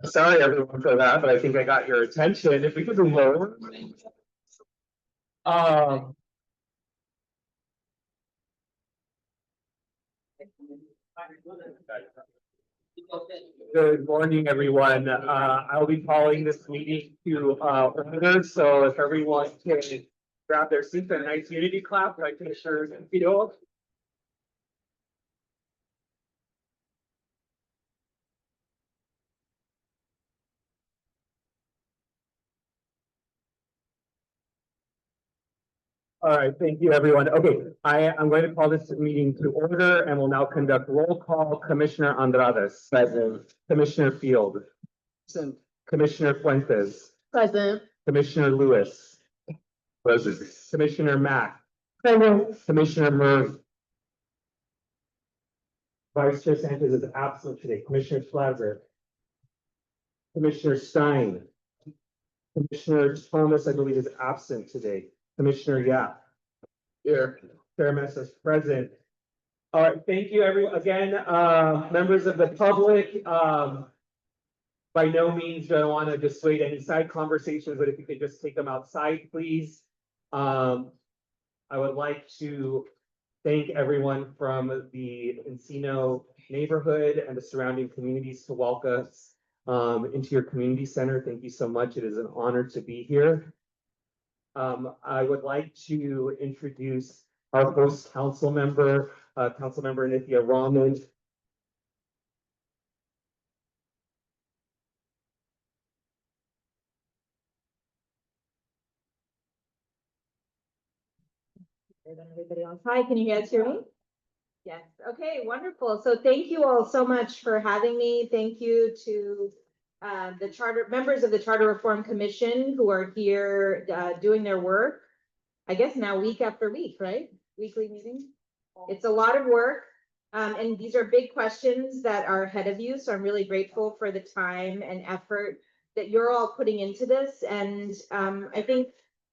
Sorry everyone for that, but I think I got your attention. If we could move over. Good morning, everyone. I'll be calling this meeting to order. So if everyone can grab their seats, a nice unity clap, I can sure feel. All right, thank you, everyone. Okay, I'm going to call this meeting to order and will now conduct roll call. Commissioner Andrades. Present. Commissioner Field. Present. Commissioner Fuentes. Present. Commissioner Lewis. Present. Commissioner Mack. Present. Commissioner Murray. Vice Chair Sanchez is absent today. Commissioner Schlazer. Commissioner Stein. Commissioner Thomas, I believe, is absent today. Commissioner Yap. Here. Chair Mesa is present. All right, thank you, everyone. Again, members of the public, by no means do I want to dissuade any side conversations, but if you could just take them outside, please. I would like to thank everyone from the Encino neighborhood and the surrounding communities to welcome us into your community center. Thank you so much. It is an honor to be here. I would like to introduce our host council member, Councilmember Nithya Raman. Everybody else. Hi, can you guys hear me? Yes. Okay, wonderful. So thank you all so much for having me. Thank you to the charter members of the Charter Reform Commission who are here doing their work. I guess now week after week, right? Weekly meetings. It's a lot of work. And these are big questions that are ahead of you. So I'm really grateful for the time and effort that you're all putting into this. And I think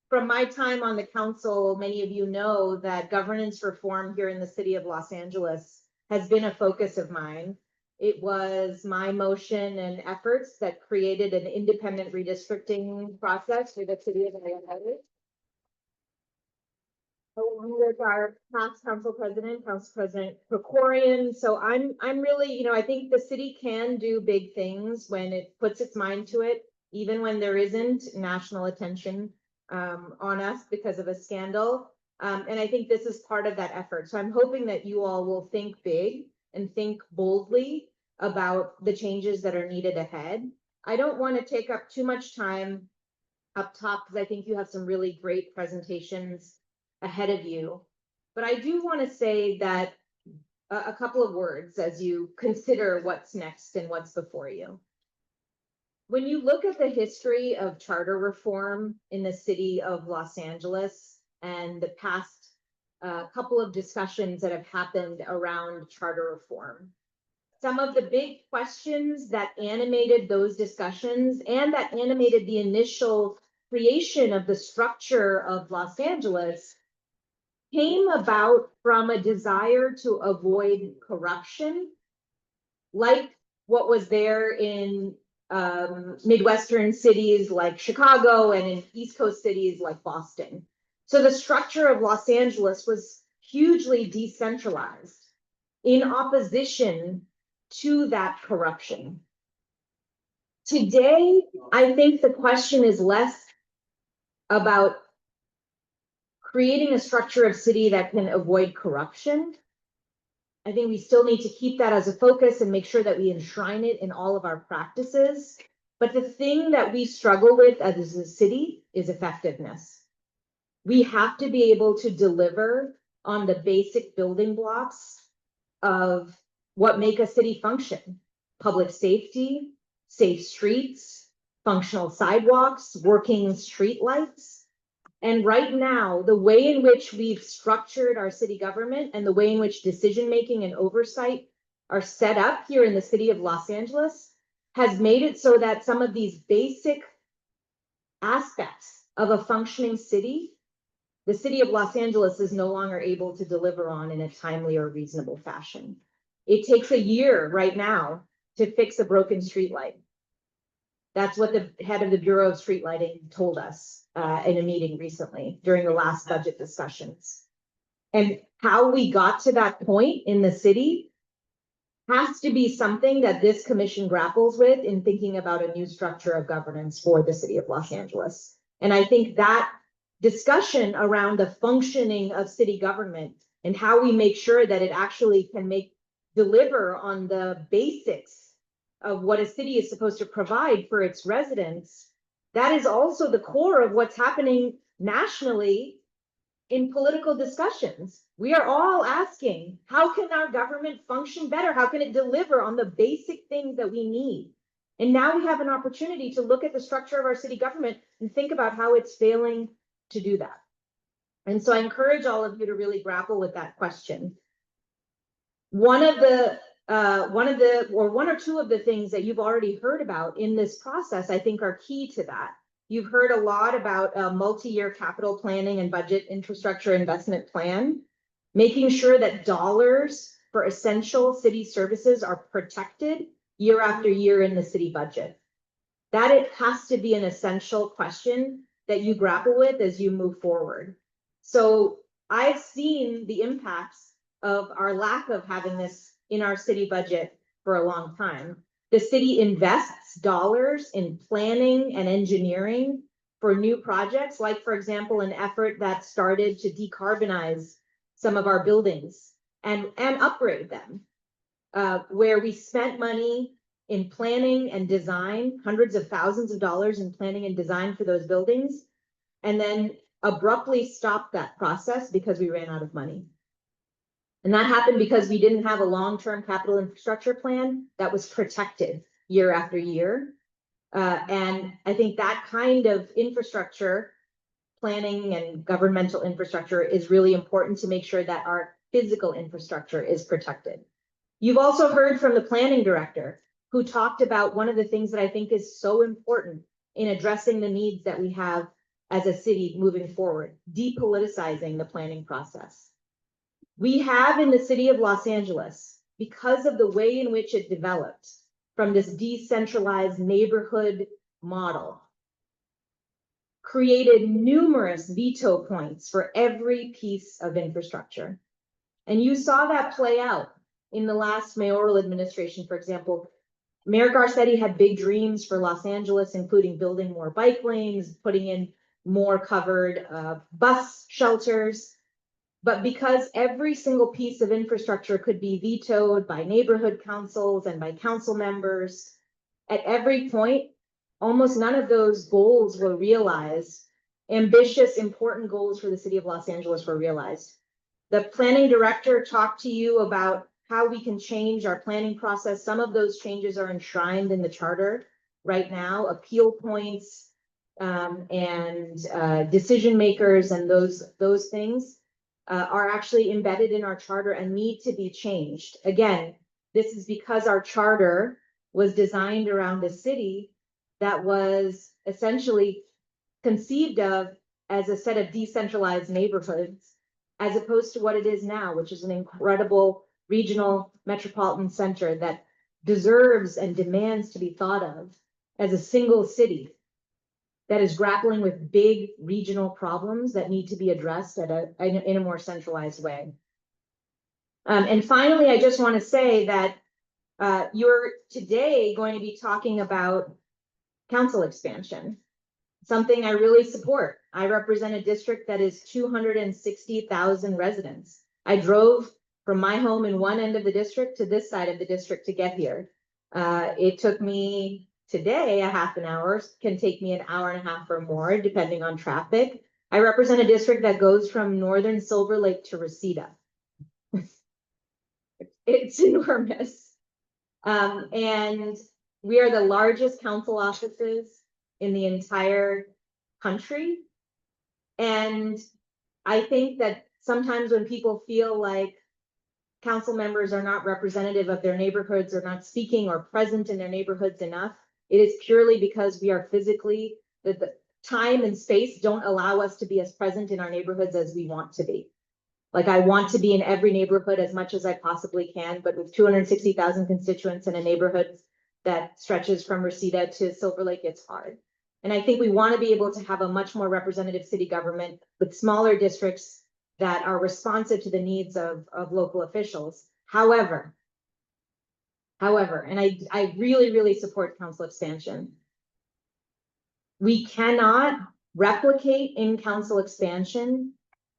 from my time on the council, many of you know that governance reform here in the city of Los Angeles has been a focus of mine. It was my motion and efforts that created an independent redistricting process for the city of LA. Along with our past council president, Council President Krikorian. So I'm really, I think the city can do big things when it puts its mind to it, even when there isn't national attention on us because of a scandal. And I think this is part of that effort. So I'm hoping that you all will think big and think boldly about the changes that are needed ahead. I don't want to take up too much time up top because I think you have some really great presentations ahead of you. But I do want to say that a couple of words as you consider what's next and what's before you. When you look at the history of charter reform in the city of Los Angeles and the past couple of discussions that have happened around charter reform, some of the big questions that animated those discussions and that animated the initial creation of the structure of Los Angeles came about from a desire to avoid corruption, like what was there in Midwestern cities like Chicago and in East Coast cities like Boston. So the structure of Los Angeles was hugely decentralized in opposition to that corruption. Today, I think the question is less about creating a structure of city that can avoid corruption. I think we still need to keep that as a focus and make sure that we enshrine it in all of our practices. But the thing that we struggle with as a city is effectiveness. We have to be able to deliver on the basic building blocks of what make a city function: public safety, safe streets, functional sidewalks, working street lights. And right now, the way in which we've structured our city government and the way in which decision-making and oversight are set up here in the city of Los Angeles has made it so that some of these basic aspects of a functioning city, the city of Los Angeles is no longer able to deliver on in a timely or reasonable fashion. It takes a year right now to fix a broken street light. That's what the head of the Bureau of Street Lighting told us in a meeting recently during the last budget discussions. And how we got to that point in the city has to be something that this commission grapples with in thinking about a new structure of governance for the city of Los Angeles. And I think that discussion around the functioning of city government and how we make sure that it actually can deliver on the basics of what a city is supposed to provide for its residents, that is also the core of what's happening nationally in political discussions. We are all asking, how can our government function better? How can it deliver on the basic things that we need? And now we have an opportunity to look at the structure of our city government and think about how it's failing to do that. And so I encourage all of you to really grapple with that question. One or two of the things that you've already heard about in this process, I think, are key to that. You've heard a lot about a multi-year capital planning and budget infrastructure investment plan, making sure that dollars for essential city services are protected year after year in the city budget. That it has to be an essential question that you grapple with as you move forward. So I've seen the impacts of our lack of having this in our city budget for a long time. The city invests dollars in planning and engineering for new projects, like, for example, an effort that started to decarbonize some of our buildings and upgrade them, where we spent money in planning and design, hundreds of thousands of dollars in planning and design for those buildings, and then abruptly stopped that process because we ran out of money. And that happened because we didn't have a long-term capital infrastructure plan that was protected year after year. And I think that kind of infrastructure planning and governmental infrastructure is really important to make sure that our physical infrastructure is protected. You've also heard from the planning director, who talked about one of the things that I think is so important in addressing the needs that we have as a city moving forward, depoliticizing the planning process. We have in the city of Los Angeles, because of the way in which it developed from this decentralized neighborhood model, created numerous veto points for every piece of infrastructure. And you saw that play out in the last mayoral administration. For example, Mayor Garcetti had big dreams for Los Angeles, including building more bike lanes, putting in more covered bus shelters. But because every single piece of infrastructure could be vetoed by neighborhood councils and by council members, at every point, almost none of those goals were realized. Ambitious, important goals for the city of Los Angeles were realized. The planning director talked to you about how we can change our planning process. Some of those changes are enshrined in the charter right now, appeal points and decision makers, and those things are actually embedded in our charter and need to be changed. Again, this is because our charter was designed around a city that was essentially conceived of as a set of decentralized neighborhoods, as opposed to what it is now, which is an incredible regional metropolitan center that deserves and demands to be thought of as a single city that is grappling with big regional problems that need to be addressed in a more centralized way. And finally, I just want to say that you're today going to be talking about council expansion, something I really support. I represent a district that is 260,000 residents. I drove from my home in one end of the district to this side of the district to get here. It took me today a half an hour, can take me an hour and a half or more, depending on traffic. I represent a district that goes from northern Silver Lake to Reseda. It's enormous. And we are the largest council offices in the entire country. And I think that sometimes when people feel like council members are not representative of their neighborhoods, or not speaking or present in their neighborhoods enough, it is purely because we are physically, the time and space don't allow us to be as present in our neighborhoods as we want to be. Like, I want to be in every neighborhood as much as I possibly can, but with 260,000 constituents in a neighborhood that stretches from Reseda to Silver Lake, it's hard. And I think we want to be able to have a much more representative city government with smaller districts that are responsive to the needs of local officials. However, and I really, really support council expansion. We cannot replicate in council expansion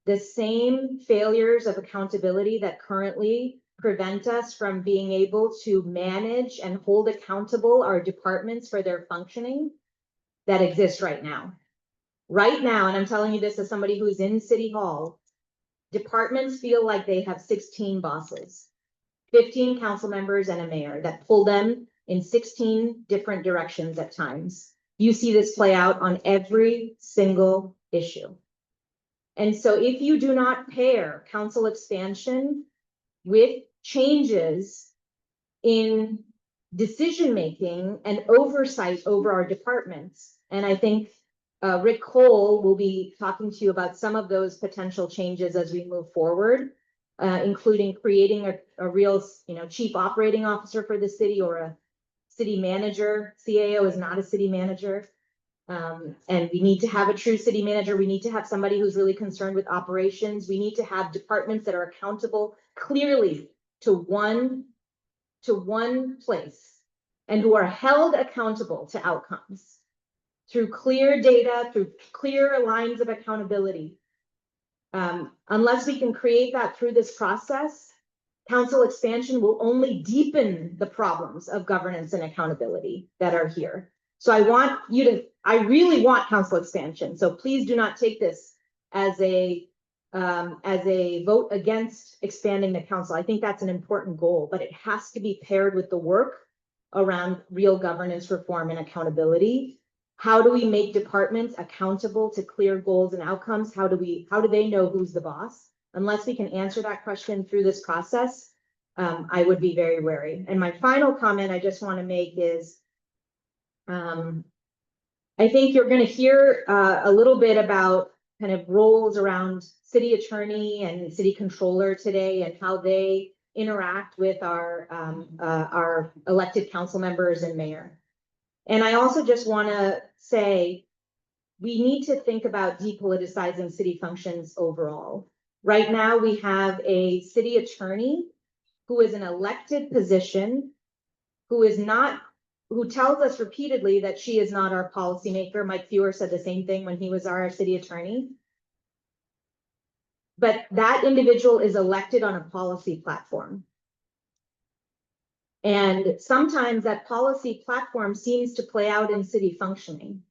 the same failures of accountability that currently prevent us from being able to manage and hold accountable our departments for their functioning that exist right now. Right now, and I'm telling you this as somebody who's in City Hall, departments feel like they have 16 bosses, 15 council members and a mayor that pull them in 16 different directions at times. You see this play out on every single issue. And so if you do not pair council expansion with changes in decision-making and oversight over our departments, and I think Rick Cole will be talking to you about some of those potential changes as we move forward, including creating a real, chief operating officer for the city or a city manager. CAO is not a city manager. And we need to have a true city manager. We need to have somebody who's really concerned with operations. We need to have departments that are accountable clearly to one place and who are held accountable to outcomes through clear data, through clear lines of accountability. Unless we can create that through this process, council expansion will only deepen the problems of governance and accountability that are here. So I really want council expansion. So please do not take this as a vote against expanding the council. I think that's an important goal, but it has to be paired with the work around real governance reform and accountability. How do we make departments accountable to clear goals and outcomes? How do they know who's the boss? Unless we can answer that question through this process, I would be very wary. And my final comment I just want to make is, I think you're going to hear a little bit about kind of roles around city attorney and city controller today and how they interact with our elected council members and mayor. And I also just want to say, we need to think about depoliticizing city functions overall. Right now, we have a city attorney who is an elected position, who tells us repeatedly that she is not our policymaker. Mike Fewer said the same thing when he was our city attorney. But that individual is elected on a policy platform. And sometimes that policy platform seems to play out in city functioning,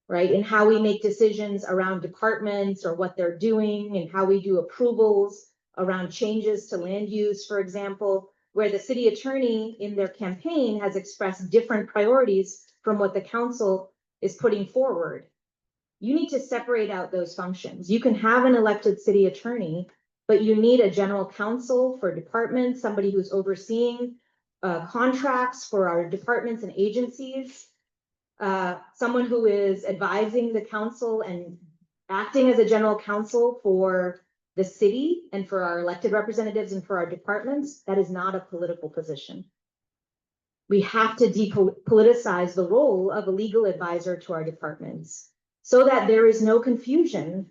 right? In how we make decisions around departments or what they're doing and how we do approvals around changes to land use, for example, where the city attorney in their campaign has expressed different priorities from what the council is putting forward. You need to separate out those functions. You can have an elected city attorney, but you need a general counsel for departments, somebody who's overseeing contracts for our departments and agencies, someone who is advising the council and acting as a general counsel for the city and for our elected representatives and for our departments. That is not a political position. We have to depoliticize the role of a legal advisor to our departments so that there is no confusion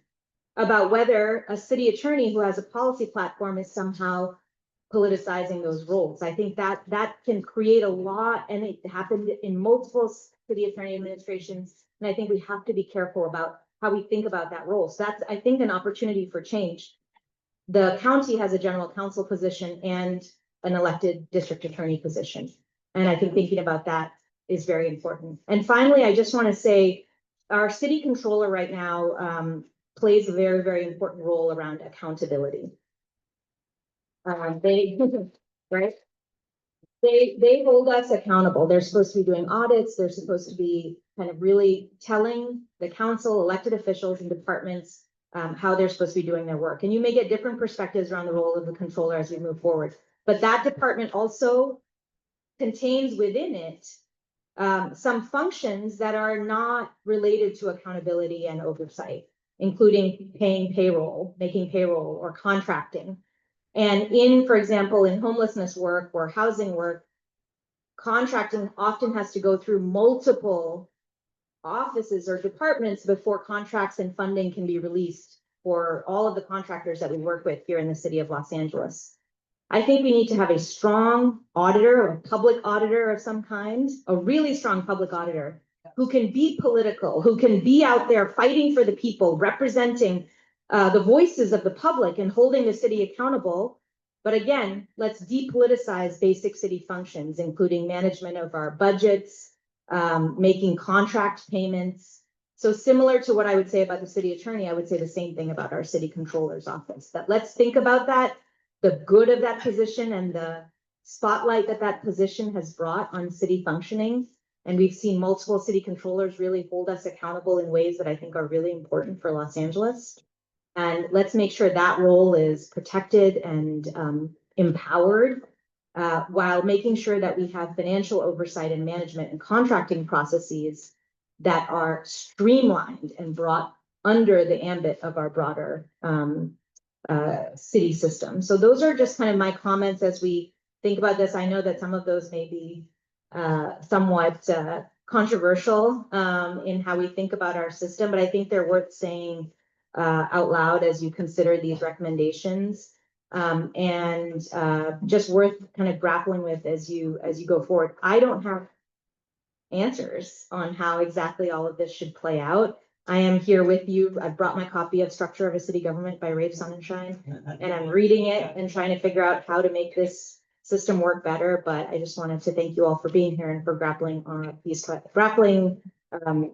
about whether a city attorney who has a policy platform is somehow politicizing those roles. I think that can create a lot, and it happened in multiple city attorney administrations. And I think we have to be careful about how we think about that role. So that's, I think, an opportunity for change. The county has a general counsel position and an elected district attorney position. And I think thinking about that is very important. And finally, I just want to say our city controller right now plays a very, very important role around accountability. They hold us accountable. They're supposed to be doing audits. They're supposed to be kind of really telling the council, elected officials and departments how they're supposed to be doing their work. And you may get different perspectives around the role of the controller as we move forward. But that department also contains within it some functions that are not related to accountability and oversight. including paying payroll, making payroll, or contracting. And in, for example, in homelessness work or housing work, contracting often has to go through multiple offices or departments before contracts and funding can be released for all of the contractors that we work with here in the city of Los Angeles. I think we need to have a strong auditor, or public auditor of some kind, a really strong public auditor who can be political, who can be out there fighting for the people, representing the voices of the public and holding the city accountable. But again, let's depoliticize basic city functions, including management of our budgets, making contract payments. So similar to what I would say about the city attorney, I would say the same thing about our city controller's office, that let's think about that, the good of that position and the spotlight that that position has brought on city functioning. And we've seen multiple city controllers really hold us accountable in ways that I think are really important for Los Angeles. And let's make sure that role is protected and empowered, while making sure that we have financial oversight and management and contracting processes that are streamlined and brought under the ambit of our broader city system. So those are just kind of my comments as we think about this. I know that some of those may be somewhat controversial in how we think about our system, but I think they're worth saying out loud as you consider these recommendations, and just worth kind of grappling with as you go forward. I don't have answers on how exactly all of this should play out. I am here with you. I've brought my copy of Structure of a City Government by Rafe Sonnenschein, and I'm reading it and trying to figure out how to make this system work better. But I just wanted to thank you all for being here and for grappling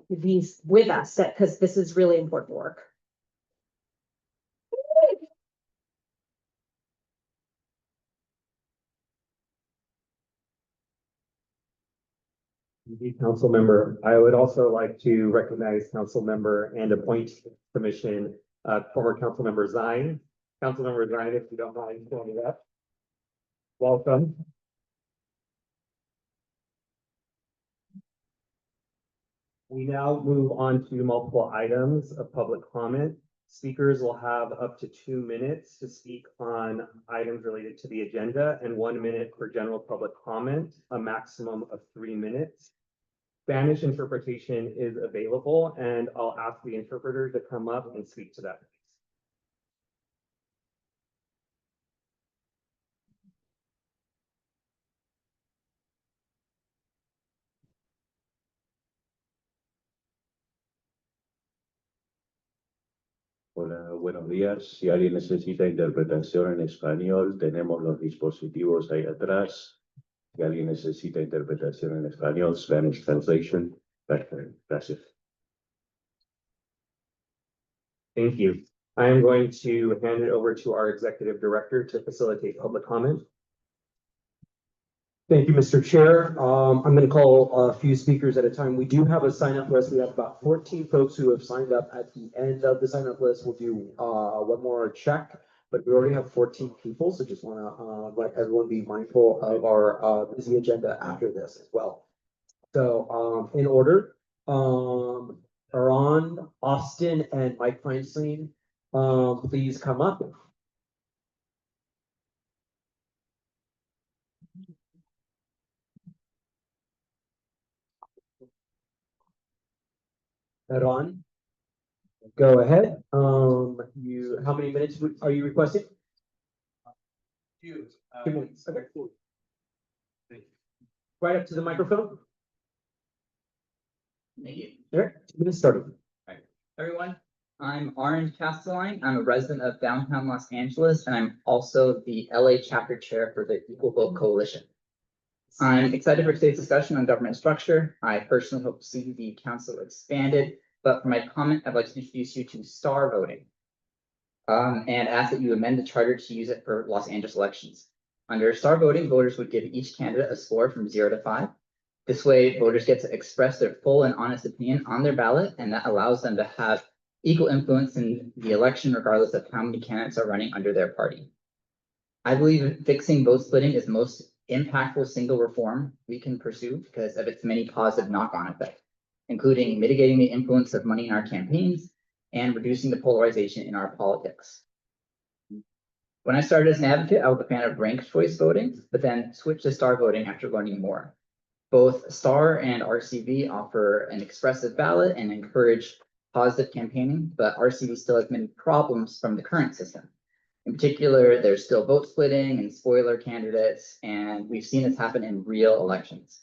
these with us, because this is really important work. Council member, I would also like to recognize council member and appoint commission, former council member Zine. Council member Zine, if you don't mind joining up. Welcome. We now move on to multiple items of public comment. Speakers will have up to 2 minutes to speak on items related to the agenda and 1 minute for general public comment, a maximum of 3 minutes. Spanish interpretation is available, and I'll ask the interpreter to come up and speak to that. Hola, buenos días. Si alguien necesita interpretación en español, tenemos los dispositivos ahí atrás. Si alguien necesita interpretación en español, Spanish translation, gracias. Thank you. I am going to hand it over to our executive director to facilitate public comment. Thank you, Mr. Chair. I'm going to call a few speakers at a time. We do have a sign-up list. We have about 14 folks who have signed up. At the end of the sign-up list, we'll do one more check, but we already have 14 people, so just want to let everyone be mindful of our busy agenda after this as well. So in order, Aaron, Austin, and Mike Feinstein, please come up. Aaron, go ahead. How many minutes are you requesting? Few. 2 minutes. Okay, cool. Right up to the microphone. Thank you. There, 2 minutes started. Everyone, I'm Aaron Castelline. I'm a resident of downtown Los Angeles, and I'm also the LA chapter chair for the Equal Vote Coalition. I'm excited for today's discussion on government structure. I personally hope to see the council expanded, but for my comment, I'd like to introduce you to star voting. And ask that you amend the charter to use it for Los Angeles elections. Under star voting, voters would give each candidate a score from 0 to 5. This way, voters get to express their full and honest opinion on their ballot, and that allows them to have equal influence in the election, regardless of how many candidates are running under their party. I believe fixing vote splitting is the most impactful single reform we can pursue because of its many positive knock-on effects, including mitigating the influence of money in our campaigns and reducing the polarization in our politics. When I started as an advocate, I was a fan of ranked choice voting, but then switched to star voting after learning more. Both STAR and RCV offer an expressive ballot and encourage positive campaigning, but RCV still has many problems from the current system. In particular, there's still vote splitting and spoiler candidates, and we've seen this happen in real elections.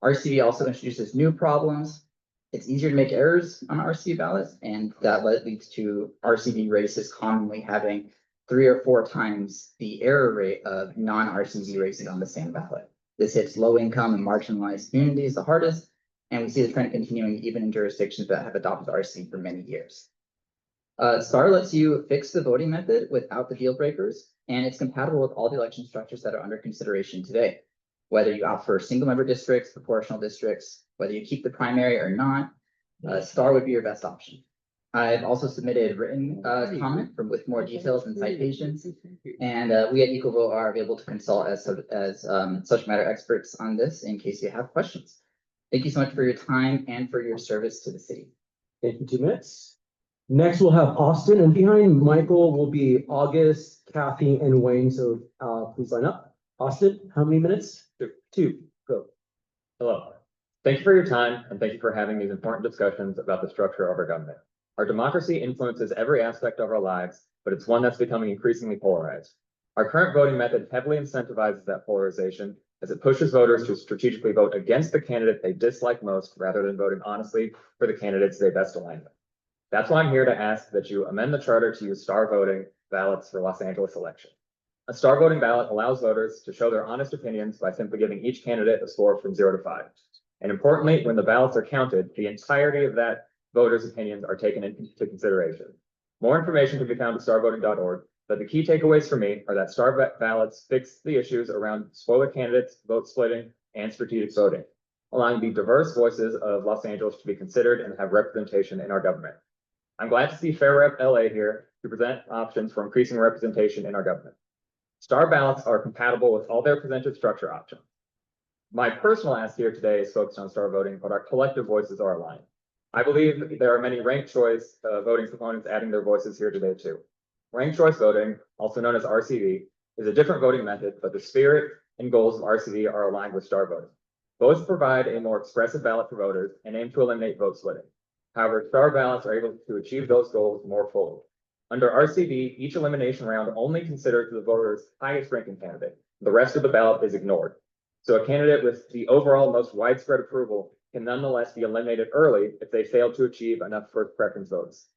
RCV also introduces new problems. It's easier to make errors on RCV ballots, and that leads to RCV races commonly having 3 or 4 times the error rate of non-RCV races on the same ballot. This hits low-income and marginalized communities the hardest, and we see the trend continuing even in jurisdictions that have adopted RCV for many years. STAR lets you fix the voting method without the deal breakers, and it's compatible with all the election structures that are under consideration today. Whether you opt for single-member districts, proportional districts, whether you keep the primary or not, STAR would be your best option. I've also submitted written comment with more details and citations, and we at Equal Vote are available to consult as subject matter experts on this in case you have questions. Thank you so much for your time and for your service to the city. Thank you, 2 minutes. Next, we'll have Austin, and behind Michael will be August, Kathy, and Wayne, so please line up. Austin, how many minutes? 2, go. Hello. Thank you for your time and thank you for having these important discussions about the structure of our government. Our democracy influences every aspect of our lives, but it's one that's becoming increasingly polarized. Our current voting method heavily incentivizes that polarization as it pushes voters to strategically vote against the candidate they dislike most rather than voting honestly for the candidates they best align with. That's why I'm here to ask that you amend the charter to use star voting ballots for Los Angeles election. A star voting ballot allows voters to show their honest opinions by simply giving each candidate a score from 0 to 5. And importantly, when the ballots are counted, the entirety of that voters' opinions are taken into consideration. More information can be found at starvoting.org, but the key takeaways for me are that star ballots fix the issues around spoiler candidates, vote splitting, and strategic voting, allowing the diverse voices of Los Angeles to be considered and have representation in our government. I'm glad to see Fair Rep LA here to present options for increasing representation in our government. Star ballots are compatible with all their presented structure options. My personal ask here today is focused on star voting, but our collective voices are aligned. I believe there are many ranked choice voting proponents adding their voices here today too. Ranked choice voting, also known as RCV, is a different voting method, but the spirit and goals of RCV are aligned with star voting. Both provide a more expressive ballot for voters and aim to eliminate vote splitting. However, star ballots are able to achieve those goals more fully. Under RCV, each elimination round only considers the voter's highest ranking candidate. The rest of the ballot is ignored. So a candidate with the overall most widespread approval can nonetheless be eliminated early if they fail to achieve enough first preference votes.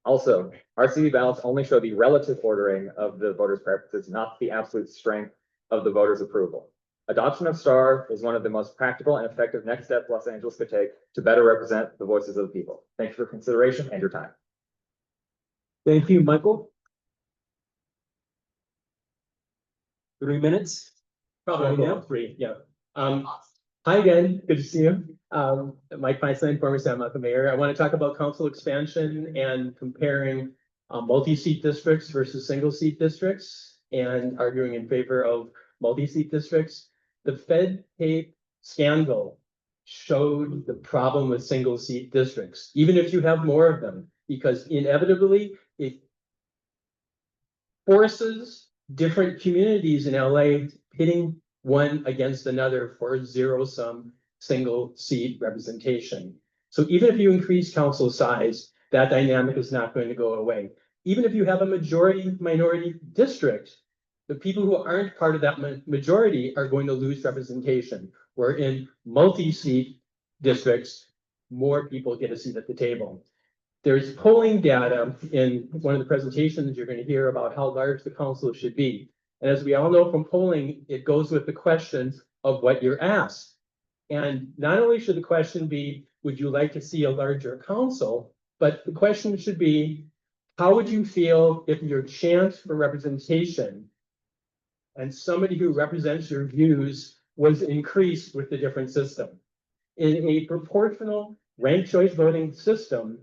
Also, RCV ballots only show the relative ordering of the voters' preferences, not the absolute strength of the voters' approval. Adoption of STAR is one of the most practical and effective next steps Los Angeles could take to better represent the voices of the people. Thank you for consideration and your time. Thank you, Michael. 3 minutes. Probably Yeah. now 3, yeah. Hi again, good to see you. Mike Feinstein, former San Marcos mayor. I want to talk about council expansion and comparing multi-seat districts versus single-seat districts and arguing in favor of multi-seat districts. The Fed tape scandal showed the problem with single-seat districts, even if you have more of them, because inevitably it forces different communities in LA pitting one against another for zero-sum single seat representation. So even if you increase council size, that dynamic is not going to go away. Even if you have a majority minority district, the people who aren't part of that majority are going to lose representation. Where in multi-seat districts, more people get a seat at the table. There's polling data in one of the presentations you're going to hear about how large the council should be. And as we all know from polling, it goes with the question of what you're asked. And not only should the question be, would you like to see a larger council, but the question should be, how would you feel if your chance for representation and somebody who represents your views was increased with the different system? In a proportional ranked choice voting system,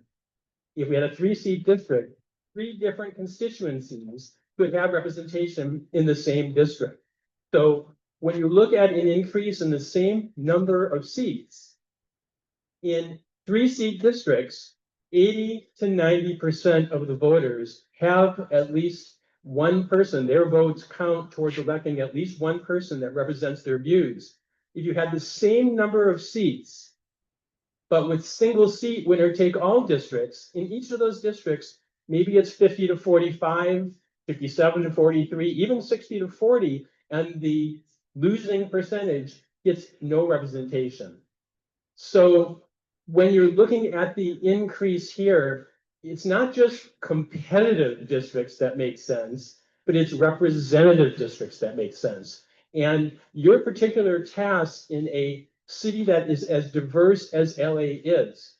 if we had a 3-seat district, 3 different constituencies could have representation in the same district. So when you look at an increase in the same number of seats in 3-seat districts, 80 to 90% of the voters have at least one person, their votes count towards electing at least one person that represents their views. If you had the same number of seats, but with single seat winner take all districts, in each of those districts, maybe it's 50 to 45, 57 to 43, even 60 to 40, and the losing percentage gets no representation. So when you're looking at the increase here, it's not just competitive districts that make sense, but it's representative districts that make sense. And your particular task in a city that is as diverse as LA is,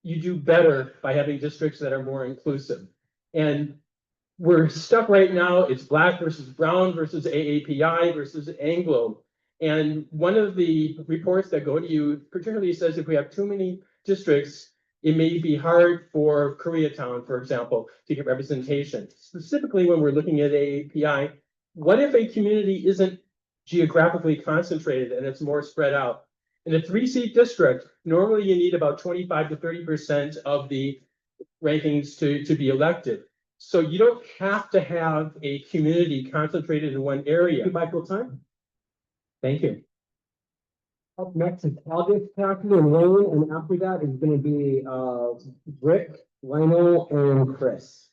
you do better by having districts that are more inclusive. And we're stuck right now, it's Black versus Brown versus AAPI versus Anglo. And one of the reports that go to you particularly says if we have too many districts, it may be hard for Koreatown, for example, to get representation. Specifically, when we're looking at AAPI, what if a community isn't geographically concentrated and it's more spread out? In a 3-seat district, normally you need about 25 to 30% of the rankings to be elected. So you don't have to have a community concentrated in one area. Michael, time. Thank you. Up next is August, Kathy, and Wayne, and after that is gonna be, Rick, Lionel, and Chris.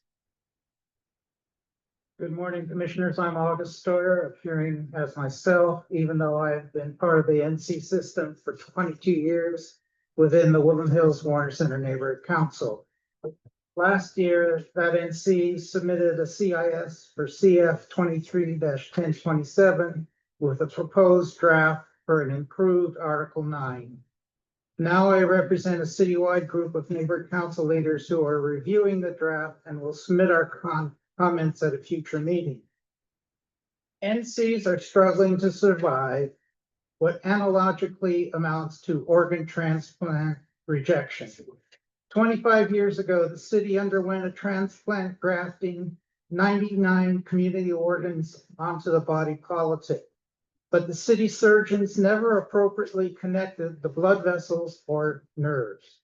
Good morning, Commissioners. I'm August Stoyer, appearing as myself, even though I've been part of the NC system for 22 years within the Woodland Hills Warner Center Neighborhood Council. Last year, that NC submitted a CIS for CF 23-1027 with a proposed draft for an improved Article 9. Now I represent a citywide group of neighborhood council leaders who are reviewing the draft and will submit our comments at a future meeting. NCs are struggling to survive what analogically amounts to organ transplant rejection. 25 years ago, the city underwent a transplant grafting 99 community organs onto the body politic, but the city surgeons never appropriately connected the blood vessels or nerves.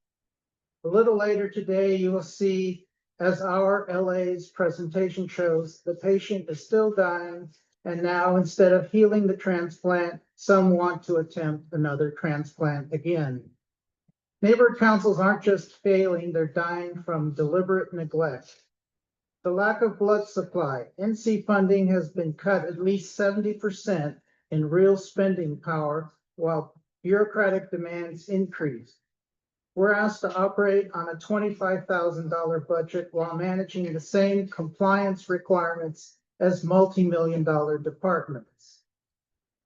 A little later today, you will see, as our LA's presentation shows, the patient is still dying, and now instead of healing the transplant, some want to attempt another transplant again. Neighborhood councils aren't just failing, they're dying from deliberate neglect. The lack of blood supply, NC funding has been cut at least 70% in real spending power, while bureaucratic demands increase. We're asked to operate on a $25,000 budget while managing the same compliance requirements as multi-million-dollar departments.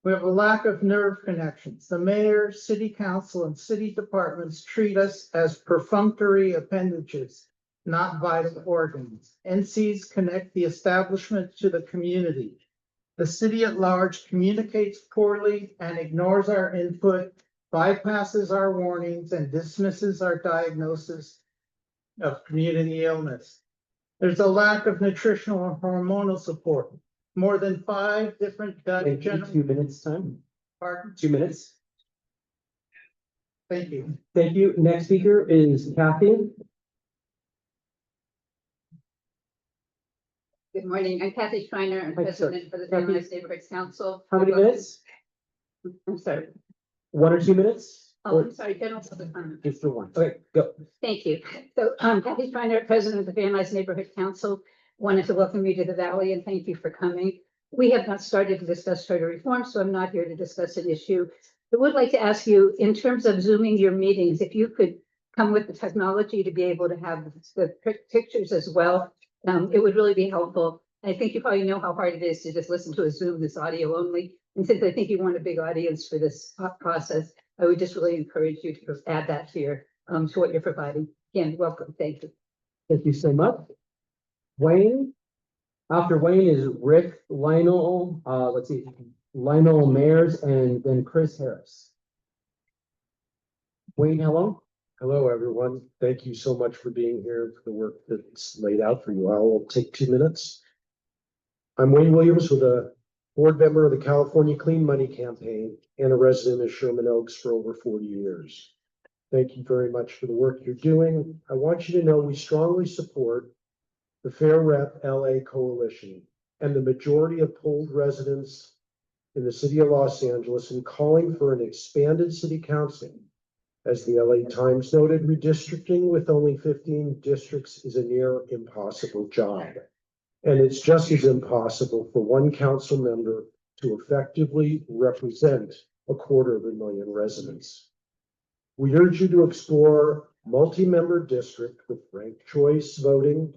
We have a lack of nerve connections. The mayor, city council, and city departments treat us as perfunctory appendages, not vital organs. NCs connect the establishment to the community. The city at large communicates poorly and ignores our input, bypasses our warnings, and dismisses our diagnosis of community illness. There's a lack of nutritional and hormonal support. More than 5 different gut Thank you, 2 minutes time, Pardon? 2 minutes. Thank you. Thank you. Next speaker is Kathy. Good morning. I'm Kathy Schreiner. I'm Hi, president for the Kathy. Van Nuys Neighborhood Council. How many minutes? I'm sorry. 1 or 2 minutes? Oh, I'm sorry, general public comment. Just for one. Okay, go. Thank you. So Kathy Schreiner, president of the Van Nuys Neighborhood Council. Wanted to welcome you to the Valley and thank you for coming. We have not started to discuss charter reform, so I'm not here to discuss an issue. I would like to ask you, in terms of zooming your meetings, if you could come with the technology to be able to have the pictures as well, it would really be helpful. I think you probably know how hard it is to just listen to a Zoom, this audio only. And since I think you want a big audience for this process, I would just really encourage you to add that to your to what you're providing. Again, welcome. Thank you. Thank you so much. Wayne. After Wayne is Rick, Lionel, let's see, Lionel Mayers, and then Chris Harris. Wayne, hello. Hello, everyone. Thank you so much for being here for the work that's laid out for you. I will take 2 minutes. I'm Wayne Williams, with a board member of the California Clean Money Campaign and a resident of Sherman Oaks for over 40 years. Thank you very much for the work you're doing. I want you to know we strongly support the Fair Rep LA Coalition and the majority of polled residents in the city of Los Angeles in calling for an expanded city council. As the LA Times noted, redistricting with only 15 districts is a near impossible job. And it's just as impossible for one council member to effectively represent 250,000 residents. We urge you to explore multi-member district with ranked choice voting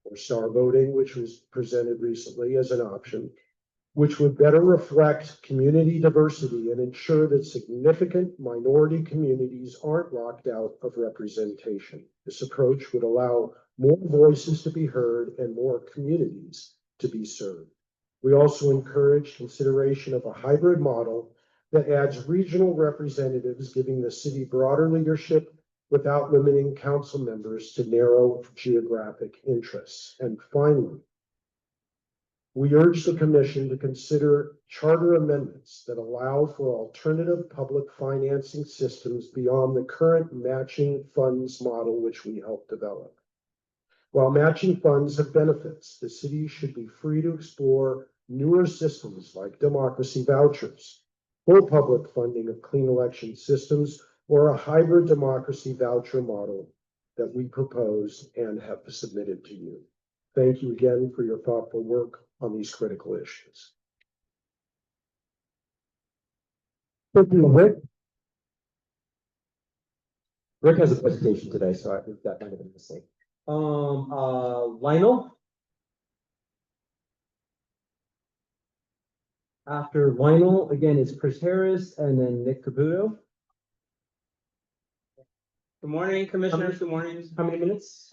or star voting, which was presented recently as an option, which would better reflect community diversity and ensure that significant minority communities aren't locked out of representation. This approach would allow more voices to be heard and more communities to be served. We also encourage consideration of a hybrid model that adds regional representatives, giving the city broader leadership without limiting council members to narrow geographic interests. And finally, we urge the commission to consider charter amendments that allow for alternative public financing systems beyond the current matching funds model, which we helped develop. While matching funds have benefits, the city should be free to explore newer systems like democracy vouchers, full public funding of clean election systems, or a hybrid democracy voucher model that we propose and have submitted to you. Thank you again for your thoughtful work on these critical issues. Thank you, Rick. Rick has a presentation today, so I think that might have been a mistake. Lionel? After Lionel, again, is Chris Harris and then Nick Caputo. Good morning, commissioners. Good morning. How many minutes?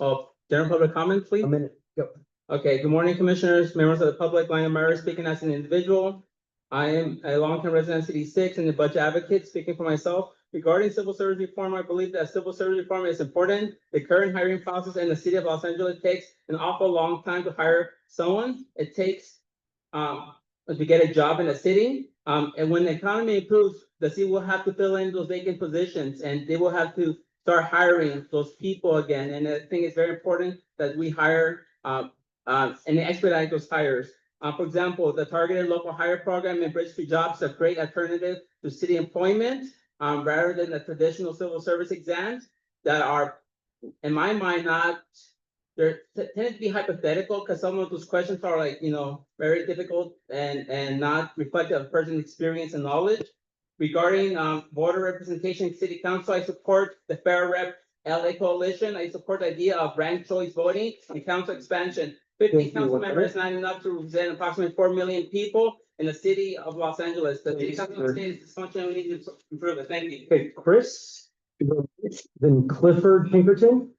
General public comment, please. A minute. Go. Okay, good morning, commissioners, members of the public. Lionel Myers speaking as an individual. I am a long-term resident of City 6 and a budget advocate. Speaking for myself, regarding civil service reform, I believe that civil service reform is important. The current hiring process in the city of Los Angeles takes an awful long time to hire someone. It takes to get a job in the city. And when the economy improves, the city will have to fill in those vacant positions, and they will have to start hiring those people again. And I think it's very important that we hire and expedite those hires. For example, the targeted local hire program and Bridge to Jobs is a great alternative to city employment, rather than the traditional civil service exams that are, in my mind, they're tend to be hypothetical, because some of those questions are like, very difficult and not reflective of person's experience and knowledge. Regarding voter representation in city council, I support the Fair Rep LA Coalition. I support the idea of ranked choice voting and council expansion. 50 council members is not enough to represent approximately 4 million people in the city of Los Angeles. The city council state is dysfunctional. We need to improve it. Thank you. Okay, Chris, then Clifford Pinkerton.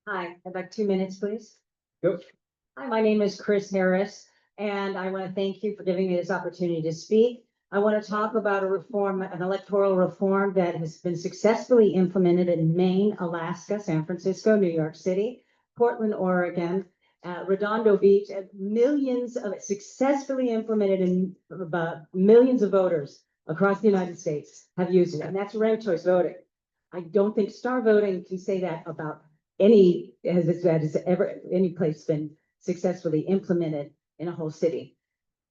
Hi, I'd like 2 minutes, please. Go. Hi, my name is Chris Harris, and I want to thank you for giving me this opportunity to speak. I want to talk about a reform, an electoral reform that has been successfully implemented in Maine, Alaska, San Francisco, New York City, Portland, Oregon, Redondo Beach, and successfully implemented in about millions of voters across the United States have used it, and that's ranked choice voting. I don't think star voting can say that about any place been successfully implemented in a whole city.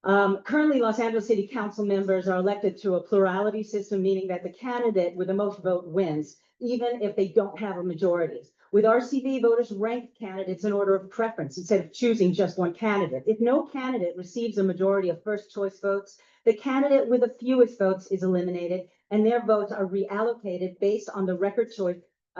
Currently, Los Angeles City Council members are elected through a plurality system, meaning that the candidate with the most vote wins, even if they don't have a majority. With RCV, voters rank candidates in order of preference instead of choosing just one candidate. If no candidate receives a majority of first choice votes, the candidate with the fewest votes is eliminated, and their votes are reallocated based on the record choice,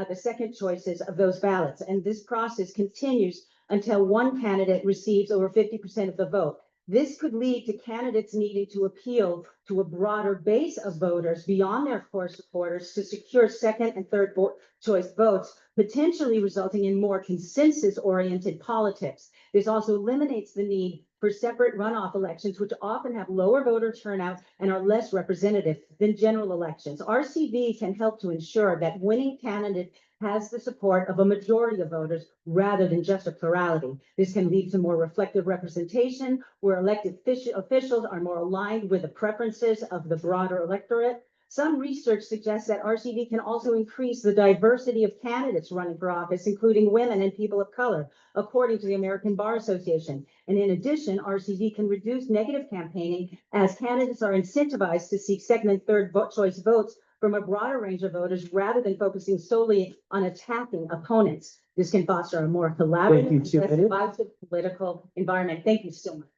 the second choices of those ballots. And this process continues until one candidate receives over 50% of the vote. This could lead to candidates needing to appeal to a broader base of voters beyond their core supporters to secure second and third choice votes, potentially resulting in more consensus-oriented politics. This also eliminates the need for separate runoff elections, which often have lower voter turnout and are less representative than general elections. RCV can help to ensure that winning candidate has the support of a majority of voters rather than just a plurality. This can lead to more reflective representation, where elected officials are more aligned with the preferences of the broader electorate. Some research suggests that RCV can also increase the diversity of candidates running for office, including women and people of color, according to the American Bar Association. And in addition, RCV can reduce negative campaigning as candidates are incentivized to seek second and third choice votes from a broader range of voters rather than focusing solely on attacking opponents. This can foster a more collaborative, Thank you. 2 and minutes. positive political environment. Thank you so much.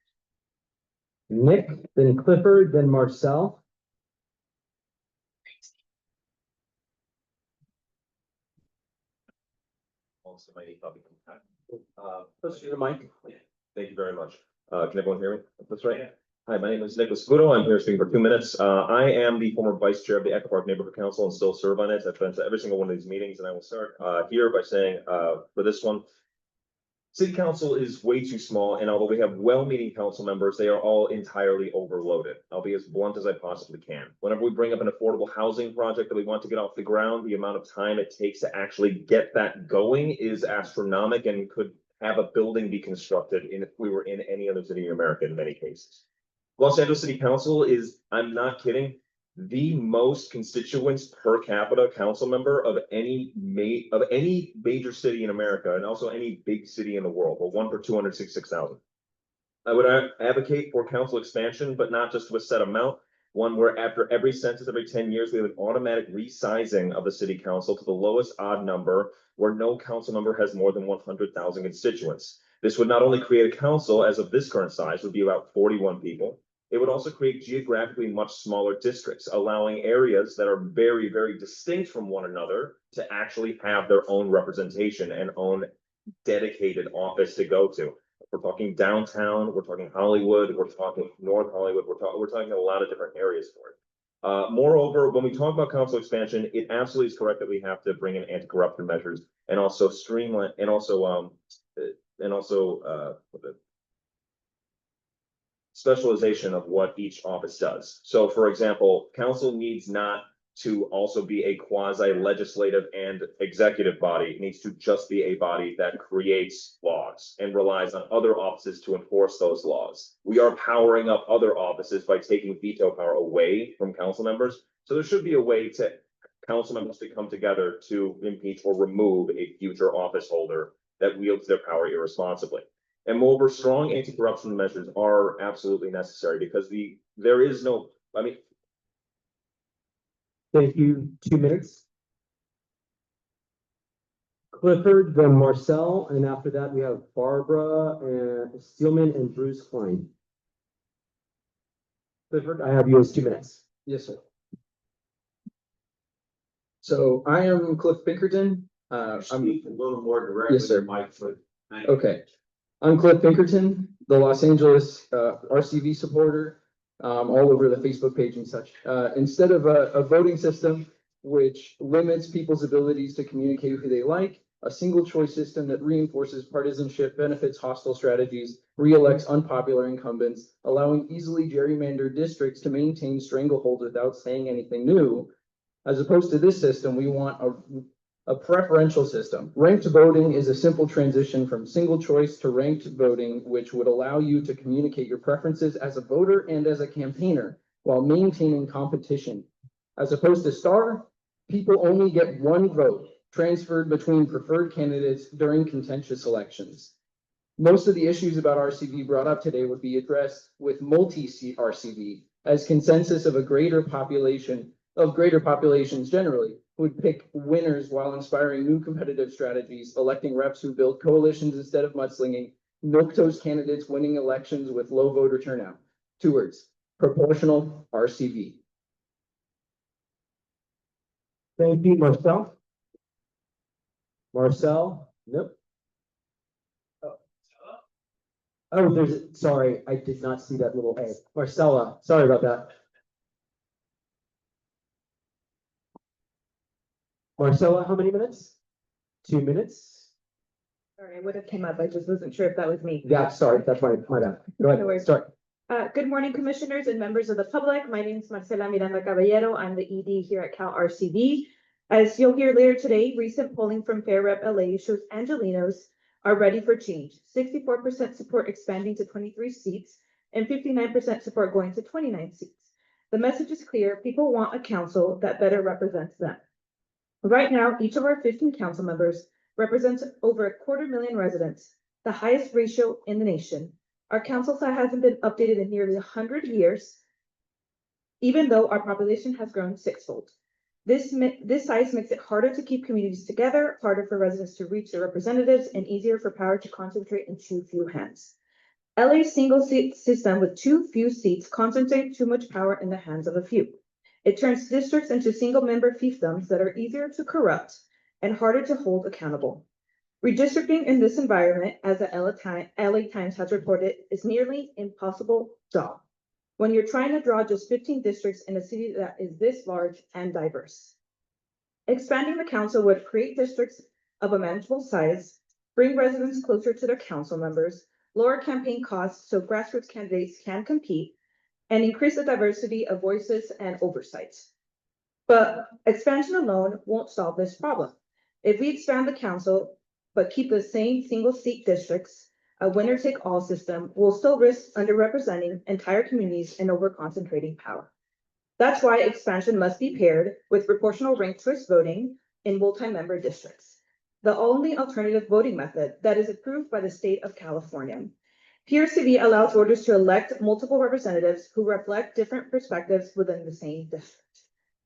Nick, then Clifford, then Marcel. Also, my public impact. Close to the mic. Thank you very much. Can everyone hear me? That's right. Hi, my name is Nicholas Caputo. I'm here speaking for 2 minutes. I am the former vice chair of the Echo Park Neighborhood Council and still serve on it. I've been to every single one of these meetings, and I will start here by saying for this one, city council is way too small, and although we have well-meaning council members, they are all entirely overloaded. I'll be as blunt as I possibly can. Whenever we bring up an affordable housing project that we want to get off the ground, the amount of time it takes to actually get that going is astronomical and could have a building be constructed if we were in any other city in America in many cases. Los Angeles City Council is, I'm not kidding, the most constituents per capita council member of any major city in America, and also any big city in the world. We're 1 for 266,000. I would advocate for council expansion, but not just to a set amount. One where after every census, every 10 years, we have an automatic resizing of the city council to the lowest odd number, where no council member has more than 100,000 constituents. This would not only create a council as of this current size, would be about 41 people. It would also create geographically much smaller districts, allowing areas that are very, very distinct from one another to actually have their own representation and own dedicated office to go to. We're talking downtown, we're talking Hollywood, we're talking North Hollywood, we're talking a lot of different areas for it. Moreover, when we talk about council expansion, it absolutely is correct that we have to bring in anti-corruption measures and also streamline and also specialization of what each office does. So for example, council needs not to also be a quasi-legislative and executive body. It needs to just be a body that creates laws and relies on other offices to enforce those laws. We are powering up other offices by taking veto power away from council members. So there should be a way to council members to come together to impeach or remove a future office holder that wields their power irresponsibly. And moreover, strong anti-corruption measures are absolutely necessary because there is no, Thank you. 2 minutes. Clifford, then Marcel, and after that we have Barbara and Steelman and Bruce Klein. Clifford, I have you as 2 minutes. Yes, sir. So I am Cliff Pinkerton. I'm Speak a little more directly. Yes, sir. Mike, but okay. I'm Cliff Pinkerton, the Los Angeles RCV supporter, all over the Facebook page and such. Instead of a voting system which limits people's abilities to communicate who they like, a single choice system that reinforces partisanship, benefits hostile strategies, re-elects unpopular incumbents, allowing easily gerrymandered districts to maintain stranglehold without saying anything new. As opposed to this system, we want a preferential system. Ranked voting is a simple transition from single choice to ranked voting, which would allow you to communicate your preferences as a voter and as a campaigner while maintaining competition. As opposed to star, people only get one vote transferred between preferred candidates during contentious elections. Most of the issues about RCV brought up today would be addressed with multi-seat RCV, as consensus of greater populations generally would pick winners while inspiring new competitive strategies, electing reps who build coalitions instead of mudslinging, milquetoast candidates winning elections with low voter turnout. 2 words, proportional RCV. Thank you, Marcel. Marcel, nope. Oh, sorry, I did not see that little A. Marcella, sorry about that. Marcella, how many minutes? 2 minutes? Sorry, I would have came up. I just wasn't sure if that was me. Yeah, sorry, that's my bad. Go No ahead, worries. start. Good morning, commissioners and members of the public. My name is Marcela Miranda Caballero. I'm the ED here at Cal RCV. As you'll hear later today, recent polling from Fair Rep LA shows Angelinos are ready for change. 64% support expanding to 23 seats and 59% support going to 29 seats. The message is clear. People want a council that better represents them. Right now, each of our 15 council members represents over 250,000 residents, the highest ratio in the nation. Our council size hasn't been updated in nearly 100 years, even though our population has grown sixfold. This size makes it harder to keep communities together, harder for residents to reach their representatives, and easier for power to concentrate in too few hands. LA's single seat system with too few seats concentrates too much power in the hands of a few. It turns districts into single member fiefdoms that are easier to corrupt and harder to hold accountable. Redistricting in this environment, as the LA Times has reported, is nearly impossible job when you're trying to draw just 15 districts in a city that is this large and diverse. Expanding the council would create districts of a manageable size, bring residents closer to their council members, lower campaign costs so grassroots candidates can compete, and increase the diversity of voices and oversight. But expansion alone won't solve this problem. If we expand the council, but keep the same single seat districts, a winner-take-all system will still risk underrepresenting entire communities and over-concentrating power. That's why expansion must be paired with proportional ranked choice voting in multi-member districts, the only alternative voting method that is approved by the state of California. PRCV allows voters to elect multiple representatives who reflect different perspectives within the same district.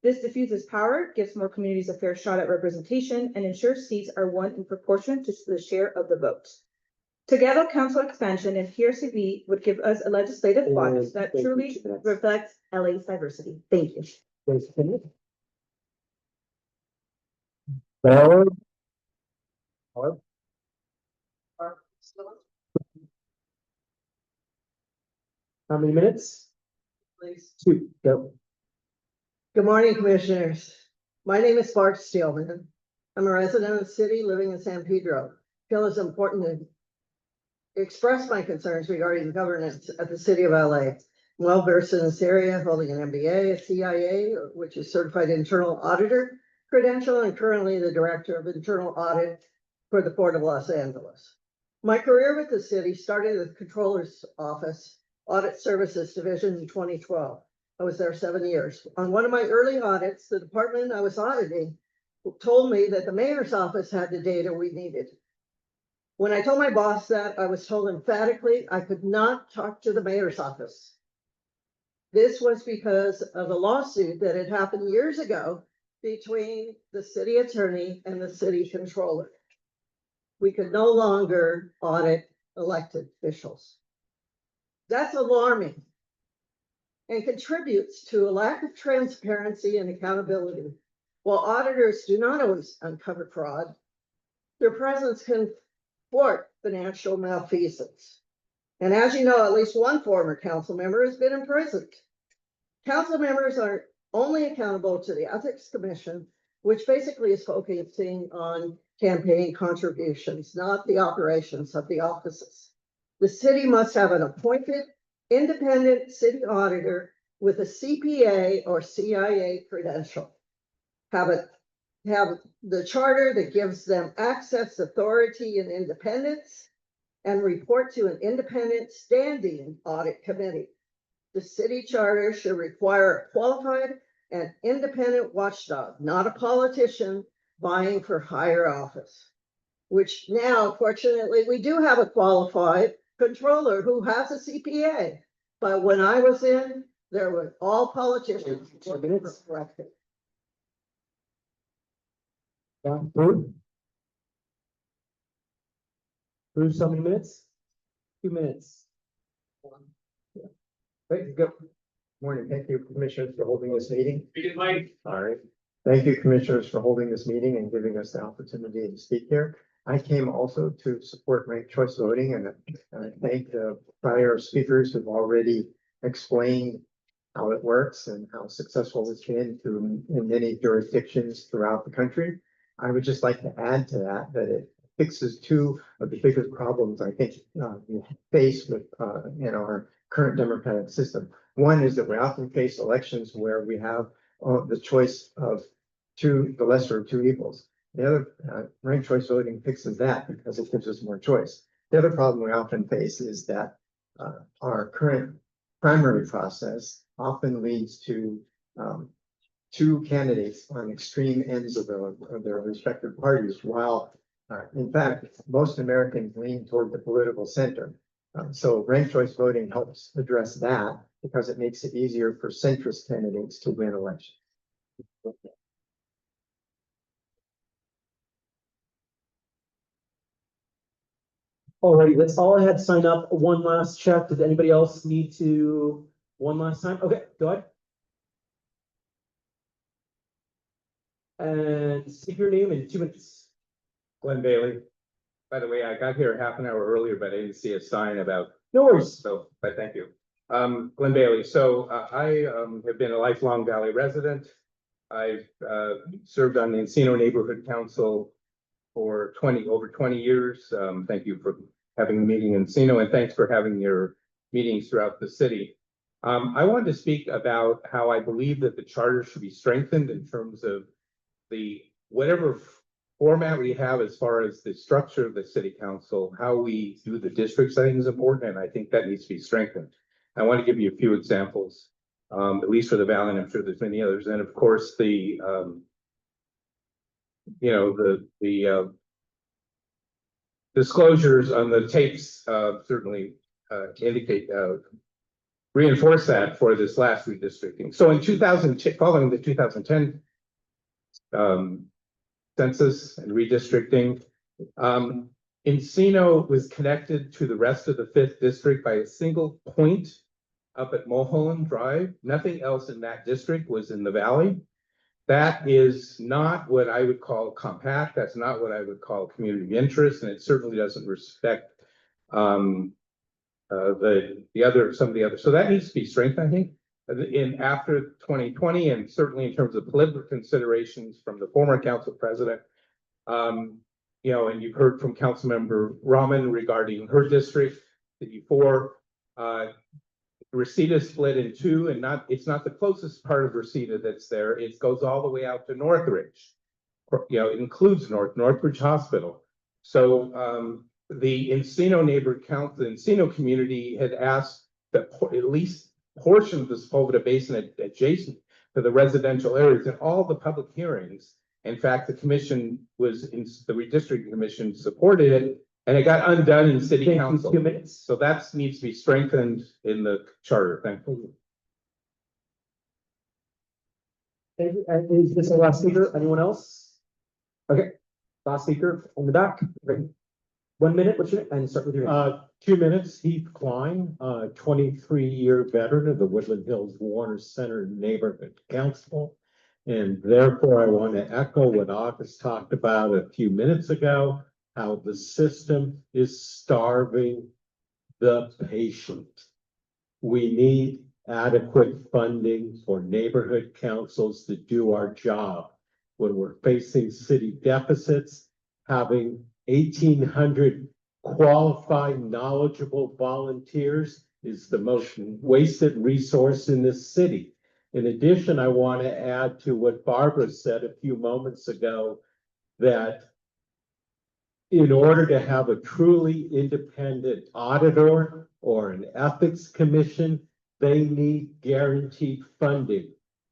This diffuses power, gives more communities a fair shot at representation, and ensures seats are won in proportion to the share of the vote. Together, council expansion and PRCV would give us a legislative body that truly reflects LA's diversity. Thank you. How many minutes? Please. 2, go. Good morning, commissioners. My name is Bart Steelman. I'm a resident of the city living in San Pedro. Feel it's important to express my concerns regarding the governance at the city of LA. Well versed in this area, holding an MBA, a CIA, which is Certified Internal Auditor credential, and currently the Director of Internal Audit for the Port of Los Angeles. My career with the city started at the Controller's Office, Audit Services Division in 2012. I was there 7 years. On one of my early audits, the department I was auditing told me that the mayor's office had the data we needed. When I told my boss that, I was told emphatically I could not talk to the mayor's office. This was because of a lawsuit that had happened years ago between the city attorney and the city controller. We could no longer audit elected officials. That's alarming and contributes to a lack of transparency and accountability. While auditors do not always uncover fraud, their presence can thwart financial malfeasance. And as you know, at least one former council member has been imprisoned. Council members are only accountable to the Ethics Commission, which basically is focusing on campaign contributions, not the operations of the offices. The city must have an appointed independent city auditor with a CPA or CIA credential. Have the charter that gives them access, authority, and independence, and report to an independent standing audit committee. The city charter should require a qualified and independent watchdog, not a politician vying for higher office. Which now, fortunately, we do have a qualified controller who has a CPA. But when I was in, there were all politicians. Corrected. Bruce? Bruce, how many minutes? 2 minutes. Great, go. Morning. Thank you, commissioners, for holding this meeting. All right. Thank you, commissioners, for holding this meeting and giving us the opportunity to speak here. I came also to support ranked choice voting, and I thank the prior speakers who've already explained how it works and how successful it's been in many jurisdictions throughout the country. I would just like to add to that it fixes two of the biggest problems I think we face with in our current democratic system. One is that we often face elections where we have the choice of the lesser of two evils. The other ranked choice voting fixes that because it gives us more choice. The other problem we often face is that our current primary process often leads to, two candidates on extreme ends of their respective parties, while, in fact, most Americans lean toward the political center. So ranked choice voting helps address that because it makes it easier for centrist candidates to win elections. Alrighty, that's all I had to sign up. One last check. Does anybody else need to, one last time? Okay, go ahead. And speak your name in 2 minutes. Glenn Bailey. By the way, I got here half an hour earlier, but I didn't see a sign about, No worries. so, but thank you. Glenn Bailey. So I have been a lifelong Valley resident. I've served on the Encino Neighborhood Council for over 20 years. Thank you for having the meeting in Encino, and thanks for having your meetings throughout the city. I wanted to speak about how I believe that the charter should be strengthened in terms of the whatever format we have as far as the structure of the city council, how we do the districts, I think is important, and I think that needs to be strengthened. I want to give you a few examples, at least for the Valley, and I'm sure there's many others. And of course, the disclosures on the tapes certainly indicate reinforce that for this last redistricting. So in 2010, following the 2010 census and redistricting, Encino was connected to the rest of the 5th district by a single point up at Mulholland Drive. Nothing else in that district was in the Valley. That is not what I would call compact. That's not what I would call community of interest, and it certainly doesn't respect some of the other. So that needs to be strengthened, I think, in after 2020, and certainly in terms of political considerations from the former council president. You know, and you've heard from Councilmember Rahman regarding her district, the E4. Reseda split in two, and it's not the closest part of Reseda that's there. It goes all the way out to Northridge. You know, it includes Northridge Hospital. So the Encino neighborhood council, the Encino community had asked that at least portion of the Sepulveda Basin adjacent to the residential areas in all the public hearings. In fact, the commission the redistricting commission supported it, and it got undone in city council. 2 minutes. So that needs to be strengthened in the charter. Thank you. Is this the last speaker? Anyone else? Okay, last speaker on the back. Great. 1 minute, what's your name? And start with your name. 2 minutes, Heath Klein, 23-year veteran of the Woodland Hills Warner Center Neighborhood Council. And therefore, I want to echo what August talked about a few minutes ago, how the system is starving the patient. We need adequate funding for neighborhood councils to do our job. When we're facing city deficits, having 1,800 qualified, knowledgeable volunteers is the most wasted resource in this city. In addition, I want to add to what Barbara said a few moments ago, that in order to have a truly independent auditor or an ethics commission, they need guaranteed funding.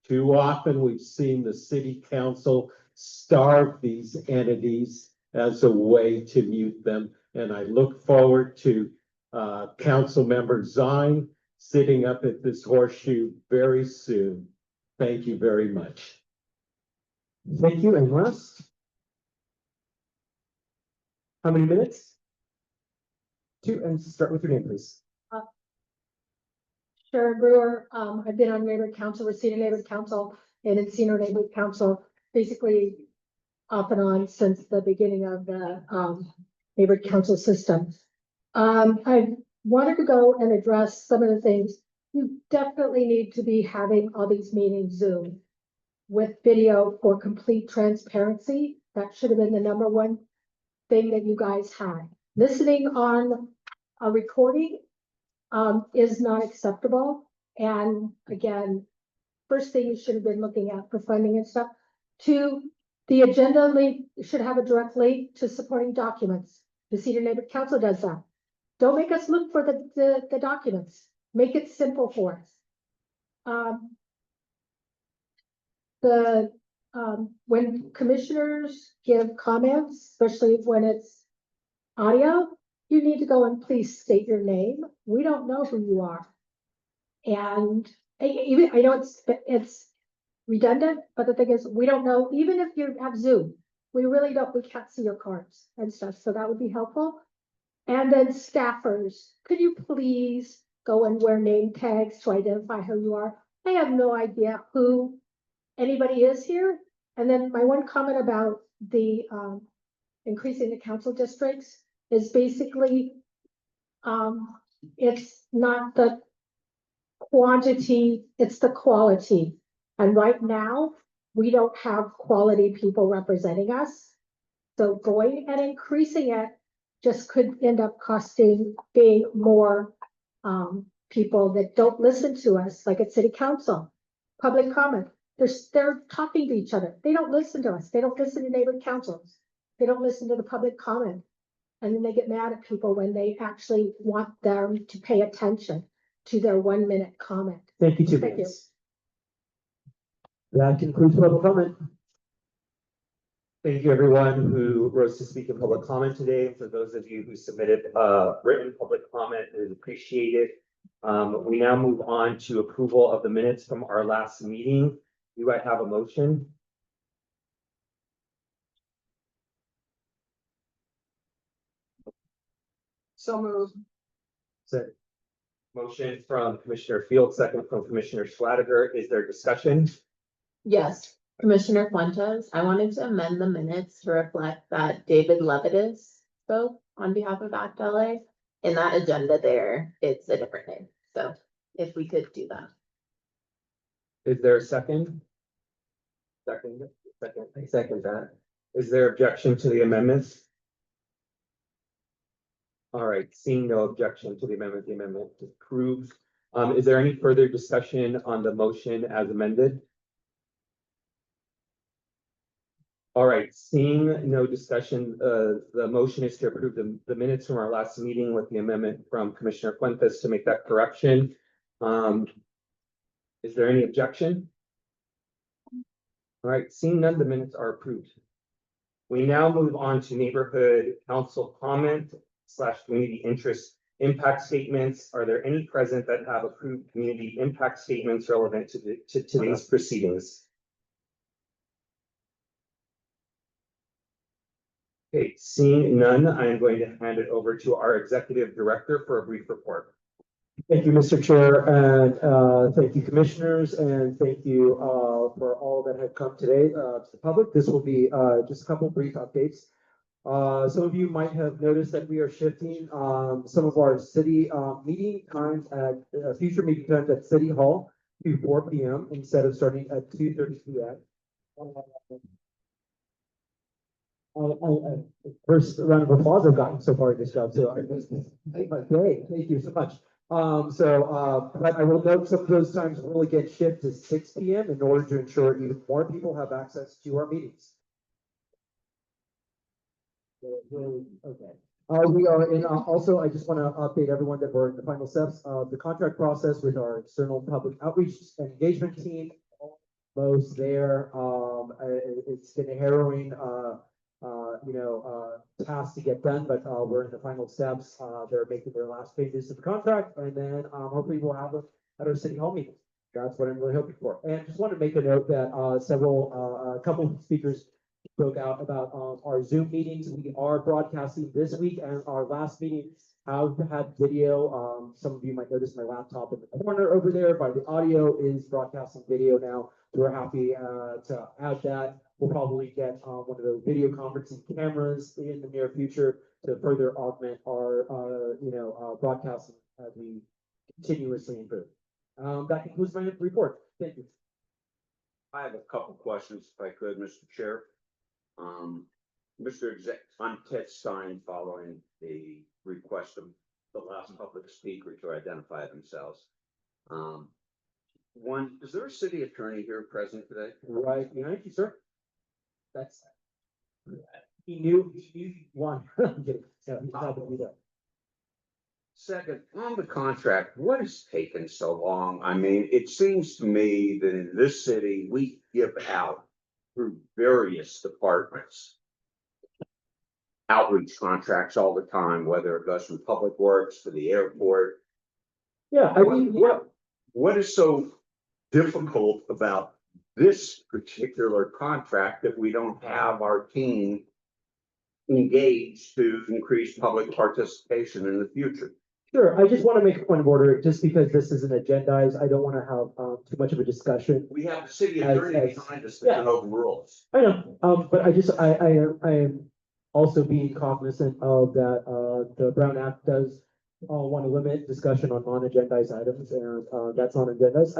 Too often we've seen the city council starve these entities as a way to mute them. And I look forward to Council Member Zine sitting up at this horseshoe very soon. Thank you very much. Thank you, and last. How many minutes? 2, and start with your name, please. Sharon Brewer, I've been on neighborhood council, Reseda neighborhood council, and Encino neighborhood council, basically off and on since the beginning of the neighborhood council system. I wanted to go and address some of the things. You definitely need to be having all these meetings Zoom with video for complete transparency. That should have been the #1 thing that you guys had. Listening on a recording is not acceptable. And again, first thing you should have been looking at for funding and stuff. 2, the agenda link should have a direct link to supporting documents. The Cedar Neighborhood Council does that. Don't make us look for the documents. make it simple for us. When commissioners give comments, especially when it's audio, you need to go and please state your name. We don't know who you are. And even, I know it's redundant, but the thing is, we don't know, even if you have Zoom, we can't see your cards and stuff, so that would be helpful. And then staffers, could you please go and wear name tags to identify who you are? I have no idea who anybody is here. And then my one comment about the increasing the council districts is basically it's not the quantity, it's the quality. And right now, we don't have quality people representing us. So going and increasing it just could end up being more people that don't listen to us, like at city council, public comment. They're talking to each other. They don't listen to us. They don't listen to neighborhood councils. They don't listen to the public comment. And then they get mad at people when they actually want them to pay attention to their 1 minute comment. Thank you, two Thank you. minutes. That concludes public comment. Thank you, everyone who rose to speak in public comment today. For those of you who submitted written public comment, it is appreciated. We now move on to approval of the minutes from our last meeting. Do I have a motion? So moved. Second. Motion from Commissioner Field, second from Commissioner Schlatter. Is there discussion? Yes, Commissioner Fuentes, I wanted to amend the minutes to reflect that David Levitas spoke on behalf of ACT LA. In that agenda there, it's a different name, so if we could do that. Is there a second? Second. I second that. Is there objection to the amendments? All right, seeing no objection to the amendment is approved. Is there any further discussion on the motion as amended? All right, seeing no discussion, the motion is to approve the minutes from our last meeting with the amendment from Commissioner Fuentes to make that correction. Is there any objection? All right, seeing none, the minutes are approved. We now move on to neighborhood council comment / community interest impact statements. Are there any present that have approved community impact statements relevant to today's proceedings? Okay, seeing none, I am going to hand it over to our executive director for a brief report. Thank you, Mr. Chair, and thank you, commissioners, and thank you for all that have come today to the public. This will be just a couple brief updates. Some of you might have noticed that we are shifting some of our city meeting times at future meeting times at City Hall to 4 p.m. instead of starting at 2:30 p.m. First round of applause I've gotten so far in this job, so great, thank you so much. But I will note some of those times will get shifted to 6 p.m. in order to ensure even more people have access to our meetings. Okay. We are in, also, I just want to update everyone that we're in the final steps of the contract process with our external public outreach and engagement team. Almost there. It's been a harrowing, task to get done, but we're in the final steps. They're making their last pages of the contract, and then hopefully we'll have it at our city hall meeting. That's what I'm really hoping for. And just want to make a note that a couple of speakers spoke out about our Zoom meetings. We are broadcasting this week, and our last meeting have had video. Some of you might notice my laptop in the corner over there, but the audio is broadcasting video now. We're happy to add that. We'll probably get one of those video conferencing cameras in the near future to further augment our broadcasting as we continuously improve. That concludes my report. Thank you. I have a couple questions, if I could, Mr. Chair. I'm Ted Stein, following the request of the last public speaker to identify themselves. One, is there a city attorney here present today? Right behind you, sir. That's he knew one. I'm kidding. Yeah, he's not gonna be there. Second, on the contract, what has taken so long? I mean, it seems to me that in this city, we give out through various departments outreach contracts all the time, whether it goes from Public Works to the airport. Yeah, I mean, What is so difficult about this particular contract that we don't have our team engaged to increase public participation in the future? sure, I just want to make a point of order, just because this isn't agendized, I don't want to have, too much of a discussion. We have the city As- attorney as- behind us yeah. that can overrule us. I know, but I am also being cognizant of that, the Brown Act does want to limit discussion on non-agendized items, and, that's on agendas.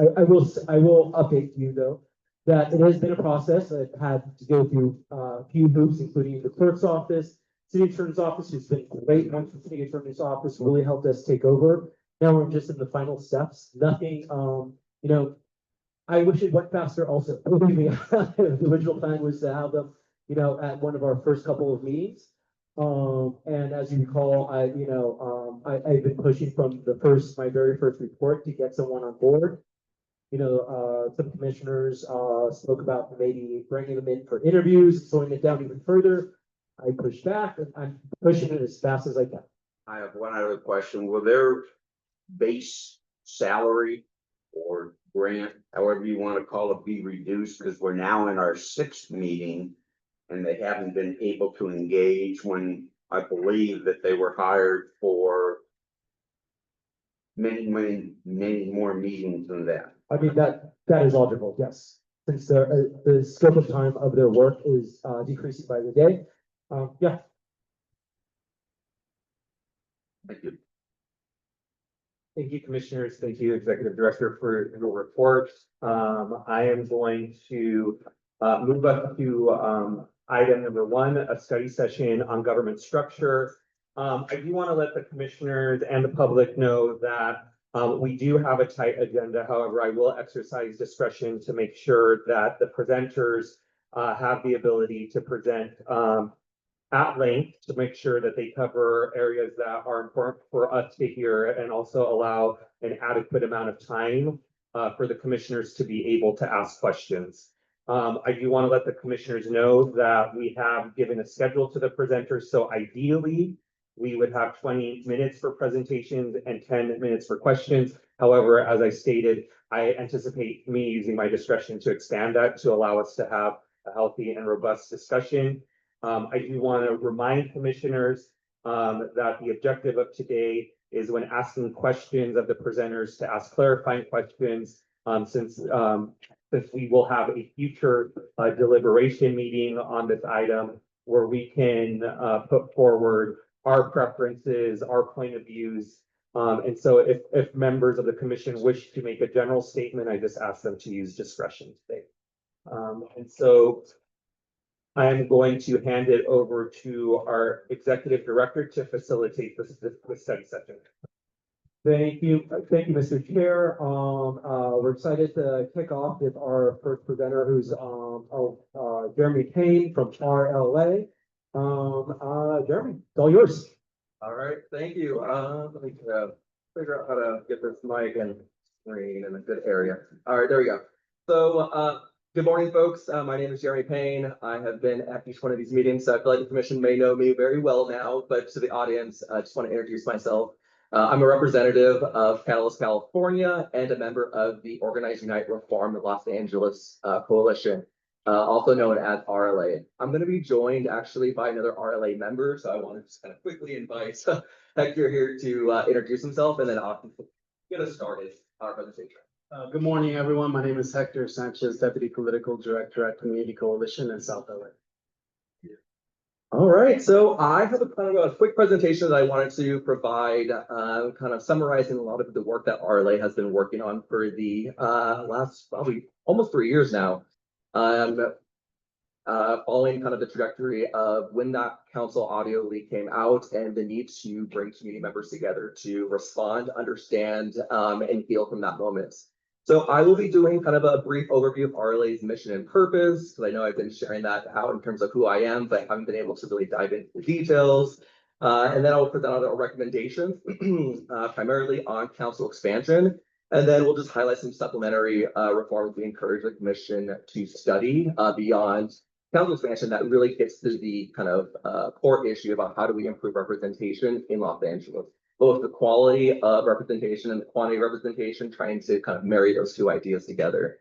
I will update you, though, that it has been a process. I've had to go through, a few hoops, including the clerk's office, city attorney's office, who's been great. Once the city attorney's office really helped us take over. Now we're just in the final steps. Nothing, you know, I wish it went faster also. Believe me, the original plan was to have them, you know, at one of our first couple of meetings. And as you recall, I've been pushing from my very first report to get someone on board. You know, some commissioners, spoke about maybe bringing them in for interviews, slowing it down even further. I pushed back, and I'm pushing it as fast as I can. I have one other question. Will their base salary or grant, however you want to call it, be reduced? Because we're now in our sixth meeting and they haven't been able to engage when I believe that they were hired for many more meetings than that. I mean, that is logical, yes. Since the scope of time of their work is, decreasing by the day. Yeah, Thank you. Thank you, commissioners. Thank you, executive director, for your report. I am going to move up to item number 1, a study session on government structure. I do want to let the commissioners and the public know that we do have a tight agenda. However, I will exercise discretion to make sure that the presenters have the ability to present at length, to make sure that they cover areas that are important for us to hear, and also allow an adequate amount of time for the commissioners to be able to ask questions. I do want to let the commissioners know that we have given a schedule to the presenters, so ideally we would have 20 minutes for presentations and 10 minutes for questions. However, as I stated, I anticipate me using my discretion to expand that to allow us to have a healthy and robust discussion. I do want to remind commissioners that the objective of today is, when asking questions of the presenters, to ask clarifying questions, since we will have a future deliberation meeting on this item where we can put forward our preferences, our point of views. And so if members of the commission wish to make a general statement, I just ask them to use discretion today. And so I am going to hand it over to our executive director to facilitate this study session. Thank you, Mr. Chair. We're excited to kick off with our first presenter, who's Jeremy Payne from RLA. Jeremy, it's all yours. All right, thank you. Let me figure out how to get this mic and screen in a good area. All right, there we go. So, good morning, folks. My name is Jeremy Payne. I have been at each one of these meetings, so I feel like the commission may know me very well now, but to the audience, I just want to introduce myself. I'm a representative of Catalyst, California, and a member of the Organize, Unite, Reform Los Angeles Coalition, also known as RLA. I'm going to be joined actually by another RLA member, so I want to just kind of quickly invite Hector here to introduce himself, and then I'll get us started our presentation. Good morning, everyone. My name is Hector Sanchez, Deputy Political Director at Community Coalition in South LA. All right, so I have a kind of a quick presentation that I wanted to provide, kind of summarizing a lot of the work that RLA has been working on for the last probably almost 3 years now. Following kind of the trajectory of when that council audio leak came out and the need to bring community members together to respond, understand, and heal from that moment. So I will be doing kind of a brief overview of RLA's mission and purpose, because I know I've been sharing that out in terms of who I am, but I haven't been able to really dive into the details. And then I'll present our recommendations, primarily on council expansion. And then we'll just highlight some supplementary reforms we encourage the commission to study beyond council expansion that really gets to the kind of core issue about how do we improve representation in Los Angeles, both the quality of representation and the quantity of representation, trying to kind of marry those two ideas together.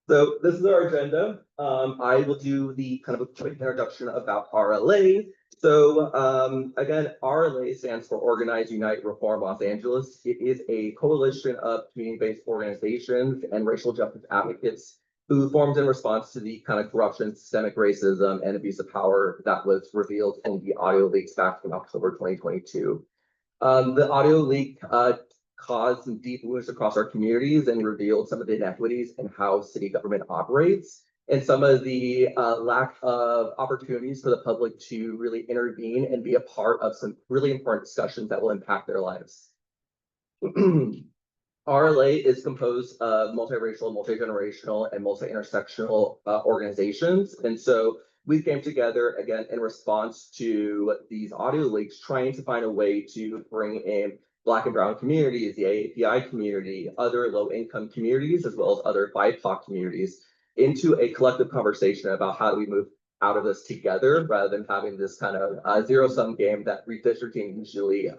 So this is our agenda. I will do the kind of a quick introduction about RLA. So again, RLA stands for Organize, Unite, Reform Los Angeles. It is a coalition of community-based organizations and racial justice advocates who formed in response to the kind of corruption, systemic racism, and abuse of power that was revealed in the audio leaks back in October 2022. The audio leak caused some deep wounds across our communities and revealed some of the inequities in how city government operates and some of the lack of opportunities for the public to really intervene and be a part of some really important discussions that will impact their lives. RLA is composed of multiracial, multi-generational, and multi-intersectional organizations. And so we came together again in response to these audio leaks, trying to find a way to bring in Black and Brown communities, the AAPI community, other low-income communities, as well as other BIPOC communities, into a collective conversation about how do we move out of this together rather than having this kind of zero-sum game that redistricting usually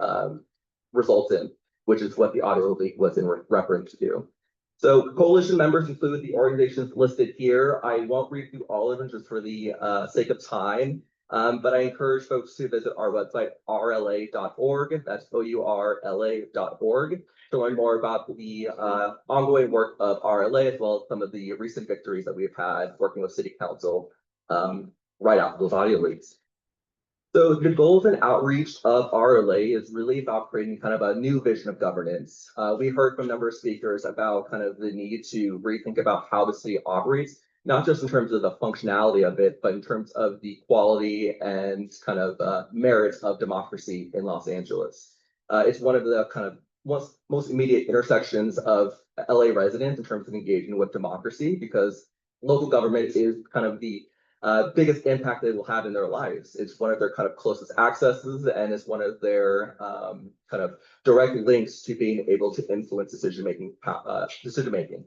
results in, which is what the audio leak was in reference to. So coalition members include the organizations listed here. I won't read through all of them just for the sake of time, but I encourage folks to visit our website, rla.org. That's OURLA.org to learn more about the ongoing work of RLA, as well as some of the recent victories that we've had working with City Council right after those audio leaks. So the goals and outreach of RLA is really about creating kind of a new vision of governance. We heard from a number of speakers about kind of the need to rethink about how the city operates, not just in terms of the functionality of it, but in terms of the quality and kind of merits of democracy in Los Angeles. It's one of the kind of most immediate intersections of LA residents in terms of engaging with democracy, because local government is kind of the biggest impact they will have in their lives. It's one of their kind of closest accesses, and it's one of their kind of direct links to being able to influence decision making.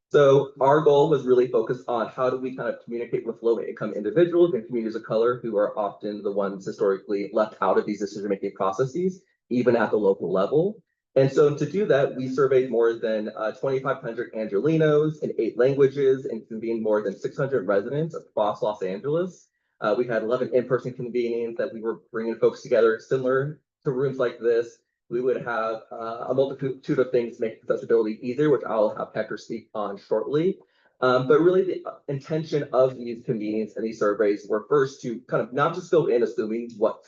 So our goal was really focused on how do we kind of communicate with low income individuals and communities of color who are often the ones historically left out of these decision making processes, even at the local level. And so to do that, we surveyed more than 2,500 Angelenos in 8 languages and convened more than 600 residents across Los Angeles. We had 11 in-person convenings that we were bringing folks together, similar to rooms like this. We would have a multitude of things to make accessibility easier, which I'll have Hector speak on shortly. But really the intention of these convenings and these surveys were first to kind of not just go in assuming what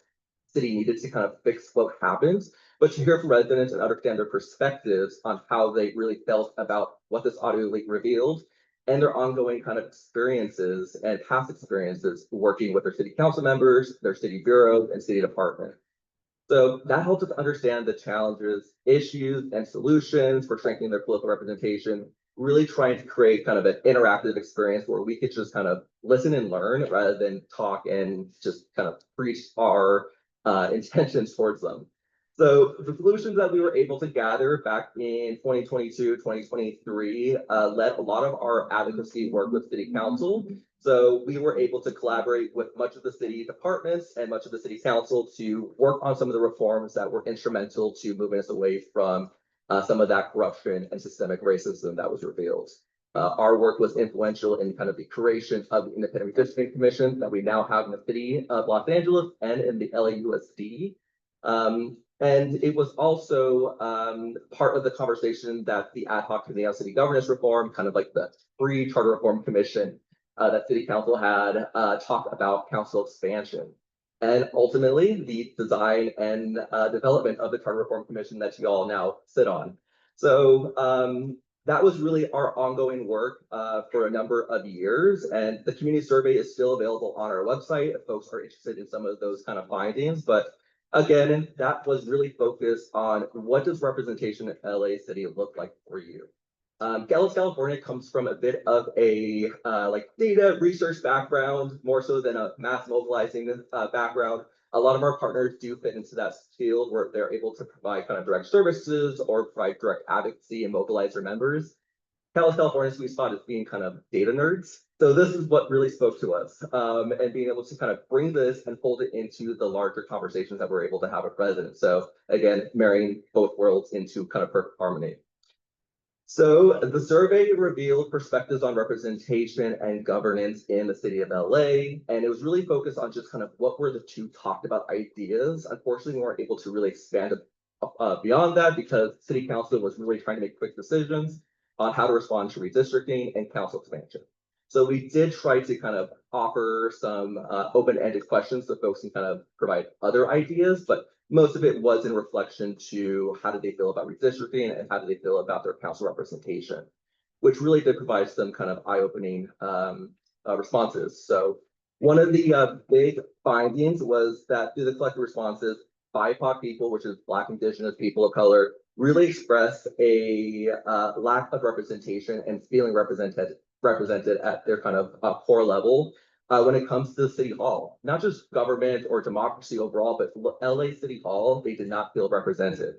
city needed to kind of fix what happens, but to hear from residents and understand their perspectives on how they really felt about what this audio leak revealed and their ongoing kind of experiences and past experiences working with their city council members, their city bureaus, and city department. So that helps us understand the challenges, issues, and solutions for strengthening their political representation, really trying to create kind of an interactive experience where we could just kind of listen and learn rather than talk and just kind of preach our intentions towards them. So the solutions that we were able to gather back in 2022, 2023 led a lot of our advocacy work with City Council. So we were able to collaborate with much of the city departments and much of the City Council to work on some of the reforms that were instrumental to moving us away from some of that corruption and systemic racism that was revealed. Our work was influential in kind of the creation of the Independent Redistricting Commission that we now have in the city of Los Angeles and in the LAUSD. And it was also part of the conversation that the Ad Hoc Committee on City Governance Reform, kind of like the pre-Charter Reform Commission that City Council had, talked about council expansion. And ultimately, the design and development of the Charter Reform Commission that you all now sit on. So that was really our ongoing work for a number of years. And the community survey is still available on our website if folks are interested in some of those kind of findings. But again, that was really focused on what does representation in LA City look like for you? Gallup, California comes from a bit of a like data research background, more so than a mass mobilizing background. A lot of our partners do fit into that field where they're able to provide kind of direct services or provide direct advocacy and mobilize their members. California's sweet spot is being kind of data nerds. So this is what really spoke to us, and being able to kind of bring this and fold it into the larger conversations that we're able to have with residents. So again, marrying both worlds into kind of perfect harmony. So the survey revealed perspectives on representation and governance in the city of LA, and it was really focused on just kind of what were the two talked about ideas. Unfortunately, we weren't able to really expand beyond that because city council was really trying to make quick decisions on how to respond to redistricting and council expansion. So we did try to kind of offer some open-ended questions so folks can kind of provide other ideas, but most of it was in reflection to how did they feel about redistricting and how did they feel about their council representation, which really did provide some kind of eye-opening responses. So one of the big findings was that through the collective responses, BIPOC people, which is Black, Indigenous people of color, really expressed a lack of representation and feeling represented at their kind of core level when it comes to City Hall, not just government or democracy overall, but LA City Hall, they did not feel represented,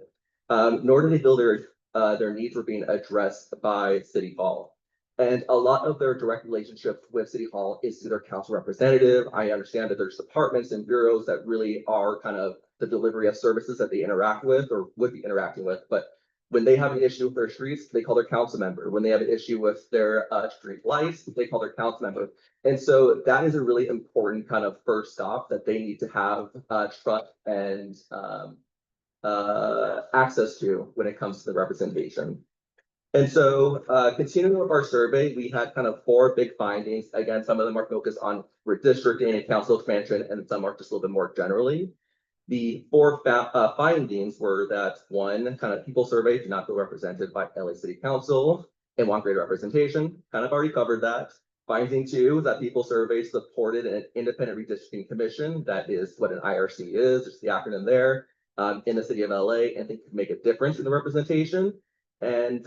nor did they feel their needs were being addressed by City Hall. And a lot of their direct relationship with City Hall is through their council representative. I understand that there's departments and bureaus that really are kind of the delivery of services that they interact with or would be interacting with, but when they have an issue with their streets, they call their council member. When they have an issue with their street lights, they call their council member. And so that is a really important kind of first stop that they need to have trust and access to when it comes to the representation. And so continuing with our survey, we had kind of 4 big findings. Again, some of them are focused on redistricting and council expansion, and some are just a little bit more generally. The 4 findings were that 1, kind of people surveyed did not feel represented by LA City Council and want greater representation. Kind of already covered that. Finding 2, that people surveyed supported an independent redistricting commission. That is what an IRC is, just the acronym there, in the city of LA, and think could make a difference in the representation. And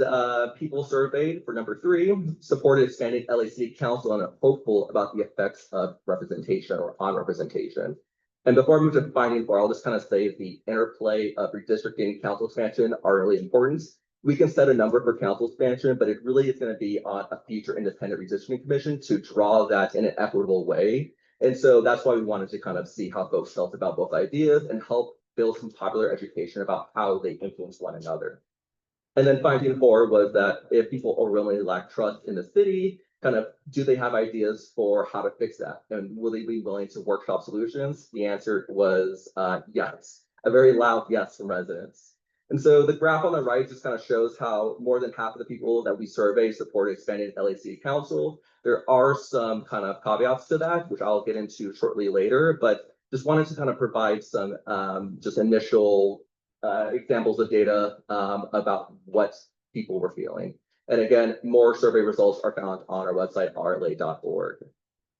people surveyed for number 3, supported expanding LA City Council and are hopeful about the effects of representation or on representation. And before I move to finding 4, I'll just kind of say the interplay of redistricting and council expansion are really important. We can set a number for council expansion, but it really is going to be on a future independent redistricting commission to draw that in an equitable way. And so that's why we wanted to kind of see how folks felt about both ideas and help build some popular education about how they influence one another. And then finding 4 was that if people overwhelmingly lack trust in the city, kind of, do they have ideas for how to fix that? And will they be willing to workshop solutions? The answer was yes, a very loud yes from residents. And so the graph on the right just kind of shows how more than half of the people that we surveyed supported expanding LA City Council. There are some kind of caveats to that, which I'll get into shortly later, but just wanted to kind of provide some just initial examples of data about what people were feeling. And again, more survey results are found on our website, rla.org.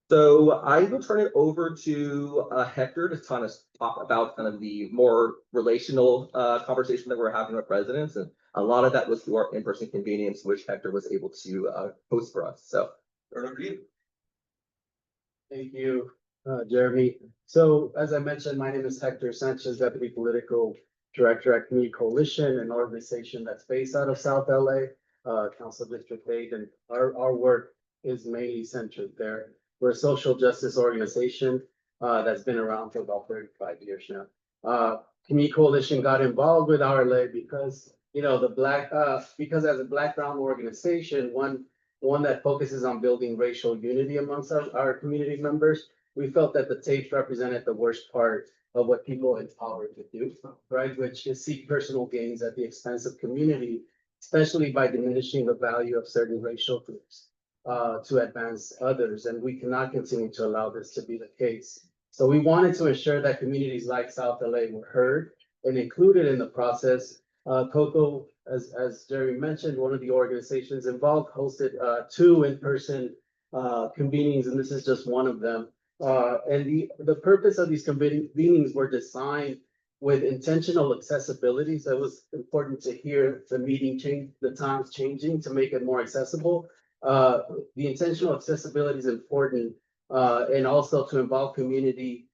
So I will turn it over to Hector to kind of talk about kind of the more relational conversation that we're having with residents. And a lot of that was through our in-person convenience, which Hector was able to host for us. So turn over to you. Thank you, Jeremy. So as I mentioned, my name is Hector Sanchez, Deputy Political Director at Community Coalition, an organization that's based out of South LA. Council District 8, and our work is mainly centered there. We're a social justice organization that's been around for about 35 years now. Community Coalition got involved with RLA because, you know, because as a Black-brown organization, one that focuses on building racial unity amongst our community members, we felt that the tapes represented the worst part of what people in power could do, right? Which is seek personal gains at the expense of community, especially by diminishing the value of certain racial groups to advance others. And we cannot continue to allow this to be the case. So we wanted to ensure that communities like South LA were heard and included in the process. COCO, as Jerry mentioned, one of the organizations involved, hosted 2 in-person convenings, and this is just one of them. And the purpose of these convenings were designed with intentional accessibility. So it was important to hear the meeting change, the times changing to make it more accessible. The intentional accessibility is important and also to involve community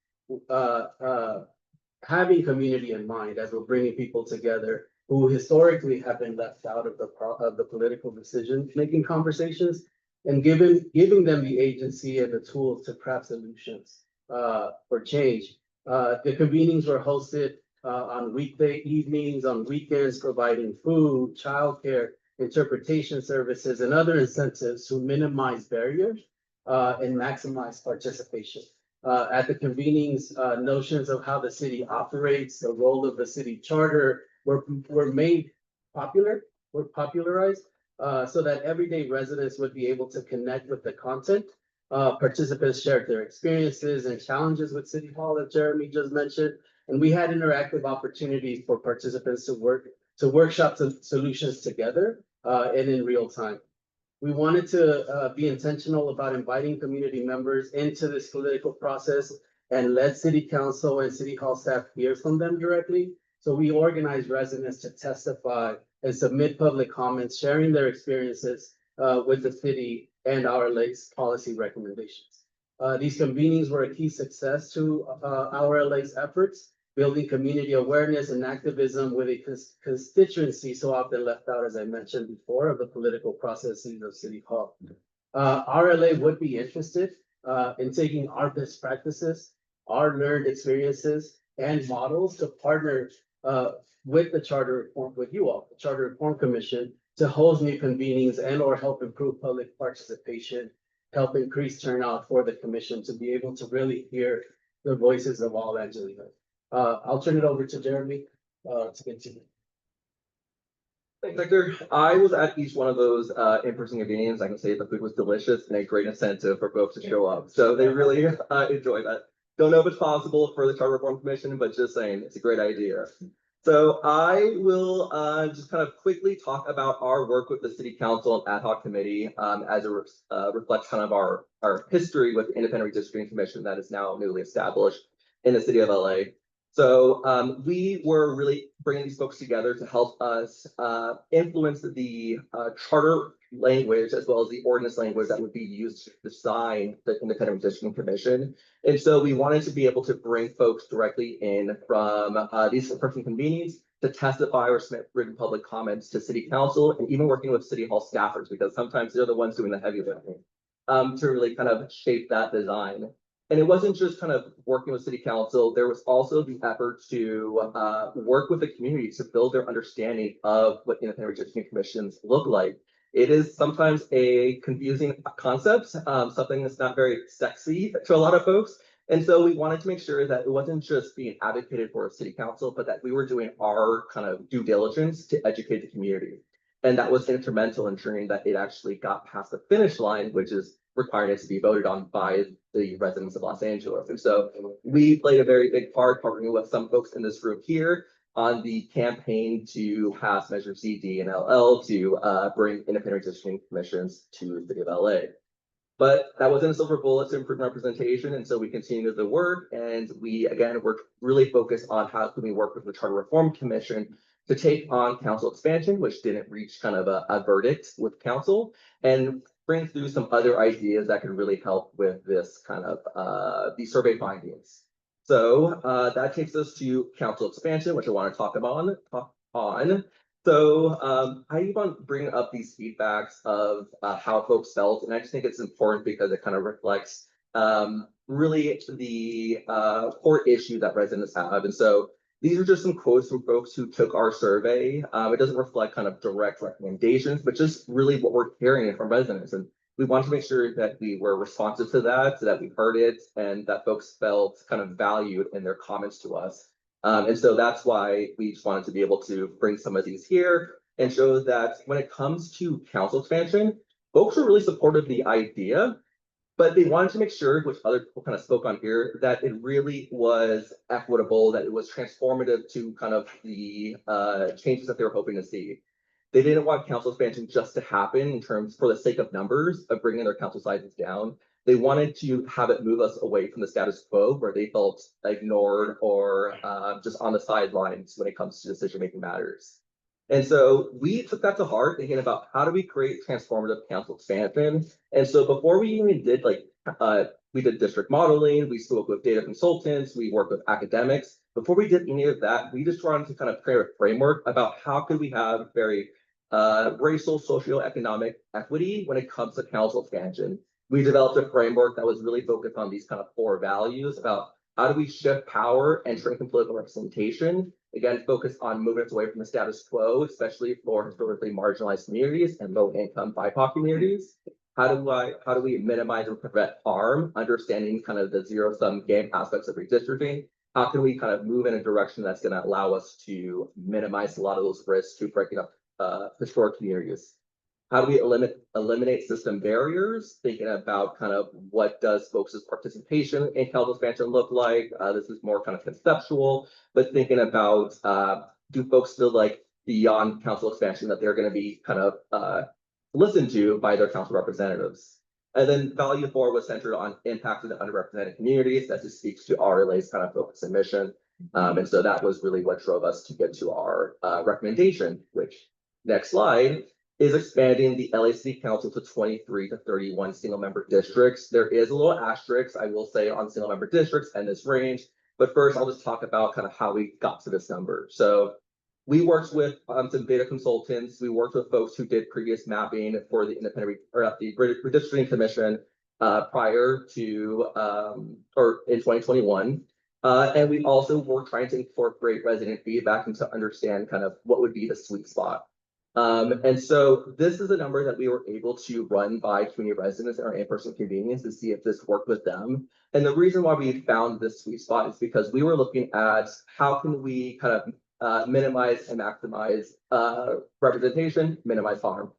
having community in mind as we're bringing people together who historically have been left out of the political decision-making conversations, and giving them the agency and the tools to craft solutions for change. The convenings were hosted on weekday evenings, on weekends, providing food, childcare, interpretation services, and other incentives to minimize barriers and maximize participation. At the convenings, notions of how the city operates, the role of the city charter were made popularized so that everyday residents would be able to connect with the content. Participants shared their experiences and challenges with City Hall, as Jeremy just mentioned, and we had interactive opportunities for participants to workshop solutions together and in real time. We wanted to be intentional about inviting community members into this political process and let City Council and City Hall staff hear from them directly. So we organized residents to testify and submit public comments, sharing their experiences with the city and our LA's policy recommendations. These convenings were a key success to our LA's efforts, building community awareness and activism with a constituency so often left out, as I mentioned before, of the political processes of City Hall. RLA would be interested in taking our best practices, our learned experiences, and models to partner with the Charter Reform, with you all, the Charter Reform Commission, to host new convenings and or help improve public participation, help increase turnout for the commission to be able to really hear the voices of all Angelinos. I'll turn it over to Jeremy to continue. Thanks, Victor. I was at each one of those in-person convenings. I can say the food was delicious and a great incentive for folks to show up. So they really enjoy that. Don't know if it's possible for the Charter Reform Commission, but just saying it's a great idea. So I will just kind of quickly talk about our work with the City Council and Ad Hoc Committee as it reflects kind of our history with the Independent Redistricting Commission that is now newly established in the city of LA. So we were really bringing these folks together to help us influence the charter language as well as the ordinance language that would be used to design the Independent Redistricting Commission. And so we wanted to be able to bring folks directly in from these in-person convenings to testify or submit written public comments to City Council, and even working with City Hall staffers, because sometimes they're the ones doing the heavy lifting to really kind of shape that design. And it wasn't just kind of working with City Council, there was also the effort to work with the community to build their understanding of what independent redistricting commissions look like. It is sometimes a confusing concept, something that's not very sexy to a lot of folks. And so we wanted to make sure that it wasn't just being advocated for City Council, but that we were doing our kind of due diligence to educate the community. And that was instrumental in ensuring that it actually got past the finish line, which is requiring it to be voted on by the residents of Los Angeles. And so we played a very big part, partnering with some folks in this room here on the campaign to pass Measure C, D, and LL to bring independent redistricting commissions to the city of LA. But that wasn't a silver bullet to improve representation, and so we continued the work, and we again worked really focused on how can we work with the Charter Reform Commission to take on council expansion, which didn't reach kind of a verdict with council, and bring through some other ideas that could really help with this kind of these survey findings. So that takes us to council expansion, which I want to talk on. So I even want to bring up these feedbacks of how folks felt, and I just think it's important because it kind of reflects really the core issue that residents have. And so these are just some quotes from folks who took our survey. It doesn't reflect kind of direct recommendations, but just really what we're hearing from residents. And we want to make sure that we were responsive to that, so that we heard it, and that folks felt kind of valued in their comments to us. And so that's why we just wanted to be able to bring some of these here and show that when it comes to council expansion, folks are really supportive of the idea, but they wanted to make sure, which other people kind of spoke on here, that it really was equitable, that it was transformative to kind of the changes that they were hoping to see. They didn't want council expansion just to happen in terms for the sake of numbers of bringing their council sizes down. They wanted to have it move us away from the status quo where they felt ignored or just on the sidelines when it comes to decision-making matters. And so we took that to heart, thinking about how do we create transformative council expansion. And so before we even did like we did district modeling, we spoke with data consultants, we worked with academics. Before we did any of that, we just wanted to kind of create a framework about how could we have very racial, socioeconomic equity when it comes to council expansion. We developed a framework that was really focused on these kind of core values about how do we shift power and strengthen political representation. Again, focus on moving us away from the status quo, especially for historically marginalized communities and low-income BIPOC communities. How do we minimize and prevent harm, understanding kind of the zero-sum game aspects of redistricting? How can we kind of move in a direction that's going to allow us to minimize a lot of those risks to breaking up historic communities? How do we eliminate system barriers? Thinking about kind of what does folks' participation in council expansion look like? This is more kind of conceptual, but thinking about do folks feel like beyond council expansion that they're going to be kind of listened to by their council representatives? And then value 4 was centered on impacting the underrepresented communities. That just speaks to RLA's kind of focus and mission. And so that was really what drove us to get to our recommendation, which next slide is expanding the LA City Council to 23 to 31 single member districts. There is a little asterisk, I will say, on single member districts and this range. But first, I'll just talk about kind of how we got to this number. So we worked with some data consultants. We worked with folks who did previous mapping for the independent or the redistricting commission prior to or in 2021. And we also were trying to incorporate resident feedback and to understand kind of what would be the sweet spot. And so this is a number that we were able to run by community residents in our in-person convenience to see if this worked with them. And the reason why we found this sweet spot is because we were looking at how can we kind of minimize and maximize representation, minimize harm.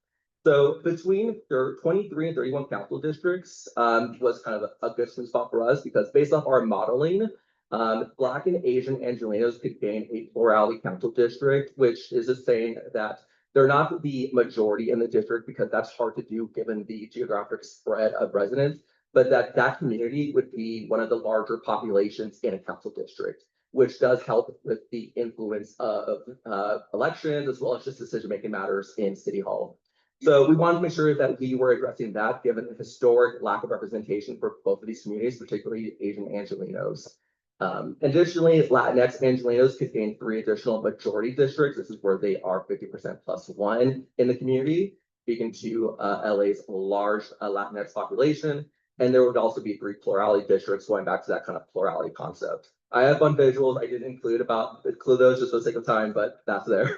So between 23 and 31 council districts was kind of a good sweet spot for us because based off our modeling, Black and Asian Angelenos could gain a plurality council district, which is just saying that they're not the majority in the district because that's hard to do given the geographic spread of residents, but that community would be one of the larger populations in a council district, which does help with the influence of elections as well as just decision-making matters in City Hall. So we wanted to make sure that we were addressing that given the historic lack of representation for both of these communities, particularly Asian Angelenos. Additionally, Latinx Angelenos could gain 3 additional majority districts. This is where they are 50% plus 1 in the community, speaking to LA's large Latinx population. And there would also be 3 plurality districts going back to that kind of plurality concept. I have fun visuals. I didn't include those just for the sake of time, but that's there.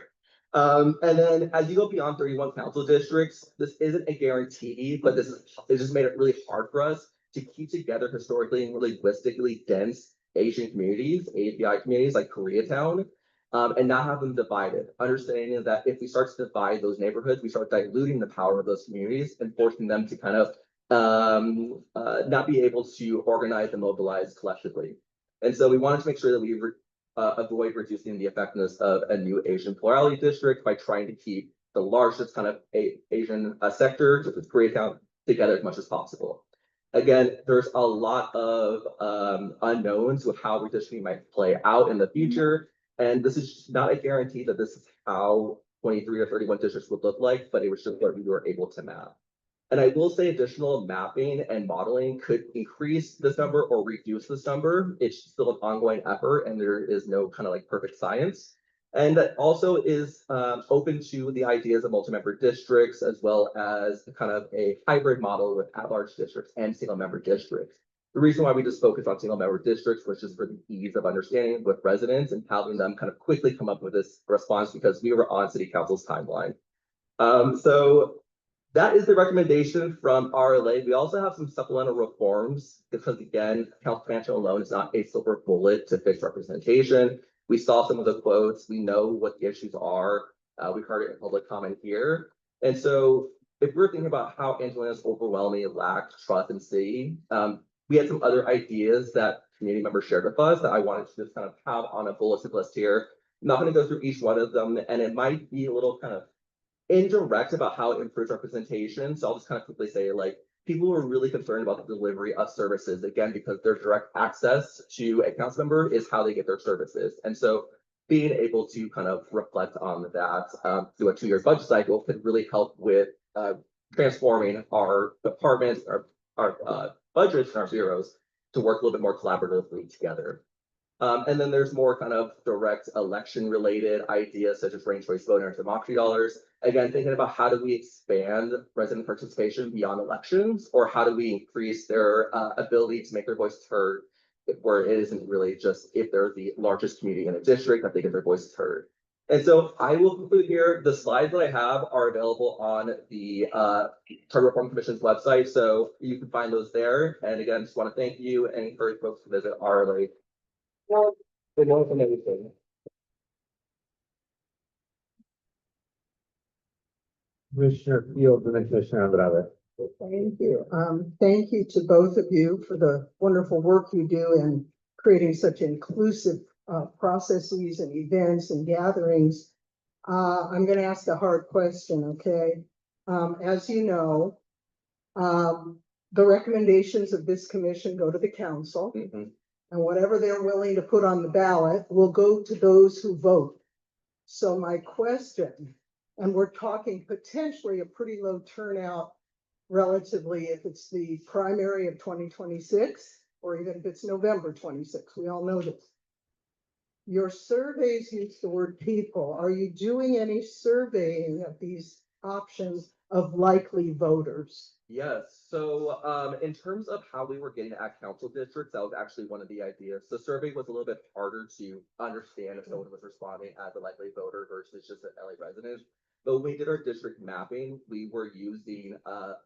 And then as you go beyond 31 council districts, this isn't a guarantee, but it just made it really hard for us to keep together historically and linguistically dense Asian communities, API communities like Koreatown, and not have them divided. Understanding that if we start to divide those neighborhoods, we start diluting the power of those communities and forcing them to kind of not be able to organize and mobilize collectively. And so we wanted to make sure that we avoid reducing the effectiveness of a new Asian plurality district by trying to keep the largest kind of Asian sector, such as Koreatown, together as much as possible. Again, there's a lot of unknowns with how redistricting might play out in the future. And this is not a guarantee that this is how 23 or 31 districts would look like, but it was just what we were able to map. And I will say additional mapping and modeling could increase this number or reduce this number. It's still an ongoing effort and there is no kind of like perfect science. And that also is open to the ideas of multi-member districts as well as kind of a hybrid model with at-large districts and single-member districts. The reason why we just focus on single-member districts was just for the ease of understanding with residents and having them kind of quickly come up with this response because we were on City Council's timeline. So that is the recommendation from RLA. We also have some supplemental reforms because again, council expansion alone is not a silver bullet to fix representation. We saw some of the quotes. We know what the issues are. We heard it in public comment here. And so if we're thinking about how Angelenos overwhelmingly lack trust in city, we had some other ideas that community members shared with us that I wanted to just kind of have on a bulleted list here. I'm not going to go through each one of them, and it might be a little kind of indirect about how it improves representation. So I'll just kind of quickly say, like, people were really concerned about the delivery of services, again, because their direct access to a council member is how they get their services. And so being able to kind of reflect on that through a 2-year budget cycle could really help with transforming our departments, our budgets and our zeros to work a little bit more collaboratively together. And then there's more kind of direct election related ideas such as ranked choice voting or democracy dollars. Again, thinking about how do we expand resident participation beyond elections, or how do we increase their ability to make their voices heard, where it isn't really just if they're the largest community in a district that they get their voices heard. And so I will conclude here. The slides that I have are available on the Charter Reform Commission's website, so you can find those there. And again, just want to thank you and encourage folks to visit our like. Well, the notes and everything. Commissioner Fields and then Commissioner Andrade. Thank you. Thank you to both of you for the wonderful work you do in creating such inclusive processes and events and gatherings. I'm gonna ask a hard question, okay? As you know, the recommendations of this commission go to the council. And whatever they're willing to put on the ballot will go to those who vote. So my question, and we're talking potentially a pretty low turnout relatively if it's the primary of 2026, or even if it's November 26, we all know this. Your surveys use the word people. Are you doing any surveying of these options of likely voters? Yes, so in terms of how we were getting at council districts, that was actually one of the ideas. The survey was a little bit harder to understand if someone was responding as a likely voter versus just an LA resident. But when we did our district mapping, we were using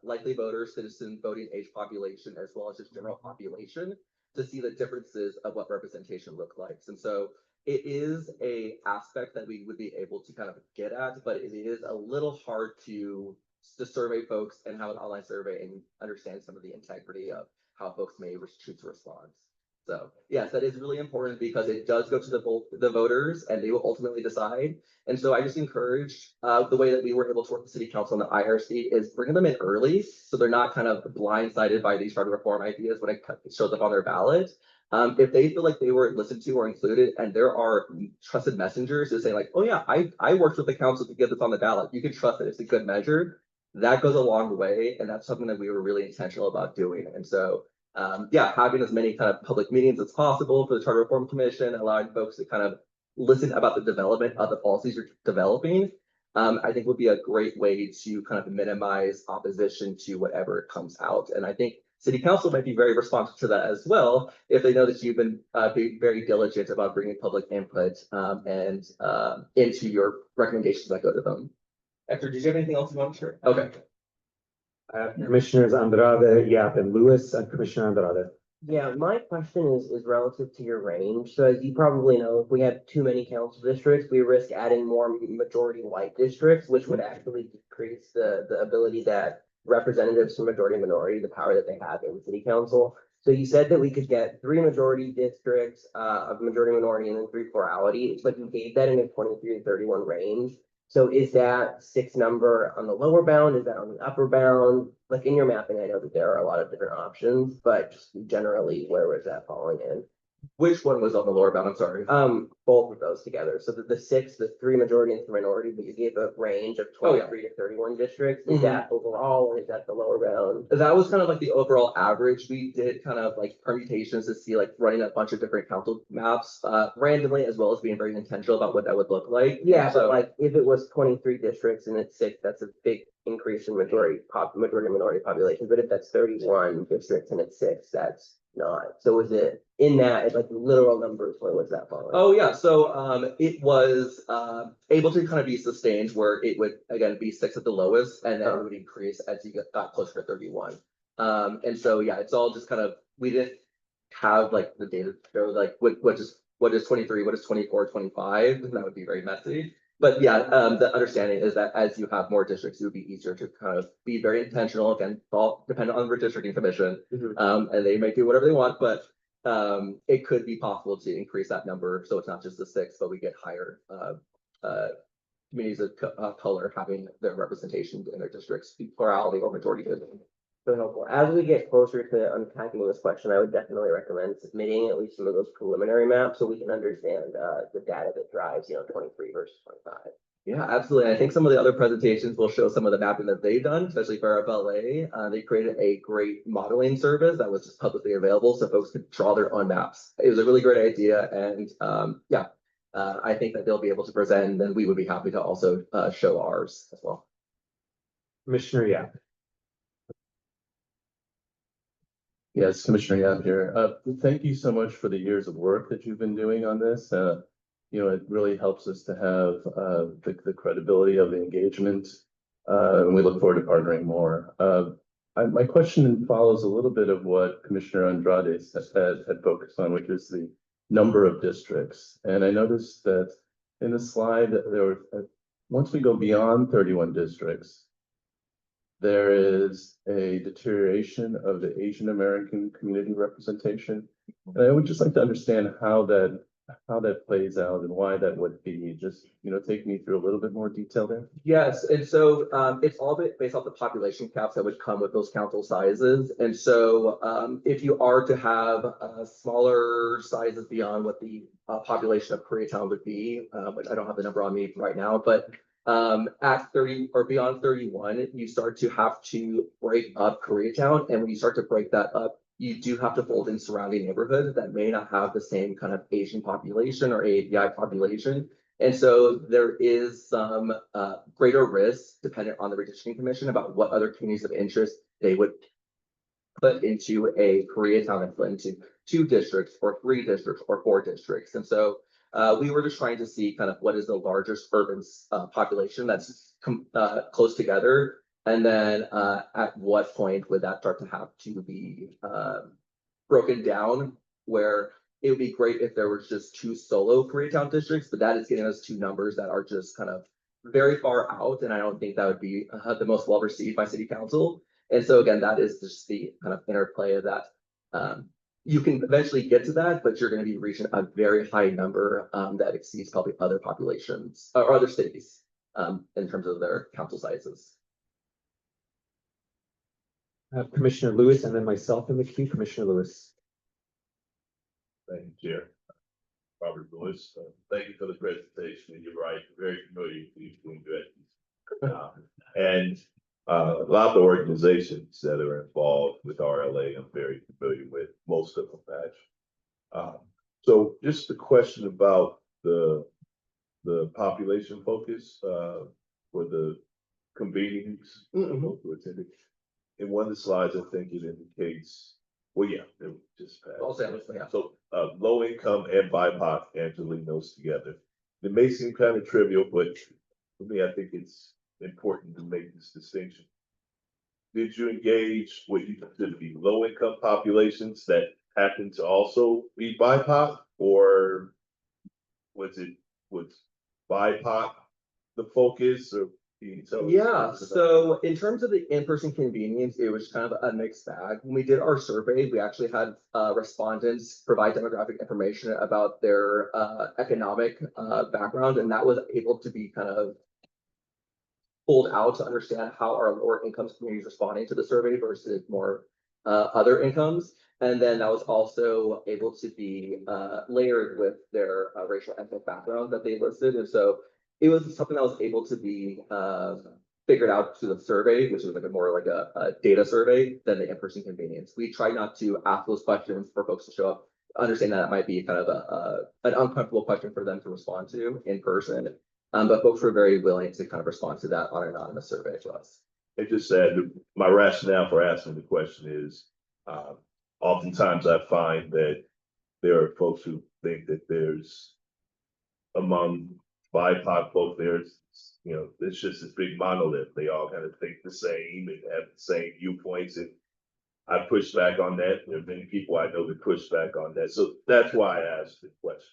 likely voters, citizen voting age population, as well as just general population to see the differences of what representation looked like. And so it is a aspect that we would be able to kind of get at, but it is a little hard to survey folks and have an online survey and understand some of the integrity of how folks may choose to respond. So yes, that is really important because it does go to the voters and they will ultimately decide. And so I just encourage the way that we were able to work with city council and the IRC is bringing them in early so they're not kind of blindsided by these charter reform ideas when it shows up on their ballot. If they feel like they were listened to or included and there are trusted messengers to say like, oh yeah, I worked with the council to get this on the ballot. You can trust that it's a good measure. That goes a long way. And that's something that we were really intentional about doing. And so yeah, having as many kind of public meetings as possible for the Charter Reform Commission, allowing folks to kind of listen about the development of the policies you're developing, I think would be a great way to kind of minimize opposition to whatever comes out. And I think City Council might be very responsive to that as well, if they know that you've been being very diligent about bringing public input and into your recommendations that go to them. Hector, did you have anything else you want to share? Okay. Commissioners Andrade, Yap, and Lewis, and Commissioner Andrade. Yeah, my question is relative to your range. So as you probably know, if we have too many council districts, we risk adding more majority white districts, which would actually decrease the ability that representatives from majority minority, the power that they have in city council. So you said that we could get 3 majority districts of majority minority and then 3 plurality, but you gave that in a 23 to 31 range. So is that 6 number on the lower bound? Is that on the upper bound? Like in your mapping, I know that there are a lot of different options, but just generally, where was that falling in? Which one was on the lower bound? I'm sorry. Both of those together. So the 6, the 3 majority and 3 minority, but you gave a range of 23 to 31 districts. Is that overall, or is that the lower bound? That was kind of like the overall average. We did kind of like permutations to see like running a bunch of different council maps randomly, as well as being very intentional about what that would look like. Yeah, so like if it was 23 districts and it's 6, that's a big increase in majority minority population. But if that's 31 districts and it's 6, that's not. So was it in that, like literal numbers, where was that falling? Oh yeah, so it was able to kind of be sustained where it would again be 6 at the lowest, and then it would increase as you got closer to 31. And so yeah, it's all just kind of, we didn't have like the data to show like what is 23, what is 24, 25, that would be very messy. But yeah, the understanding is that as you have more districts, it would be easier to kind of be very intentional. Again, all dependent on the redistricting commission, and they may do whatever they want, but it could be possible to increase that number. So it's not just the 6, but we get higher communities of color having their representation in their districts, plurality or majority. So helpful. As we get closer to unpacking this question, I would definitely recommend submitting at least some of those preliminary maps so we can understand the data that drives, 23 versus 25. Yeah, absolutely. I think some of the other presentations will show some of the mapping that they've done, especially for FLA. They created a great modeling service that was just publicly available so folks could draw their own maps. It was a really great idea and I think that they'll be able to present and we would be happy to also show ours as well. Commissioner Yap. Yes, Commissioner Yap here. Thank you so much for the years of work that you've been doing on this. It really helps us to have the credibility of the engagement. And we look forward to partnering more. My question follows a little bit of what Commissioner Andrade had focused on, which is the number of districts. And I noticed that in the slide, once we go beyond 31 districts, there is a deterioration of the Asian American community representation. And I would just like to understand how that plays out and why that would be. Just, take me through a little bit more detail there. Yes, and so it's all based off the population caps that would come with those council sizes. And so if you are to have smaller sizes beyond what the population of Koreatown would be, which I don't have the number on me right now, but at 30 or beyond 31, you start to have to break up Koreatown. And when you start to break that up, you do have to fold in surrounding neighborhoods that may not have the same kind of Asian population or API population. And so there is some greater risk dependent on the redistricting commission about what other communities of interest they would put into a Koreatown and put into 2 districts or 3 districts or 4 districts. And so we were just trying to see kind of what is the largest urban population that's close together. And then at what point would that start to have to be broken down, where it would be great if there was just 2 solo Koreatown districts, but that is getting us 2 numbers that are just kind of very far out. And I don't think that would be the most well received by city council. And so again, that is just the kind of interplay of that. You can eventually get to that, but you're going to be reaching a very high number that exceeds probably other populations or other cities in terms of their council sizes. Commissioner Lewis and then myself in the queue, Commissioner Lewis. Thank you, Chair. Robert Lewis, thank you for the presentation, and you're right, very familiar with these doing good. And a lot of the organizations that are involved with RLA, I'm very familiar with most of them actually. So just a question about the population focus for the convenings who attended. In one of the slides, I think it indicates, well, yeah, it just passed. So low income and BIPOC, and those together. It may seem kind of trivial, but for me, I think it's important to make this distinction. Did you engage what you consider to be low income populations that happen to also be BIPOC, or was BIPOC the focus, or? Yeah, so in terms of the in-person convenience, it was kind of a mixed bag. When we did our survey, we actually had respondents provide demographic information about their economic background, and that was able to be kind of pulled out to understand how our lower income communities responding to the survey versus more other incomes. And then that was also able to be layered with their racial ethnic background that they listed. And so it was something that was able to be figured out through the survey, which was like a data survey than the in-person convenience. We tried not to ask those questions for folks to show up, understand that it might be kind of an uncomfortable question for them to respond to in person. But folks were very willing to kind of respond to that on an anonymous survey to us. It just said, my rationale for asking the question is, oftentimes I find that there are folks who think that there's among BIPOC folk, there's, it's just this big monolith. They all kind of think the same and have the same viewpoints. And I push back on that. There are many people I know that push back on that. So that's why I asked the question.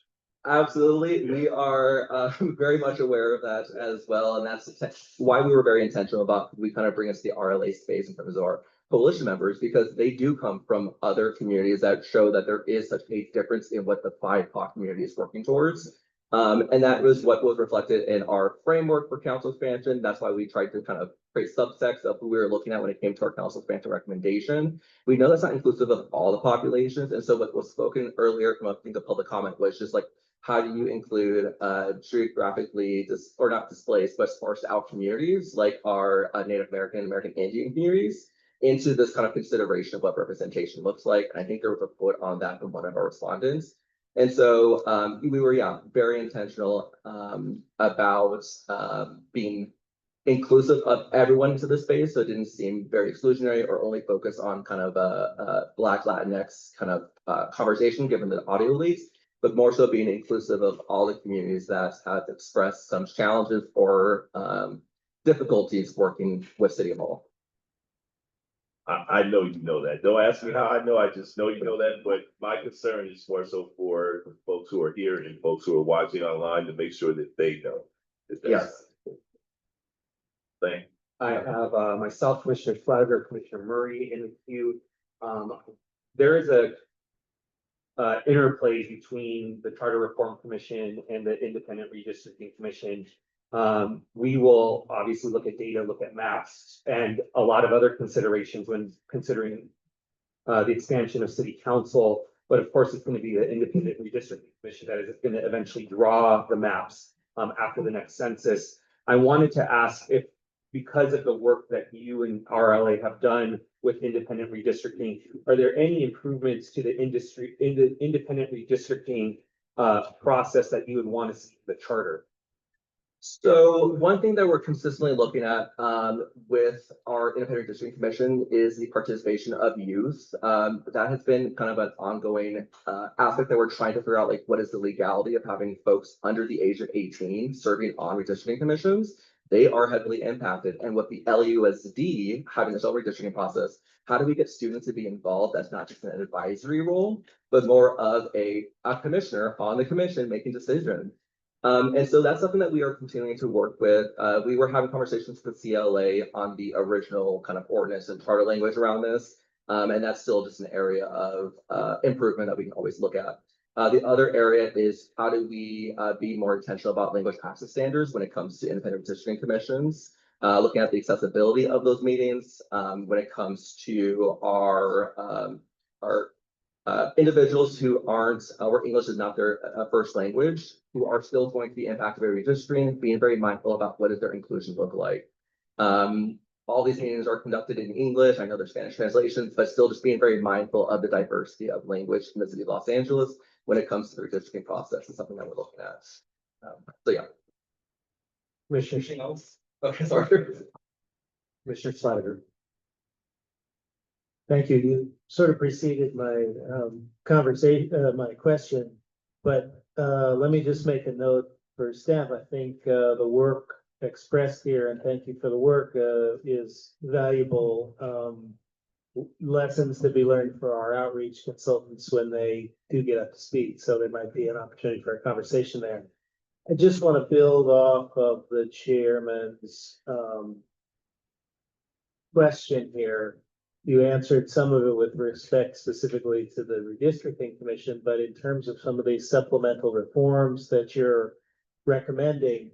Absolutely. We are very much aware of that as well. And that's why we were very intentional about, we kind of bring us the RLA space in terms of our coalition members, because they do come from other communities that show that there is such a difference in what the BIPOC community is working towards. And that was what was reflected in our framework for council expansion. That's why we tried to kind of create subsets of who we were looking at when it came to our council expansion recommendation. We know that's not inclusive of all the populations. And so what was spoken earlier from, I think, the public comment was just like, how do you include geographically or not displaced, but sparsed out communities like our Native American, American Indian communities into this kind of consideration of what representation looks like. And I think there was a quote on that from one of our respondents. And so we were, very intentional about being inclusive of everyone into the space. So it didn't seem very exclusionary or only focused on kind of a Black Latinx kind of conversation, given the audio leaks, but more so being inclusive of all the communities that have expressed some challenges or difficulties working with City Hall. I know you know that. Don't ask me how I know. I just know you know that. But my concern is more so for folks who are here and folks who are watching online to make sure that they know. Yes. Thank you. I have myself, Commissioner Flagler, Commissioner Murray in the queue. There is a interplay between the Charter Reform Commission and the Independent Redistricting Commission. We will obviously look at data, look at maps, and a lot of other considerations when considering the expansion of city council. But of course, it's going to be the Independent Redistricting Commission that is going to eventually draw the maps after the next census. I wanted to ask if, because of the work that you and RLA have done with independent redistricting, are there any improvements to the independent redistricting process that you would want to see in the charter? So one thing that we're consistently looking at with our Independent Redistricting Commission is the participation of youth. That has been kind of an ongoing aspect that we're trying to figure out, like, what is the legality of having folks under the age of 18 serving on redistricting commissions. They are heavily impacted. And with the LUSD having its own redistricting process, how do we get students to be involved? That's not just an advisory role, but more of a commissioner on the commission making decisions. And so that's something that we are continuing to work with. We were having conversations with CLA on the original kind of ordinance and charter language around this. And that's still just an area of improvement that we can always look at. The other area is how do we be more intentional about language access standards when it comes to independent redistricting commissions, looking at the accessibility of those meetings, when it comes to our individuals who aren't, or English is not their first language, who are still going to be impacted by redistricting, being very mindful about what does their inclusion look like. All these meetings are conducted in English. I know there's Spanish translations, but still just being very mindful of the diversity of language in the city of Los Angeles when it comes to the redistricting process is something that we're looking at. So yeah. Commissioner else? Okay, sorry. Commissioner Slider. Thank you. You sort of preceded my conversation, my question, but let me just make a note for staff. I think the work expressed here, and thank you for the work, is valuable lessons to be learned for our outreach consultants when they do get up to speed. So there might be an opportunity for a conversation there. I just want to build off of the chairman's question here. You answered some of it with respect specifically to the redistricting commission, but in terms of some of these supplemental reforms that you're recommending,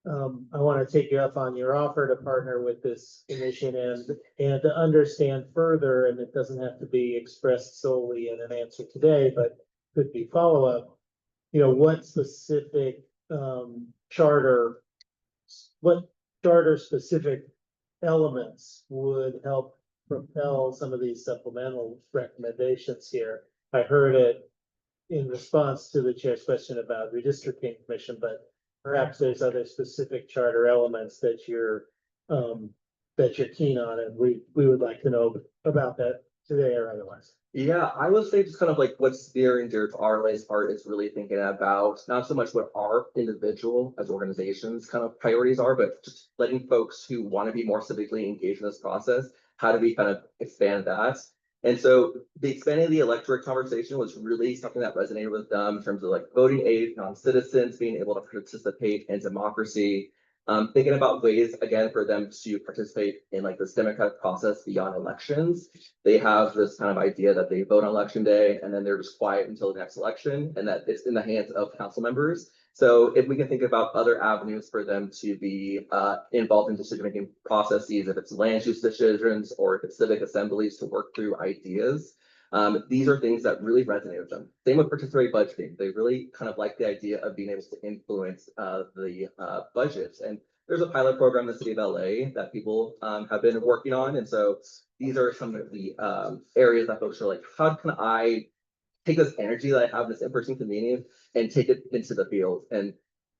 I want to take you up on your offer to partner with this commission and to understand further, and it doesn't have to be expressed solely in an answer today, but could be follow-up. You know, what specific charter specific elements would help propel some of these supplemental recommendations here? I heard it in response to the chair's question about redistricting commission, but perhaps there's other specific charter elements that you're keen on, and we would like to know about that today or otherwise. Yeah, I would say just kind of like what's near and dear to RLA's heart is really thinking about not so much what our individual as organizations kind of priorities are, but just letting folks who want to be more civically engaged in this process, how do we kind of expand that? And so the expanding the electorate conversation was really something that resonated with them in terms of like voting age, non-citizens being able to participate in democracy, thinking about ways, again, for them to participate in like this democratic process beyond elections. They have this kind of idea that they vote on election day and then they're just quiet until the next election and that it's in the hands of council members. So if we can think about other avenues for them to be involved in decision-making processes, if it's land use decisions or if it's civic assemblies to work through ideas, These are things that really resonate with them. Same with participatory budgeting. They really kind of like the idea of being able to influence the budgets. And there's a pilot program in the city of LA that people have been working on. And so these are some of the areas that folks are like, how can I take this energy that I have, this in-person community, and take it into the field? And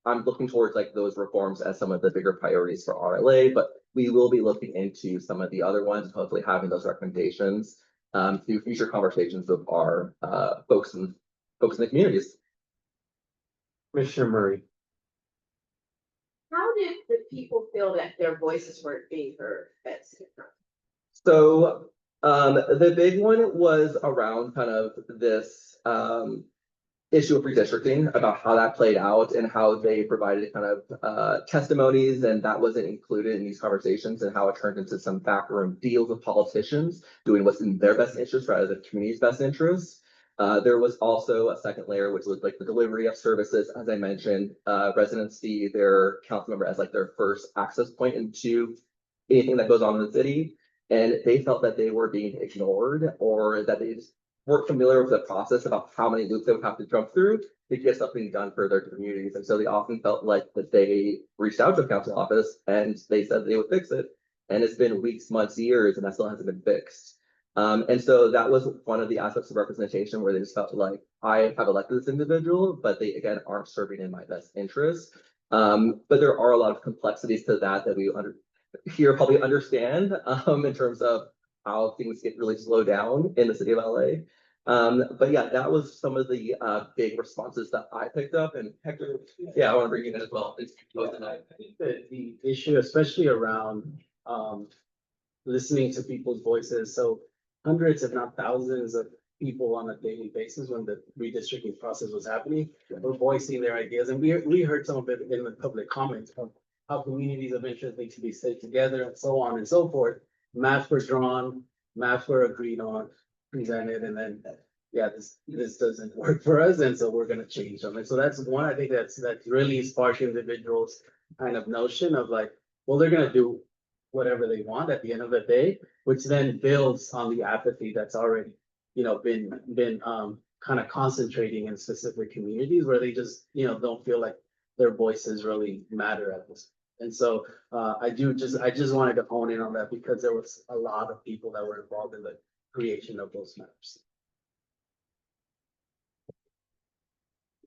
I'm looking towards like those reforms as some of the bigger priorities for RLA, but we will be looking into some of the other ones, hopefully having those recommendations through future conversations with our folks in the communities. Commissioner Murray. How did the people feel that their voices weren't being heard at City Council? So the big one was around kind of this issue of redistricting, about how that played out and how they provided kind of testimonies, and that wasn't included in these conversations, and how it turned into some backroom deals with politicians doing what's in their best interest rather than the community's best interest. There was also a second layer, which was like the delivery of services. As I mentioned, residents see their council member as like their first access point into anything that goes on in the city. And they felt that they were being ignored, or that they just weren't familiar with the process about how many loops they would have to jump through to get something done for their communities. And so they often felt like that they reached out to the council office and they said they would fix it. And it's been weeks, months, years, and that still hasn't been fixed. And so that was one of the aspects of representation where they just felt like, I have elected this individual, but they, again, aren't serving in my best interest. But there are a lot of complexities to that we here probably understand in terms of how things get really slowed down in the city of LA. But yeah, that was some of the big responses that I picked up. And Hector, yeah, I want to bring you in as well. I think that the issue, especially around listening to people's voices, so hundreds, if not thousands of people on a daily basis when the redistricting process was happening were voicing their ideas. And we heard some of it in the public comments of how communities of interest need to be stayed together and so on and so forth. Maps were drawn, maps were agreed on, presented, and then, yeah, this doesn't work for us, and so we're gonna change them. And so that's one, I think that's really spark individuals kind of notion of like, well, they're gonna do whatever they want at the end of the day, which then builds on the apathy that's already, been kind of concentrating in specific communities where they just, don't feel like their voices really matter at this. And so I just wanted to hone in on that because there was a lot of people that were involved in the creation of those maps.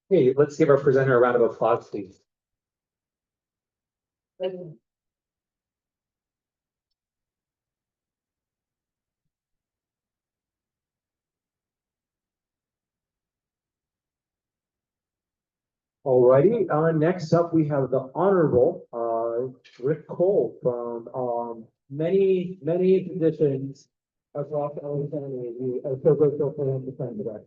Hey, let's give our presenter a round of applause, please. Alrighty, next up, we have the Honorable Rick Cole from many positions across LA County. We are so grateful for him to come today.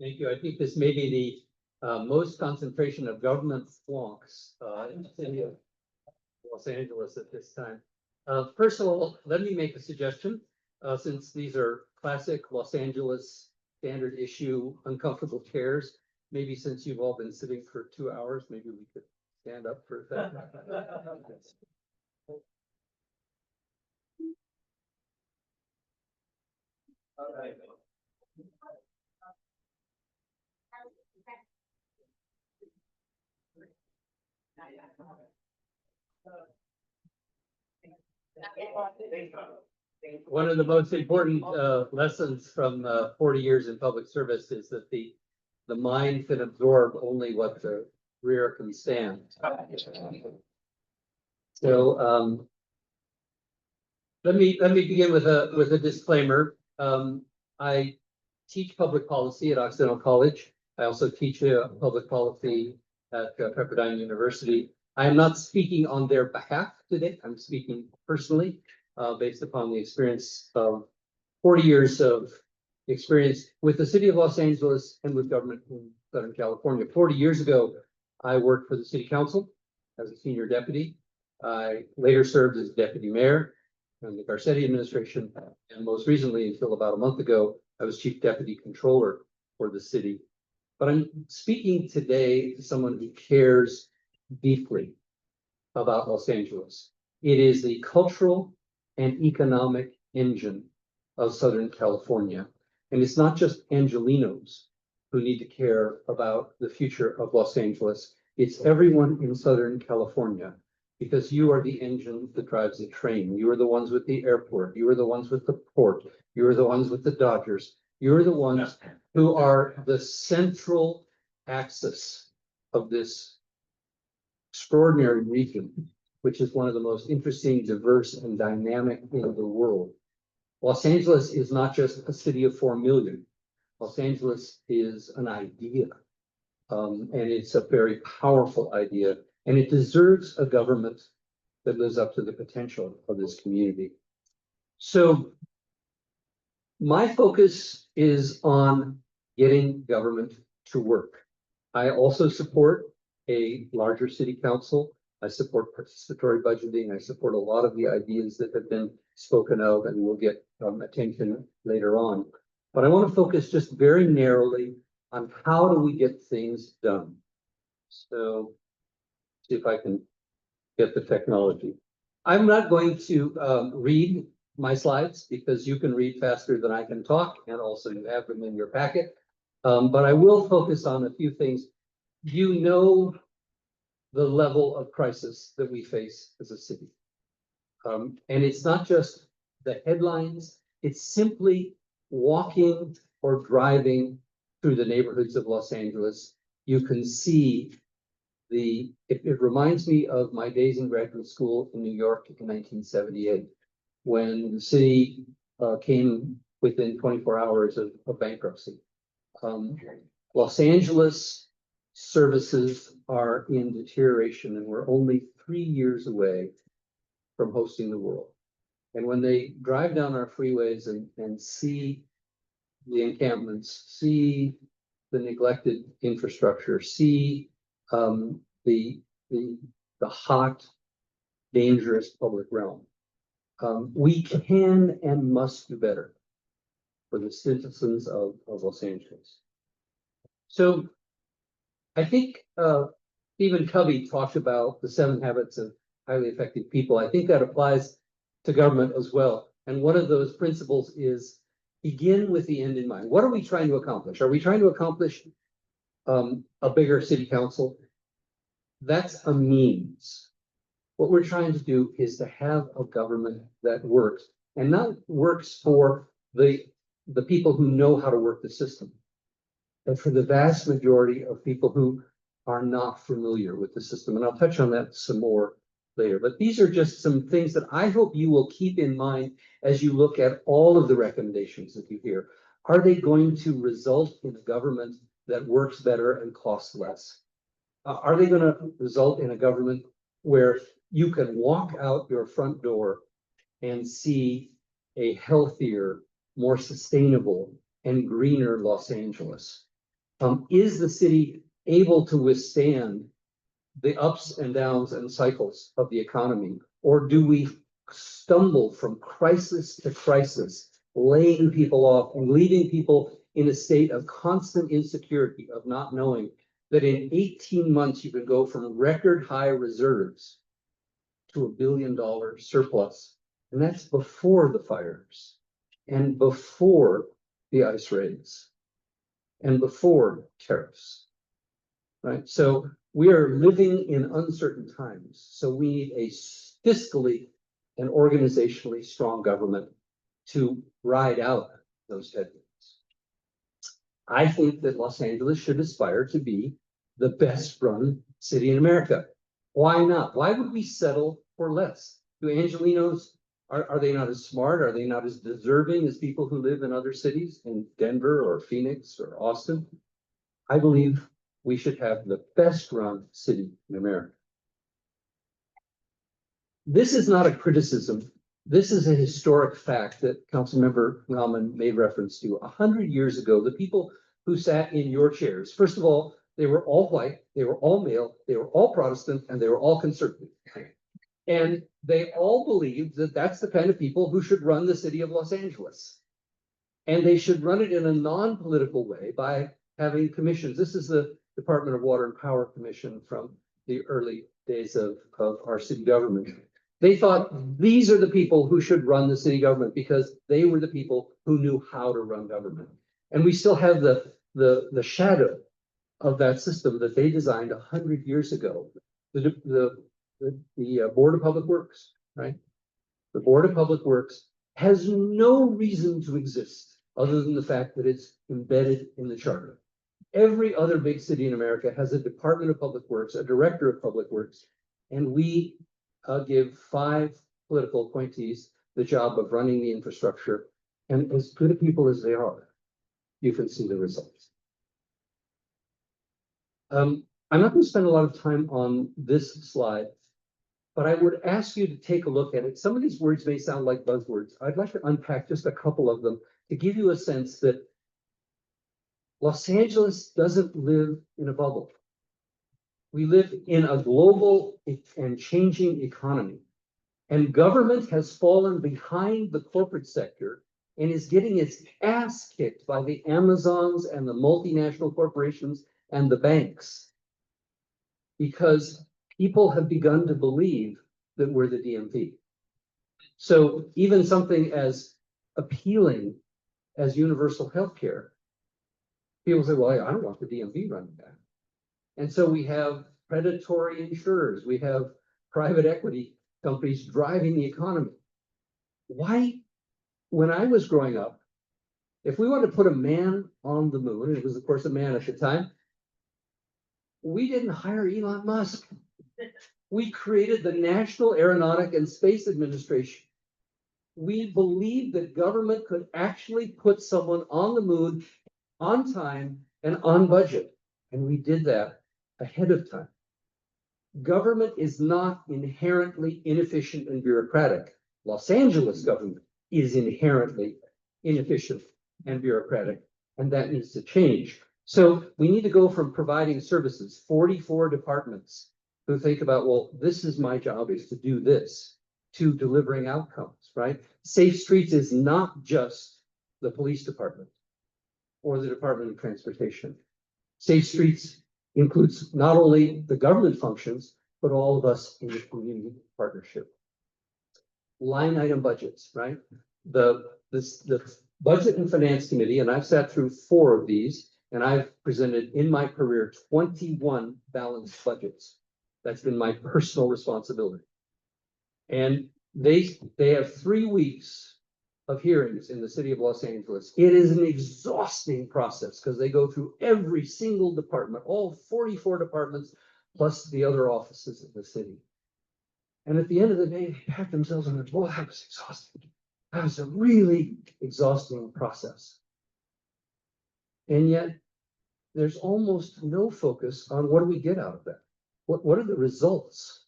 Thank you. I think this may be the most concentration of government flunks in the city of Los Angeles at this time. First of all, let me make a suggestion. Since these are classic Los Angeles standard issue uncomfortable chairs, maybe since you've all been sitting for 2 hours, maybe we could stand up for that. All right. One of the most important lessons from 40 years in public service is that the mind can absorb only what the rear can stand. So let me begin with a disclaimer. I teach public policy at Occidental College. I also teach public policy at Pepperdine University. I am not speaking on their behalf today. I'm speaking personally, based upon the experience of 40 years of experience with the city of Los Angeles and with government in Southern California. 40 years ago, I worked for the city council as a senior deputy. I later served as deputy mayor in the Garcetti administration, and most recently, until about a month ago, I was chief deputy controller for the city. But I'm speaking today to someone who cares deeply about Los Angeles. It is the cultural and economic engine of Southern California. And it's not just Angelinos who need to care about the future of Los Angeles. It's everyone in Southern California, because you are the engine that drives the train. You are the ones with the airport. You are the ones with the port. You are the ones with the Dodgers. You're the ones who are the central axis of this extraordinary region, which is one of the most interesting, diverse, and dynamic in the world. Los Angeles is not just a city of 4 million. Los Angeles is an idea, and it's a very powerful idea, and it deserves a government that lives up to the potential of this community. So my focus is on getting government to work. I also support a larger city council. I support participatory budgeting. I support a lot of the ideas that have been spoken of and will get attention later on. But I want to focus just very narrowly on how do we get things done. So see if I can get the technology. I'm not going to read my slides because you can read faster than I can talk, and also you have them in your packet. But I will focus on a few things. You know the level of crisis that we face as a city. And it's not just the headlines, it's simply walking or driving through the neighborhoods of Los Angeles. You can see it reminds me of my days in graduate school in New York in 1978, when the city came within 24 hours of bankruptcy. Los Angeles services are in deterioration, and we're only 3 years away from hosting the world. And when they drive down our freeways and see the encampments, see the neglected infrastructure, see the hot, dangerous public realm, we can and must do better for the citizens of Los Angeles. So I think Stephen Covey talked about the 7 habits of highly effective people. I think that applies to government as well. And one of those principles is begin with the end in mind. What are we trying to accomplish? Are we trying to accomplish a bigger city council? That's a means. What we're trying to do is to have a government that works, and not works for the people who know how to work the system, but for the vast majority of people who are not familiar with the system. And I'll touch on that some more later. But these are just some things that I hope you will keep in mind as you look at all of the recommendations that you hear. Are they going to result in a government that works better and costs less? Are they going to result in a government where you can walk out your front door and see a healthier, more sustainable, and greener Los Angeles? Is the city able to withstand the ups and downs and cycles of the economy? Or do we stumble from crisis to crisis, laying people off and leaving people in a state of constant insecurity, of not knowing that in 18 months you can go from record high reserves to $1 billion surplus? And that's before the fires and before the ICE raids and before tariffs, right? So we are living in uncertain times. So we need a fiscally and organizationally strong government to ride out those headwinds. I think that Los Angeles should aspire to be the best run city in America. Why not? Why would we settle for less? Do Angelinos, are they not as smart? Are they not as deserving as people who live in other cities, in Denver or Phoenix or Austin? I believe we should have the best run city in America. This is not a criticism. This is a historic fact that Councilmember Rahman made reference to. 100 years ago, the people who sat in your chairs, first of all, they were all white, they were all male, they were all Protestant, and they were all conservative. And they all believed that that's the kind of people who should run the city of Los Angeles. And they should run it in a non-political way by having commissions. This is the Department of Water and Power Commission from the early days of our city government. They thought these are the people who should run the city government because they were the people who knew how to run government. And we still have the shadow of that system that they designed 100 years ago. The Board of Public Works, right? The Board of Public Works has no reason to exist other than the fact that it's embedded in the charter. Every other big city in America has a Department of Public Works, a Director of Public Works, and we give 5 political appointees the job of running the infrastructure. And as good a people as they are, you can see the results. I'm not going to spend a lot of time on this slide, but I would ask you to take a look at it. Some of these words may sound like buzzwords. I'd like to unpack just a couple of them to give you a sense that Los Angeles doesn't live in a bubble. We live in a global and changing economy, and government has fallen behind the corporate sector and is getting its ass kicked by the Amazons and the multinational corporations and the banks, because people have begun to believe that we're the DMV. So even something as appealing as universal health care, people say, well, I don't want the DMV running that. And so we have predatory insurers, we have private equity companies driving the economy. Why, when I was growing up, if we wanted to put a man on the moon, and it was of course a man at the time, we didn't hire Elon Musk. We created the National Aeronautic and Space Administration. We believed that government could actually put someone on the moon on time and on budget. And we did that ahead of time. Government is not inherently inefficient and bureaucratic. Los Angeles government is inherently inefficient and bureaucratic, and that needs to change. So we need to go from providing services, 44 departments who think about, well, this is my job is to do this, to delivering outcomes, right? Safe Streets is not just the police department or the Department of Transportation. Safe Streets includes not only the government functions, but all of us in the community partnership. Line item budgets, right? The Budget and Finance Committee, and I've sat through 4 of these, and I've presented in my career 21 balanced budgets. That's been my personal responsibility. And they have 3 weeks of hearings in the city of Los Angeles. It is an exhausting process because they go through every single department, all 44 departments, plus the other offices in the city. And at the end of the day, they pat themselves on the boy, that was exhausting. That was a really exhausting process. And yet there's almost no focus on what do we get out of that? What are the results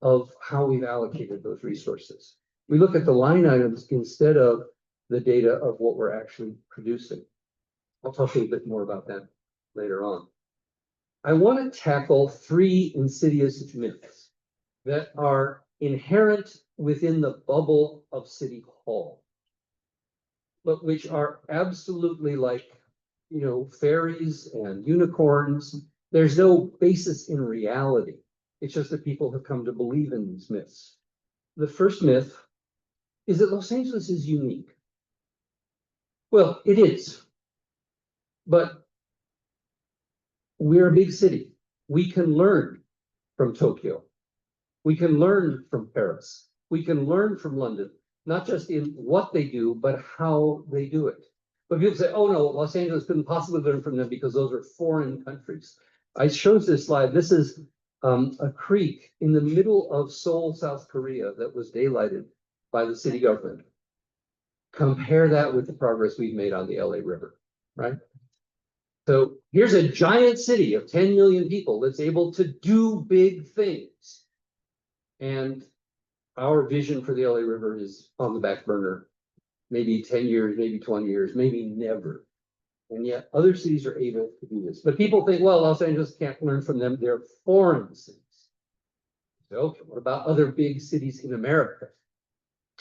of how we've allocated those resources? We look at the line items instead of the data of what we're actually producing. I'll talk a little bit more about that later on. I want to tackle 3 insidious myths that are inherent within the bubble of City Hall, but which are absolutely like, fairies and unicorns. There's no basis in reality. It's just that people have come to believe in these myths. The first myth is that Los Angeles is unique. Well, it is, but we're a big city. We can learn from Tokyo. We can learn from Paris. We can learn from London, not just in what they do, but how they do it. But people say, oh no, Los Angeles couldn't possibly learn from them because those are foreign countries. I chose this slide. This is a creek in the middle of Seoul, South Korea that was daylighted by the city government. Compare that with the progress we've made on the LA River, right? So here's a giant city of 10 million people that's able to do big things. And our vision for the LA River is on the back burner. Maybe 10 years, maybe 20 years, maybe never. And yet other cities are able to do this. But people think, well, Los Angeles can't learn from them. They're foreign cities. So, okay, what about other big cities in America?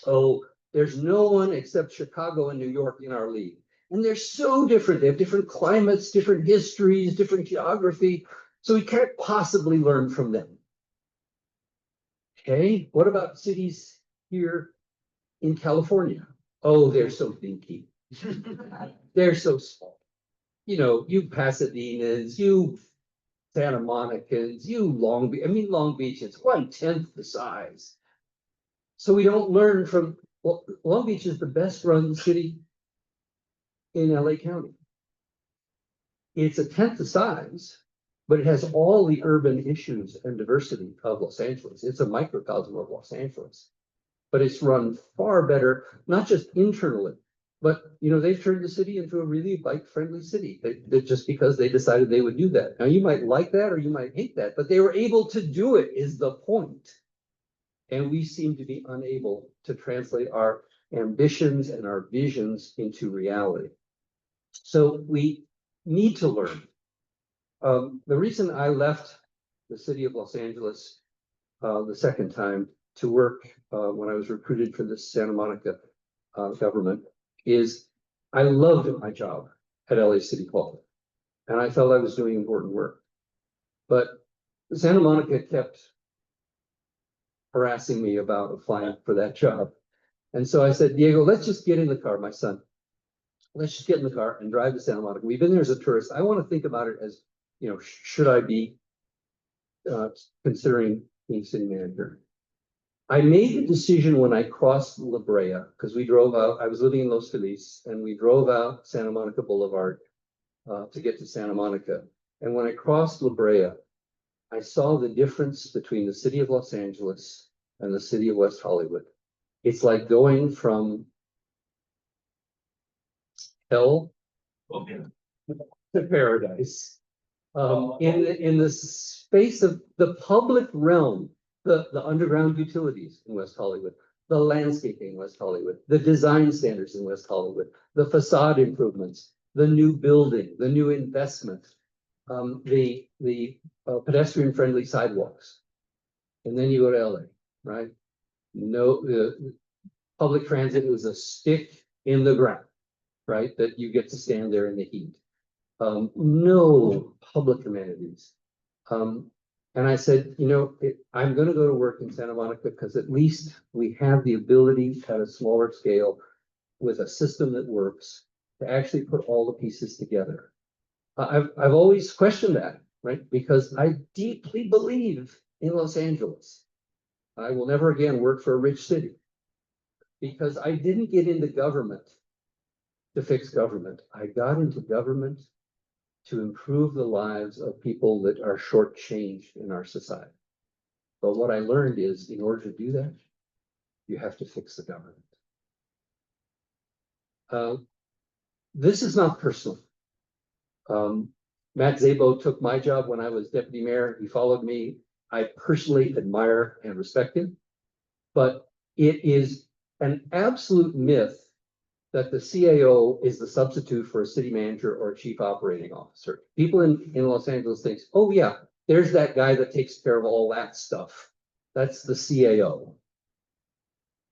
Oh, there's no one except Chicago and New York in our league. And they're so different. They have different climates, different histories, different geography. So we can't possibly learn from them. Okay, what about cities here in California? Oh, they're so dinky. They're so small. You know, you Pasadena's, you Santa Monica's, you Long Beach, Long Beach is 1/10 the size. So we don't learn from, well, Long Beach is the best run city in LA County. It's 1/10 the size, but it has all the urban issues and diversity of Los Angeles. It's a microcosm of Los Angeles. But it's run far better, not just internally, but they've turned the city into a really bike-friendly city. Just because they decided they would do that. Now, you might like that or you might hate that, but they were able to do it is the point. And we seem to be unable to translate our ambitions and our visions into reality. So we need to learn. The reason I left the city of Los Angeles the second time to work when I was recruited for the Santa Monica government is I loved my job at LA City Hall, and I felt I was doing important work. But Santa Monica kept harassing me about applying for that job. And so I said, Diego, let's just get in the car, my son. Let's just get in the car and drive to Santa Monica. We've been there as a tourist. I want to think about it as, should I be considering being city manager? I made the decision when I crossed La Brea, because we drove out, I was living in Los Feliz, and we drove out Santa Monica Boulevard to get to Santa Monica. And when I crossed La Brea, I saw the difference between the city of Los Angeles and the city of West Hollywood. It's like going from hell to paradise. In the space of the public realm, the underground utilities in West Hollywood, the landscaping in West Hollywood, the design standards in West Hollywood, the facade improvements, the new building, the new investment, the pedestrian-friendly sidewalks. And then you go to LA, right? No, public transit is a stick in the ground, right? That you get to stand there in the heat. No public amenities. And I said, I'm going to go to work in Santa Monica because at least we have the ability at a smaller scale with a system that works to actually put all the pieces together. I've always questioned that, right? Because I deeply believe in Los Angeles. I will never again work for a rich city because I didn't get into government to fix government. I got into government to improve the lives of people that are shortchanged in our society. But what I learned is in order to do that, you have to fix the government. This is not personal. Matt Szabo took my job when I was deputy mayor. He followed me. I personally admire and respect him, but it is an absolute myth that the CAO is the substitute for a city manager or a chief operating officer. People in Los Angeles think, oh yeah, there's that guy that takes care of all that stuff. That's the CAO.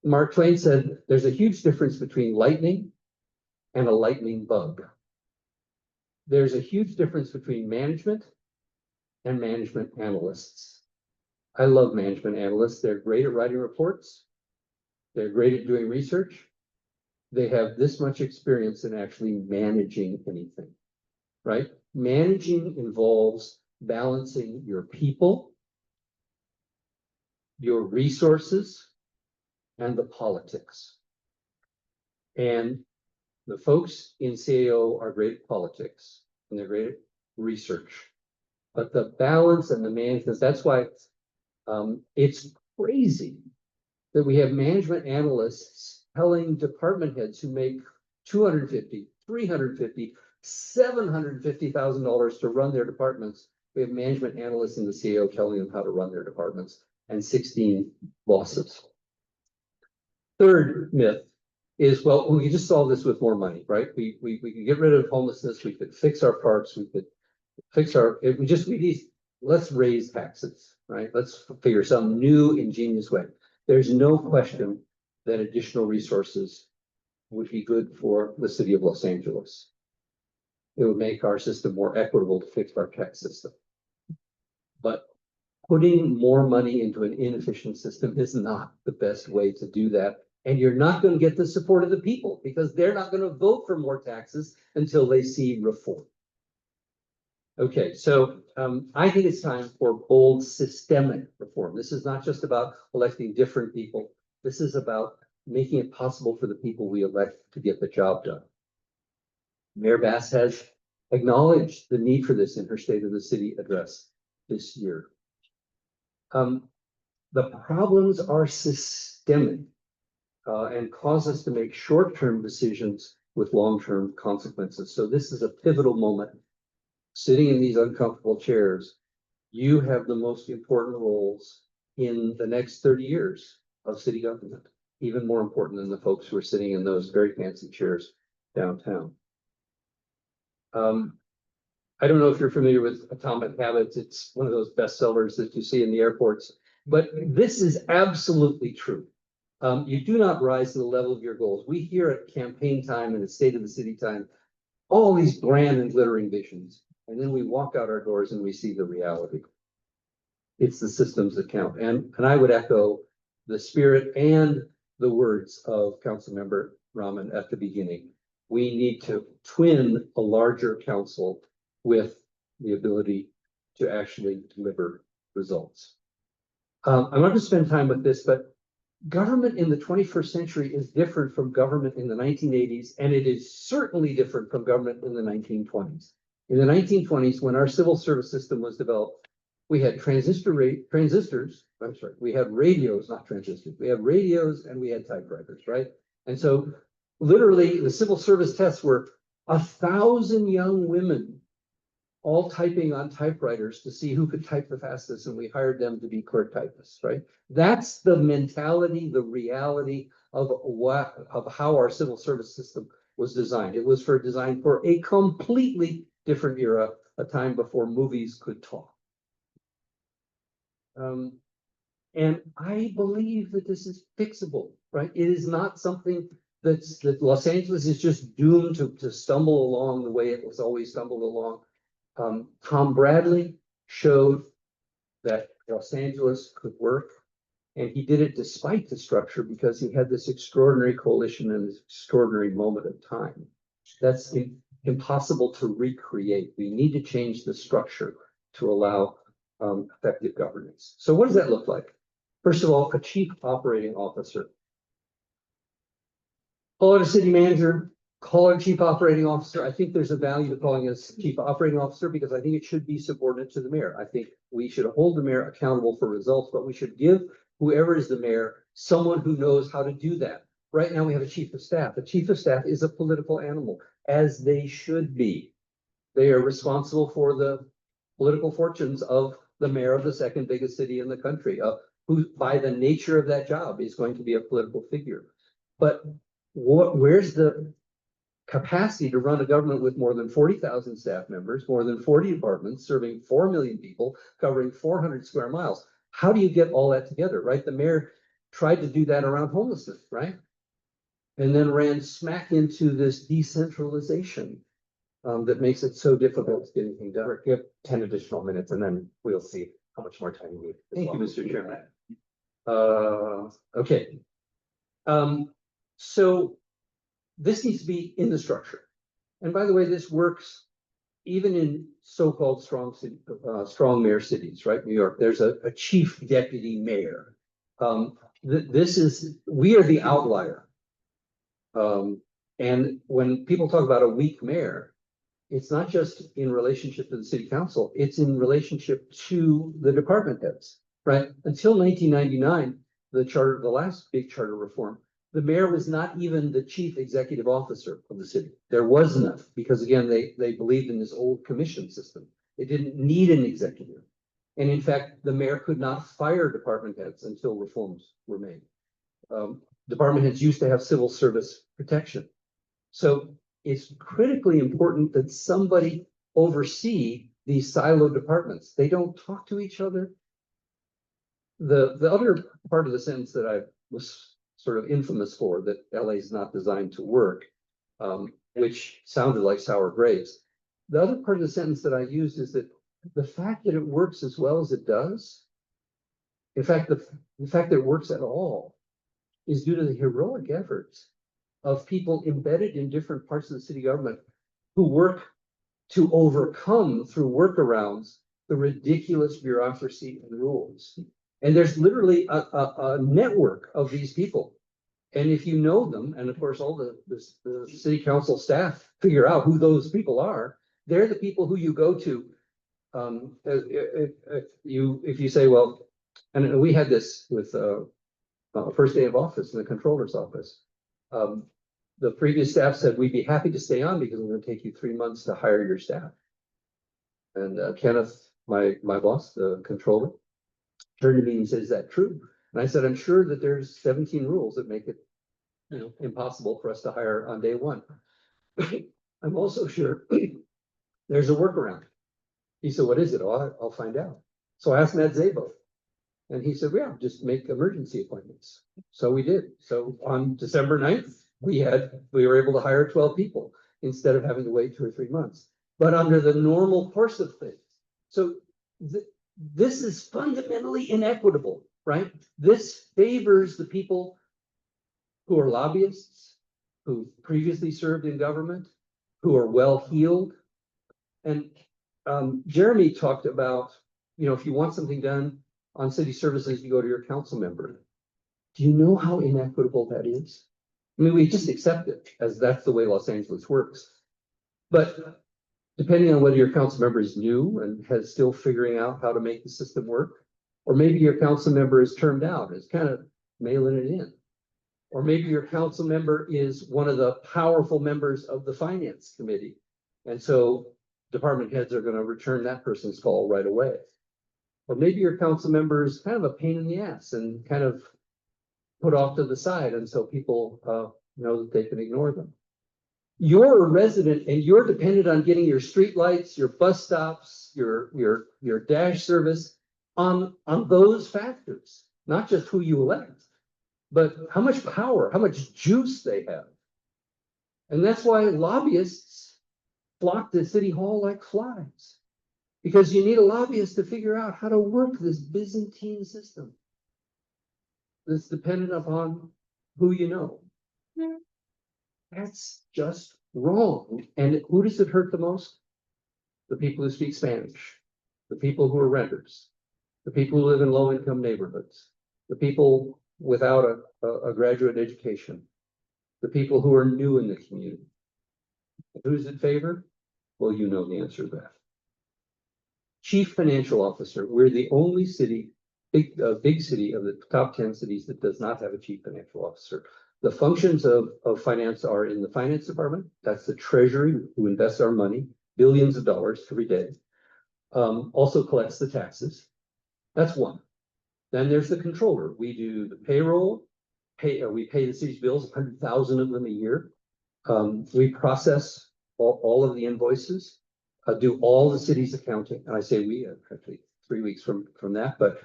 Mark Twain said, there's a huge difference between lightning and a lightning bug. There's a huge difference between management and management analysts. I love management analysts. They're great at writing reports. They're great at doing research. They have this much experience in actually managing anything, right? Managing involves balancing your people, your resources, and the politics. And the folks in CAO are great at politics and they're great at research. But the balance and the management, that's why it's crazy that we have management analysts telling department heads who make $250,000, $350,000, $750,000 to run their departments. We have management analysts in the CAO telling them how to run their departments and 16 losses. Third myth is, well, we can just solve this with more money, right? We can get rid of homelessness. We could fix our parks. We could fix let's raise taxes, right? Let's figure some new ingenious way. There's no question that additional resources would be good for the city of Los Angeles. It would make our system more equitable to fix our tax system. But putting more money into an inefficient system is not the best way to do that. And you're not going to get the support of the people because they're not going to vote for more taxes until they see reform. Okay, so I think it's time for bold systemic reform. This is not just about electing different people. This is about making it possible for the people we elect to get the job done. Mayor Bass has acknowledged the need for this in her State of the City address this year. The problems are systemic and cause us to make short-term decisions with long-term consequences. So this is a pivotal moment. Sitting in these uncomfortable chairs, you have the most important roles in the next 30 years of city government, even more important than the folks who are sitting in those very fancy chairs downtown. I don't know if you're familiar with Atomic Habits. It's one of those bestsellers that you see in the airports, but this is absolutely true. You do not rise to the level of your goals. We hear at campaign time and at State of the City time, all these grand and glittering visions. And then we walk out our doors and we see the reality. It's the systems that count. And I would echo the spirit and the words of Councilmember Rahman at the beginning. We need to twin a larger council with the ability to actually deliver results. I'm not going to spend time with this, but government in the 21st century is different from government in the 1980s, and it is certainly different from government in the 1920s. In the 1920s, when our civil service system was developed, we had we had radios, not transistors. We had radios and we had typewriters, right? And so literally the civil service tests were 1,000 young women all typing on typewriters to see who could type the fastest, and we hired them to be clerk typists, right? That's the mentality, the reality of how our civil service system was designed. It was designed for a completely different era, a time before movies could talk. And I believe that this is fixable, right? It is not something that Los Angeles is just doomed to stumble along the way it was always stumbled along. Tom Bradley showed that Los Angeles could work, and he did it despite the structure because he had this extraordinary coalition and this extraordinary moment of time. That's impossible to recreate. We need to change the structure to allow effective governance. So what does that look like? First of all, a chief operating officer. Call it a city manager, call it a chief operating officer. I think there's a value to calling it a chief operating officer because I think it should be subordinate to the mayor. I think we should hold the mayor accountable for results, but we should give whoever is the mayor someone who knows how to do that. Right now we have a chief of staff. A chief of staff is a political animal, as they should be. They are responsible for the political fortunes of the mayor of the second biggest city in the country, who by the nature of that job is going to be a political figure. But where's the capacity to run a government with more than 40,000 staff members, more than 40 departments, serving 4 million people, covering 400 square miles? How do you get all that together, right? The mayor tried to do that around homelessness, right? And then ran smack into this decentralization that makes it so difficult to get anything done. You have 10 additional minutes and then we'll see how much more time you need. Thank you, Mr. Chairman. Okay. So this needs to be in the structure. And by the way, this works even in so-called strong mayor cities, right? New York, there's a chief deputy mayor. We are the outlier. And when people talk about a weak mayor, it's not just in relationship to the city council, it's in relationship to the department heads, right? Until 1999, the last big charter reform, the mayor was not even the chief executive officer of the city. There was none, because again, they believed in this old commission system. They didn't need an executive. And in fact, the mayor could not fire department heads until reforms were made. Department heads used to have civil service protection. So it's critically important that somebody oversee these siloed departments. They don't talk to each other. The other part of the sentence that I was sort of infamous for, that LA is not designed to work, which sounded like sour grapes. The other part of the sentence that I used is that the fact that it works as well as it does In fact, the fact that it works at all is due to the heroic efforts of people embedded in different parts of the city government who work to overcome through workarounds the ridiculous bureaucracy and rules. And there's literally a network of these people. And if you know them, and of course, all the city council staff figure out who those people are, they're the people who you go to. If you say, well, and we had this with first day of office in the controller's office. The previous staff said, we'd be happy to stay on because it's going to take you 3 months to hire your staff. And Kenneth, my boss, the controller, turned to me and said, is that true? And I said, I'm sure that there's 17 rules that make it, impossible for us to hire on day one. I'm also sure there's a workaround. He said, what is it? Oh, I'll find out. So I asked Matt Zabo. And he said, yeah, just make emergency appointments. So we did. So on December 9th, we were able to hire 12 people instead of having to wait 2 or 3 months, but under the normal course of things. So this is fundamentally inequitable, right? This favors the people who are lobbyists, who previously served in government, who are well-heeled. And Jeremy talked about, if you want something done on city services, you go to your council member. Do you know how inequitable that is? I mean, we just accept it as that's the way Los Angeles works. But depending on whether your council member is new and has still figuring out how to make the system work, or maybe your council member is termed out, is kind of mailing it in. Or maybe your council member is one of the powerful members of the finance committee. And so department heads are going to return that person's call right away. Or maybe your council member is kind of a pain in the ass and kind of put off to the side. And so people know that they can ignore them. You're a resident and you're dependent on getting your street lights, your bus stops, your dash service on those factors, not just who you elect, but how much power, how much juice they have. And that's why lobbyists flock to City Hall like flies, because you need a lobbyist to figure out how to work this Byzantine system that's dependent upon who you know. That's just wrong. And who does it hurt the most? The people who speak Spanish, the people who are renters, the people who live in low-income neighborhoods, the people without a graduate education, the people who are new in the community. Who's it favor? Well, you know the answer to that. Chief Financial Officer. We're the only city, big city of the top 10 cities that does not have a Chief Financial Officer. The functions of finance are in the finance department. That's the treasury who invests our money, billions of dollars every day. Also collects the taxes. That's one. Then there's the controller. We do the payroll. We pay the city's bills, 100,000 of them a year. We process all of the invoices, do all the city's accounting. And I say we, actually 3 weeks from that, but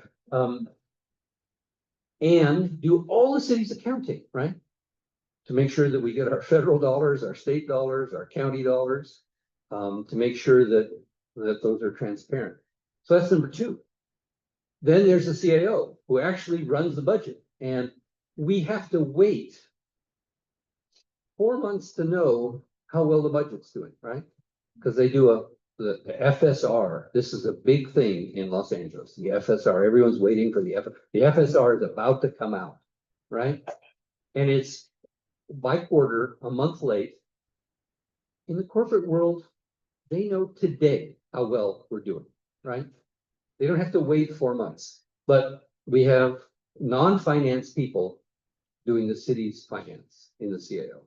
and do all the city's accounting, right? To make sure that we get our federal dollars, our state dollars, our county dollars, to make sure that those are transparent. So that's number two. Then there's the CAO who actually runs the budget, and we have to wait 4 months to know how well the budget's doing, right? Because they do the FSR. This is a big thing in Los Angeles. The FSR, everyone's waiting for the FSR is about to come out, right? And it's by quarter, a month late. In the corporate world, they know today how well we're doing, right? They don't have to wait 4 months, but we have non-finance people doing the city's finance in the CAO.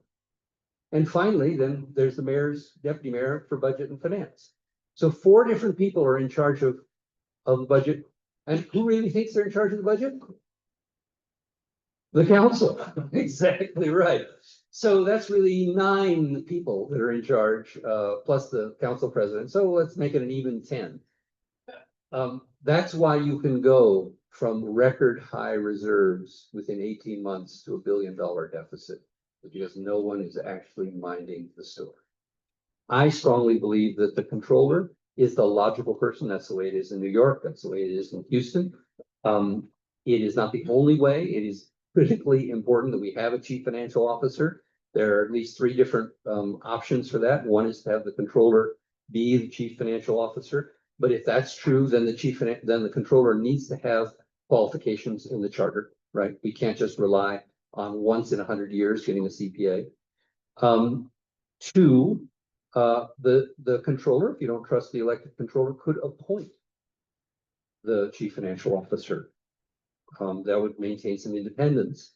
And finally, then there's the mayor's deputy mayor for budget and finance. So 4 different people are in charge of the budget. And who really thinks they're in charge of the budget? The council. Exactly right. So that's really 9 people that are in charge, plus the council president. So let's make it an even 10. That's why you can go from record high reserves within 18 months to $1 billion deficit, because no one is actually minding the story. I strongly believe that the controller is the logical person. That's the way it is in New York. That's the way it is in Houston. It is not the only way. It is critically important that we have a chief financial officer. There are at least three different options for that. One is to have the controller be the chief financial officer. But if that's true, then then the controller needs to have qualifications in the charter, right? We can't just rely on once in 100 years getting a CPA. Two, the controller, if you don't trust the elected controller, could appoint the chief financial officer. That would maintain some independence.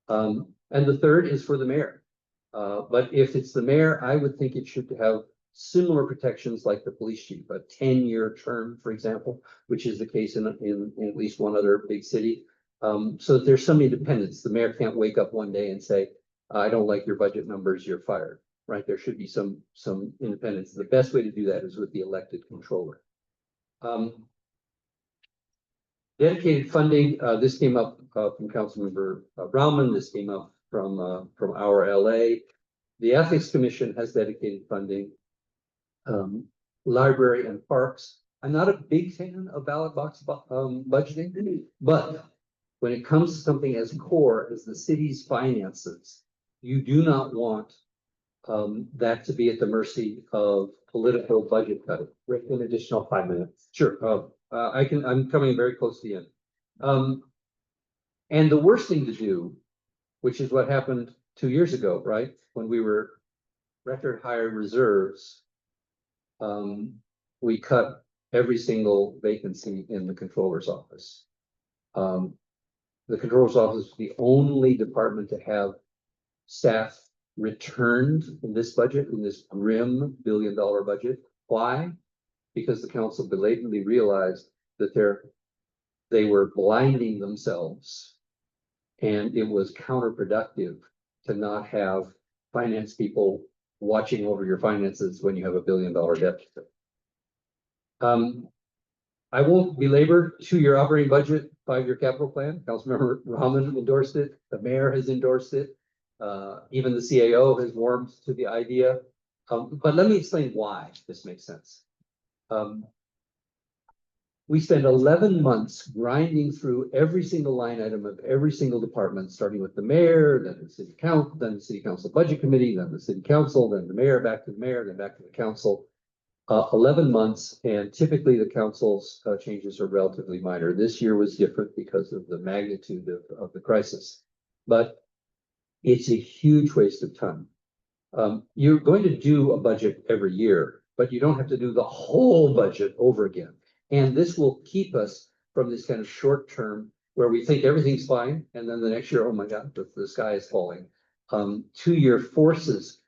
And the third is for the mayor. But if it's the mayor, I would think it should have similar protections like the police chief, a 10-year term, for example, which is the case in at least one other big city. So that there's some independence. The mayor can't wake up one day and say, I don't like your budget numbers, you're fired, right? There should be some independence. The best way to do that is with the elected controller. Dedicated funding, this came up from Councilmember Rauman, this came up from our LA. The Ethics Commission has dedicated funding. Library and parks. I'm not a big fan of ballot box budgeting, but when it comes to something as core as the city's finances, you do not want that to be at the mercy of political budget cutting. Rick, an additional 5 minutes. Sure. I'm coming very close to the end. And the worst thing to do, which is what happened 2 years ago, right? When we were record high reserves, we cut every single vacancy in the controller's office. The controller's office is the only department to have staff returned in this budget, in this grim $1 billion budget. Why? Because the council belatedly realized that they were blinding themselves, and it was counterproductive to not have finance people watching over your finances when you have $1 billion deficit. I won't belabor 2-year operating budget, 5-year capital plan. Councilmember Rahman endorsed it. The mayor has endorsed it. Even the CAO has warmed to the idea. But let me explain why this makes sense. We spend 11 months grinding through every single line item of every single department, starting with the mayor, then the city council, then the city council budget committee, then the city council, then the mayor, back to the mayor, then back to the council. 11 months, and typically the council's changes are relatively minor. This year was different because of the magnitude of the crisis, but it's a huge waste of time. You're going to do a budget every year, but you don't have to do the whole budget over again. And this will keep us from this kind of short term where we think everything's fine, and then the next year, oh my God, the sky is falling. 2-year forces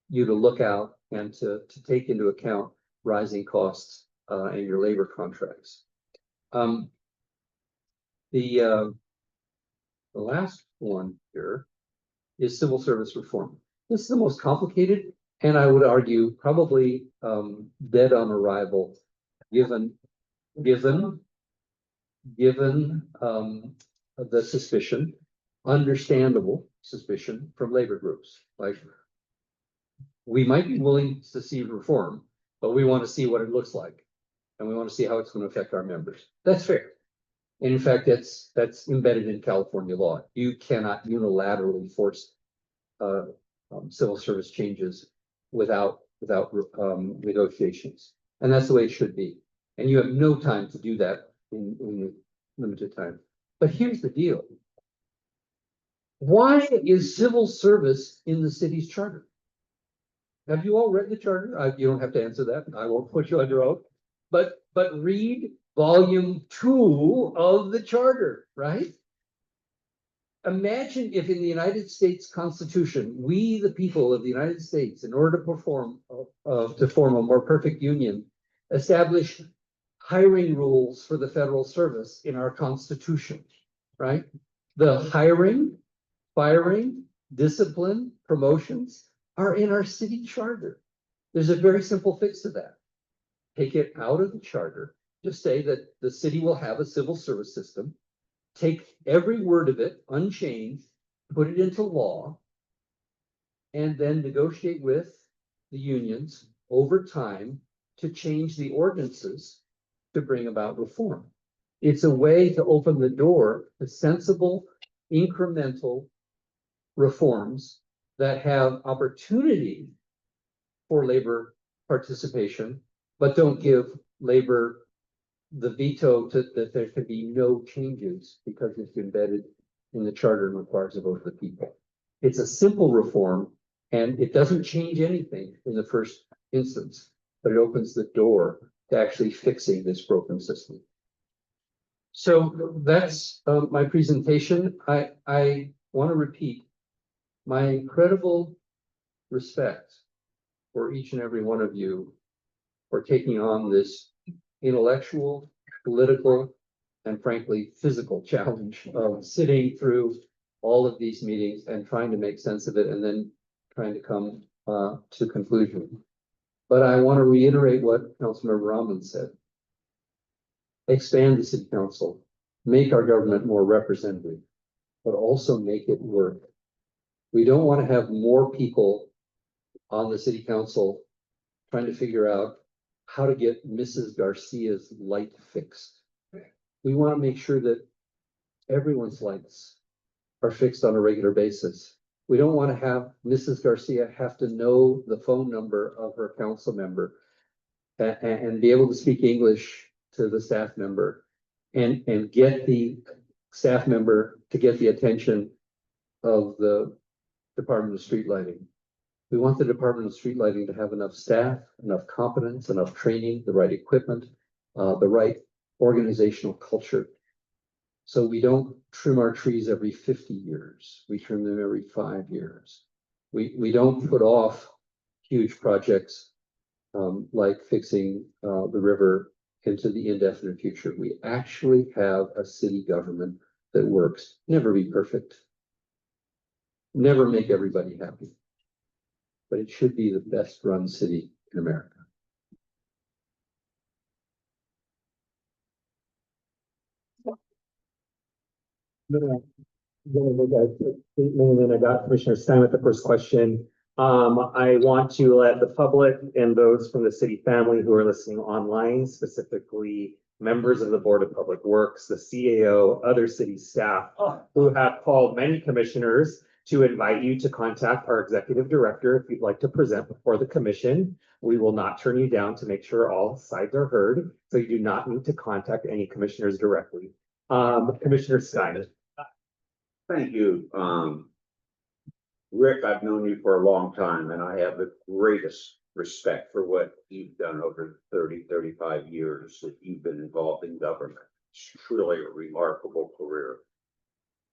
you to look out and to take into account rising costs and your labor contracts. The last one here is civil service reform. This is the most complicated, and I would argue probably dead on arrival, given the suspicion, understandable suspicion from labor groups. Like, we might be willing to see reform, but we want to see what it looks like, and we want to see how it's going to affect our members. That's fair. And in fact, that's embedded in California law. You cannot unilaterally force civil service changes without negotiations, and that's the way it should be. And you have no time to do that in limited time. But here's the deal. Why is civil service in the city's charter? Have you all read the charter? You don't have to answer that. I won't put you under oath. But read volume 2 of the charter, right? Imagine if in the United States Constitution, we, the people of the United States, in order to form a more perfect union, establish hiring rules for the federal service in our Constitution, right? The hiring, firing, discipline, promotions are in our city charter. There's a very simple fix to that. Take it out of the charter, just say that the city will have a civil service system, take every word of it unchanged, put it into law, and then negotiate with the unions over time to change the ordinances to bring about reform. It's a way to open the door to sensible, incremental reforms that have opportunity for labor participation, but don't give labor the veto that there can be no changes because it's embedded in the charter and requires a vote of the people. It's a simple reform and it doesn't change anything in the first instance, but it opens the door to actually fixing this broken system. So that's my presentation. I want to repeat my incredible respect for each and every one of you for taking on this intellectual, political, and frankly, physical challenge of sitting through all of these meetings and trying to make sense of it and then trying to come to conclusion. But I want to reiterate what Councilmember Rahman said. Expand the city council, make our government more representative, but also make it work. We don't want to have more people on the city council trying to figure out how to get Mrs. Garcia's light fixed. We want to make sure that everyone's lights are fixed on a regular basis. We don't want to have Mrs. Garcia have to know the phone number of her council member and be able to speak English to the staff member and get the staff member to get the attention of the Department of Street Lighting. We want the Department of Street Lighting to have enough staff, enough competence, enough training, the right equipment, the right organizational culture. So we don't trim our trees every 50 years. We trim them every 5 years. We don't put off huge projects like fixing the river into the indefinite future. We actually have a city government that works. Never be perfect. Never make everybody happy. But it should be the best run city in America. And then I got Commissioner Stein with the first question. I want to let the public and those from the city family who are listening online, specifically members of the Board of Public Works, the CAO, other city staff who have called many commissioners to invite you to contact our executive director if you'd like to present before the commission. We will not turn you down to make sure all sides are heard, so you do not need to contact any commissioners directly. Commissioner Stein. Thank you. Rick, I've known you for a long time and I have the greatest respect for what you've done over 30, 35 years that you've been involved in government. It's truly a remarkable career.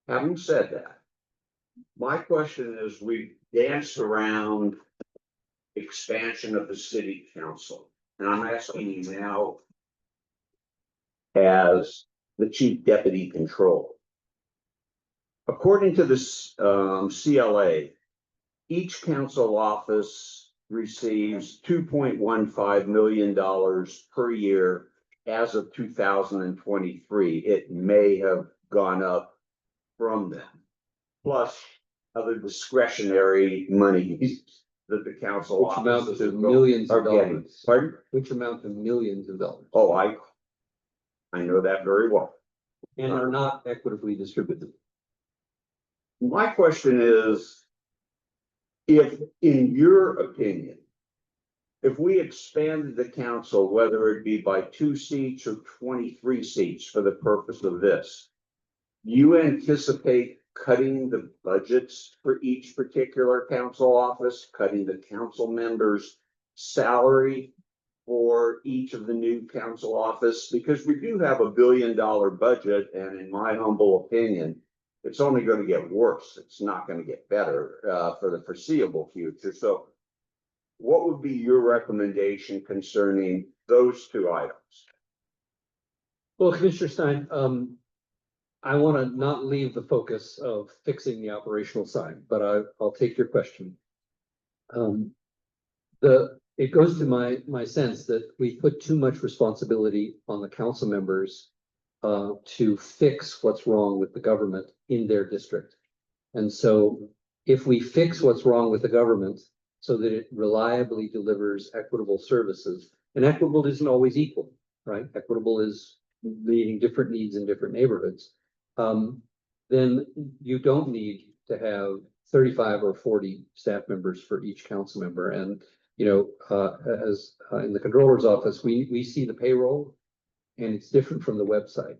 Having said that, my question is, we danced around expansion of the city council, and I'm asking you now as the chief deputy controller. According to this CLA, each council office receives $2.15 million per year as of 2023. It may have gone up from then, plus other discretionary money that the council Which amount offices to millions of are getting. dollars. Pardon? Which amount to millions of dollars. Oh, I know that very well. And are not equitably distributed. My question is, if, in your opinion, if we expanded the council, whether it be by 2 seats or 23 seats for the purpose of this, you anticipate cutting the budgets for each particular council office, cutting the council members' salary for each of the new council office? Because we do have $1 billion budget, and in my humble opinion, it's only going to get worse. It's not going to get better for the foreseeable future. So what would be your recommendation concerning those two items? Well, Commissioner Stein, I want to not leave the focus of fixing the operational side, but I'll take your question. It goes to my sense that we put too much responsibility on the council members to fix what's wrong with the government in their district. And so if we fix what's wrong with the government so that it reliably delivers equitable services, and equitable isn't always equal, right? Equitable is meeting different needs in different neighborhoods, then you don't need to have 35 or 40 staff members for each council member. And, you know, as in the controller's office, we see the payroll and it's different from the website.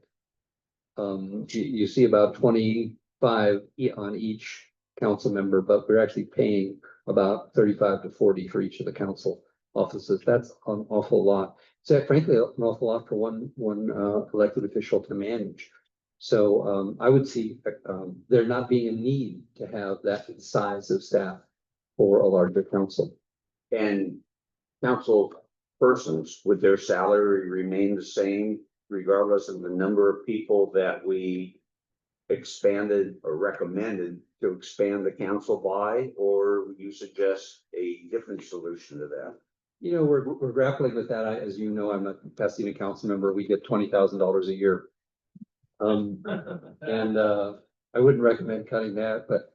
You see about 25 on each council member, but we're actually paying about 35 to 40 for each of the council offices. That's an awful lot. So frankly, an awful lot for one elected official to manage. So I would see there not being a need to have that size of staff for a larger council. And council persons, would their salary remain the same regardless of the number of people that we expanded or recommended to expand the council by, or would you suggest a different solution to that? You know, we're grappling with that. As you know, I'm a Pasadena council member. We get $20,000 a year. And I wouldn't recommend cutting that, but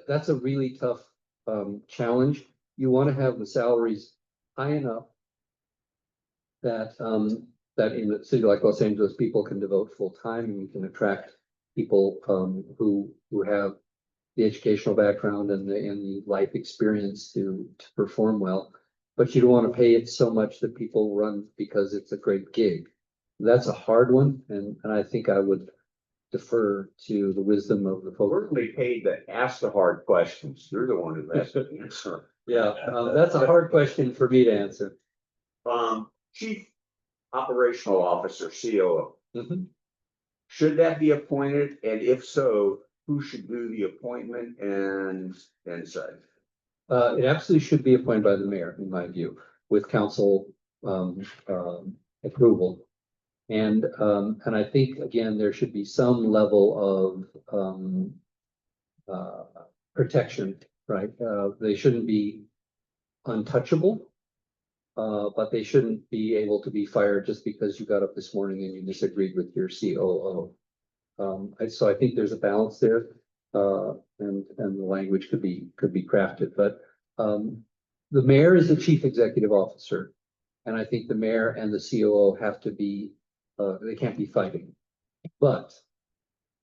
that's a really tough challenge. You want to have the salaries high enough that that in a city like Los Angeles, people can devote full time and you can attract people who have the educational background and the life experience to perform well. But you don't want to pay it so much that people run because it's a great gig. That's a hard one, and I think I would defer to the wisdom of the folks. We're really paid to ask the hard questions. You're the one who has to answer. Yeah, that's a hard question for me to answer. Chief Operational Officer, COO. Mhm. Should that be appointed? And if so, who should do the appointment and such? It absolutely should be appointed by the mayor, in my view, with council approval. And I think, again, there should be some level of protection, right? They shouldn't be untouchable, but they shouldn't be able to be fired just because you got up this morning and you disagreed with your COO. So I think there's a balance there, and the language could be crafted, but the mayor is the chief executive officer. And I think the mayor and the COO have to be, they can't be fighting. But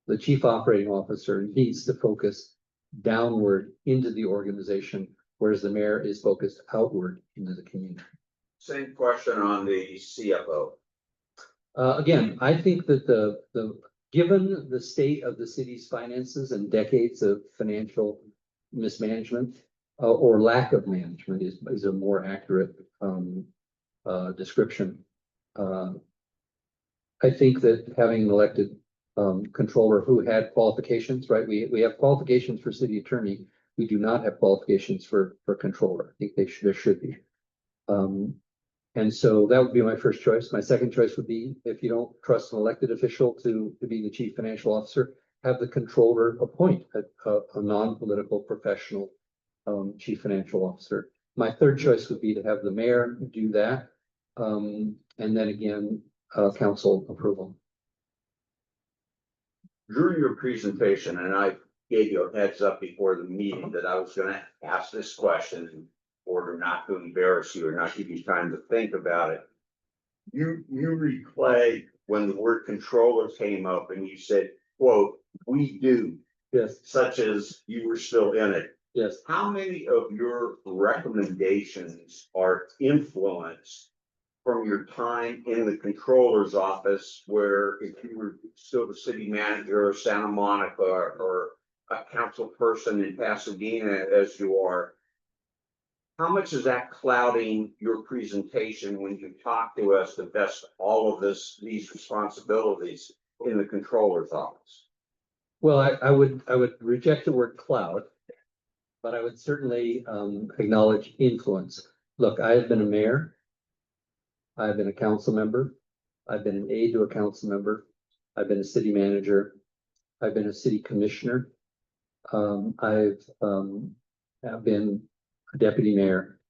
the chief operating officer needs to focus downward into the organization, whereas the mayor is focused outward into the community. Same question on the CFO. Again, I think that given the state of the city's finances and decades of financial mismanagement or lack of management is a more accurate description. I think that having an elected controller who had qualifications, right? We have qualifications for city attorney. We do not have qualifications for controller. I think there should be. And so that would be my first choice. My second choice would be, if you don't trust an elected official to be the chief financial officer, have the controller appoint a non-political professional chief financial officer. My third choice would be to have the mayor do that. And then again, council approval. During your presentation, and I gave you a heads up before the meeting that I was gonna ask this question in order not to embarrass you or not give you time to think about it. You replayed when the word controller came up and you said, quote, "we do." Yes. Such as you were still in it. Yes. How many of your recommendations are influenced from your time in the controller's office, where if you were still the city manager of Santa Monica or a council person in Pasadena as you are, how much is that clouding your presentation when you talk to us to vest all of these responsibilities in the controller's office? Well, I would reject the word cloud, but I would certainly acknowledge influence. Look, I have been a mayor. I've been a council member. I've been an aide to a council member. I've been a city manager. I've been a city commissioner. I've been a deputy mayor,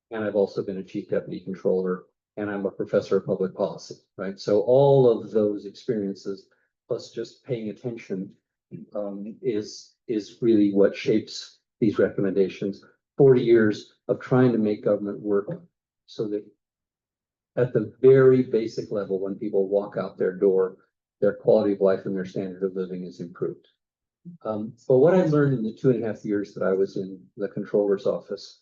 and I've also been a chief deputy controller, and I'm a professor of public policy, right? So all of those experiences, plus just paying attention, is really what shapes these recommendations. 40 years of trying to make government work so that at the very basic level, when people walk out their door, their quality of life and their standard of living is improved. But what I learned in the 2.5 years that I was in the controller's office,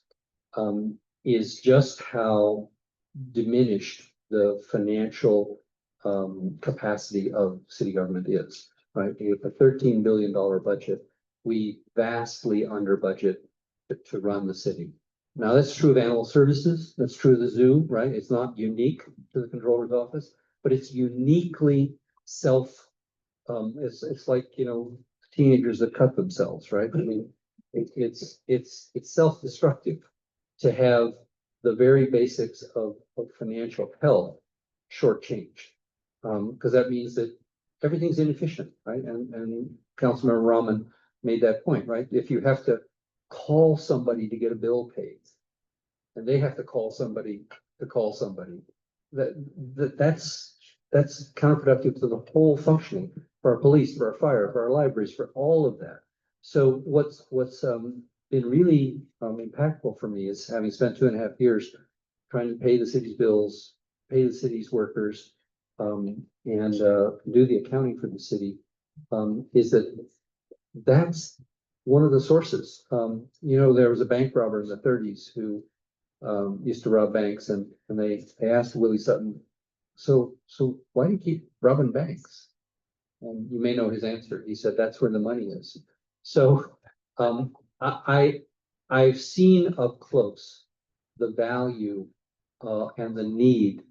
is just how diminished the financial capacity of city government is, right? With a $13 billion budget, we vastly under budget to run the city. Now, that's true of animal services, that's true of the zoo, right? It's not unique to the controller's office, but it's uniquely it's like, teenagers that cut themselves, right? I mean, it's self-destructive to have the very basics of financial health shortchanged. Because that means that everything's inefficient, right? And Councilmember Rahman made that point, right? If you have to call somebody to get a bill paid, and they have to call somebody to call somebody, that's counterproductive to the whole functioning for our police, for our fire, for our libraries, for all of that. So what's been really impactful for me is, having spent 2.5 years trying to pay the city's bills, pay the city's workers, and do the accounting for the city, is that's one of the sources. There was a bank robber in the 30s who used to rob banks, and they asked Willie Sutton, so why do you keep robbing banks? And you may know his answer. He said, that's where the money is. So I've seen up close the value and the need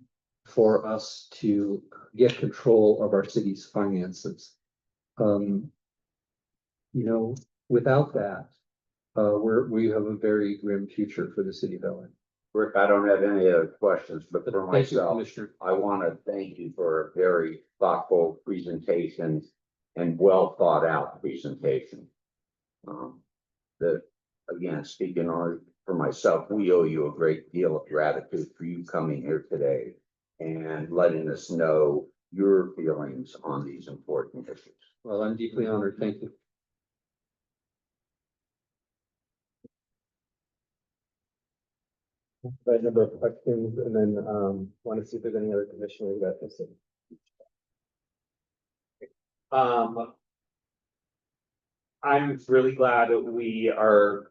for us to get control of our city's finances. Without that, we have a very grim future for the city of LA. Rick, I don't have any other questions, but for Thank you, myself, Commissioner. I want to thank you for a very thoughtful presentation and well thought out presentation. Again, speaking on for myself, we owe you a great deal of gratitude for you coming here today and letting us know your feelings on these important issues. Well, I'm deeply honored. Thank you. Right, number of questions, and then want to see if there's any other commissioners that this. I'm really glad that we are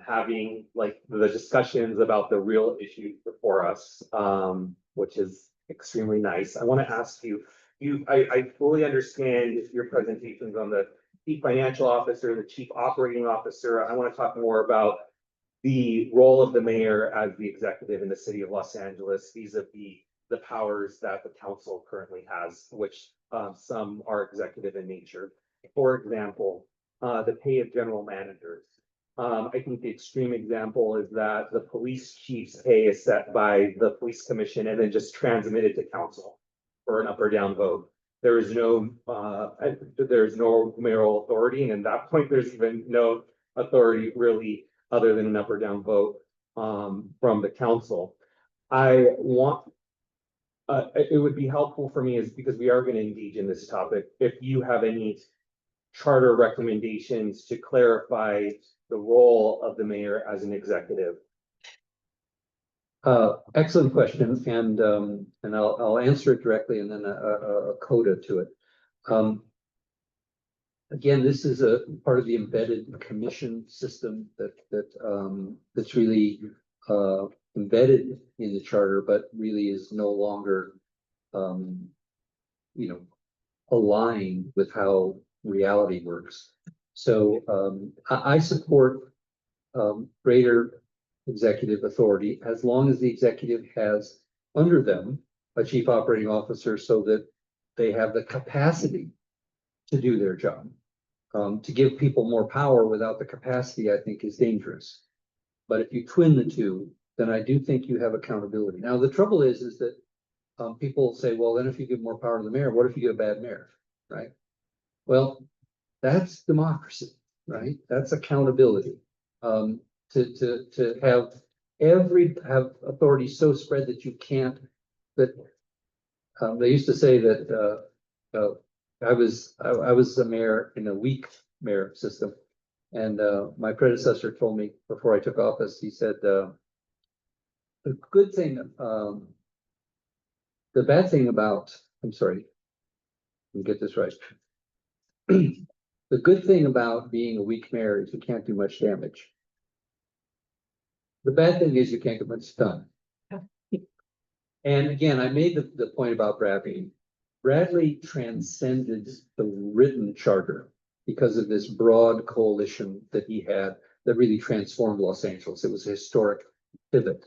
having like the discussions about the real issues before us, which is extremely nice. I want to ask you, I fully understand your presentations on the chief financial officer, the chief operating officer. I want to talk more about the role of the mayor as the executive in the city of Los Angeles, vis-a-vis the powers that the council currently has, which some are executive in nature. For example, the pay of general managers. I think the extreme example is that the police chief's pay is set by the police commission and then just transmitted to council for an up or down vote. There is no mayoral authority, and at that point, there's even no authority really other than an up or down vote from the council. It would be helpful for me, is because we are going to engage in this topic, if you have any charter recommendations to clarify the role of the mayor as an executive. Excellent question, and I'll answer it directly, and then a coda to it. Again, this is a part of the embedded commission system that's really embedded in the charter, but really is no longer aligned with how reality works. So I support greater executive authority as long as the executive has under them a chief operating officer, so that they have the capacity to do their job. To give people more power without the capacity, I think, is dangerous. But if you twin the two, then I do think you have accountability. Now, the trouble is that people say, well, then if you give more power to the mayor, what if you get a bad mayor, right? Well, that's democracy, right? That's accountability. To have authority so spread that you can't, they used to say that I was a mayor in a weak mayor system, and my predecessor told me before I took office, he said, the good thing The bad thing about, I'm sorry. Let me get this right. The good thing about being a weak mayor is you can't do much damage. The bad thing is you can't get much done. And again, I made the point about Bradley. Bradley transcended the written charter because of this broad coalition that he had that really transformed Los Angeles. It was a historic pivot.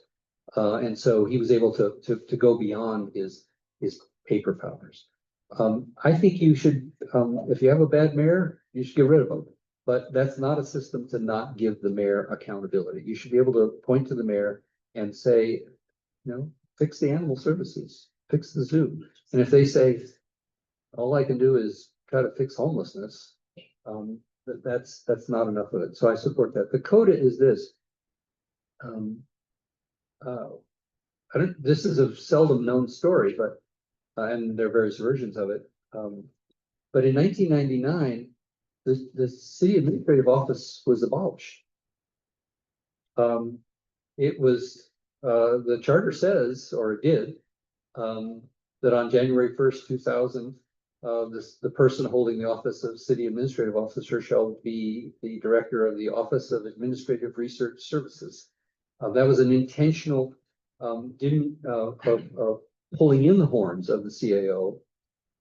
And so he was able to go beyond his paper powers. I think you should, if you have a bad mayor, you should get rid of him. But that's not a system to not give the mayor accountability. You should be able to point to the mayor and say, fix the animal services, fix the zoo. And if they say, all I can do is try to fix homelessness, that's not enough of it. So I support that. The coda is this. This is a seldom known story, but and there are various versions of it. But in 1999, the city administrative office was abolished. It was the charter says, or it did, that on January 1st, 2000, the person holding the office of city administrative officer shall be the director of the Office of Administrative Research Services. That was an intentional pulling in the horns of the CAO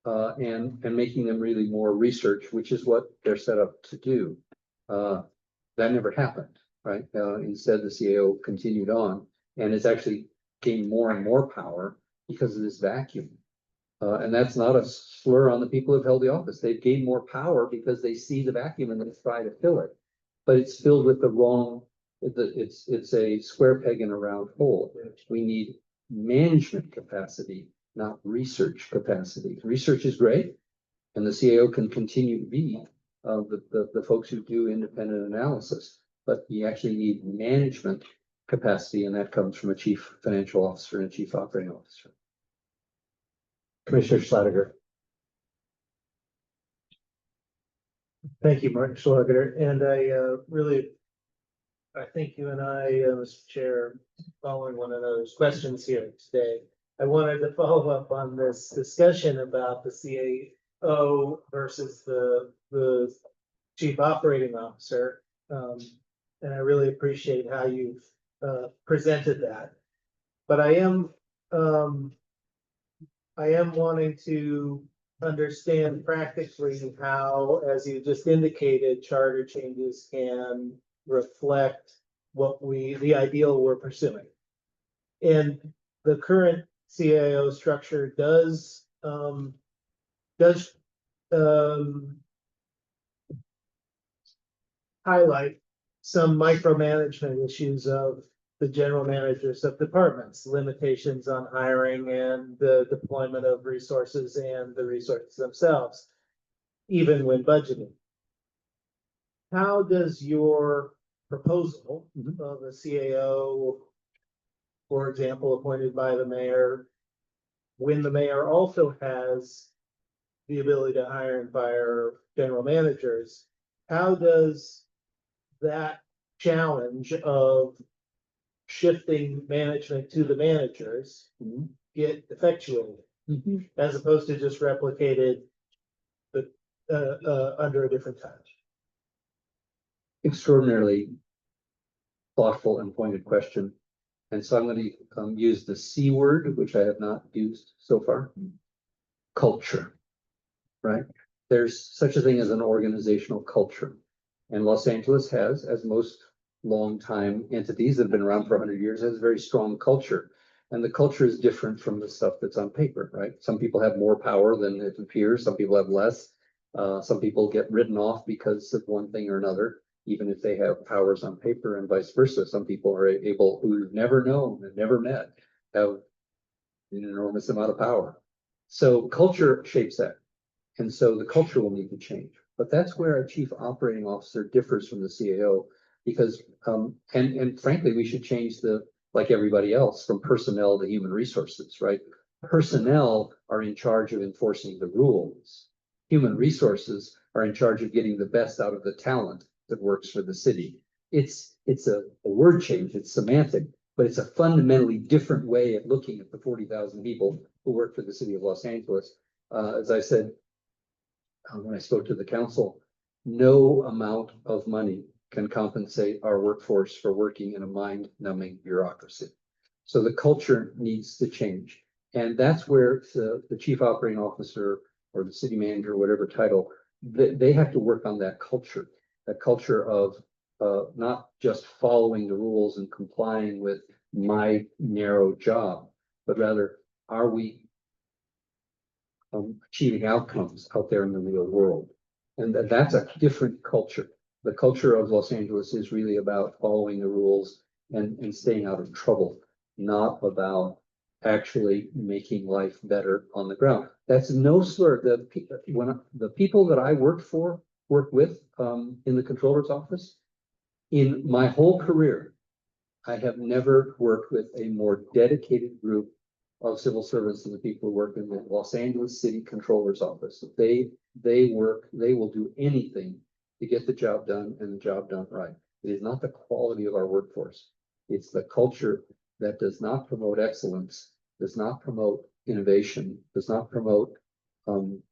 and making them really more research, which is what they're set up to do. That never happened, right? Instead, the CAO continued on, and it's actually gained more and more power because of this vacuum. And that's not a slur on the people who've held the office. They've gained more power because they see the vacuum and they try to fill it. But it's filled with the wrong, it's a square peg in a round hole. We need management capacity, not research capacity. Research is great, and the CAO can continue to be the folks who do independent analysis, but you actually need management capacity, and that comes from a chief financial officer and a chief operating officer. Commissioner Schlatter. Thank you, Martin Schlager, and I think you and I, Mr. Chair, following one another's questions here today. I wanted to follow up on this discussion about the CAO versus the chief operating officer. And I really appreciate how you've presented that. But I am wanting to understand practically how, as you just indicated, charter changes can reflect the ideal we're pursuing. And the current CAO structure does highlight some micromanagement issues of the general managers of departments, limitations on hiring and the deployment of resources and the resources themselves, even when budgeting. How does your proposal of a CAO, for example, appointed by the mayor, when the mayor also has the ability to hire and fire general managers, how does that challenge of shifting management to the managers get effectuated, as opposed to just replicated but under a different title? Extraordinarily thoughtful and pointed question. And so I'm going to use the C word, which I have not used so far. Culture, right? There's such a thing as an organizational culture. And Los Angeles has, as most longtime entities that have been around for 100 years, has a very strong culture. And the culture is different from the stuff that's on paper, right? Some people have more power than it appears. Some people have less. Some people get written off because of one thing or another, even if they have powers on paper, and vice versa. Some people are able, who've never known and never met, have an enormous amount of power. So culture shapes that. And so the culture will need to change. But that's where a chief operating officer differs from the CAO, because, and frankly, we should change like everybody else, from personnel to human resources, right? Personnel are in charge of enforcing the rules. Human resources are in charge of getting the best out of the talent that works for the city. It's a word change, it's semantic, but it's a fundamentally different way of looking at the 40,000 people who work for the city of Los Angeles. As I said, when I spoke to the council, no amount of money can compensate our workforce for working in a mind-numbing bureaucracy. So the culture needs to change. And that's where the chief operating officer or the city manager, whatever title, they have to work on that culture of not just following the rules and complying with my narrow job, but rather, are we achieving outcomes out there in the real world? And that's a different culture. The culture of Los Angeles is really about following the rules and staying out of trouble, not about actually making life better on the ground. That's no slur. When the people that I work with in the controller's office, in my whole career, I have never worked with a more dedicated group of civil servants than the people who work in the Los Angeles City Controller's office. They will do anything to get the job done and the job done right. It is not the quality of our workforce. It's the culture that does not promote excellence, does not promote innovation, does not promote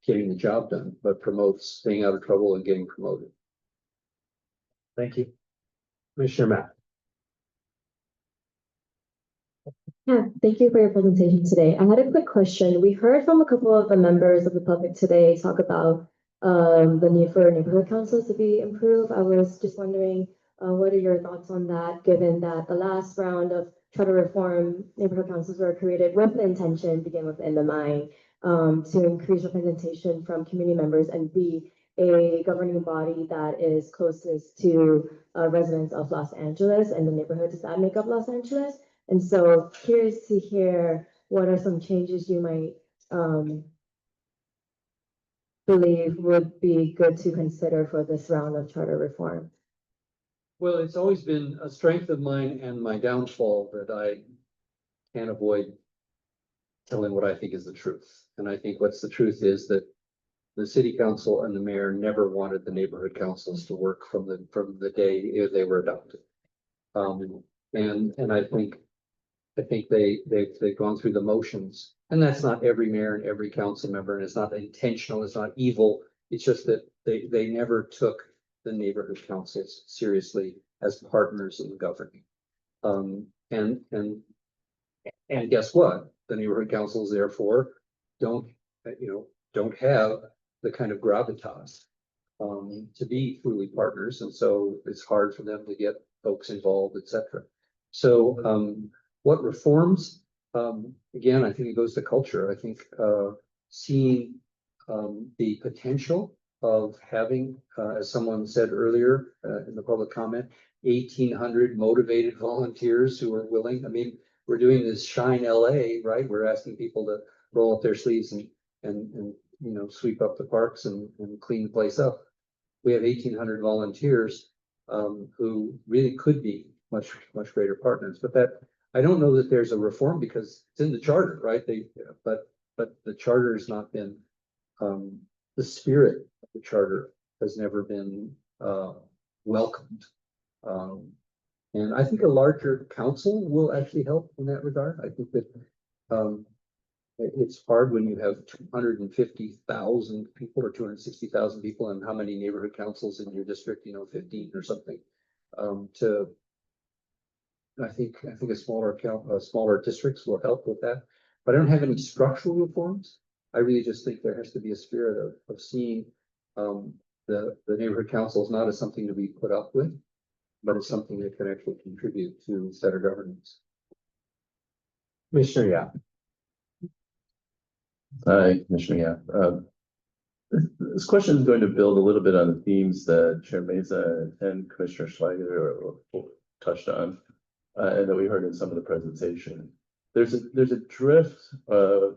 getting the job done, but promotes staying out of trouble and getting promoted. Thank you. Commissioner Matt. Yeah, thank you for your presentation today. I had a quick question. We heard from a couple of the members of the public today talk about the need for neighborhood councils to be improved. I was just wondering, what are your thoughts on that, given that the last round of charter reform neighborhood councils were created with the intention, begin with in the mind, to increase representation from community members and be a governing body that is closest to residents of Los Angeles and the neighborhoods that make up Los Angeles. And so curious to hear what are some changes you might believe would be good to consider for this round of charter reform. Well, it's always been a strength of mine and my downfall that I can't avoid telling what I think is the truth. And I think what's the truth is that the city council and the mayor never wanted the neighborhood councils to work from the day they were adopted. And I think they've gone through the motions, and that's not every mayor and every council member, and it's not intentional, it's not evil. It's just that they never took the neighborhood councils seriously as partners in governing. And guess what? The neighborhood councils therefore don't have the kind of gravitas to be truly partners, and so it's hard for them to get folks involved, etc. So what reforms? Again, I think it goes to culture. I think seeing the potential of having, as someone said earlier in the public comment, 1,800 motivated volunteers who are willing. I mean, we're doing this Shine LA, right? We're asking people to roll up their sleeves and sweep up the parks and clean the place up. We have 1,800 volunteers who really could be much greater partners. But that I don't know that there's a reform because it's in the charter, right? But the charter has not been the spirit of the charter has never been welcomed. And I think a larger council will actually help in that regard. I think that it's hard when you have 250,000 people or 260,000 people, and how many neighborhood councils in your district, 15 or something. I think smaller districts will help with that. But I don't have any structural reforms. I really just think there has to be a spirit of seeing the neighborhood councils not as something to be put up with, but as something that can actually contribute to better governance. Commissioner Yap. Hi, Commissioner Yap. This question is going to build a little bit on the themes that Chair Meza and Commissioner Schleicher touched on, and that we heard in some of the presentation. There's a drift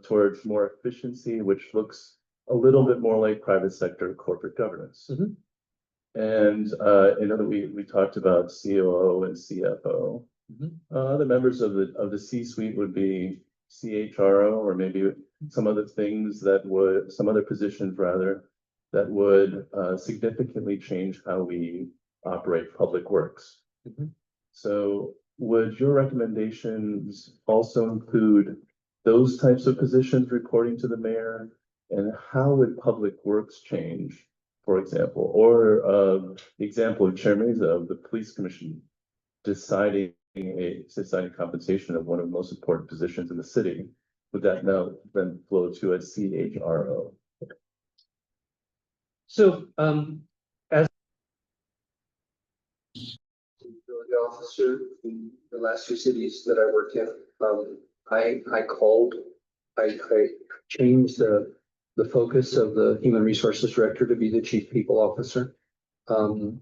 towards more efficiency, which looks a little bit more like private sector corporate governance. And I know that we talked about COO and CFO. The members of the C-suite would be CHRO, or maybe some other positions rather, that would significantly change how we operate public works. So would your recommendations also include those types of positions reporting to the mayor? And how would public works change, for example, or the example of Chair Mesa of the police commission deciding compensation of one of the most important positions in the city? Would that now then flow to a CHRO? So, as the officer in the last two cities that I worked in, I changed the focus of the human resources director to be the chief people officer. And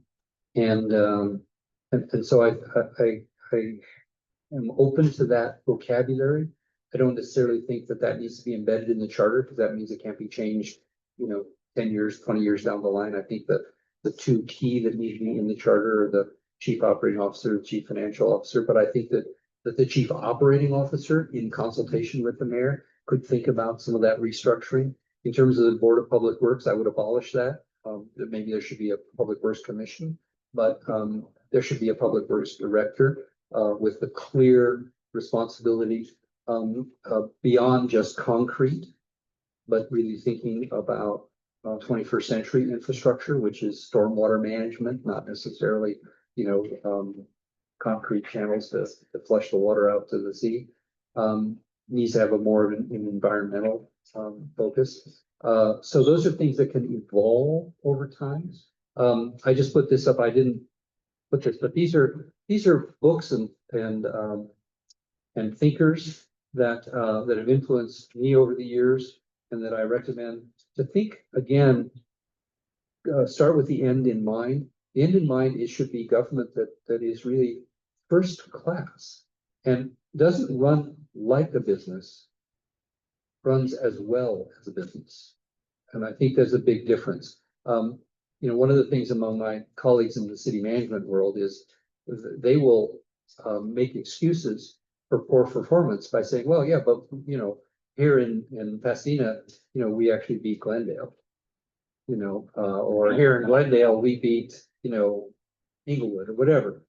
so I am open to that vocabulary. I don't necessarily think that that needs to be embedded in the charter, because that means it can't be changed, 10 years, 20 years down the line. I think that the two key that need to be in the charter are the chief operating officer, chief financial officer. But I think that the chief operating officer, in consultation with the mayor, could think about some of that restructuring. In terms of the Board of Public Works, I would abolish that. Maybe there should be a Public Works Commission, but there should be a Public Works Director with the clear responsibility beyond just concrete, but really thinking about 21st century infrastructure, which is stormwater management, not necessarily, concrete channels to flush the water out to the sea. Needs to have a more of an environmental focus. So those are things that can evolve over time. I just put this up. I didn't put this, but these are books and thinkers that have influenced me over the years, and that I recommend to think again. Start with the end in mind. The end in mind, it should be government that is really first class and doesn't run like a business, runs as well as a business. And I think there's a big difference. One of the things among my colleagues in the city management world is they will make excuses for poor performance by saying, well, yeah, but here in Pasadena, we actually beat Glendale. Or here in Glendale, we beat, Inglewood or whatever.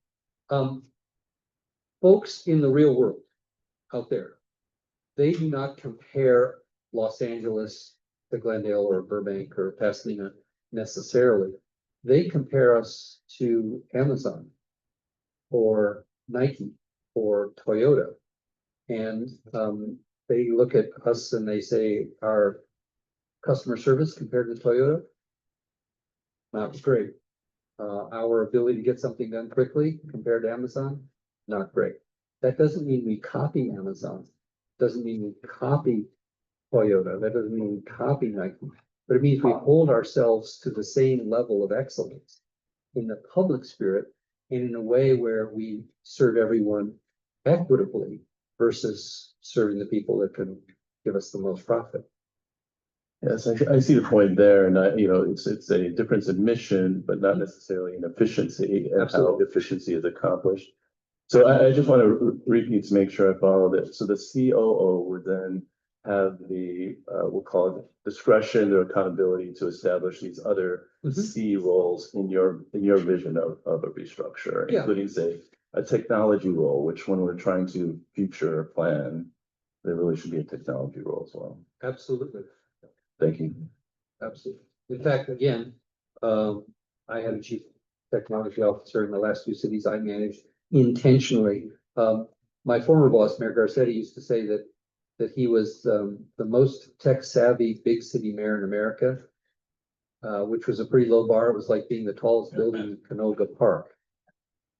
Folks in the real world out there, they do not compare Los Angeles to Glendale or Burbank or Pasadena necessarily. They compare us to Amazon or Nike or Toyota. And they look at us and they say, our customer service compared to Toyota, not great. Our ability to get something done quickly compared to Amazon, not great. That doesn't mean we copy Amazon. Doesn't mean we copy Toyota. That doesn't mean we copy Nike. But it means we hold ourselves to the same level of excellence in the public spirit and in a way where we serve everyone equitably versus serving the people that can give us the most profit. Yes, I see the point there, and it's a difference in mission, but not necessarily in efficiency and how efficiency is accomplished. So I just want to repeat to make sure I followed it. So the COO would then have the, we'll call it discretion or accountability to establish these other C roles in your vision of a restructure, including, say, a technology role, which when we're trying to future plan, there really should be a technology role as well. Absolutely. Thank you. Absolutely. In fact, again, I had a chief technology officer in the last two cities I managed intentionally. My former boss, Mayor Garcetti, used to say that he was the most tech savvy big city mayor in America, which was a pretty low bar. It was like being the tallest building in Canoga Park.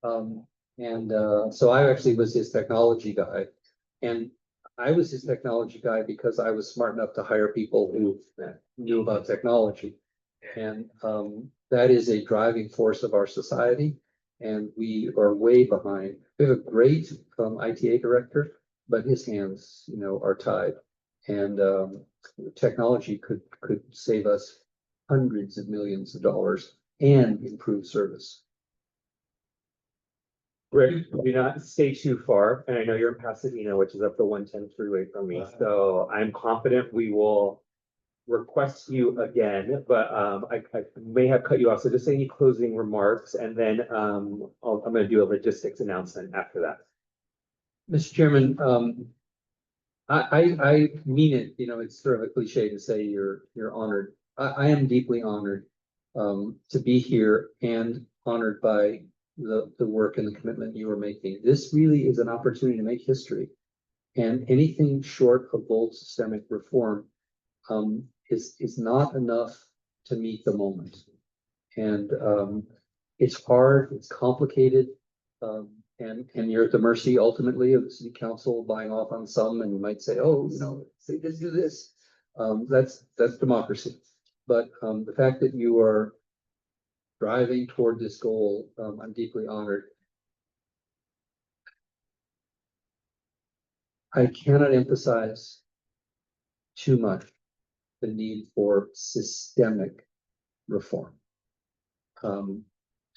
So I actually was his technology guy. And I was his technology guy because I was smart enough to hire people who knew about technology. And that is a driving force of our society. And we are way behind. We have a great ITA director, but his hands, are tied. And technology could save us hundreds of millions of dollars and improve service. Rick, do not stay too far, and I know you're in Pasadena, which is up the 110 freeway from me, so I'm confident we will request you again, but I may have cut you off, so just say any closing remarks, and then I'm gonna do a logistics announcement after that. Mr. Chairman, I mean it, you know, it's sort of a cliche to say you're honored. I am deeply honored to be here and honored by the work and the commitment you are making. This really is an opportunity to make history. And anything short of bold systemic reform is not enough to meet the moment. And it's hard, it's complicated, and you're at the mercy ultimately of the city council buying off on some, and you might say, oh, you know, say this, do this. That's democracy. But the fact that you are driving toward this goal, I'm deeply honored. I cannot emphasize too much the need for systemic reform.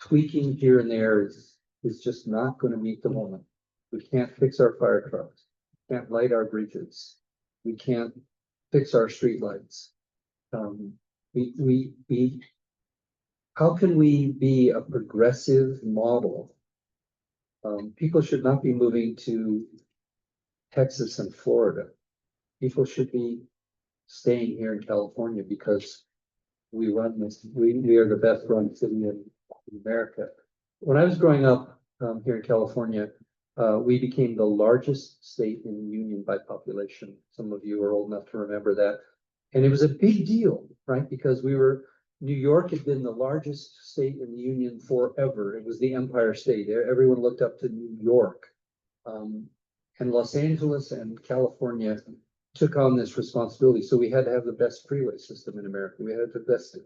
Tweaking here and there is just not going to meet the moment. We can't fix our fire trucks, can't light our bridges, we can't fix our streetlights. How can we be a progressive model? People should not be moving to Texas and Florida. People should be staying here in California because we run this, we are the best run city in America. When I was growing up here in California, we became the largest state in the union by population. Some of you are old enough to remember that. And it was a big deal, right? Because New York had been the largest state in the union forever. It was the Empire State. Everyone looked up to New York. And Los Angeles and California took on this responsibility. So we had to have the best freeway system in America. We had the best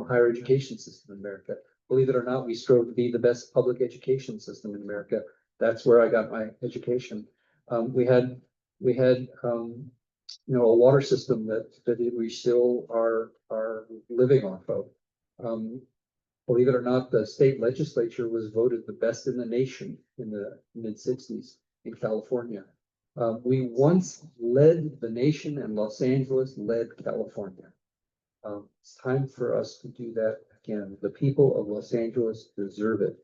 higher education system in America. Believe it or not, we strove to be the best public education system in America. That's where I got my education. We had you know, a water system that we still are living off of. Believe it or not, the state legislature was voted the best in the nation in the mid-60s in California. We once led the nation, and Los Angeles led California. It's time for us to do that again. The people of Los Angeles deserve it.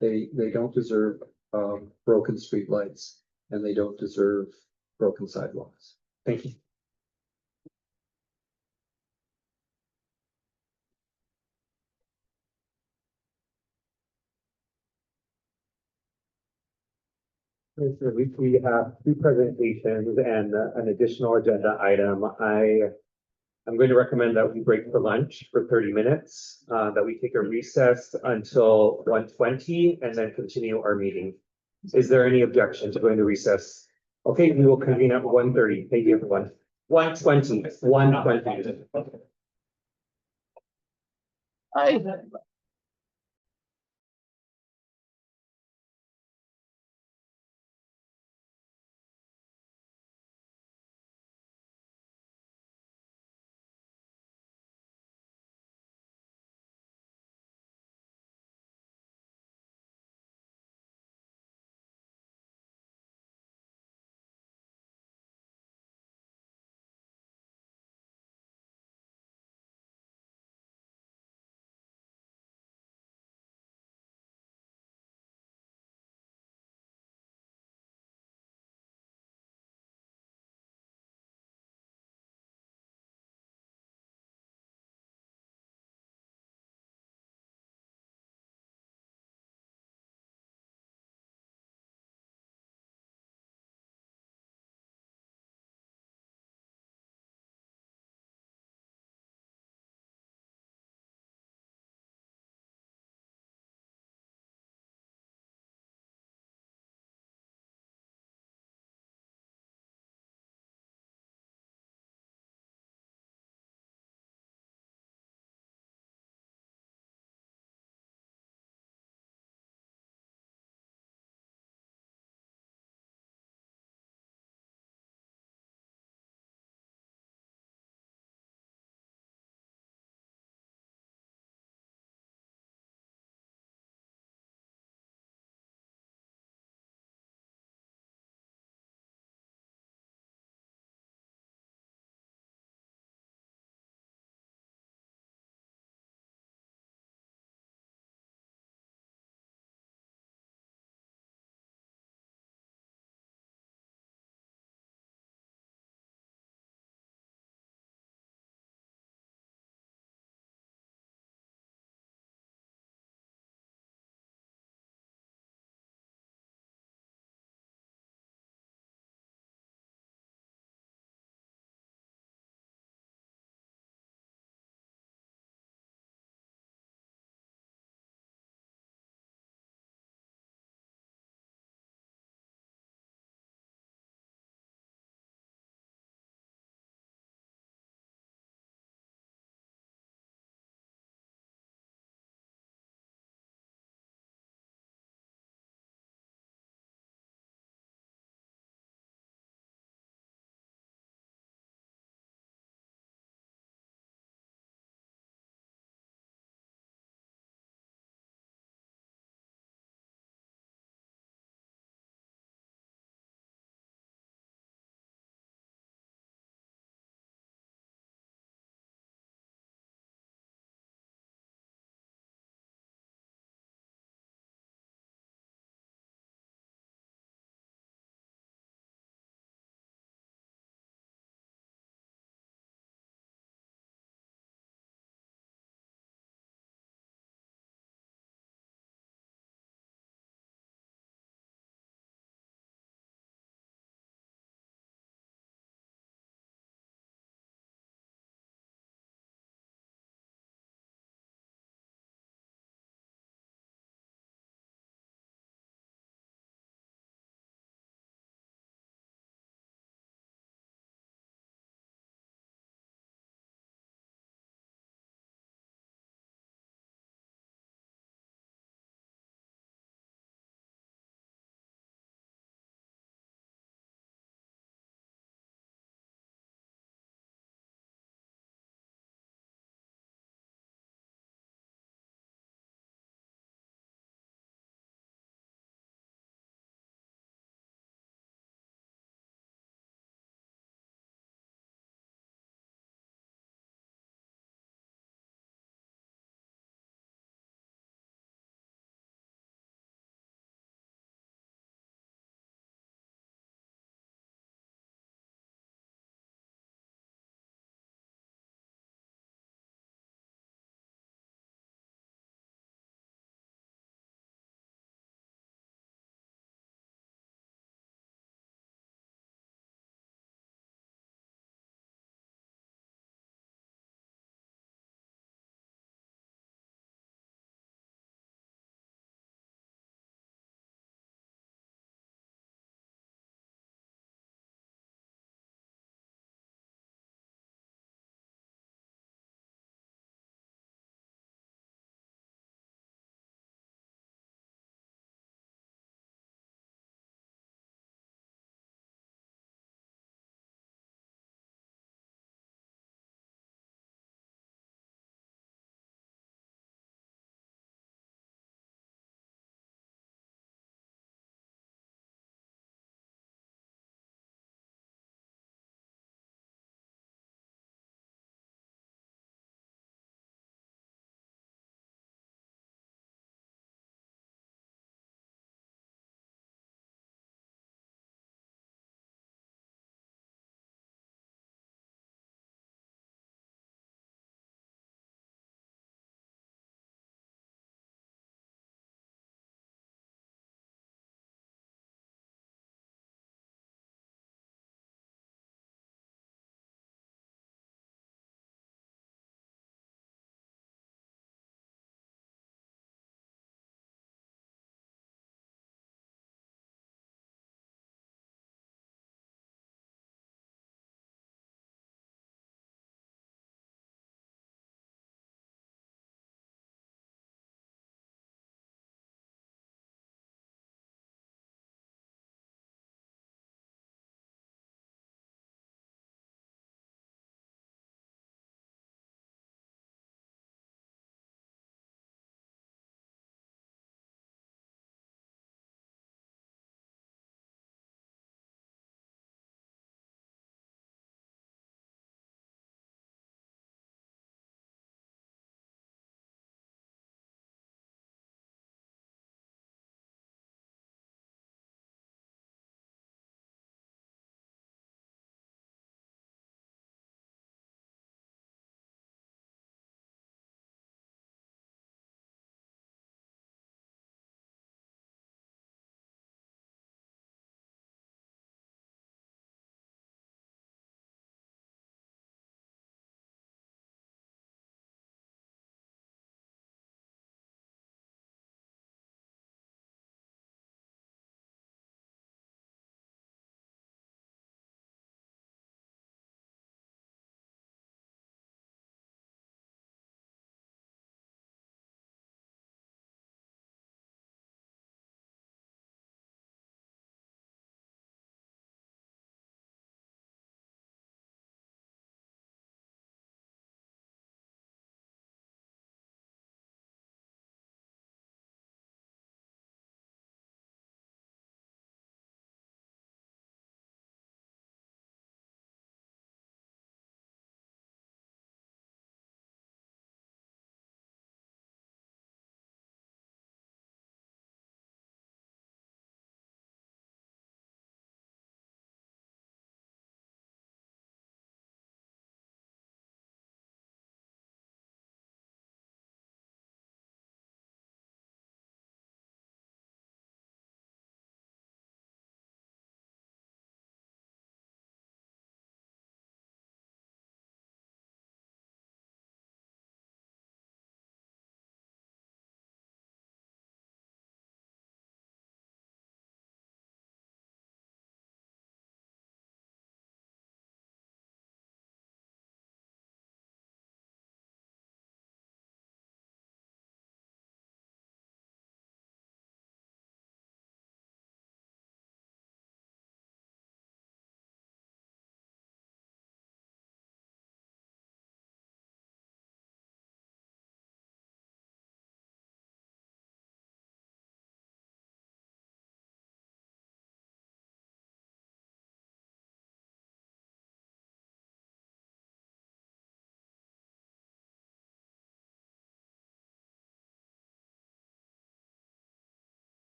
They don't deserve broken streetlights, and they don't deserve broken sidewalks. Thank you. Commissioner, we have two presentations and an additional agenda item. I'm going to recommend that we break for lunch for 30 minutes, that we take a recess until 1:20 and then continue our meeting. Is there any objection to going to recess? Okay, we will convene at 1:30. Thank you, everyone. 1:20. 1:20.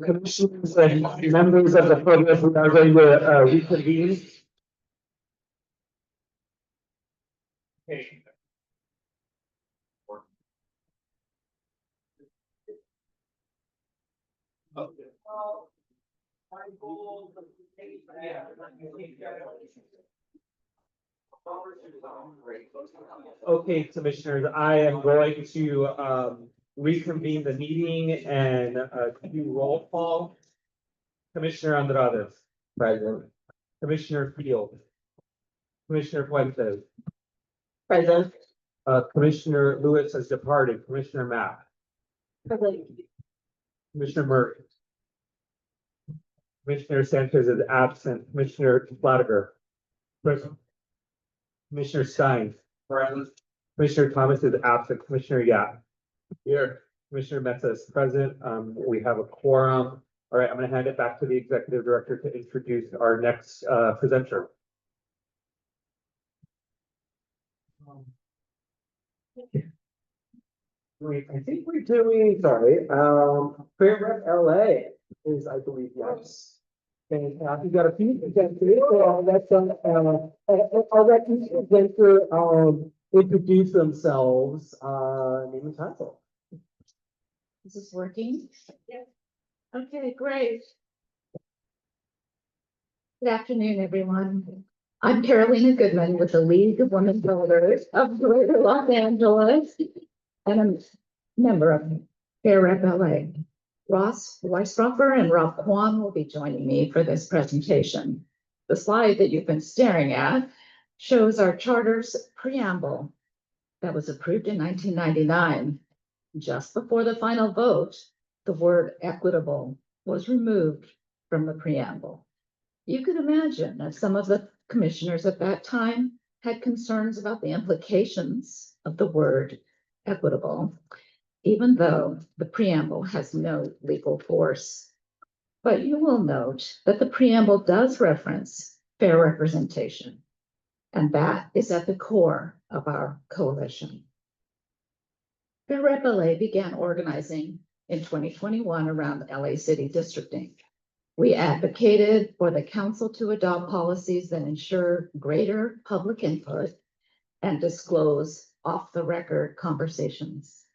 Commissioners and members of the public who are ready to reconvene. Okay, commissioners, I am going to reconvene the meeting and do roll call. Commissioner Andrade. Present. Commissioner Field. Commissioner Fuentes. Present. Commissioner Lewis has departed. Commissioner Mapp. Commissioner Murray. Commissioner Sanchez is absent. Commissioner Flanagan. Present. Commissioner Stein. Present. Commissioner Thomas is absent. Commissioner Yap. Here. Commissioner Mesa is present. We have a quorum. All right, I'm going to hand it back to the executive director to introduce our next presenter. I think we're doing, sorry, Fair Rep LA is, I believe, next. And you got a few, I'll let each presenter, introduce themselves, name and title. Is this working? Yes. Okay, great. Good afternoon, everyone. I'm Carolina Goodman with the League of Women Builders of Greater Los Angeles, and I'm a member of Fair Rep LA. Ross Weisbroffer and Rob Kwan will be joining me for this presentation. The slide that you've been staring at shows our charter's preamble that was approved in 1999. Just before the final vote, the word equitable was removed from the preamble. You could imagine that some of the commissioners at that time had concerns about the implications of the word equitable, even though the preamble has no legal force. But you will note that the preamble does reference fair representation, and that is at the core of our coalition. Fair Rep LA began organizing in 2021 around LA City districting. We advocated for the council to adopt policies that ensure greater public input and disclose off-the-record conversations.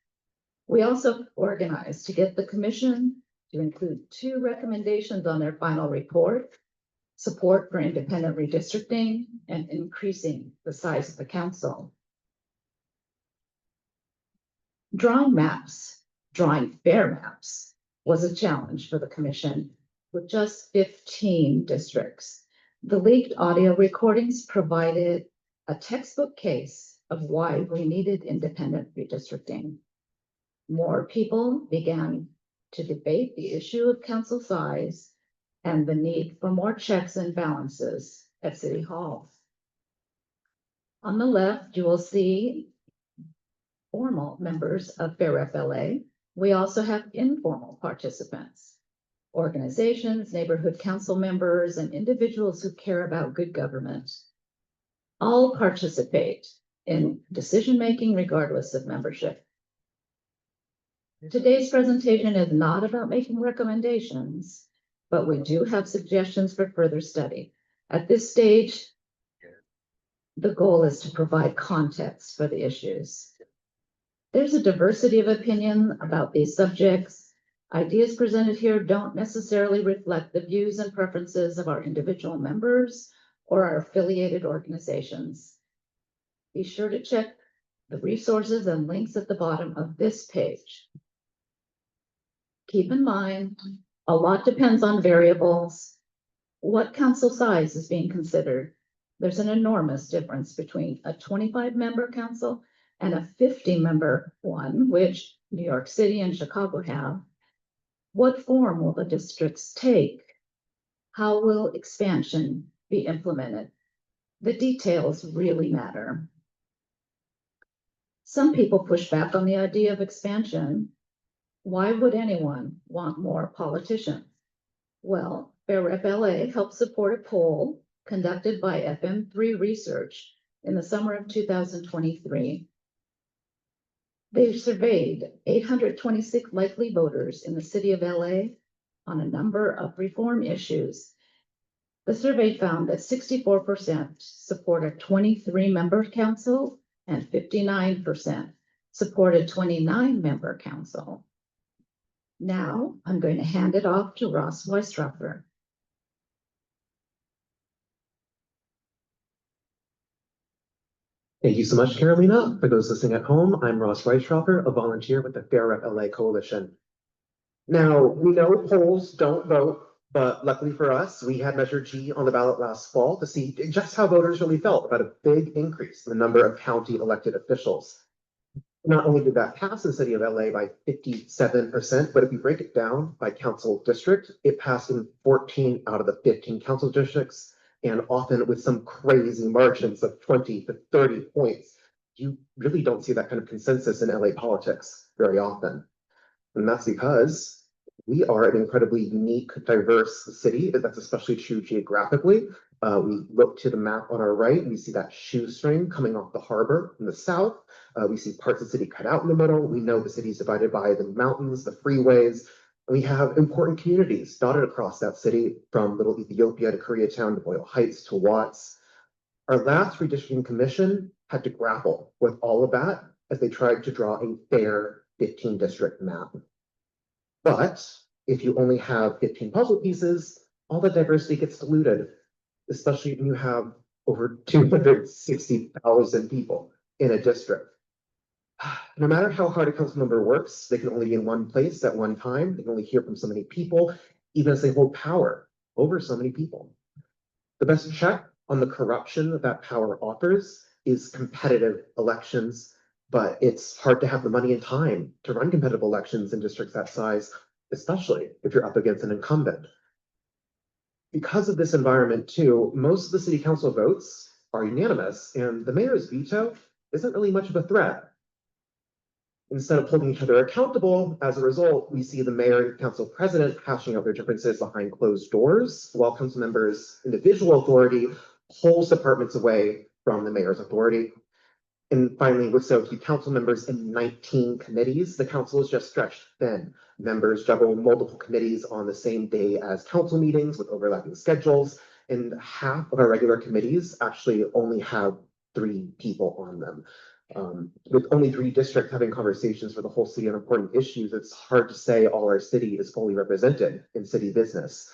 We also organized to get the commission to include 2 recommendations on their final report: support for independent redistricting and increasing the size of the council. Drawing fair maps was a challenge for the commission with just 15 districts. The leaked audio recordings provided a textbook case of why we needed independent redistricting. More people began to debate the issue of council size and the need for more checks and balances at City Hall. On the left, you will see formal members of Fair Rep LA. We also have informal participants, organizations, neighborhood council members, and individuals who care about good government. All participate in decision-making regardless of membership. Today's presentation is not about making recommendations, but we do have suggestions for further study. At this stage, the goal is to provide context for the issues. There's a diversity of opinion about these subjects. Ideas presented here don't necessarily reflect the views and preferences of our individual members or our affiliated organizations. Be sure to check the resources and links at the bottom of this page. Keep in mind, a lot depends on variables. What council size is being considered? There's an enormous difference between a 25-member council and a 50-member one, which New York City and Chicago have. What form will the districts take? How will expansion be implemented? The details really matter. Some people push back on the idea of expansion. Why would anyone want more politicians? Well, Fair Rep LA helped support a poll conducted by FM3 Research in the summer of 2023. They surveyed 826 likely voters in the city of LA on a number of reform issues. The survey found that 64% support a 23-member council and 59% support a 29-member council. Now I'm going to hand it off to Ross Weisstrapper. Thank you so much, Carolina. For those listening at home, I'm Ross Weisstrapper, a volunteer with the Fair Rep LA Coalition. Now, we know polls don't vote, but luckily for us, we had Measure G on the ballot last fall to see just how voters really felt about a big increase in the number of county elected officials. Not only did that pass the city of LA by 57%, but if we break it down by council district, it passed in 14 out of the 15 council districts, and often with some crazy margins of 20 to 30 points. You really don't see that kind of consensus in LA politics very often. And that's because we are an incredibly unique, diverse city. That's especially true geographically. We look to the map on our right, we see that shoestring coming off the harbor in the south. We see parts of the city cut out in the middle. We know the city is divided by the mountains, the freeways. We have important communities dotted across that city, from Little Ethiopia to Koreatown to Boyle Heights to Watts. Our last redistricting commission had to grapple with all of that as they tried to draw a fair 15 district map. But if you only have 15 puzzle pieces, all the diversity gets diluted, especially when you have over 260,000 people in a district. No matter how hard a council member works, they can only be in one place at one time. They can only hear from so many people, even as they hold power over so many people. The best check on the corruption that power offers is competitive elections, but it's hard to have the money and time to run competitive elections in districts that size, especially if you're up against an incumbent. Because of this environment too, most of the city council votes are unanimous, and the mayor's veto isn't really much of a threat. Instead of holding each other accountable, as a result, we see the mayor and council president hashing out their differences behind closed doors, while council members' individual authority pulls departments away from the mayor's authority. And finally, with so few council members in 19 committees, the council is just stretched thin. Members juggle multiple committees on the same day as council meetings with overlapping schedules, and half of our regular committees actually only have 3 people on them. With only 3 districts having conversations for the whole city on important issues, it's hard to say all our city is fully represented in city business.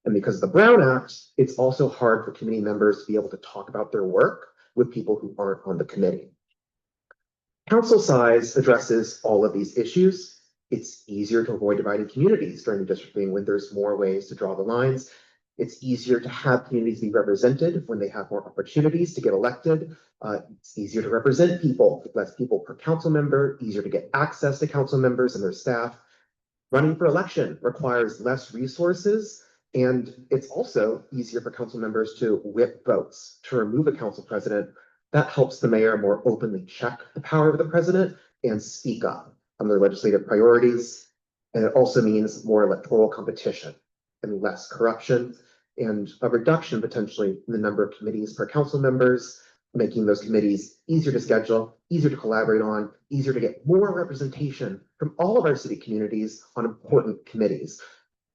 And because of the Brown Act, it's also hard for committee members to be able to talk about their work with people who aren't on the committee. Council size addresses all of these issues. It's easier to avoid dividing communities during redistricting when there's more ways to draw the lines. It's easier to have communities be represented when they have more opportunities to get elected. It's easier to represent people with less people per council member, easier to get access to council members and their staff. Running for election requires less resources, and it's also easier for council members to whip votes to remove a council president. That helps the mayor more openly check the power of the president and speak up on their legislative priorities. And it also means more electoral competition and less corruption, and a reduction potentially in the number of committees per council members, making those committees easier to schedule, easier to collaborate on, easier to get more representation from all of our city communities on important committees.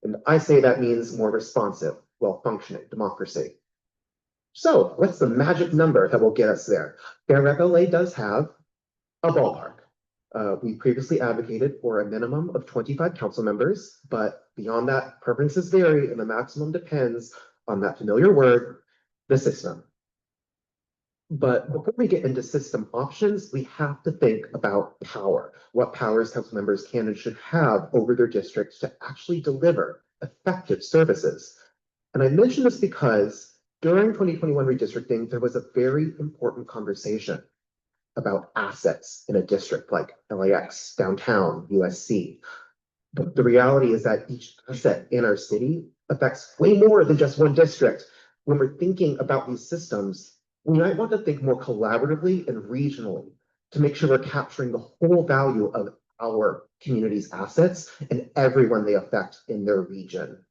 And I say that means more responsive, well-functioning democracy. So what's the magic number that will get us there? Fair Rep LA does have a ballpark. We previously advocated for a minimum of 25 council members, but beyond that, preferences vary and the maximum depends on that familiar word, the system. But before we get into system options, we have to think about power. What powers council members can and should have over their districts to actually deliver effective services. And I mention this because during 2021 redistricting, there was a very important conversation about assets in a district like LAX, downtown, USC. But the reality is that each asset in our city affects way more than just one district. When we're thinking about these systems, we might want to think more collaboratively and regionally to make sure we're capturing the whole value of our community's assets and everyone they affect in their region.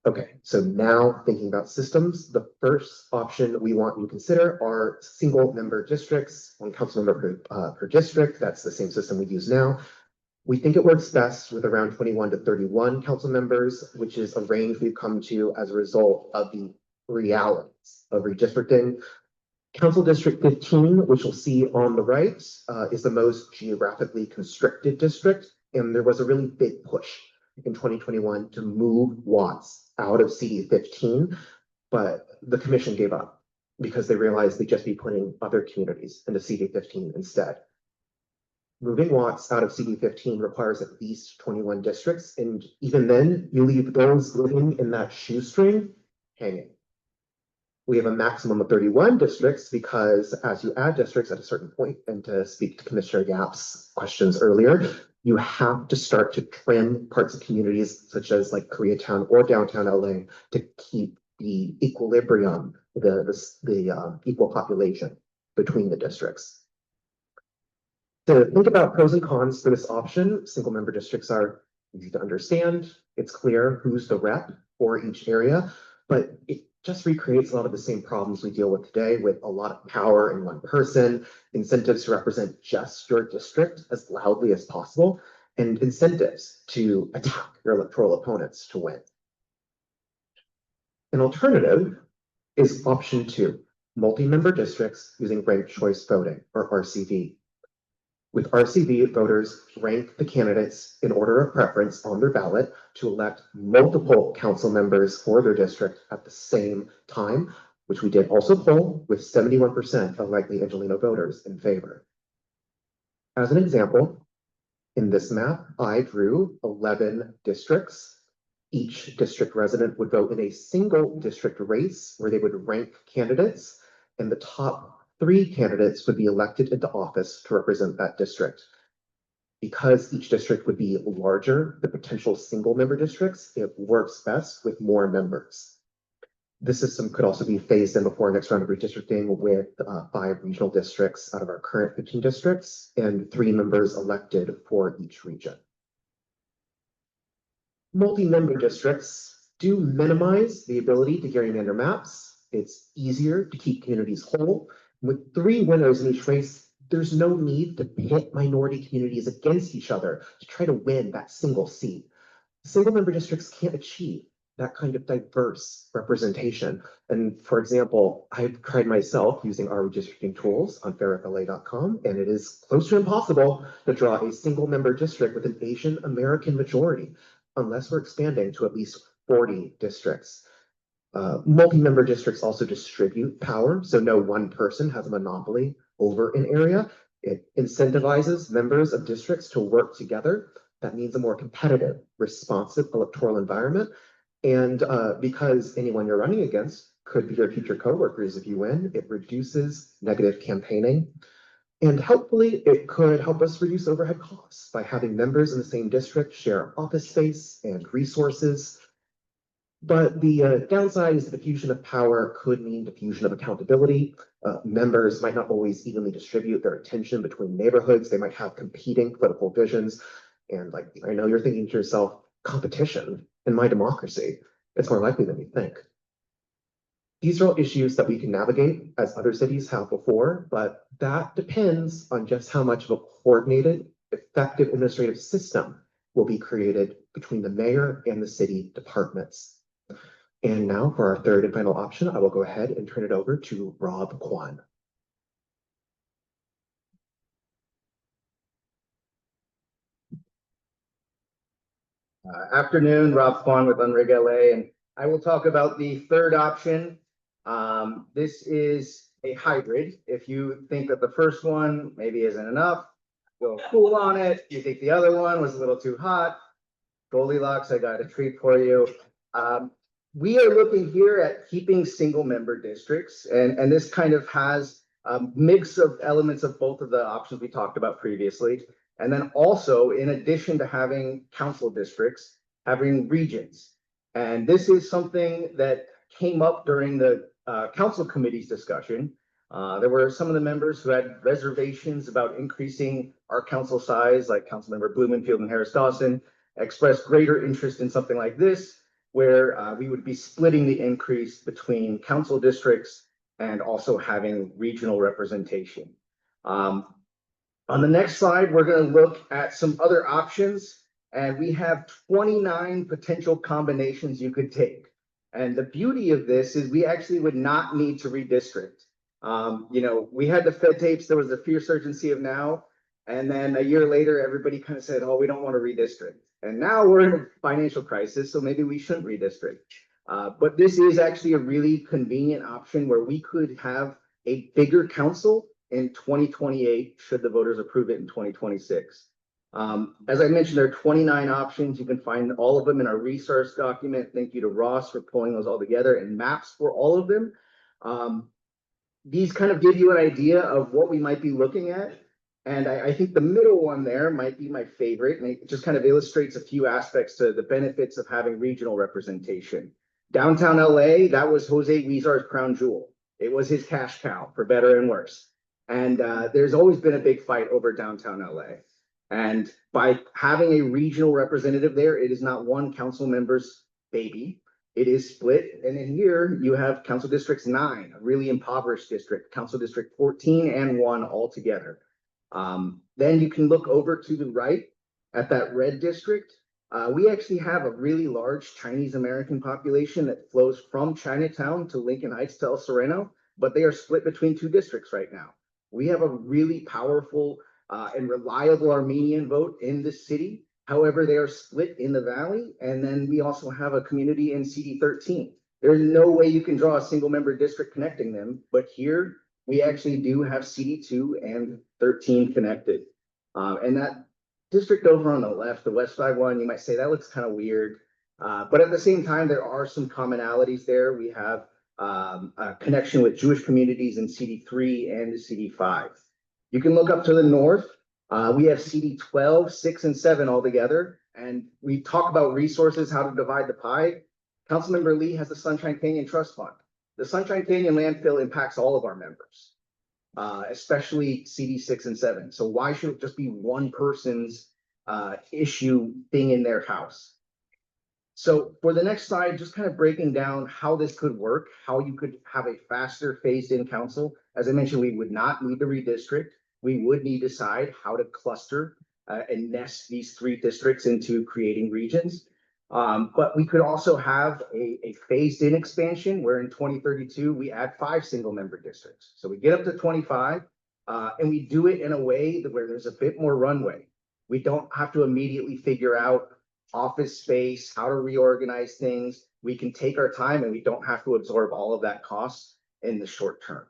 Okay, so now thinking about systems, the first option we want you to consider are single member districts, one council member per district. That's the same system we use now. We think it works best with around 21 to 31 council members, which is a range we've come to as a result of the realities of redistricting. Council District 15, which you'll see on the right, is the most geographically constricted district, and there was a really big push in 2021 to move Watts out of CD 15, but the commission gave up because they realized they'd just be putting other communities into CD 15 instead. Moving Watts out of CD 15 requires at least 21 districts, and even then, you leave those living in that shoestring hanging. We have a maximum of 31 districts because as you add districts at a certain point, and to speak to Commissioner Yap's questions earlier, you have to start to trim parts of communities such as like Koreatown or downtown LA to keep the equilibrium, the equal population between the districts. To think about pros and cons for this option, single member districts are easy to understand. It's clear who's the rep for each area, but it just recreates a lot of the same problems we deal with today with a lot of power in one person, incentives to represent just your district as loudly as possible, and incentives to attack your electoral opponents to win. An alternative is option 2, multi-member districts using ranked choice voting, or RCV. With RCV, voters rank the candidates in order of preference on their ballot to elect multiple council members for their district at the same time, which we did also poll with 71% of likely Angelino voters in favor. As an example, in this map, I drew 11 districts. Each district resident would vote in a single district race where they would rank candidates, and the top 3 candidates would be elected into office to represent that district. Because each district would be larger than potential single member districts, it works best with more members. This system could also be phased in before next round of redistricting with 5 regional districts out of our current 15 districts and 3 members elected for each region. Multi-member districts do minimize the ability to gerrymander maps. It's easier to keep communities whole. With 3 winners in each race, there's no need to pit minority communities against each other to try to win that single seat. Single member districts can't achieve that kind of diverse representation. And for example, I've tried myself using our redistricting tools on fairrepla.com, and it is close to impossible to draw a single member district with an Asian American majority, unless we're expanding to at least 40 districts. Multi-member districts also distribute power, so no one person has a monopoly over an area. It incentivizes members of districts to work together. That means a more competitive, responsive electoral environment. And because anyone you're running against could be your future coworkers if you win, it reduces negative campaigning. And hopefully it could help us reduce overhead costs by having members in the same district share office space and resources. But the downside is the diffusion of power could mean diffusion of accountability. Members might not always evenly distribute their attention between neighborhoods. They might have competing political visions. And like, I know you're thinking to yourself, competition in my democracy, it's more likely than you think. These are all issues that we can navigate as other cities have before, but that depends on just how much of a coordinated, effective administrative system will be created between the mayor and the city departments. And now for our third and final option, I will go ahead and turn it over to Rob Kwan. Afternoon, Rob Kwan with Unrig LA, and I will talk about the third option. This is a hybrid. If you think that the first one maybe isn't enough, go cool on it. You think the other one was a little too hot, Goldilocks, I got a treat for you. We are looking here at keeping single member districts, and this kind of has a mix of elements of both of the options we talked about previously. And then also, in addition to having council districts, having regions. And this is something that came up during the council committee's discussion. There were some of the members who had reservations about increasing our council size, like Councilmember Blumenfield and Harris Dawson, expressed greater interest in something like this, where we would be splitting the increase between council districts and also having regional representation. On the next slide, we're going to look at some other options, and we have 29 potential combinations you could take. And the beauty of this is we actually would not need to redistrict. You know, we had the Fed tapes, there was a fierce urgency of now, and then a year later, everybody kind of said, oh, we don't want to redistrict. And now we're in a financial crisis, so maybe we shouldn't redistrict. But this is actually a really convenient option where we could have a bigger council in 2028, should the voters approve it in 2026. As I mentioned, there are 29 options. You can find all of them in our resource document. Thank you to Ross for pulling those all together, and maps for all of them. These kind of give you an idea of what we might be looking at. And I think the middle one there might be my favorite, and it just kind of illustrates a few aspects to the benefits of having regional representation. Downtown LA, that was Jose Huizar's crown jewel. It was his cash cow, for better and worse. And there's always been a big fight over downtown LA. And by having a regional representative there, it is not one council member's baby. It is split. And in here, you have Council Districts 9, a really impoverished district, Council District 14 and 1 all together. Then you can look over to the right at that red district. We actually have a really large Chinese American population that flows from Chinatown to Lincoln Heights to El Sereno, but they are split between 2 districts right now. We have a really powerful and reliable Armenian vote in the city. However, they are split in the valley. And then we also have a community in CD 13. There's no way you can draw a single member district connecting them, but here we actually do have CD2 and 13 connected. And that district over on the left, the West Side one, you might say that looks kind of weird. But at the same time, there are some commonalities there. We have a connection with Jewish communities in CD3 and the CD5. You can look up to the north. We have CD12, 6, and 7 all together. And we talk about resources, how to divide the pie. Councilmember Lee has the Sunshine Canyon Trust Fund. The Sunshine Canyon landfill impacts all of our members, especially CD6 and 7. So why should it just be one person's issue thing in their house? So for the next slide, just kind of breaking down how this could work, how you could have a faster phased-in council. As I mentioned, we would not need to redistrict. We would need to decide how to cluster and nest these 3 districts into creating regions. But we could also have a phased-in expansion where in 2032, we add 5 single-member districts. So we get up to 25, and we do it in a way where there's a bit more runway. We don't have to immediately figure out office space, how to reorganize things. We can take our time and we don't have to absorb all of that cost in the short term.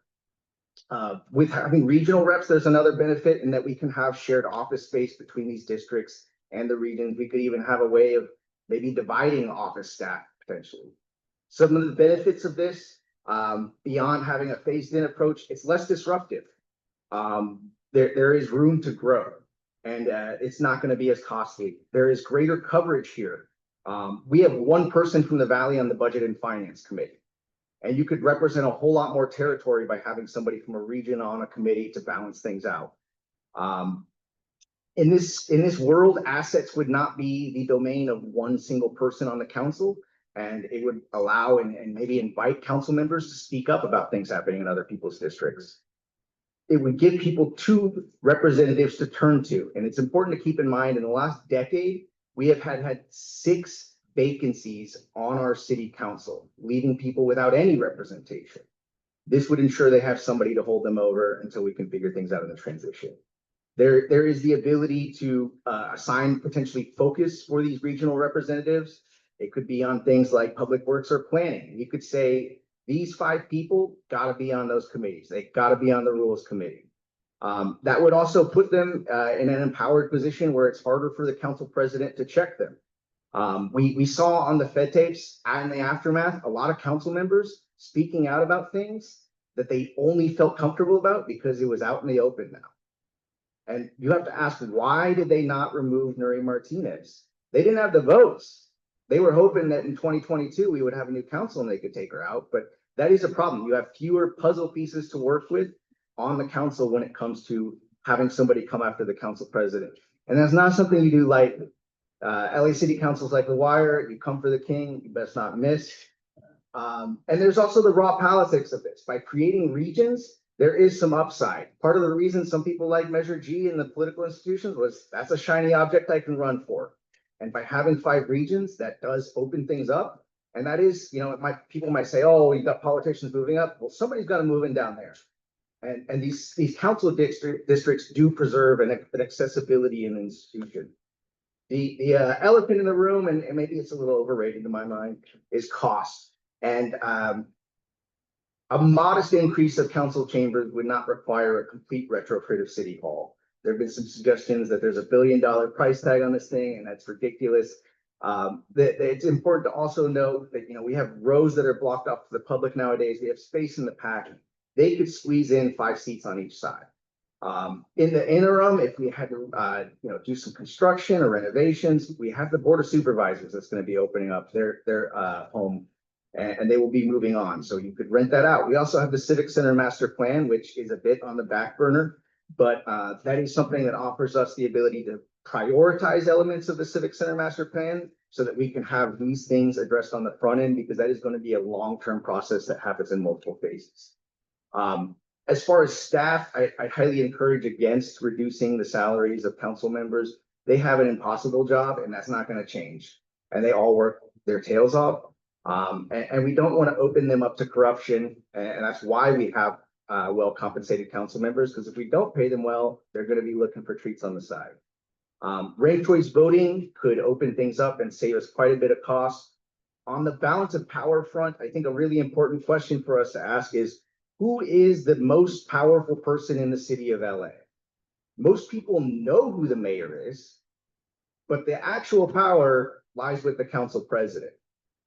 With having regional reps, there's another benefit in that we can have shared office space between these districts and the regions. We could even have a way of maybe dividing office staff potentially. Some of the benefits of this, beyond having a phased-in approach, it's less disruptive. There is room to grow. And it's not going to be as costly. There is greater coverage here. We have one person from the Valley on the Budget and Finance Committee. And you could represent a whole lot more territory by having somebody from a region on a committee to balance things out. In this world, assets would not be the domain of one single person on the council. And it would allow and maybe invite council members to speak up about things happening in other people's districts. It would give people 2 representatives to turn to. And it's important to keep in mind in the last decade, we have had 6 vacancies on our city council, leaving people without any representation. This would ensure they have somebody to hold them over until we can figure things out in the transition. There is the ability to assign potentially focus for these regional representatives. It could be on things like public works or planning. You could say, these 5 people got to be on those committees. They got to be on the rules committee. That would also put them in an empowered position where it's harder for the council president to check them. We saw on the Fed tapes and the aftermath, a lot of council members speaking out about things that they only felt comfortable about because it was out in the open now. And you have to ask, why did they not remove Nury Martinez? They didn't have the votes. They were hoping that in 2022, we would have a new council and they could take her out, but that is a problem. You have fewer puzzle pieces to work with on the council when it comes to having somebody come after the council president. And that's not something you do lightly. LA City Council's like the wire, you come for the king, you best not miss. And there's also the raw politics of this. By creating regions, there is some upside. Part of the reason some people like Measure G in the political institutions was that's a shiny object I can run for. And by having 5 regions, that does open things up. And that is, people might say, oh, you got politicians moving up. Well, somebody's got to move in down there. And these council districts do preserve an accessibility in an institution. The elephant in the room, and maybe it's a little overrated in my mind, is cost. And a modest increase of council chambers would not require a complete retrofit of City Hall. There have been some suggestions that there's $1 billion price tag on this thing, and that's ridiculous. It's important to also note that, we have rows that are blocked off to the public nowadays. We have space in the pack. They could squeeze in 5 seats on each side. In the interim, if we had to, do some construction or renovations, we have the Board of Supervisors that's going to be opening up their home, and they will be moving on. So you could rent that out. We also have the Civic Center Master Plan, which is a bit on the back burner, but that is something that offers us the ability to prioritize elements of the Civic Center Master Plan so that we can have these things addressed on the front end, because that is going to be a long-term process that happens in multiple phases. As far as staff, I highly encourage against reducing the salaries of council members. They have an impossible job, and that's not going to change. And they all work their tails off. And we don't want to open them up to corruption. And that's why we have well-compensated council members, because if we don't pay them well, they're going to be looking for treats on the side. Ranked choice voting could open things up and save us quite a bit of cost. On the balance of power front, I think a really important question for us to ask is, who is the most powerful person in the city of LA? Most people know who the mayor is, but the actual power lies with the council president.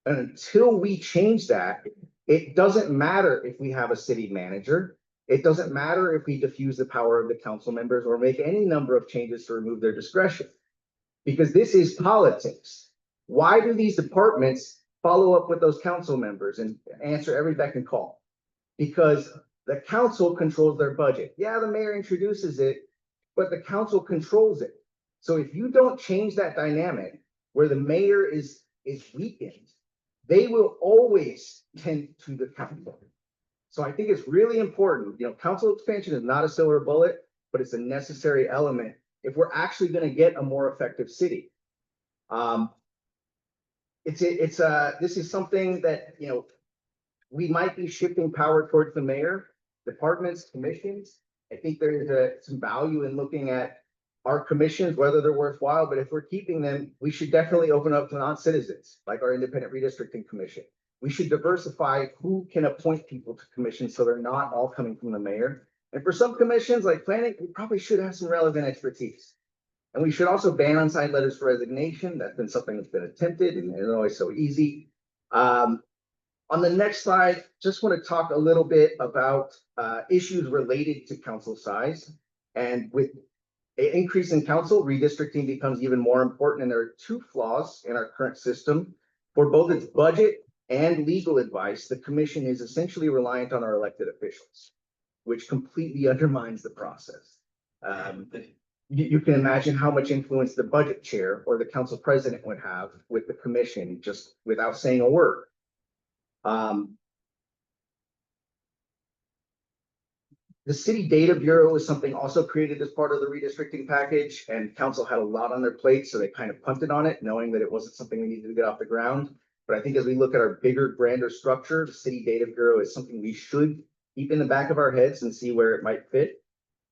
And until we change that, it doesn't matter if we have a city manager. It doesn't matter if we diffuse the power of the council members or make any number of changes to remove their discretion, because this is politics. Why do these departments follow up with those council members and answer every beck and call? Because the council controls their budget. Yeah, the mayor introduces it, but the council controls it. So if you don't change that dynamic where the mayor is weakened, they will always tend to the council. So I think it's really important. Council expansion is not a silver bullet, but it's a necessary element if we're actually going to get a more effective city. This is something that, we might be shifting power towards the mayor, departments, commissions. I think there's some value in looking at our commissions, whether they're worthwhile, but if we're keeping them, we should definitely open up to non-citizens, like our independent redistricting commission. We should diversify who can appoint people to commissions so they're not all coming from the mayor. And for some commissions like planning, we probably should have some relevant expertise. And we should also ban unsigned letters for resignation. That's been something that's been attempted and it's always so easy. On the next slide, just want to talk a little bit about issues related to council size. And with an increase in council, redistricting becomes even more important. And there are 2 flaws in our current system. For both its budget and legal advice, the commission is essentially reliant on our elected officials, which completely undermines the process. You can imagine how much influence the budget chair or the council president would have with the commission just without saying a word. The City Data Bureau is something also created as part of the redistricting package, and council had a lot on their plate, so they kind of punted on it, knowing that it wasn't something we needed to get off the ground. But I think as we look at our bigger, grander structure, the City Data Bureau is something we should keep in the back of our heads and see where it might fit.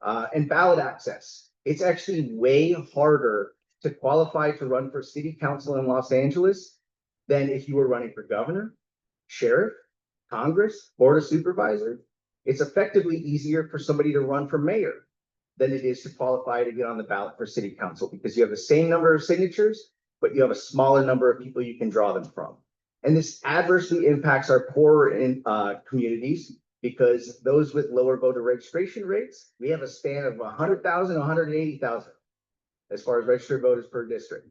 And ballot access. It's actually way harder to qualify to run for city council in Los Angeles than if you were running for governor, sheriff, Congress, board of supervisor. It's effectively easier for somebody to run for mayor than it is to qualify to get on the ballot for city council, because you have the same number of signatures, but you have a smaller number of people you can draw them from. And this adversely impacts our poorer communities, because those with lower voter registration rates, we have a span of 100,000, 180,000 as far as registered voters per district.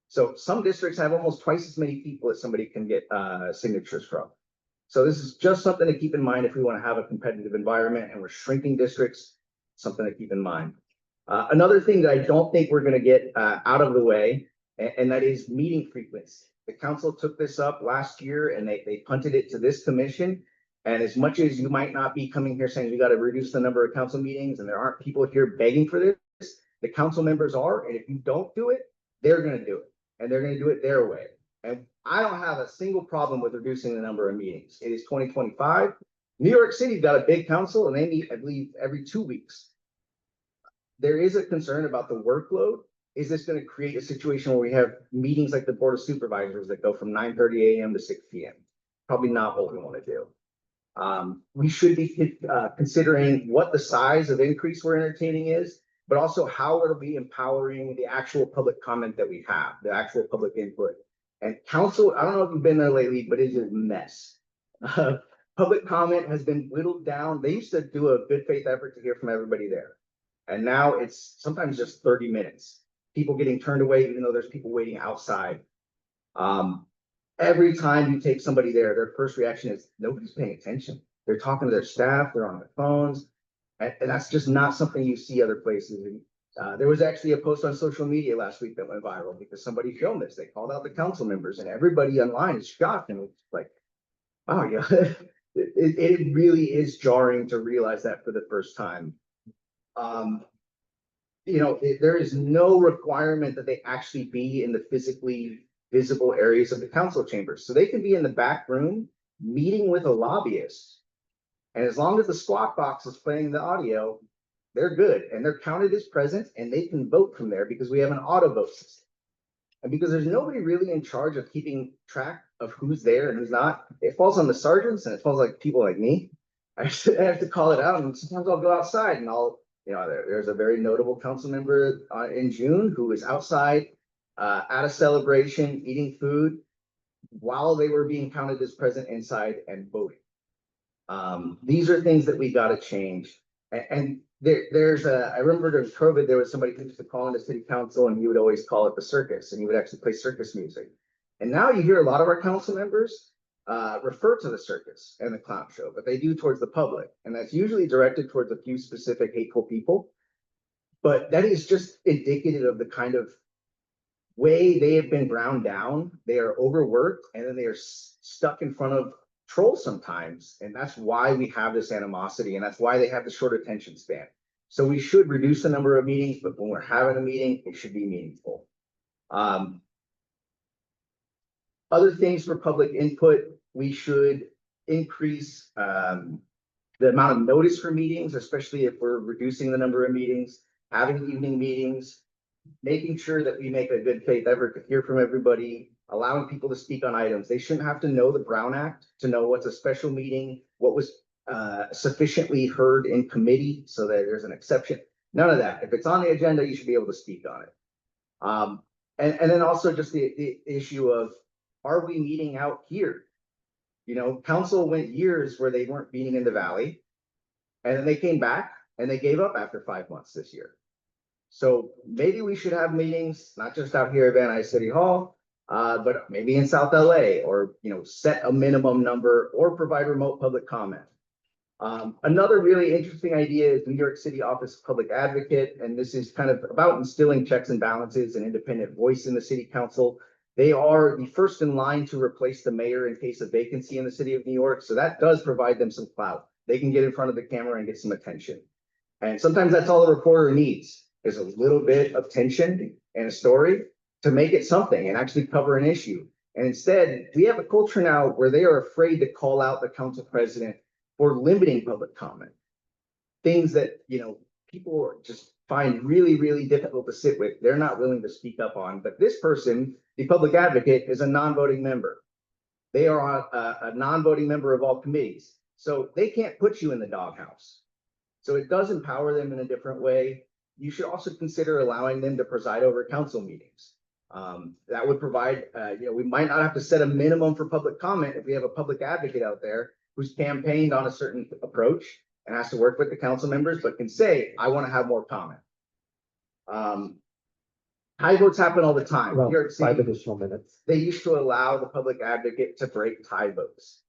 So some districts have almost twice as many people as somebody can get signatures from. So this is just something to keep in mind if we want to have a competitive environment and we're shrinking districts, something to keep in mind. Another thing that I don't think we're going to get out of the way, and that is meeting frequency. The council took this up last year and they punted it to this commission. And as much as you might not be coming here saying we got to reduce the number of council meetings and there aren't people here begging for this, the council members are, and if you don't do it, they're gonna do it, and they're gonna do it their way. And I don't have a single problem with reducing the number of meetings. It is 2025. New York City's got a big council and they meet, I believe, every 2 weeks. There is a concern about the workload. Is this gonna create a situation where we have meetings like the Board of Supervisors that go from 9:30 AM to 6 PM? Probably not what we wanna do. We should be considering what the size of increase we're entertaining is, but also how it'll be empowering the actual public comment that we have, the actual public input. And council, I don't know if you've been there lately, but it is a mess. Public comment has been whittled down. They used to do a good faith effort to hear from everybody there. And now it's sometimes just 30 minutes. People getting turned away, even though there's people waiting outside. Every time you take somebody there, their first reaction is nobody's paying attention. They're talking to their staff, they're on their phones. And that's just not something you see other places. And, there was actually a post on social media last week that went viral because somebody filmed this. They called out the council members and everybody online is shocked and it's like, wow, yeah, it really is jarring to realize that for the first time. There is no requirement that they actually be in the physically visible areas of the council chambers. So they can be in the back room meeting with a lobbyist. And as long as the squawk box is playing the audio, they're good and they're counted as present and they can vote from there because we have an auto vote system. And because there's nobody really in charge of keeping track of who's there and who's not, it falls on the sergeants and it falls like people like me. I have to call it out and sometimes I'll go outside and there's a very notable council member in June who was outside at a celebration, eating food while they were being counted as present inside and voting. These are things that we got to change. And I remember during COVID, there was somebody who used to call into city council and he would always call it the circus and he would actually play circus music. And now you hear a lot of our council members refer to the circus and the clown show, but they do towards the public. And that's usually directed towards a few specific hateful people. But that is just indicative of the kind of way they have been ground down. They are overworked and then they are stuck in front of trolls sometimes. And that's why we have this animosity and that's why they have the short attention span. So we should reduce the number of meetings, but when we're having a meeting, it should be meaningful. Other things for public input, we should increase the amount of notice for meetings, especially if we're reducing the number of meetings, having evening meetings, making sure that we make a good faith effort to hear from everybody, allowing people to speak on items. They shouldn't have to know the Brown Act to know what's a special meeting, what was sufficiently heard in committee so that there's an exception. None of that. If it's on the agenda, you should be able to speak on it. And then also just the issue of, are we meeting out here? Council went years where they weren't meeting in the Valley. And then they came back and they gave up after 5 months this year. So maybe we should have meetings, not just out here at Van Nuys City Hall, but maybe in South LA or, set a minimum number or provide remote public comment. Another really interesting idea is New York City Office of Public Advocate. And this is kind of about instilling checks and balances and independent voice in the city council. They are the first in line to replace the mayor in case of vacancy in the city of New York. So that does provide them some clout. They can get in front of the camera and get some attention. And sometimes that's all a reporter needs is a little bit of tension and a story to make it something and actually cover an issue. And instead, we have a culture now where they are afraid to call out the council president for limiting public comment. Things that, people just find really, really difficult to sit with. They're not willing to speak up on. But this person, the public advocate, is a non-voting member. They are a non-voting member of all committees. So they can't put you in the doghouse. So it does empower them in a different way. You should also consider allowing them to preside over council meetings. That would provide, we might not have to set a minimum for public comment if we have a public advocate out there who's campaigned on a certain approach and has to work with the council members, but can say, I want to have more comment. Tie votes happen all the time. Well, Here at 5 City, additional minutes. they used to allow the public advocate to break tie votes.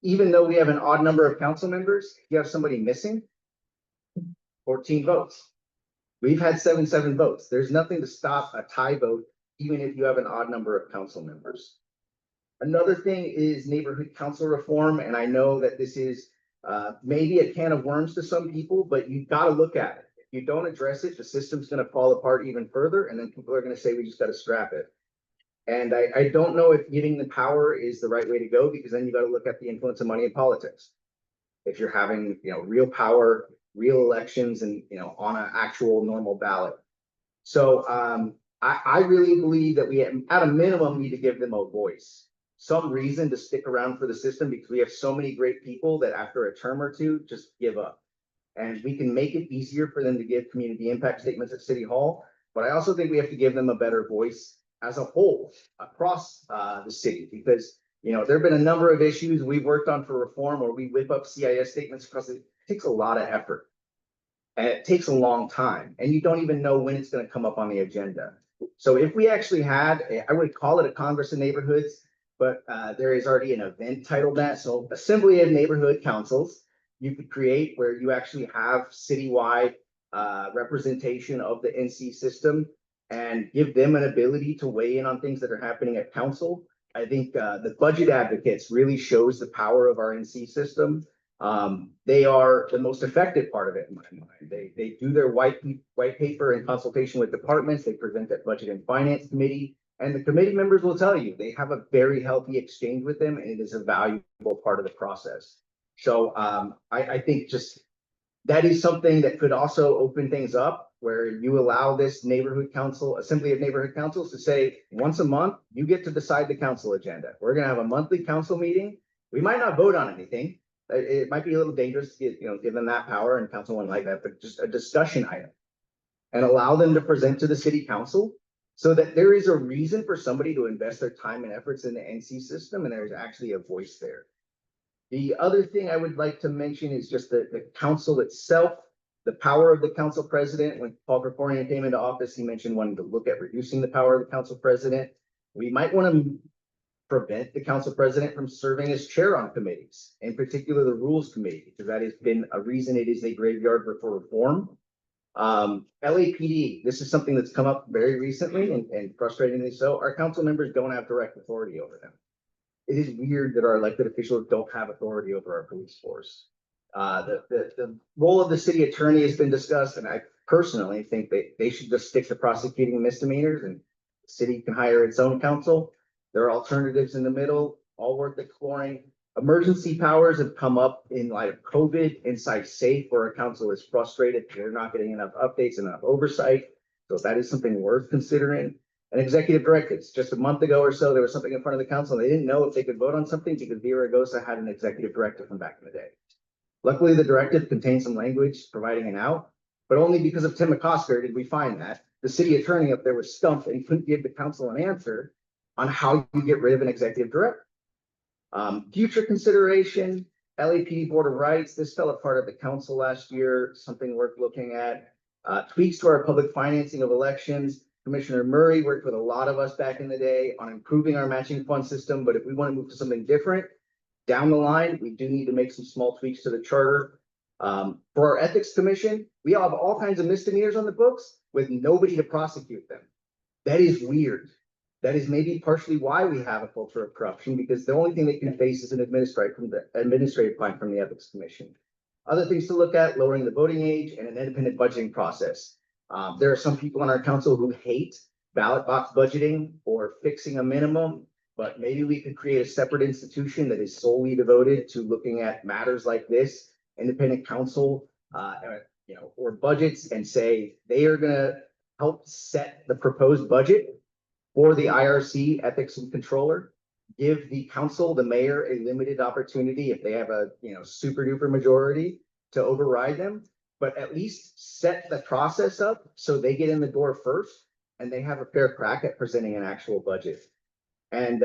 Even though we have an odd number of council members, you have somebody missing, 14 votes. We've had 7-7 votes. There's nothing to stop a tie vote, even if you have an odd number of council members. Another thing is neighborhood council reform, and I know that this is maybe a can of worms to some people, but you've got to look at it. If you don't address it, the system's going to fall apart even further, and then people are going to say we just got to scrap it. And I don't know if giving the power is the right way to go, because then you got to look at the influence of money in politics. If you're having, real power, real elections, and on an actual normal ballot. So I really believe that we at a minimum need to give them a voice, some reason to stick around for the system, because we have so many great people that after a term or two just give up. And we can make it easier for them to give community impact statements at City Hall, but I also think we have to give them a better voice as a whole across the city, because there have been a number of issues we've worked on for reform where we whip up CIS statements because it takes a lot of effort and it takes a long time, and you don't even know when it's going to come up on the agenda. So if we actually had, I would call it a Congress of Neighborhoods, but there is already an event titled that. So Assembly of Neighborhood Councils, you could create where you actually have citywide representation of the NC system and give them an ability to weigh in on things that are happening at council. I think the budget advocates really shows the power of our NC system. They are the most effective part of it in my mind. They do their white paper in consultation with departments. They present at Budget and Finance Committee, and the committee members will tell you they have a very healthy exchange with them, and it is a valuable part of the process. So I think just that is something that could also open things up, where you allow this neighborhood council, Assembly of Neighborhood Councils, to say once a month, you get to decide the council agenda. We're going to have a monthly council meeting. We might not vote on anything. It might be a little dangerous to give them that power, and council wouldn't like that, but just a discussion item, and allow them to present to the city council so that there is a reason for somebody to invest their time and efforts in the NC system, and there's actually a voice there. The other thing I would like to mention is just the council itself, the power of the council president. When Paul Krikorian came into office, he mentioned wanting to look at reducing the power of the council president. We might want to prevent the council president from serving as chair on committees, in particular the rules committee, because that has been a reason it is a graveyard for reform. LAPD, this is something that's come up very recently and frustratingly so. Our council members don't have direct authority over them. It is weird that our elected officials don't have authority over our police force. The role of the city attorney has been discussed, and I personally think they should just stick to prosecuting misdemeanors, and the city can hire its own counsel. There are alternatives in the middle, all worth exploring. Emergency powers have come up in light of COVID. Inside Safe, where a council is frustrated, they're not getting enough updates, enough oversight. So that is something worth considering. And executive directives. Just a month ago or so, there was something in front of the council. And they didn't know if they could vote on something because Vera Agosa had an executive directive from back in the day. Luckily, the directive contained some language providing an out, but only because of Tim McCosker did we find that. The city attorney up there was stumped and couldn't give the council an answer on how you get rid of an executive directive. Future consideration, LAPD Board of Rights. This fell apart at the council last year, something worth looking at. Tweaks to our public financing of elections. Commissioner Murray worked with a lot of us back in the day on improving our matching fund system, but if we want to move to something different down the line, we do need to make some small tweaks to the charter. For our ethics commission, we have all kinds of misdemeanors on the books with nobody to prosecute them. That is weird. That is maybe partially why we have a culture of corruption, because the only thing they can face is an administrative fine from the ethics commission. Other things to look at: lowering the voting age and an independent budgeting process. There are some people on our council who hate ballot box budgeting or fixing a minimum, but maybe we could create a separate institution that is solely devoted to looking at matters like this, independent council, or budgets, and say they are going to help set the proposed budget for the IRC ethics and controller. Give the council, the mayor, a limited opportunity if they have a super duper majority to override them, but at least set the process up so they get in the door first and they have a fair crack at presenting an actual budget. And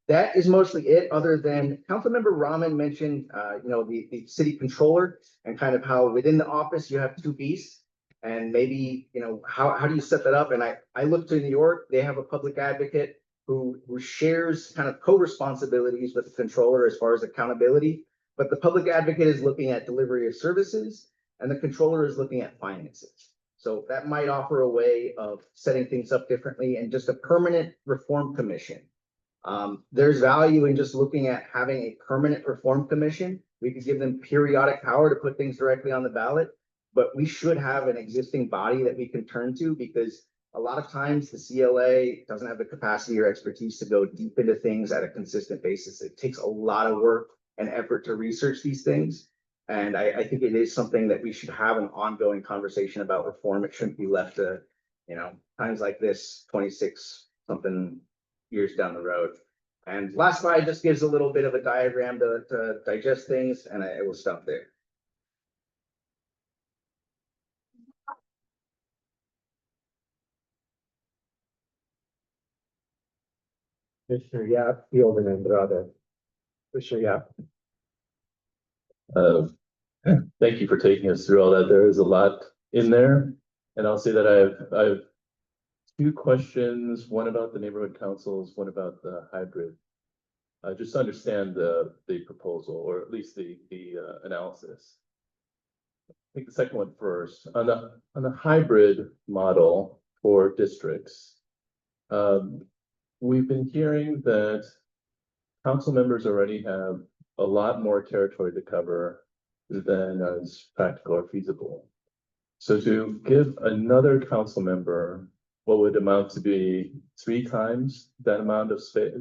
that is mostly it, other than Councilmember Rahman mentioned, the city controller and kind of how within the office you have two beasts, and maybe, how do you set that up? And I look to New York, they have a public advocate who shares kind of co-responsibilities with the controller as far as accountability, but the public advocate is looking at delivery of services and the controller is looking at finances. So that might offer a way of setting things up differently and just a permanent reform commission. There's value in just looking at having a permanent reform commission. We could give them periodic power to put things directly on the ballot, but we should have an existing body that we can turn to because a lot of times the CLA doesn't have the capacity or expertise to go deep into things at a consistent basis. It takes a lot of work and effort to research these things. And I think it is something that we should have an ongoing conversation about reform. It shouldn't be left to, times like this, 26 something years down the road. And last slide just gives a little bit of a diagram to digest things, and I will stop there. Commissioner Yap, Fielder, and Andrade. Commissioner Yap. Thank you for taking us through all that. There is a lot in there. And I'll say that I have two questions, one about the neighborhood councils, one about the hybrid. Just to understand the proposal, or at least the analysis. I think the second one first. On the hybrid model for districts, we've been hearing that council members already have a lot more territory to cover than is practical or feasible. So to give another council member what would amount to be 3 times that amount of space,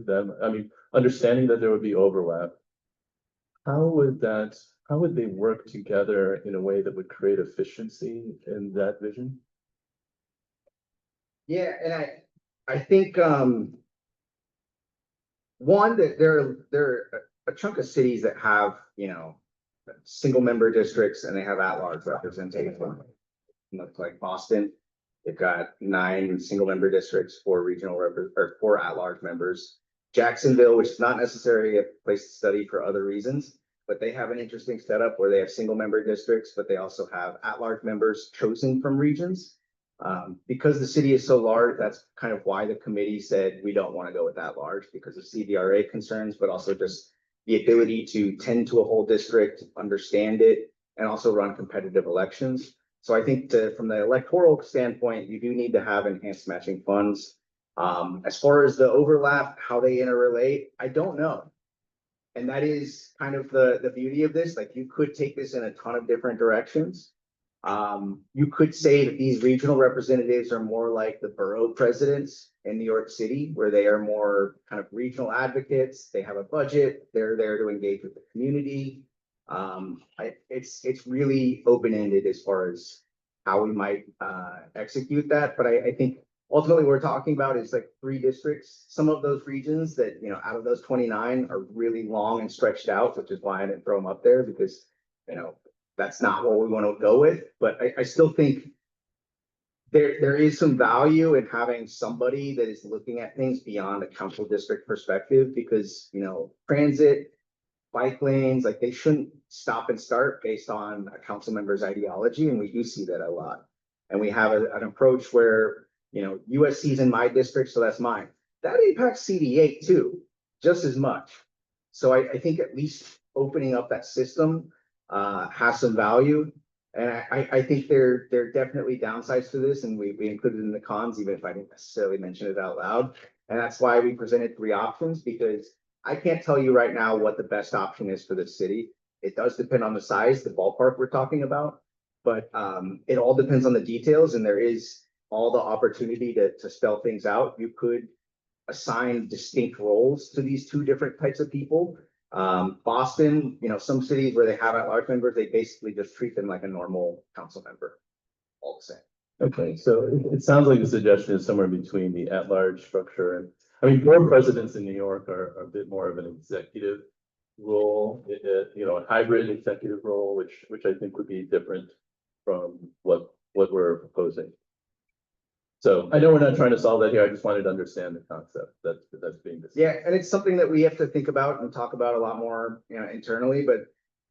understanding that there would be overlap, how would they work together in a way that would create efficiency in that vision? Yeah, and I think one, that there are a chunk of cities that have, single member districts and they have at-large representation. Looks like Boston, they've got 9 single member districts, 4 regional or 4 at-large members. Jacksonville, which is not necessarily a place to study for other reasons, but they have an interesting setup where they have single member districts, but they also have at-large members chosen from regions. Because the city is so large, that's kind of why the committee said we don't want to go with that large because of CVRA concerns, but also just the ability to tend to a whole district, understand it, and also run competitive elections. So I think from the electoral standpoint, you do need to have enhanced matching funds. As far as the overlap, how they interrelate, I don't know. And that is kind of the beauty of this. Like you could take this in a ton of different directions. You could say that these regional representatives are more like the borough presidents in New York City, where they are more kind of regional advocates. They have a budget. They're there to engage with the community. It's really open-ended as far as how we might execute that. But I think ultimately what we're talking about is like 3 districts. Some of those regions that, out of those 29 are really long and stretched out, which is why I didn't throw them up there because, that's not what we want to go with. But I still think there is some value in having somebody that is looking at things beyond a council district perspective because, transit, bike lanes, like they shouldn't stop and start based on a council member's ideology. And we do see that a lot. And we have an approach where, USC's in my district, so that's mine. That impacts CD8 too, just as much. So I think at least opening up that system has some value. And I think there are definitely downsides to this, and we included in the cons, even if I didn't necessarily mention it out loud. And that's why we presented 3 options, because I can't tell you right now what the best option is for the city. It does depend on the size, the ballpark we're talking about, but it all depends on the details, and there is all the opportunity to spell things out. You could assign distinct roles to these 2 different types of people. Boston, some cities where they have at-large members, they basically just treat them like a normal council member, all the same. Okay, so it sounds like the suggestion is somewhere between the at-large structure and, board presidents in New York are a bit more of an executive role, a hybrid executive role, which I think would be different from what we're proposing. So I know we're not trying to solve that here. I just wanted to understand the concept that's being discussed. Yeah, and it's something that we have to think about and talk about a lot more, internally, but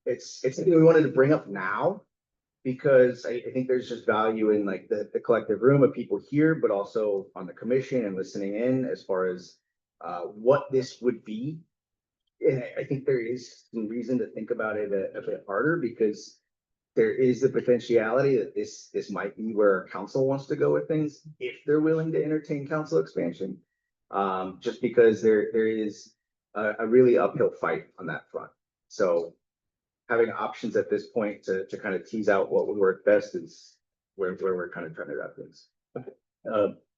it's something we wanted to bring up now because I think there's just value in like the collective room of people here, but also on the commission and listening in as far as what this would be. And I think there is some reason to think about it a bit harder because there is the potentiality that this might be where our council wants to go with things, if they're willing to entertain council expansion. Just because there is a really uphill fight on that front. So having options at this point to kind of tease out what would work best is where we're kind of trying to wrap things.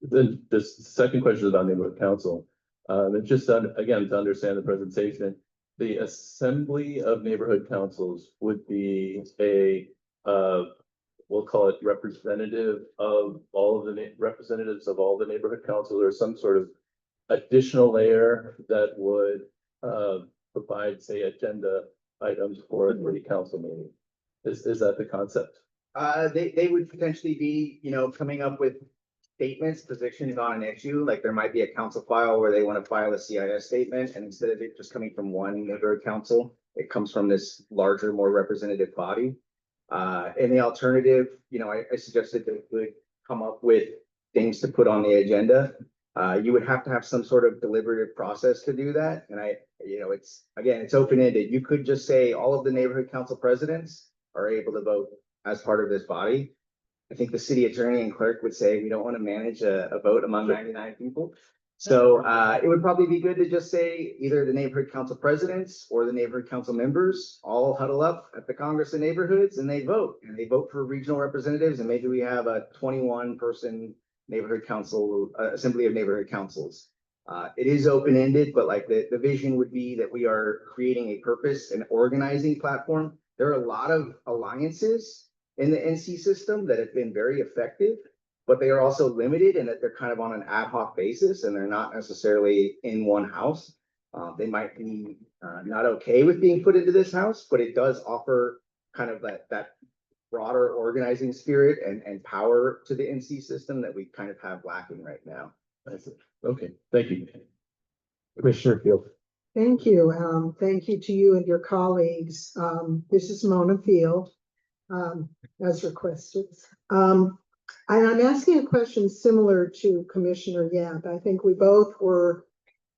Then the second question is about neighborhood council. It's just again, to understand the presentation, the assembly of neighborhood councils would be we'll call it representative of all of the representatives of all the neighborhood councils, or some sort of additional layer that would provide, say, agenda items for the council meeting. Is that the concept? They would potentially be, coming up with statements, positions on an issue, like there might be a council file where they want to file a CIS statement, and instead of it just coming from one neighborhood council, it comes from this larger, more representative body. And the alternative, I suggested they would come up with things to put on the agenda. You would have to have some sort of deliberative process to do that. And it's open-ended. You could just say all of the neighborhood council presidents are able to vote as part of this body. I think the city attorney and clerk would say, we don't want to manage a vote among 99 people. So it would probably be good to just say either the neighborhood council presidents or the neighborhood council members all huddle up at the Congress of Neighborhoods and they vote for regional representatives. And maybe we have a 21-person neighborhood council, assembly of neighborhood councils. It is open-ended, but like the vision would be that we are creating a purpose and organizing platform. There are a lot of alliances in the NC system that have been very effective, but they are also limited in that they're kind of on an ad hoc basis and they're not necessarily in one house. They might be not okay with being put into this house, but it does offer kind of that broader organizing spirit and power to the NC system that we kind of have lacking right now. Okay, thank you. Commissioner Field. Thank you. Thank you to you and your colleagues. This is Mona Field, as requested. And I'm asking a question similar to Commissioner Yap. I think we both were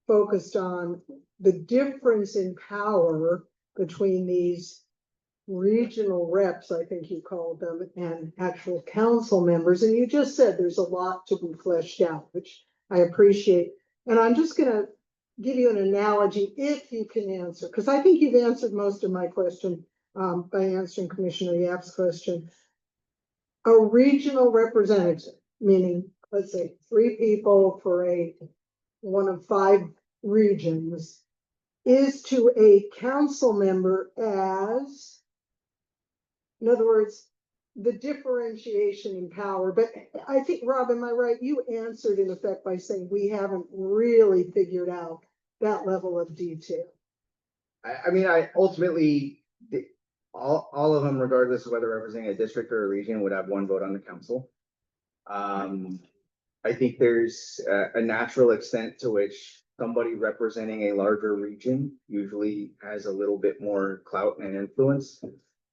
focused on the difference in power between these regional reps, I think you called them, and actual council members. And you just said there's a lot to be fleshed out, which I appreciate. And I'm just going to give you an analogy if you can answer, because I think you've answered most of my question by answering Commissioner Yap's question. A regional representative, meaning, let's say, 3 people for one of 5 regions, is to a council member as, in other words, the differentiation in power. But I think, Rob, am I right? You answered in effect by saying we haven't really figured out that level of detail. I ultimately, all of them, regardless of whether representing a district or a region, would have 1 vote on the council. I think there's a natural extent to which somebody representing a larger region usually has a little bit more clout and influence.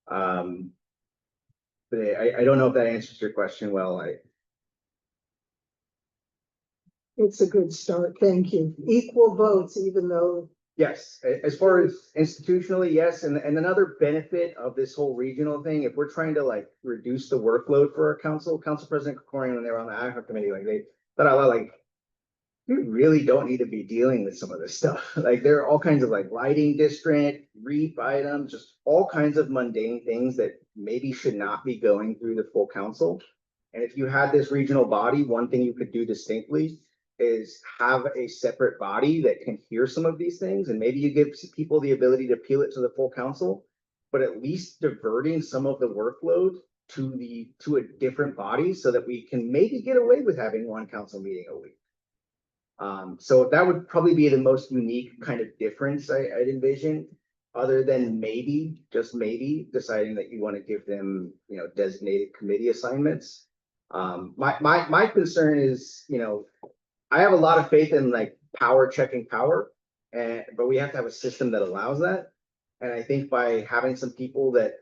But I don't know if that answers your question well. It's a good start. Thank you. Equal votes, even though. Yes, as far as institutionally, yes. And another benefit of this whole regional thing, if we're trying to reduce the workload for our council President Krikorian, when they were on the ad hoc committee, they thought out loud, you really don't need to be dealing with some of this stuff. There are all kinds of lighting district, REAP items, just all kinds of mundane things that maybe should not be going through the full council. And if you had this regional body, one thing you could do distinctly is have a separate body that can hear some of these things. And maybe you give people the ability to appeal it to the full council, but at least diverting some of the workload to a different body so that we can maybe get away with having 1 council meeting a week. So that would probably be the most unique kind of difference I'd envision, other than maybe, just maybe, deciding that you want to give them, designated committee assignments. My concern is, I have a lot of faith in power checking power, but we have to have a system that allows that. And I think by having some people that,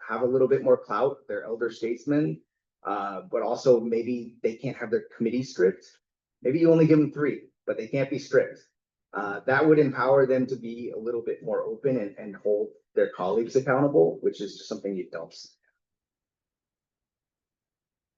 have a little bit more clout, they're elder statesmen, but also maybe they can't have their committee strict. Maybe you only give them 3, but they can't be strict. That would empower them to be a little bit more open and hold their colleagues accountable, which is just something you don't see.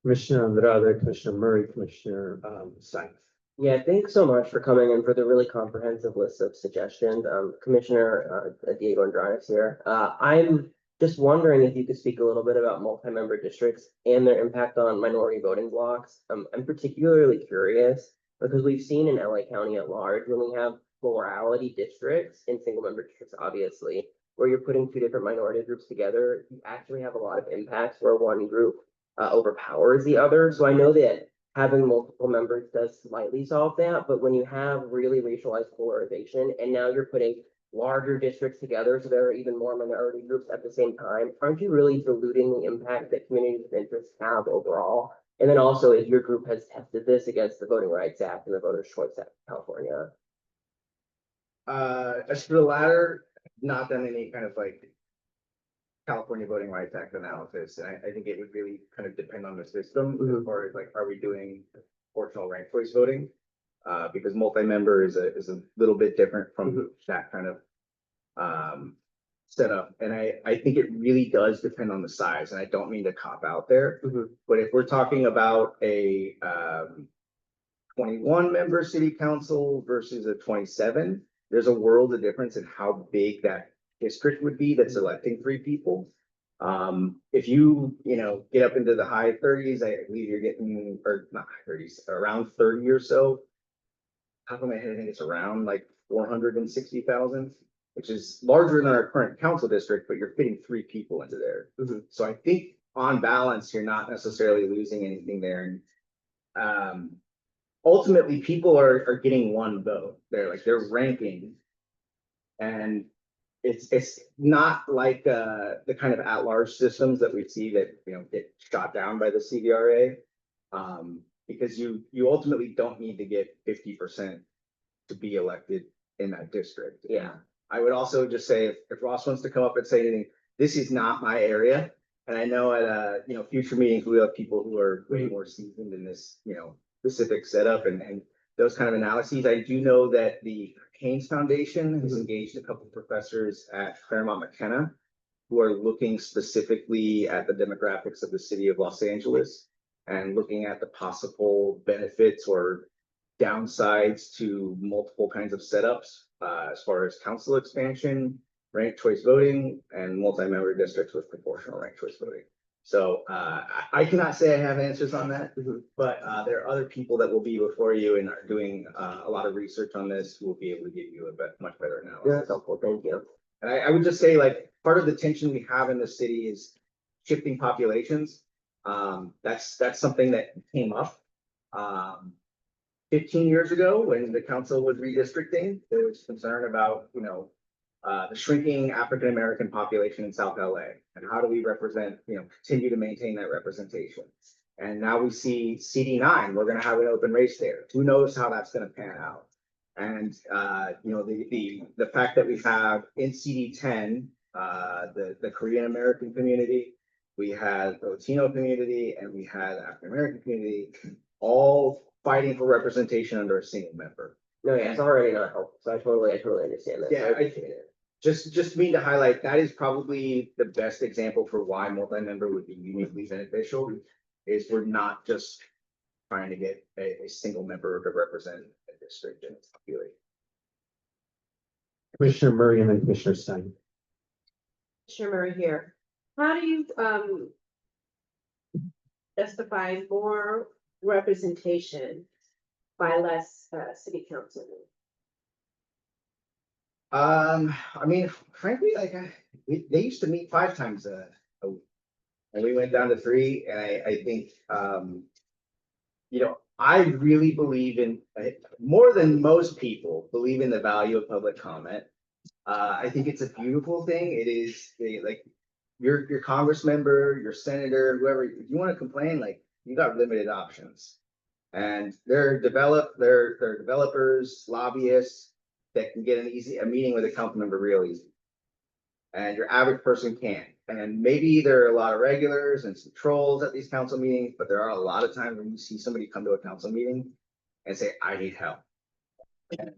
Commissioner Andrade, Commissioner Murray, Commissioner, Stein. Yeah, thanks so much for coming in for the really comprehensive list of suggestions. Commissioner Diego Andrade here. I'm just wondering if you could speak a little bit about multi-member districts and their impact on minority voting blocks. I'm particularly curious because we've seen in LA County at large, when we have plurality districts in single-member districts, obviously, where you're putting two different minority groups together, you actually have a lot of impacts where one group overpowers the other. So I know that having multiple members does slightly solve that, but when you have really racialized polarization and now you're putting larger districts together, so there are even more minority groups at the same time, aren't you really diluting the impact that communities of interest have overall? And then also, if your group has tested this against the Voting Rights Act and the Voters' Choice Act of California. As for the latter, not done any kind of like California Voting Rights Act analysis. And I think it would really kind of depend on the system as far as like, are we doing proportional ranked choice voting? Because multi-member is a little bit different from that kind of setup. And I think it really does depend on the size. And I don't mean to cop out there, but if we're talking about a 21 member city council versus a 27, there's a world of difference in how big that district would be that's electing 3 people. If you get up into the high 30s, I believe you're getting, or not high 30s, around 30 or so. Top of my head, I think it's around like 460,000, which is larger than our current council district, but you're fitting 3 people into there. So I think on balance, you're not necessarily losing anything there. And ultimately, people are getting 1 vote. They're ranking, and it's not like the kind of at-large systems that we see that get shot down by the CVRA, because you ultimately don't need to get 50% to be elected in that district. Yeah. I would also just say if Ross wants to come up and say anything, this is not my area, and I know at future meetings we have people who are way more seasoned in this specific setup and those kind of analyses. I do know that the Haynes Foundation has engaged a couple of professors at Claremont McKenna who are looking specifically at the demographics of the city of Los Angeles and looking at the possible benefits or downsides to multiple kinds of setups as far as council expansion, ranked choice voting, and multi-member districts with proportional ranked choice voting. So I cannot say I have answers on that, but there are other people that will be before you and are doing a lot of research on this who will be able to give you a much better analysis. That's helpful. Thank you. And I would just say, like, part of the tension we have in the city is shifting populations. That's something that came up 15 years ago when the council was redistricting. There was concern about the shrinking African-American population in South LA, and how do we represent, continue to maintain that representation? And now we see CD9, we're going to have an open race there. Who knows how that's going to pan out? And the fact that we have in CD10 the Korean American community, we had the Latino community, and we had the African American community, all fighting for representation under a single member. No, yeah, it's already not helpful. So I totally understand that. Yeah, So I appreciate it. Just mean to highlight, that is probably the best example for why multi-member would be uniquely beneficial, is we're not just trying to get a single member to represent a district and its population. Commissioner Murray and then Commissioner Stein. Commissioner Murray here. How do you justify more representation by less city council? I mean, frankly, they used to meet 5 times a week, and we went down to 3. And I think, I really believe in, more than most people, believe in the value of public comment. I think it's a beautiful thing. It is like your Congress member, your senator, whoever, if you want to complain, like, you got limited options, and they're developers, lobbyists that can get a meeting with a council member real easy. And your average person can't. And maybe there are a lot of regulars and some trolls at these council meetings, but there are a lot of times when you see somebody come to a council meeting and say, I need help. And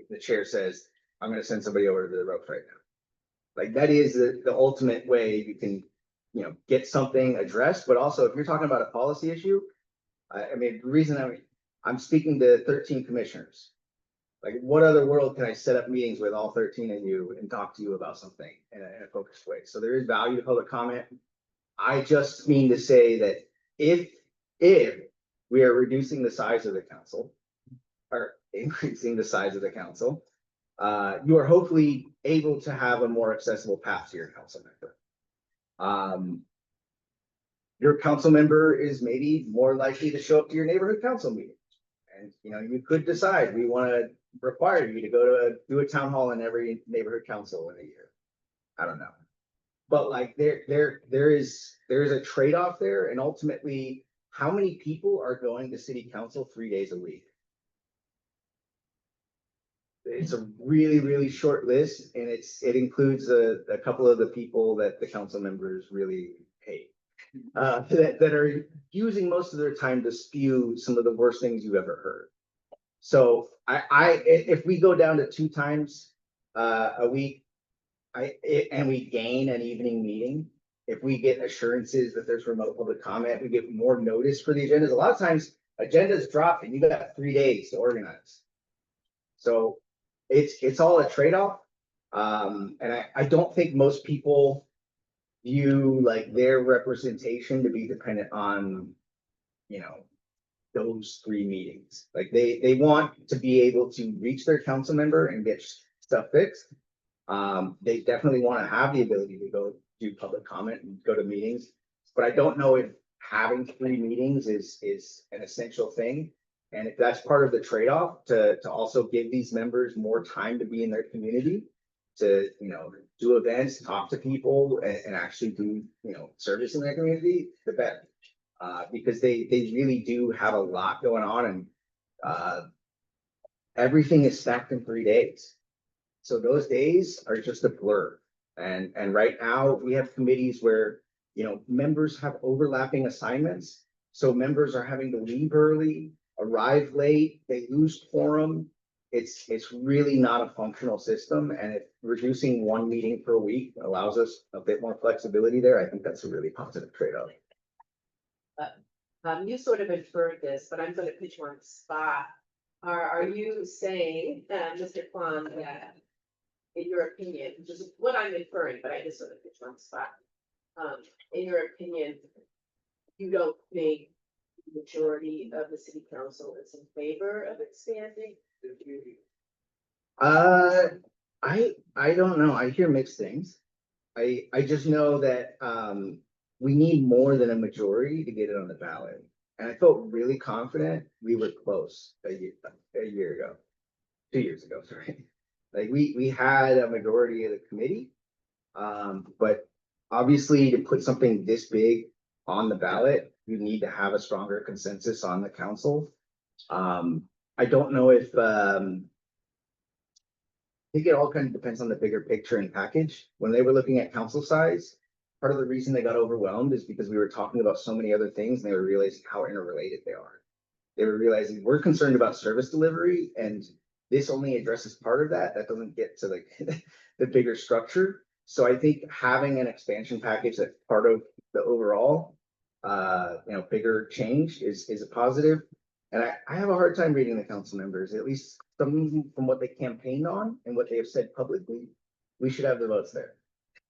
the chair says, I'm going to send somebody over to the ropes right now. Like that is the ultimate way you can, get something addressed, but also if you're talking about a policy issue, I mean, the reason I'm speaking to 13 commissioners. Like, what other world can I set up meetings with all 13 of you and talk to you about something in a focused way? So there is value to public comment. I just mean to say that if we are reducing the size of the council or increasing the size of the council, you are hopefully able to have a more accessible path to your council member. Your council member is maybe more likely to show up to your neighborhood council meeting. And, you could decide, we want to require you to do a town hall in every neighborhood council in a year. I don't know. But like there is a trade-off there, and ultimately, how many people are going to city council 3 days a week? It's a really, really short list, and it includes a couple of the people that the council members really hate. That are using most of their time to spew some of the worst things you've ever heard. So if we go down to 2 times a week, and we gain an evening meeting, if we get assurances that there's remote public comment, we get more notice for the agendas. A lot of times agendas drop and you got 3 days to organize. So it's all a trade-off. And I don't think most people view like their representation to be dependent on, those 3 meetings. Like they want to be able to reach their council member and get stuff fixed. They definitely want to have the ability to go do public comment and go to meetings, but I don't know if having 3 meetings is an essential thing. And if that's part of the trade-off to also give these members more time to be in their community, to, do events, talk to people and actually do, service in their community, the better. Because they really do have a lot going on, and everything is stacked in 3 days. So those days are just a blur. And right now we have committees where, members have overlapping assignments. So members are having to leave early, arrive late, they lose quorum. It's really not a functional system. And if reducing 1 meeting per week allows us a bit more flexibility there, I think that's a really positive trade-off. You sort of inferred this, but I'm gonna put you on the spot. Are you saying, Mr. Kwan, that in your opinion, which is what I'm inferring, but I just sort of put you on the spot. In your opinion, you don't think the majority of the city council is in favor of expanding? I don't know. I hear mixed things. I just know that we need more than a majority to get it on the ballot. And I felt really confident we were close a year ago, 2 years ago, sorry. Like we had a majority of the committee. But obviously to put something this big on the ballot, you need to have a stronger consensus on the council. I don't know if I think it all kind of depends on the bigger picture and package. When they were looking at council size, part of the reason they got overwhelmed is because we were talking about so many other things and they were realizing how interrelated they are. They were realizing we're concerned about service delivery and this only addresses part of that. That doesn't get to like the bigger structure. So I think having an expansion package that's part of the overall, bigger change is a positive. And I have a hard time reading the council members, at least some from what they campaigned on and what they have said publicly. We should have the votes there.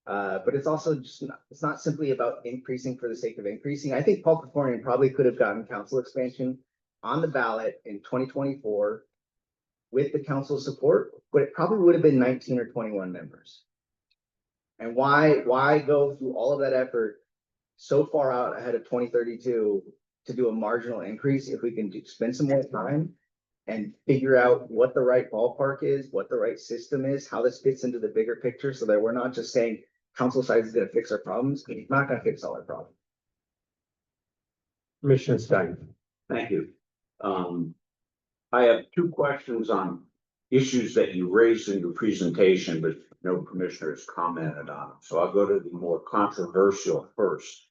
But it's also just it's not simply about increasing for the sake of increasing. I think Paul Krikorian probably could have gotten council expansion on the ballot in 2024 with the council support, but it probably would have been 19 or 21 members. And why go through all of that effort so far out ahead of 2032 to do a marginal increase if we can spend some more time and figure out what the right ballpark is, what the right system is, how this fits into the bigger picture so that we're not just saying council size is going to fix our problems. It's not going to fix all our problems. Commissioner Stein. Thank you. I have 2 questions on issues that you raised in your presentation, but no commissioners commented on them. So I'll go to the more controversial first.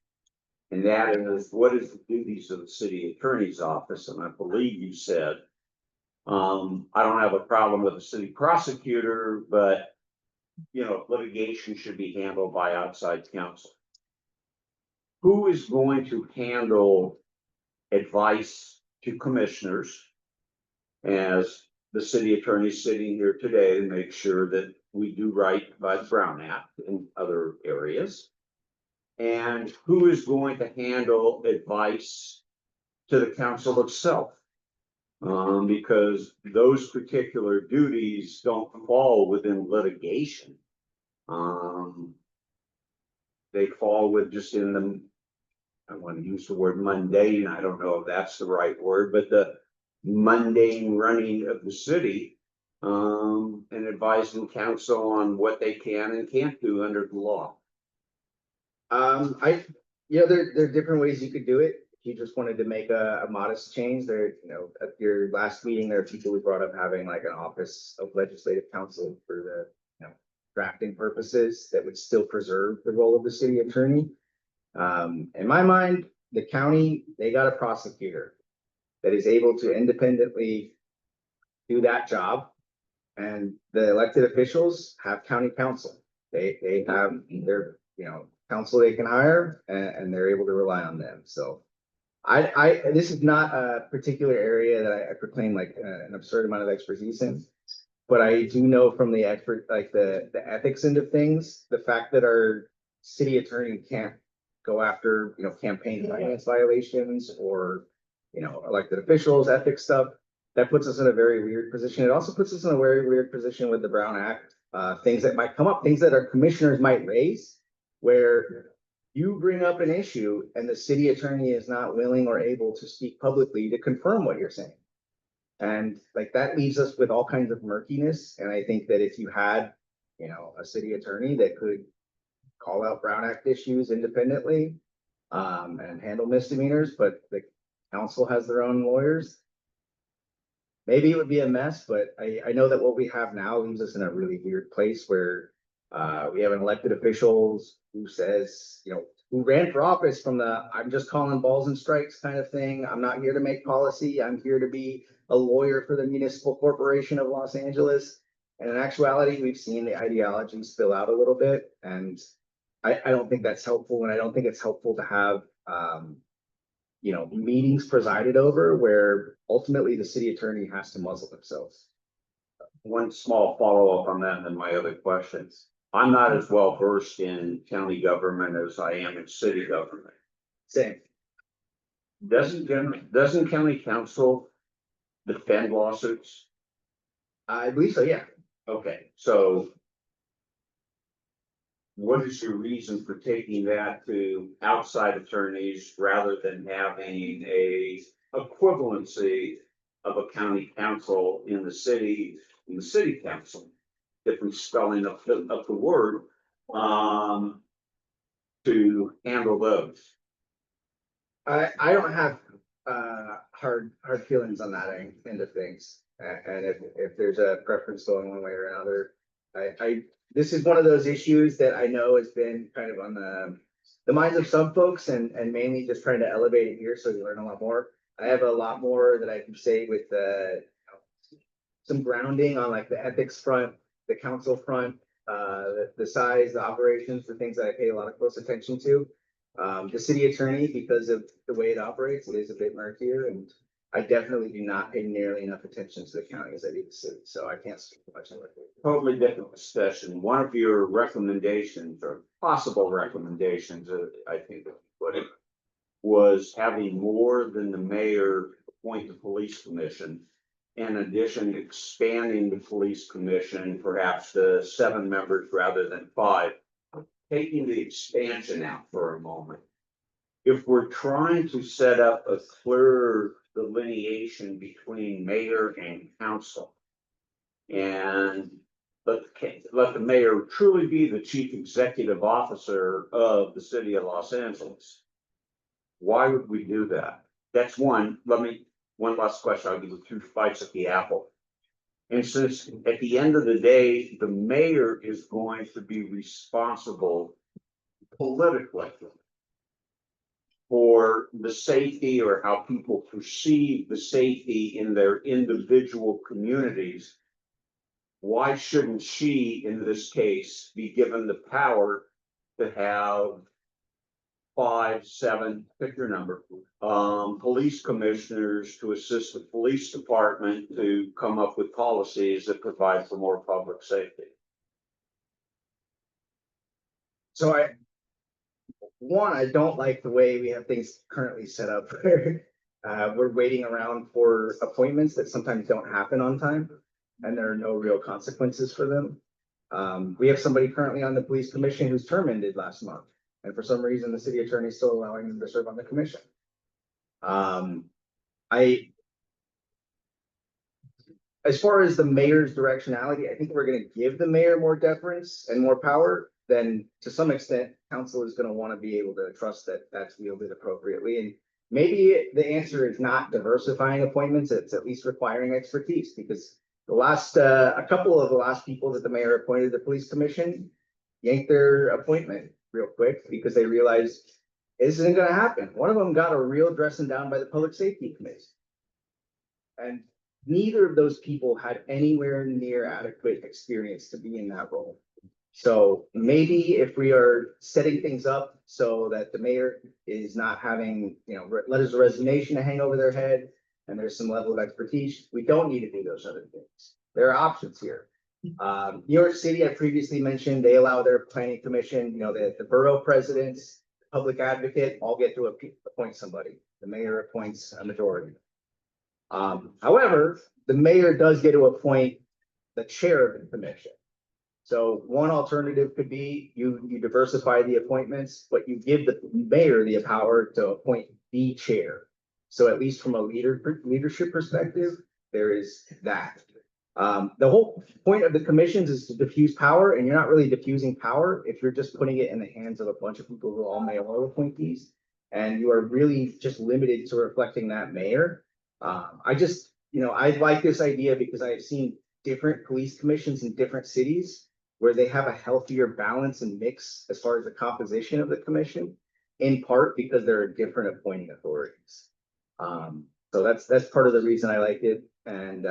And that is, what is the duties of the city attorney's office? And I believe you said, I don't have a problem with the city prosecutor, but litigation should be handled by outside counsel. Who is going to handle advice to commissioners? As the city attorney sitting here today to make sure that we do right by the Brown Act in other areas. And who is going to handle advice to the council itself? Because those particular duties don't fall within litigation. They fall with just in the, I want to use the word mundane, I don't know if that's the right word, but the mundane running of the city, and advising council on what they can and can't do under the law. There are different ways you could do it. If you just wanted to make a modest change there, at your last meeting, there are people who brought up having like an office of legislative counsel for the, drafting purposes that would still preserve the role of the city attorney. In my mind, the county, they got a prosecutor that is able to independently do that job. And the elected officials have county counsel. They have their, counsel they can hire and they're able to rely on them. So this is not a particular area that I proclaim like an absurd amount of expertise in. But I do know from the expert, like the ethics end of things, the fact that our city attorney can't go after, campaign finance violations or, elected officials, ethics stuff, that puts us in a very weird position. It also puts us in a very weird position with the Brown Act, things that might come up, things that our commissioners might raise, where you bring up an issue and the city attorney is not willing or able to speak publicly to confirm what you're saying. And like that leaves us with all kinds of murkiness. And I think that if you had, a city attorney that could call out Brown Act issues independently, and handle misdemeanors, but the council has their own lawyers, maybe it would be a mess, but I know that what we have now leaves us in a really weird place where we have an elected officials who says, who ran for office from the I'm just calling balls and strikes kind of thing. I'm not here to make policy. I'm here to be a lawyer for the Municipal Corporation of Los Angeles. And in actuality, we've seen the ideology spill out a little bit. And I don't think that's helpful. And I don't think it's helpful to have, meetings presided over where ultimately the city attorney has to muzzle themselves. One small follow-up on that and then my other questions. I'm not as well versed in county government as I am in city government. Same. Doesn't county council defend lawsuits? I believe so, yeah. Okay, so what is your reason for taking that to outside attorneys rather than having a equivalency of a county council in the city council? Different spelling of the word, to handle those. I don't have hard feelings on that end of things. And if there's a preference going one way or another, this is one of those issues that I know has been kind of on the minds of some folks and mainly just trying to elevate it here so you learn a lot more. I have a lot more that I can say with some grounding on like the ethics front, the council front, the size, the operations, the things that I pay a lot of close attention to. The city attorney, because of the way it operates, it is a bit murkier, and I definitely do not pay nearly enough attention to the county as I do the city, so I can't speak much on it. Totally different discussion. One of your recommendations or possible recommendations, I think that you put it, was having more than the mayor appoint the police commission. In addition, expanding the police commission, perhaps to 7 members rather than 5. Taking the expansion out for a moment. If we're trying to set up a clear delineation between mayor and council, and let the mayor truly be the chief executive officer of the city of Los Angeles, why would we do that? That's one. One last question. I'll give you 2 bites at the apple. And since at the end of the day, the mayor is going to be responsible politically for the safety or how people perceive the safety in their individual communities, why shouldn't she, in this case, be given the power to have 5, 7, pick your number, police commissioners to assist the police department to come up with policies that provide for more public safety? So I don't like the way we have things currently set up. We're waiting around for appointments that sometimes don't happen on time, and there are no real consequences for them. We have somebody currently on the police commission whose term ended last month, and for some reason, the city attorney is still allowing them to serve on the commission. As far as the mayor's directionality, I think we're gonna give the mayor more deference and more power. Then to some extent, council is gonna wanna be able to trust that that's wielded appropriately. And maybe the answer is not diversifying appointments, it's at least requiring expertise, because the last, a couple of the last people that the mayor appointed to the police commission yanked their appointment real quick because they realized this isn't gonna happen. One of them got a real dressing down by the public safety committee. And neither of those people had anywhere near adequate experience to be in that role. So maybe if we are setting things up so that the mayor is not having, letters of resignation to hang over their head, and there's some level of expertise, we don't need to do those other things. There are options here. New York City, I previously mentioned, they allow their planning commission, the borough presidents, public advocate, all get to appoint somebody. The mayor appoints a majority. However, the mayor does get to appoint the chair of the commission. So one alternative could be you diversify the appointments, but you give the mayor the power to appoint the chair. So at least from a leadership perspective, there is that. The whole point of the commissions is to diffuse power, and you're not really diffusing power if you're just putting it in the hands of a bunch of people who are all mayoral appointees, and you are really just limited to reflecting that mayor. I like this idea because I've seen different police commissions in different cities where they have a healthier balance and mix as far as the composition of the commission, in part because there are different appointing authorities. So that's part of the reason I like it. And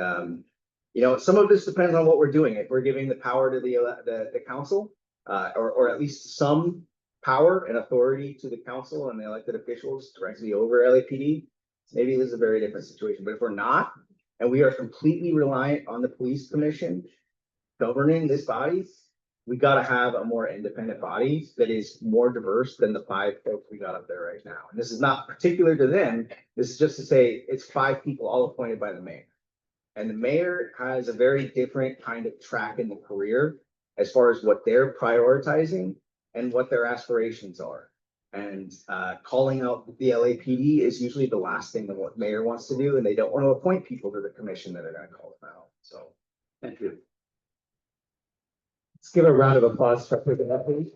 some of this depends on what we're doing. If we're giving the power to the council, or at least some power and authority to the council and the elected officials directly over LAPD, maybe this is a very different situation. But if we're not, and we are completely reliant on the police commission governing this body, we gotta have a more independent body that is more diverse than the 5 folks we got up there right now. And this is not particular to them. This is just to say it's 5 people all appointed by the mayor. And the mayor has a very different kind of track in the career as far as what they're prioritizing and what their aspirations are. And calling out the LAPD is usually the last thing that what mayor wants to do, and they don't want to appoint people to the commission that are going to call them out. So, thank you. Let's give a round of applause for that, please.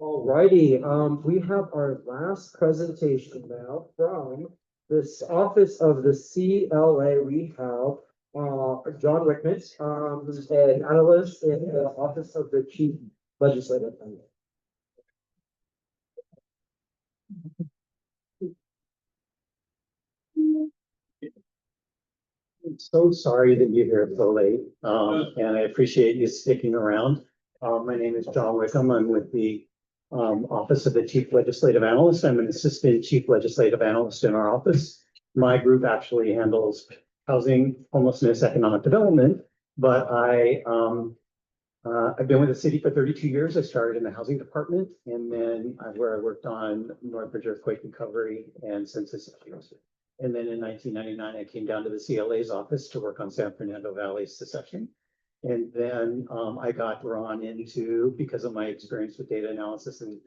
Alrighty, we have our last presentation now from this office of the CLA. We have John Wickman, who's an analyst in the office of the chief legislative. I'm so sorry that you're here so late, and I appreciate you sticking around. My name is John Wickham. I'm with the Office of the Chief Legislative Analyst. I'm an Assistant Chief Legislative Analyst in our office. My group actually handles housing, homelessness, economic development, but I've been with the city for 32 years. I started in the housing department, and then where I worked on Northbridge earthquake recovery and census issues. And then in 1999, I came down to the CLA's office to work on San Fernando Valley secession. And then I got drawn into, because of my experience with data analysis and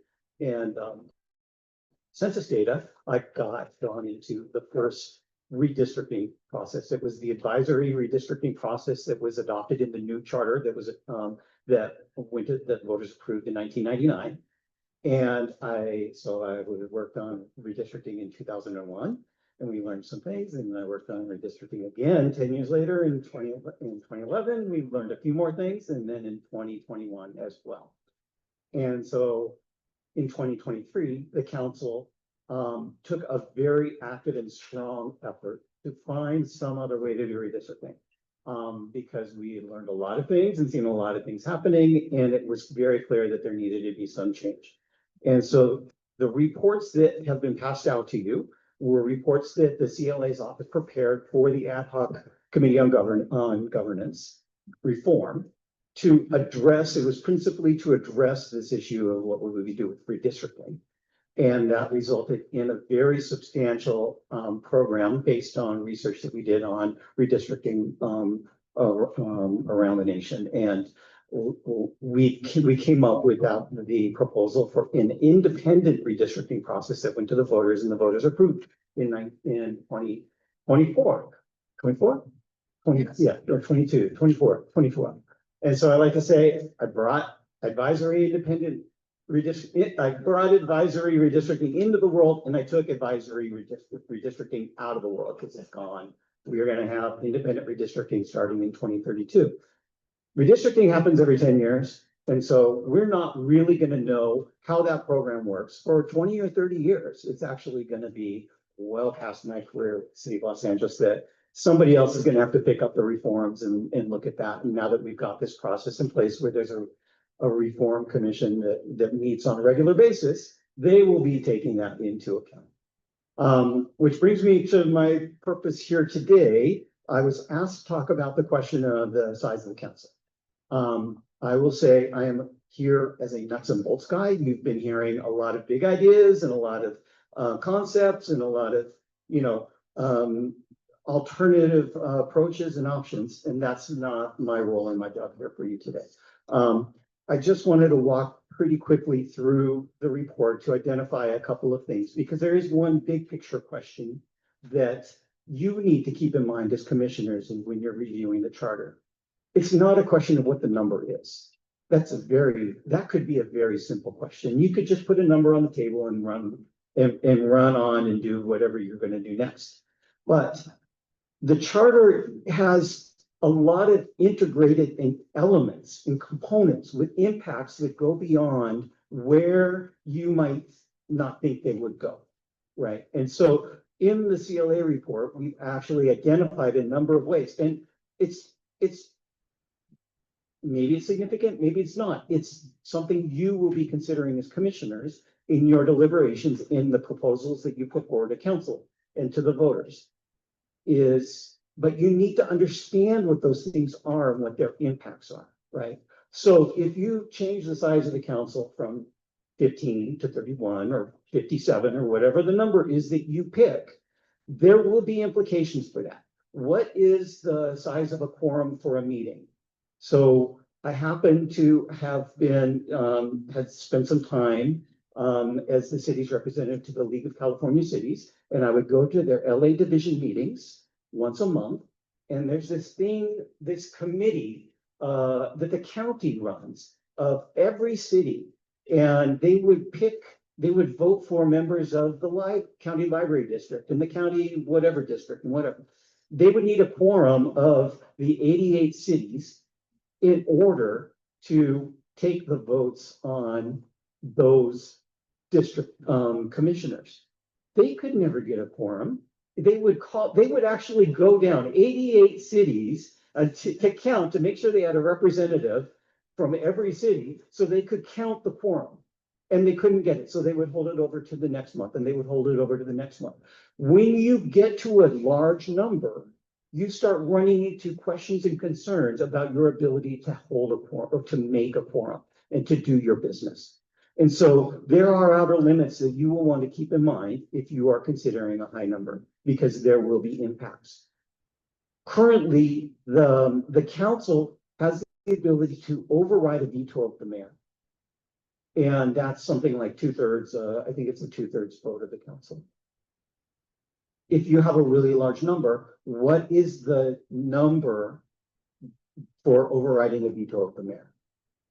census data, I got drawn into the first redistricting process. It was the advisory redistricting process that was adopted in the new charter that was that voters approved in 1999. And I would have worked on redistricting in 2001. And we learned some things, and I worked on redistricting again 10 years later in 2011. We learned a few more things, and then in 2021 as well. And so, in 2023, the council took a very active and strong effort to find some other way to do redistricting. Because we had learned a lot of things and seen a lot of things happening, and it was very clear that there needed to be some change. And so the reports that have been passed out to you were reports that the CLA's office prepared for the ad hoc committee on governance reform to address, it was principally to address this issue of what would we do with redistricting. And that resulted in a very substantial program based on research that we did on redistricting around the nation. And we came up with the proposal for an independent redistricting process that went to the voters, and the voters approved in 2024. 24? 20, yeah, or 22, 24. And so I like to say, I brought advisory independent I brought advisory redistricting into the world, and I took advisory redistricting out of the world because it's gone. We are going to have independent redistricting starting in 2032. Redistricting happens every 10 years. And so we're not really going to know how that program works for 20 or 30 years. It's actually going to be well past my career at the City of Los Angeles that somebody else is going to have to pick up the reforms and look at that. And now that we've got this process in place where there's a reform commission that meets on a regular basis, they will be taking that into account. Which brings me to my purpose here today. I was asked to talk about the question of the size of the council. I will say I am here as a nuts and bolts guy. You've been hearing a lot of big ideas and a lot of concepts and a lot of, alternative approaches and options. And that's not my role and my job here for you today. I just wanted to walk pretty quickly through the report to identify a couple of things, because there is one big picture question that you need to keep in mind as commissioners and when you're reviewing the charter. It's not a question of what the number is. That could be a very simple question. You could just put a number on the table and run on and do whatever you're going to do next. But the charter has a lot of integrated elements and components with impacts that go beyond where you might not think they would go, right? And so in the CLA report, we've actually identified a number of ways, and it's maybe it's significant, maybe it's not. It's something you will be considering as commissioners in your deliberations in the proposals that you put forward to council and to the voters. But you need to understand what those things are and what their impacts are, right? So if you change the size of the council from 15 to 31 or 57 or whatever the number is that you pick, there will be implications for that. What is the size of a quorum for a meeting? So I happen to have had spent some time as the city's representative to the League of California Cities, and I would go to their LA division meetings once a month. And there's this committee that the county runs of every city. And they would vote for members of the county library district and the county whatever district and whatever. They would need a quorum of the 88 cities in order to take the votes on those district commissioners. They could never get a quorum. They would actually go down 88 cities to count, to make sure they had a representative from every city so they could count the quorum. And they couldn't get it. So they would hold it over to the next month, and they would hold it over to the next month. When you get to a large number, you start running into questions and concerns about your ability to hold a quorum or to make a quorum and to do your business. And so there are outer limits that you will want to keep in mind if you are considering a high number, because there will be impacts. Currently, the council has the ability to override a veto of the mayor. And that's something like 2/3, I think it's a 2/3 vote of the council. If you have a really large number, what is the number for overriding a veto of the mayor?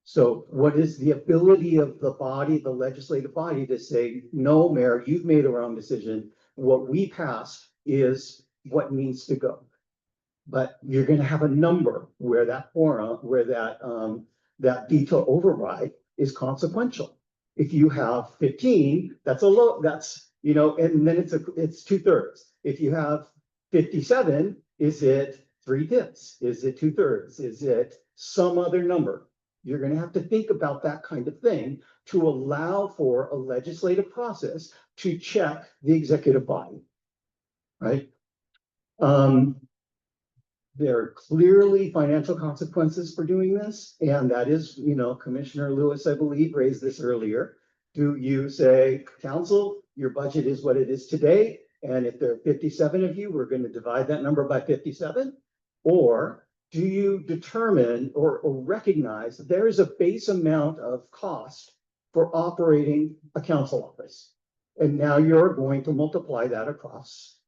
So what is the ability of the body, the legislative body, to say, no, mayor, you've made a wrong decision. What we passed is what needs to go. But you're going to have a number where that quorum, where that veto override is consequential. If you have 15, that's a low, that's, you know, and then it's 2/3. If you have 57, is it 3/5? Is it 2/3? Is it some other number? You're gonna have to think about that kind of thing to allow for a legislative process to check the executive body. Right? There are clearly financial consequences for doing this, and that is, you know, Commissioner Lewis, I believe, raised this earlier. Do you say, council, your budget is what it is today, and if there are 57 of you, we're gonna divide that number by 57? Or do you determine or recognize that there is a base amount of cost for operating a council office? And now you're going to multiply that across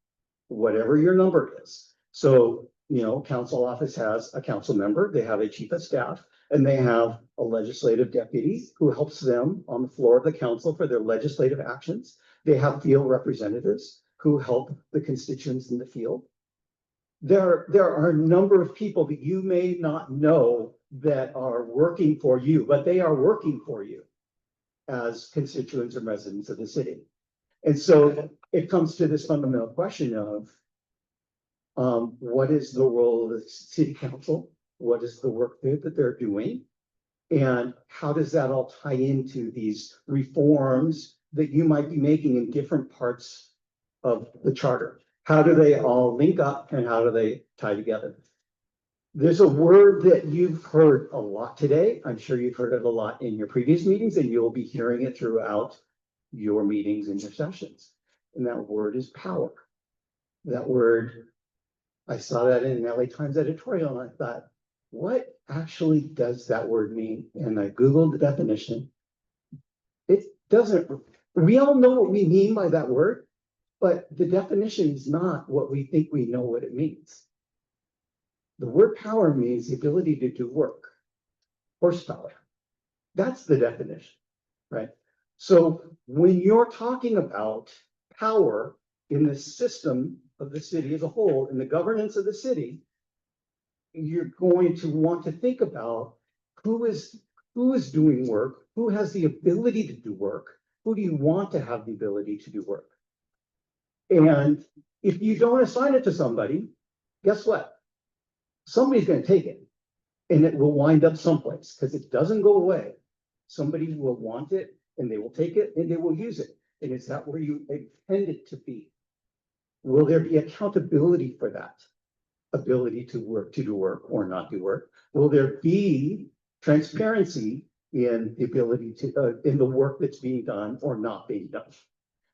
whatever your number is. So, you know, council office has a council member, they have a chief of staff, and they have a legislative deputy who helps them on the floor of the council for their legislative actions. They have field representatives who help the constituents in the field. There are a number of people that you may not know that are working for you, but they are working for you as constituents and residents of the city. And so it comes to this fundamental question of what is the role of the city council? What is the work that they're doing? And how does that all tie into these reforms that you might be making in different parts of the charter? How do they all link up and how do they tie together? There's a word that you've heard a lot today. I'm sure you've heard it a lot in your previous meetings, and you'll be hearing it throughout your meetings and your sessions. And that word is power. That word, I saw that in an LA Times editorial and I thought, what actually does that word mean? And I Googled the definition. It doesn't, we all know what we mean by that word, but the definition is not what we think we know what it means. The word power means the ability to do work, horsepower. That's the definition, right? So when you're talking about power in the system of the city as a whole, in the governance of the city, you're going to want to think about who is doing work, who has the ability to do work, who do you want to have the ability to do work? And if you don't assign it to somebody, guess what? Somebody's going to take it and it will wind up someplace because it doesn't go away. Somebody will want it and they will take it and they will use it. And is that where you intend it to be? Will there be accountability for that ability to do work or not do work? Will there be transparency in the ability to, in the work that's being done or not being done?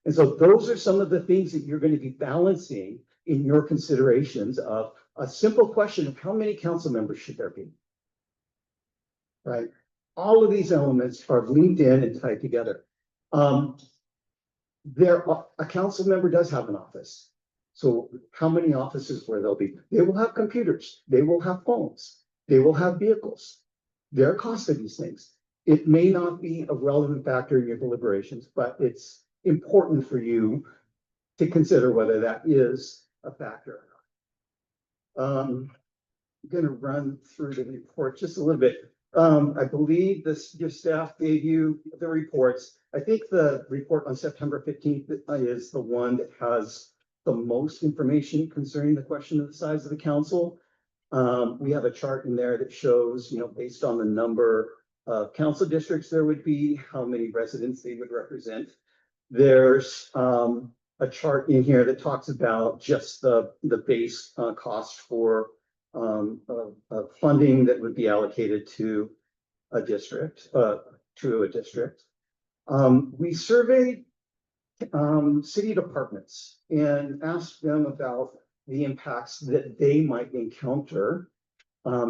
And so those are some of the things that you're going to be balancing in your considerations of a simple question of how many council members should there be? Right? All of these elements are linked in and tied together. A council member does have an office. So how many offices where they'll be? They will have computers, they will have phones, they will have vehicles. There are costs of these things. It may not be a relevant factor in your deliberations, but it's important for you to consider whether that is a factor or not. I'm going to run through the report just a little bit. I believe your staff gave you the reports. I think the report on September 15th is the one that has the most information concerning the question of the size of the council. We have a chart in there that shows, you know, based on the number of council districts there would be, how many residents they would represent. There's a chart in here that talks about just the base cost for funding that would be allocated to a district, We surveyed city departments and asked them about the impacts that they might encounter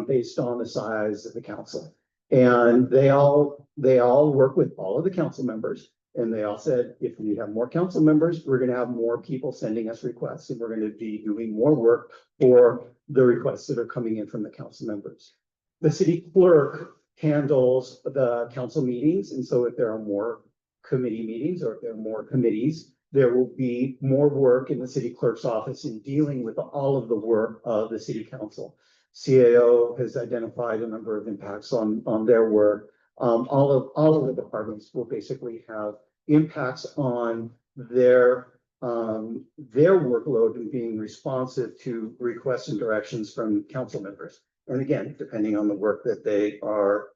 based on the size of the council. And they all work with all of the council members. And they all said, if we have more council members, we're going to have more people sending us requests, and we're going to be doing more work for the requests that are coming in from the council members. The city clerk handles the council meetings. And so if there are more committee meetings or if there are more committees, there will be more work in the city clerk's office in dealing with all of the work of the city council. CAO has identified a number of impacts on their work. all of the departments will basically have impacts on their workload and being responsive to requests and directions from council members. And again, depending on the work that they are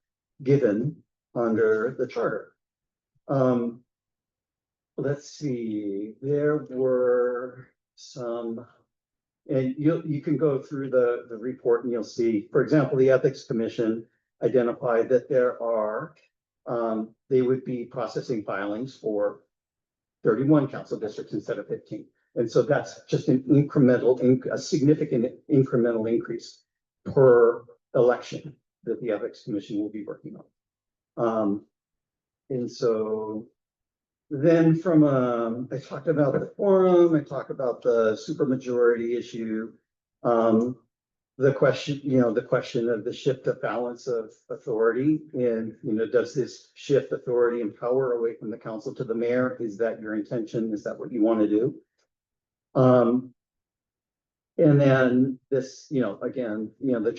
given under the charter. Let's see, there were some, and you can go through the report and you'll see, for example, the Ethics Commission identified that there are, they would be processing filings for 31 council districts instead of 15. And so that's just an incremental, a significant incremental increase per election that the Ethics Commission will be working on. And so then from, I talked about the forum, I talked about the supermajority issue. The question, the question of the shift of balance of authority and, does this shift authority and power away from the council to the mayor? Is that your intention? Is that what you want to do? And then this, again, the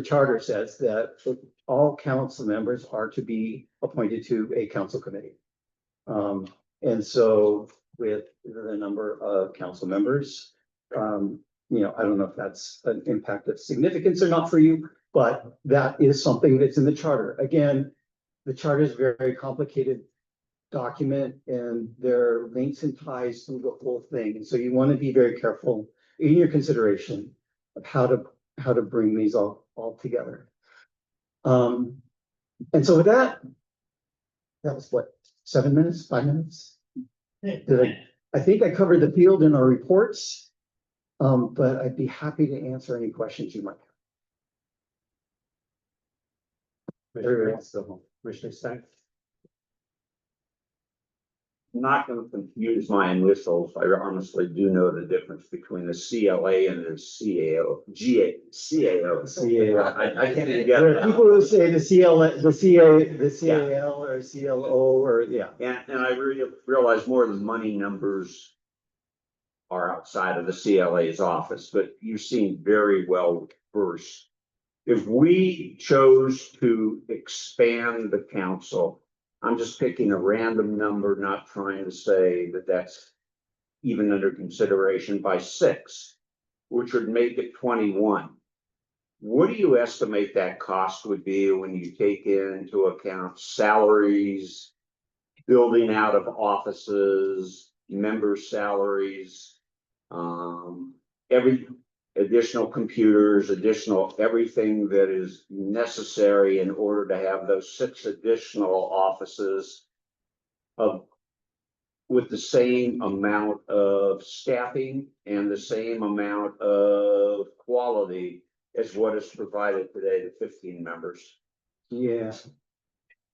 charter says that all council members are to be appointed to a council committee. And so with the number of council members, I don't know if that's an impact of significance or not for you, but that is something that's in the charter. Again, the charter is a very complicated document and there are links and ties through the whole thing. And so you want to be very careful in your consideration of how to bring these all together. And so with that was what, 7 minutes, 5 minutes? I think I covered the field in our reports, but I'd be happy to answer any questions you might have. Commissioner Stein. I'm not going to confuse my initials. I honestly do know the difference between the CLA and the CAO. I can't even get There are it. people who say the CAL or CLO or, yeah. And I realize more of the money numbers are outside of the CLA's office, but you seem very well versed. If we chose to expand the council, I'm just picking a random number, not trying to say that that's even under consideration, by 6, which would make it 21. What do you estimate that cost would be when you take into account salaries, building out of offices, member salaries, every additional computers, additional everything that is necessary in order to have those 6 additional offices with the same amount of staffing and the same amount of quality as what is provided today to 15 members? Yeah.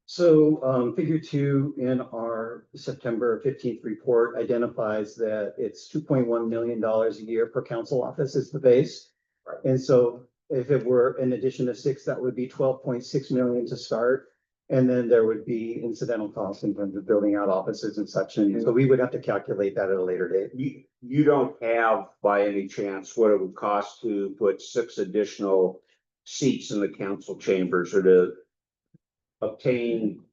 So figure 2 in our September 15th report identifies that it's $2.1 million a year per council office is the base. Right. And so if it were an addition of 6, that would be 12.6 million to start. And then there would be incidental costs in terms of building out offices and such. And so we would have to calculate that at a later date. You don't have by any chance what it would cost to put 6 additional seats in the council chambers or to obtain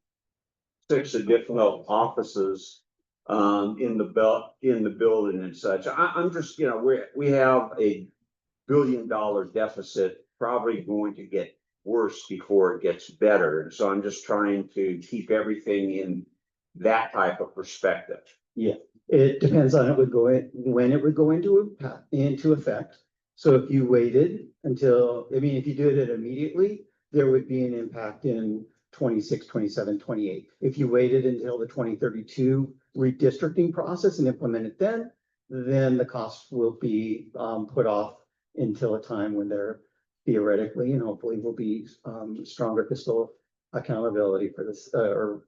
6 additional offices in the building and such. I'm just, we have a $1 billion deficit, probably going to get worse before it gets better. And so I'm just trying to keep everything in that type of perspective. Yeah, it depends on when it would go into effect. So if you waited until, if you did it immediately, there would be an impact in 26, 27, 28. If you waited until the 2032 redistricting process and implement it then the cost will be put off until a time when there theoretically and hopefully will be stronger fiscal accountability for this or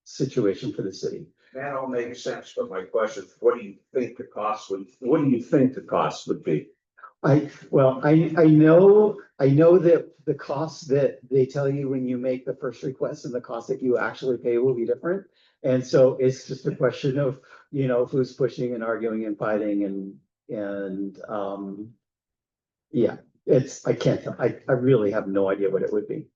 situation for the city. That all makes sense, but my question, what do you think the cost would be? I know that the costs that they tell you when you make the first request and the cost that you actually pay will be different. And so it's just a question of, who's pushing and arguing and fighting and yeah, I can't tell. I really have no idea what it would be.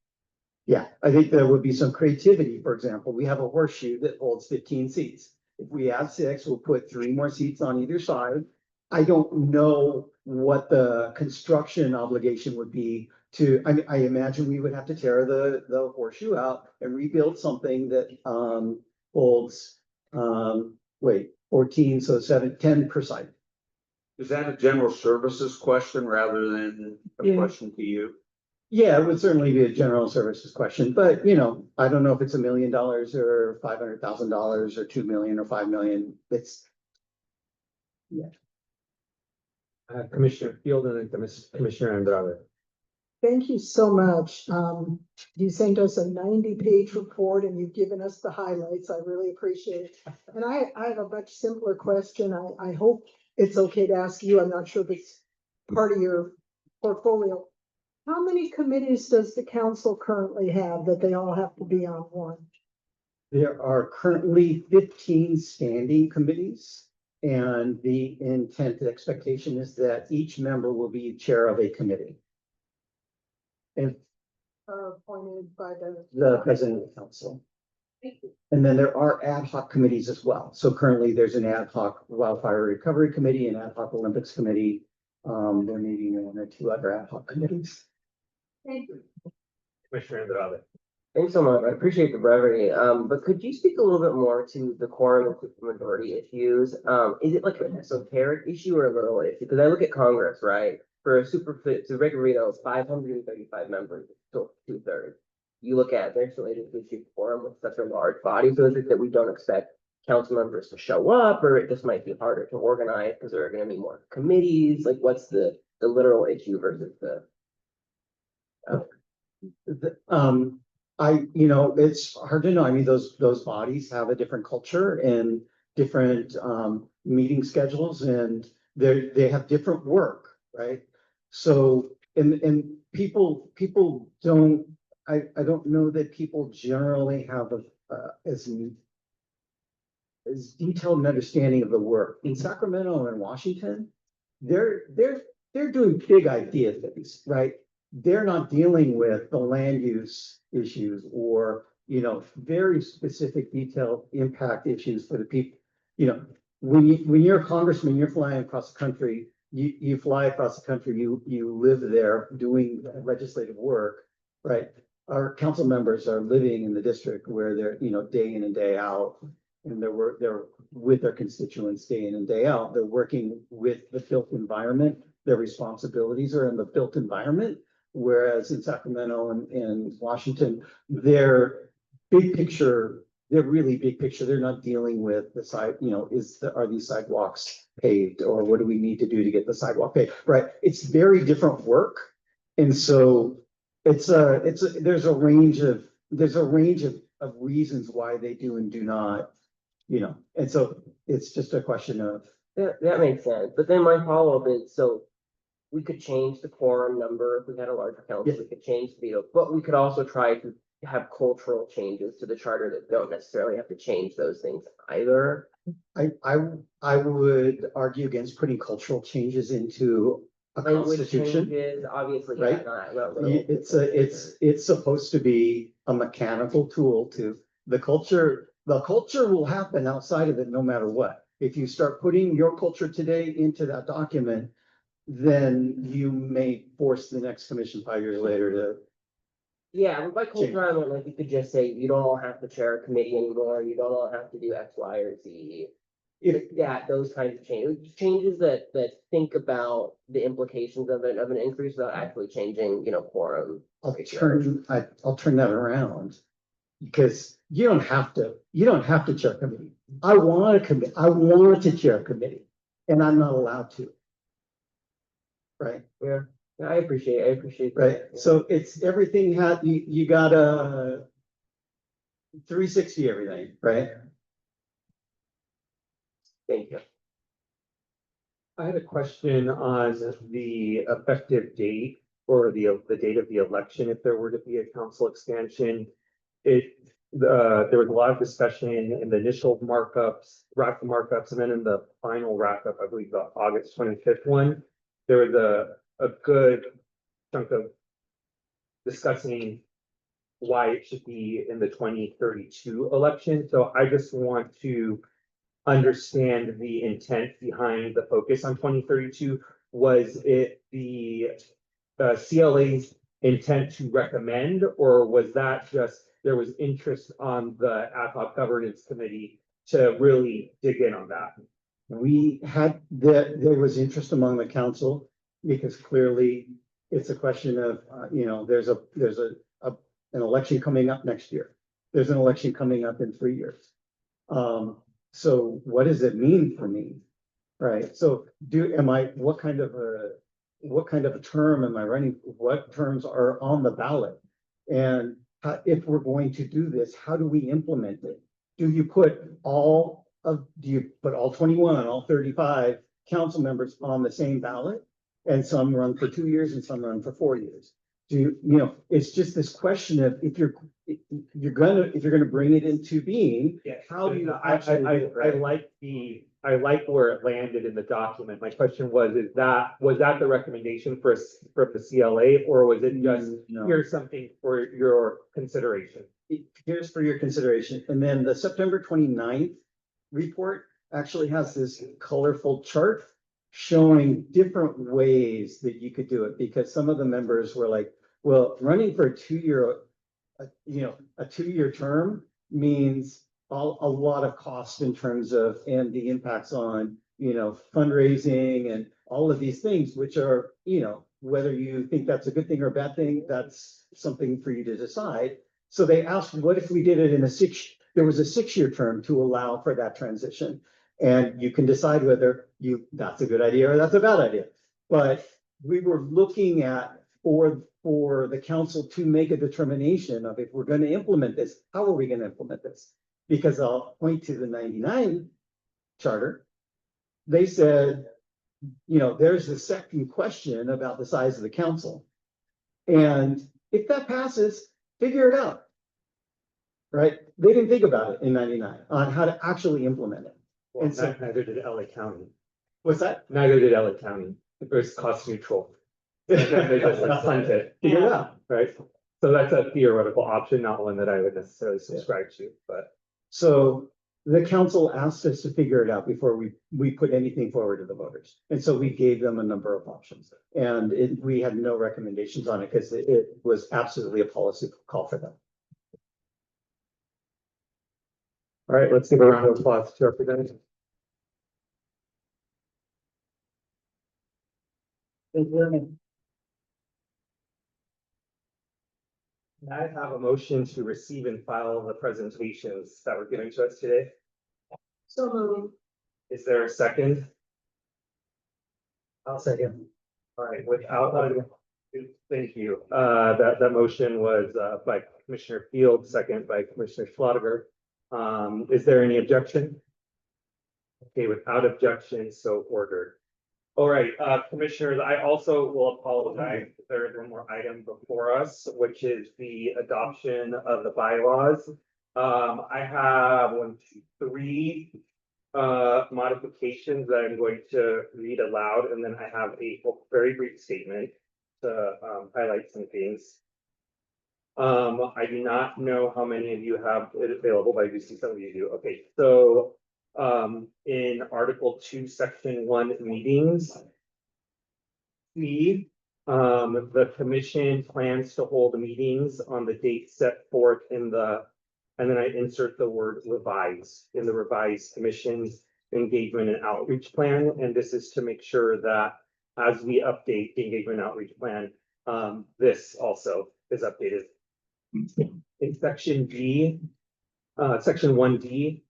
Yeah, I think there would be some creativity. For example, we have a horseshoe that holds 15 seats. If we add 6, we'll put 3 more seats on either side. I don't know what the construction obligation would be to, I imagine we would have to tear the horseshoe out and rebuild something that, holds, 14, so 7, 10 per side. Is that a general services question rather than a Yeah. question to you? Yeah, it would certainly be a general services question, but I don't know if it's $1 million or $500,000 or 2 million or 5 million. It's. Yeah. Commissioner Field and then Commissioner Andrade. Thank you so much. You sent us a 90-page report and you've given us the highlights. I really appreciate it. And I have a much simpler question. I hope it's okay to ask you. I'm not sure if it's part of your portfolio. How many committees does the council currently have that they all have to be on one? There are currently 15 standing committees. And the intent, the expectation is that each member will be chair of a committee. And Appointed by the president of the council. And then there are ad hoc committees as well. So currently there's an ad hoc wildfire recovery committee, an ad hoc Olympics committee. There may be 1 or 2 other ad hoc committees. Thank you. Commissioner Andrade. Thanks so much. I appreciate the brevity. But could you speak a little bit more to the quorum and majority issues? Is it like an esoteric issue or a literal issue? Because I look at Congress, right? For a to regular veto, it's 535 members, so 2/3. You look at legislative issue quorum with such a large body, so is it that we don't expect council members to show up, or it just might be harder to organize because there are going to be more committees? Like, what's the literal issue versus the? It's hard to know. I mean, those bodies have a different culture and different meeting schedules, and they have different work, right? So, and people don't, I don't know that people generally have as detailed an understanding of the work. In Sacramento and Washington, they're doing big idea things, right? They're not dealing with the land use issues or, very specific detailed impact issues for the people. When you're a congressman, you're flying across the country, you fly across the country, you live there doing legislative work, right? Our council members are living in the district where they're, day in and day out, and they're with their constituents day in and day out. They're working with the built environment. Their responsibilities are in the built environment. Whereas in Sacramento and Washington, they're big picture, they're really big picture. They're not dealing with the side, are these sidewalks paved, or what do we need to do to get the sidewalk paved, right? It's very different work. And so there's a range of reasons why they do and do not, and so it's just a question of. That makes sense. But then my follow-up is, so we could change the quorum number if we had a larger council, we could change the veto, but we could also try to have cultural changes to the charter that don't necessarily have to change those things either. I would argue against putting cultural changes into a constitution. Changes, obviously, right? It's supposed to be a mechanical tool to the culture. The culture will happen outside of it no matter what. If you start putting your culture today into that document, then you may force the next commission 5 years later to. Yeah, but by culture, I mean, like, you could just say, you don't all have to chair a committee anymore, you don't all have to do X, Y, or Z. Those kinds of changes that think about the implications of an increase without actually changing, quorum. I'll turn that around, because you don't have to chair a committee. I want to chair a committee, and I'm not allowed to. Right. Yeah, I appreciate that. Right. So it's everything you got a 360 everything, right? Thank you. I had a question on the effective date or the date of the election, if there were to be a council expansion. There was a lot of discussion in the initial rack markups, and then in the final wrap up, I believe the August 25th one. There was a good chunk of discussing why why it should be in the 2032 election. So I just want to understand the intent behind the focus on 2032. Was it the CLA's intent to recommend, or was that just there was interest on the ad hoc governance committee to really dig in on that? We had, there was interest among the council because clearly it's a question of, there's an election coming up next year. There's an election coming up in 3 years. So what does it mean for me? Right? So what kind of a term am I running? What terms are on the ballot? And if we're going to do this, how do we implement it? Do you put all 21, all 35 council members on the same ballot? And some run for 2 years and some run for 4 years. It's just this question of if you're gonna bring it into being, how do you actually do it, right? I like where it landed in the document. My question was that the recommendation for the CLA, or was it just here's something for your consideration? Here's for your consideration. And then the September 29th report actually has this colorful chart showing different ways that you could do it, because some of the members were like, well, running for a 2-year term means a lot of cost in terms of, and the impacts on, fundraising and all of these things, which are, whether you think that's a good thing or a bad thing, that's something for you to decide. So they asked, what if we did it in there was a 6-year term to allow for that transition? And you can decide whether that's a good idea or that's a bad idea. But we were looking at for the council to make a determination of, if we're going to implement this, how are we going to implement this? Because I'll point to the 99 charter. They said, there's the second question about the size of the council. And if that passes, figure it out. Right? They didn't think about it in 99 on how to actually implement it. Well, And so, neither did LA County. what's that? Neither did LA County. It was cost neutral. They just punt it, figure it out, right? So that's a theoretical option, not one that I would necessarily subscribe to, but. So the council asked us to figure it out before we put anything forward to the voters. And so we gave them a number of options, and we had no recommendations on it because it was absolutely a policy call for them. All right, let's give a round of applause to our presenters. I have a motion to receive and file the presentations that were given to us today. So moved. Is there a second? I'll second. All right, thank you. That motion was by Commissioner Field, second by Commissioner Schlottiger. Is there any objection? Okay, without objection, so ordered. All right, commissioners, I also will apologize. There is one more item before us, which is the adoption of the bylaws. I have 3 modifications that I'm going to read aloud, and then I have a very brief statement to highlight some things. I do not know how many of you have it available, but I do see some of you do. Okay, so in Article 2, Section 1, meetings, the commission plans to hold meetings on the date set forth in and then I insert the word revise in the revised commission's engagement and outreach plan. And this is to make sure that as we update the engagement and outreach plan, this also is updated. In Section G, Section 1D,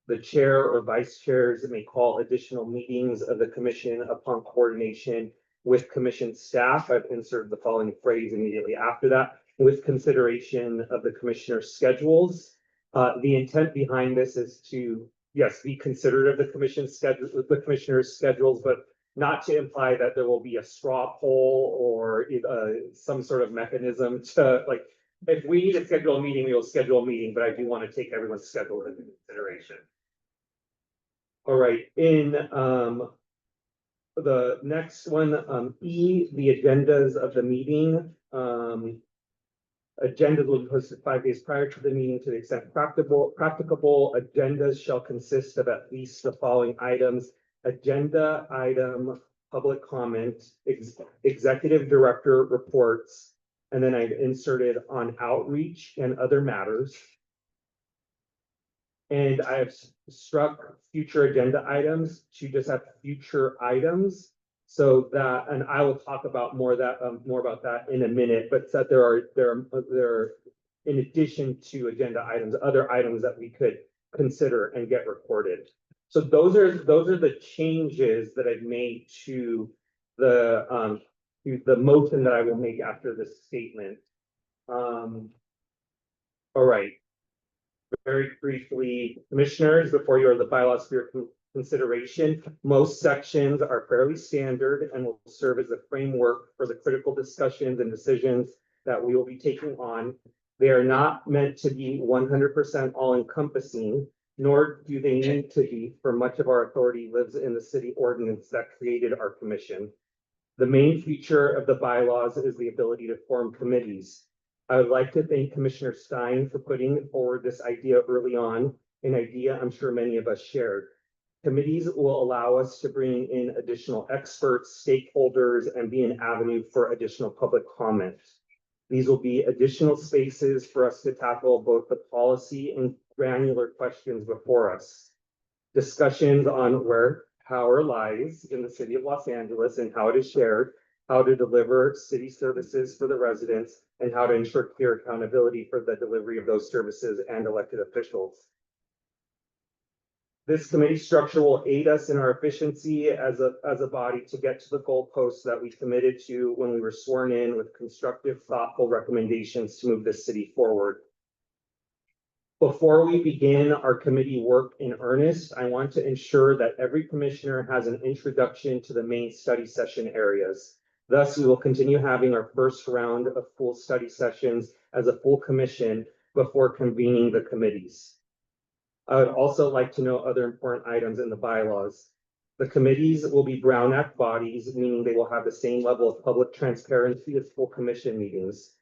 the chair or vice chairs may call additional meetings of the commission upon coordination with commission staff. I've inserted the following phrase immediately after that, with consideration of the commissioner's schedules. The intent behind this is to, yes, be considerate of the commission's schedule, the commissioner's schedules, but not to imply that there will be a straw poll or some sort of mechanism to, like, if we need to schedule a meeting, we will schedule a meeting, but I do want to take everyone's schedule into consideration. All right, in the next one, E, the agendas of the meeting. Agendas will be posted 5 days prior to the meeting to the extent practicable. Agendas shall consist of at least the following items. Agenda item, public comment, executive director reports, and then I've inserted on outreach and other matters. And I have struck future agenda items to just have future items. So that, and I will talk about more about that in a minute, but that there are, in addition to agenda items, other items that we could consider and get recorded. So those are the changes that I've made to the motion that I will make after this statement. All right. Very briefly, commissioners, before you are the bylaws for your consideration, most sections are fairly standard and will serve as a framework for the critical discussions and decisions that we will be taking on. They are not meant to be 100% all-encompassing, nor do they need to be, for much of our authority lives in the city ordinance that created our commission. The main feature of the bylaws is the ability to form committees. I would like to thank Commissioner Stein for putting forward this idea early on, an idea I'm sure many of us shared. Committees will allow us to bring in additional experts, stakeholders, and be an avenue for additional public comment. These will be additional spaces for us to tackle both the policy and granular questions before us. Discussions on where power lies in the city of Los Angeles and how it is shared, how to deliver city services for the residents, and how to ensure clear accountability for the delivery of those services and elected officials. This committee structure will aid us in our efficiency as a body to get to the goalposts that we committed to when we were sworn in, with constructive, thoughtful recommendations to move this city forward. Before we begin our committee work in earnest, I want to ensure that every commissioner has an introduction to the main study session areas. Thus, we will continue having our first round of full study sessions as a full commission before convening the committees. I would also like to know other important items in the bylaws. The committees will be Brown Act bodies, meaning they will have the same level of public transparency as full commission meetings.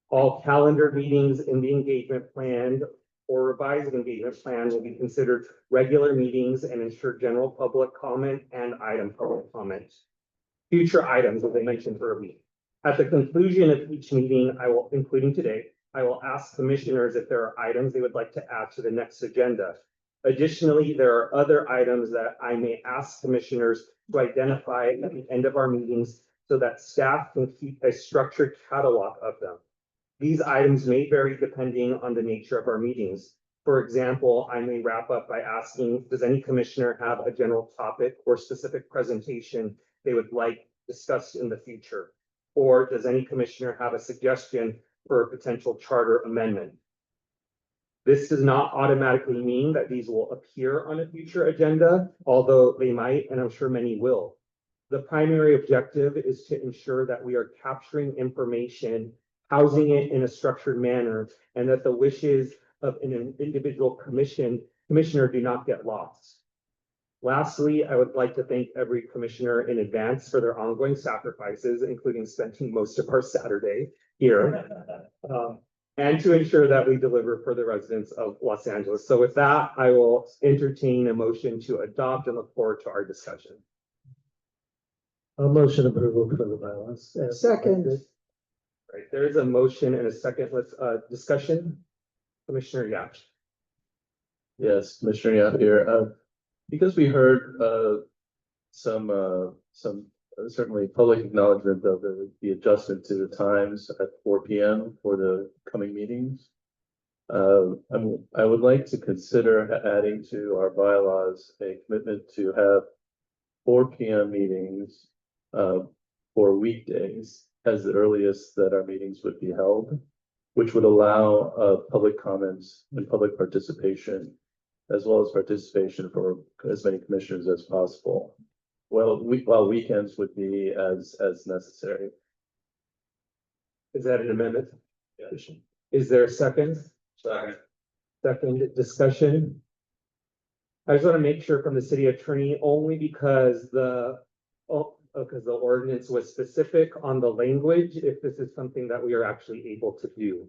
All calendar meetings in the engagement plan or revised engagement plan will be considered regular meetings and ensure general public comment and item public comment. Future items, as I mentioned earlier. At the conclusion of each meeting, including today, I will ask commissioners if there are items they would like to add to the next agenda. Additionally, there are other items that I may ask commissioners to identify at the end of our meetings so that staff can keep a structured catalog of them. These items may vary depending on the nature of our meetings. For example, I may wrap up by asking, does any commissioner have a general topic or specific presentation they would like discussed in the future? Or does any commissioner have a suggestion for a potential charter amendment? This does not automatically mean that these will appear on a future agenda, although they might, and I'm sure many will. The primary objective is to ensure that we are capturing information, housing it in a structured manner, and that the wishes of an individual commissioner do not get lost. Lastly, I would like to thank every commissioner in advance for their ongoing sacrifices, including spending most of our Saturday here, and to ensure that we deliver for the residents of Los Angeles. So with that, I will entertain a motion to adopt and look forward to our discussion. A motion approval for the bylaws. Second. Right, there is a motion and a second. Let's discussion. Commissioner Yap. Yes, Commissioner Yap here. Because we heard some certainly public acknowledgement of the adjustment to the times at 4 p.m. for the coming meetings. I would like to consider adding to our bylaws a commitment to have 4 p.m. meetings for weekdays as the earliest that our meetings would be held, which would allow public comments and public participation, as well as participation for as many commissioners as possible. Well, while weekends would be as necessary. Is that an amendment? Yeah. Is there a second? Second. Second discussion. I just want to make sure from the city attorney, only because because the ordinance was specific on the language, if this is something that we are actually able to do.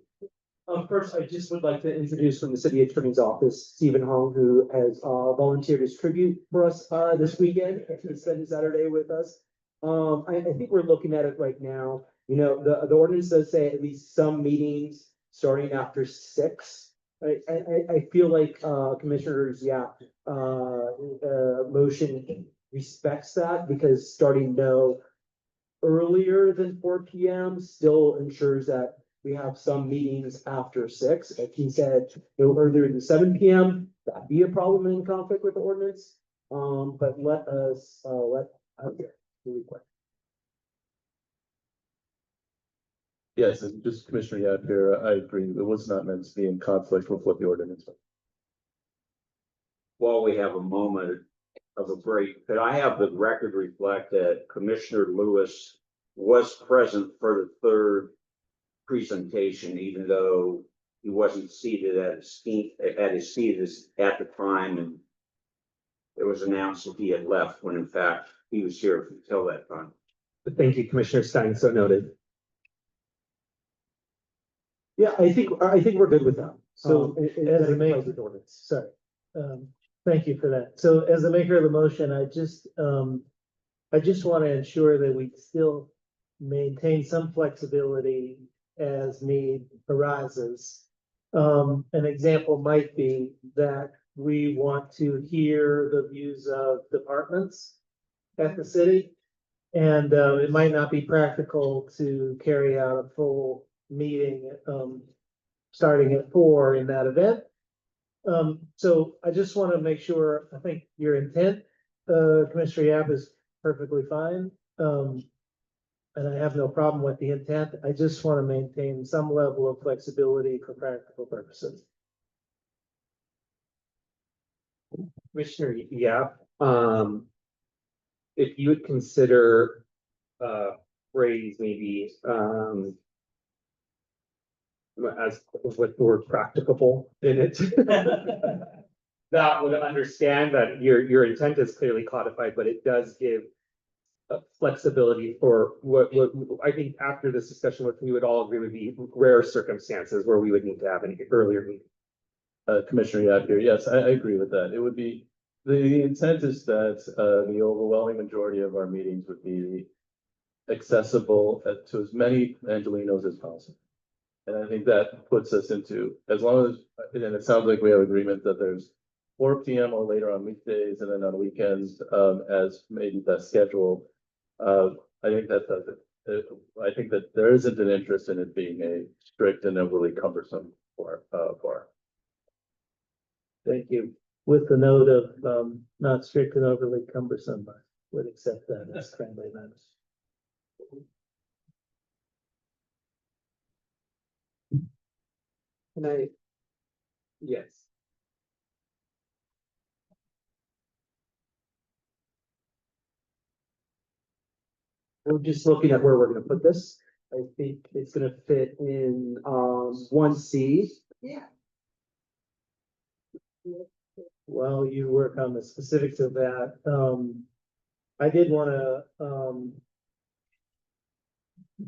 First, I just would like to introduce from the city attorney's office, Stephen Hong, who has volunteered as tribute for us this weekend. He spent his Saturday with us. I think we're looking at it right now. You know, the ordinance does say at least some meetings starting after 6. I feel like Commissioners, motion respects that because starting no earlier than 4 p.m. still ensures that we have some meetings after 6. If he said no earlier than 7 p.m., that'd be a problem in conflict with the ordinance. But let us really quick. Yes, and just Commissioner Yap here, I agree. It was not meant to be in conflict with what the ordinance was. While we have a moment of a break, could I have the record reflect that Commissioner Lewis was present for the third presentation, even though he wasn't seated at his seat at the time, and it was announced that he had left when in fact he was here until that time. Thank you, Commissioner Stein, so noted. Yeah, I think we're good with that. So as a maker, sorry, thank you for that. So as the maker of the motion, I just want to ensure that we still maintain some flexibility as need arises. An example might be that we want to hear the views of departments at the city. And it might not be practical to carry out a full meeting starting at 4 in that event. So I just want to make sure, I think your intent, Commissioner Yap, is perfectly fine. And I have no problem with the intent. I just want to maintain some level of flexibility for practical purposes. Commissioner Yap, if you would consider phrase maybe as with the word practicable in it. That would understand that your intent is clearly codified, but it does give flexibility for what I think after this discussion, what we would all agree would be rare circumstances where we would need to have an earlier meeting. Commissioner Yap here, yes, I agree with that. It would be, the intent is that the overwhelming majority of our meetings would be accessible to as many Angelenos as possible. And I think that puts us into, as long as, and it sounds like we have agreement that there's 4 p.m. or later on weekdays and then on weekends as maybe the schedule. I think that does it. I think that there isn't an interest in it being a strict and overly cumbersome for. Thank you. With the note of not strict and overly cumbersome, I would accept that as friendly amendment. Yes. I'm just looking at where we're gonna put this. I think it's gonna fit in 1C. Yeah. While you work on the specifics of that, I did wanna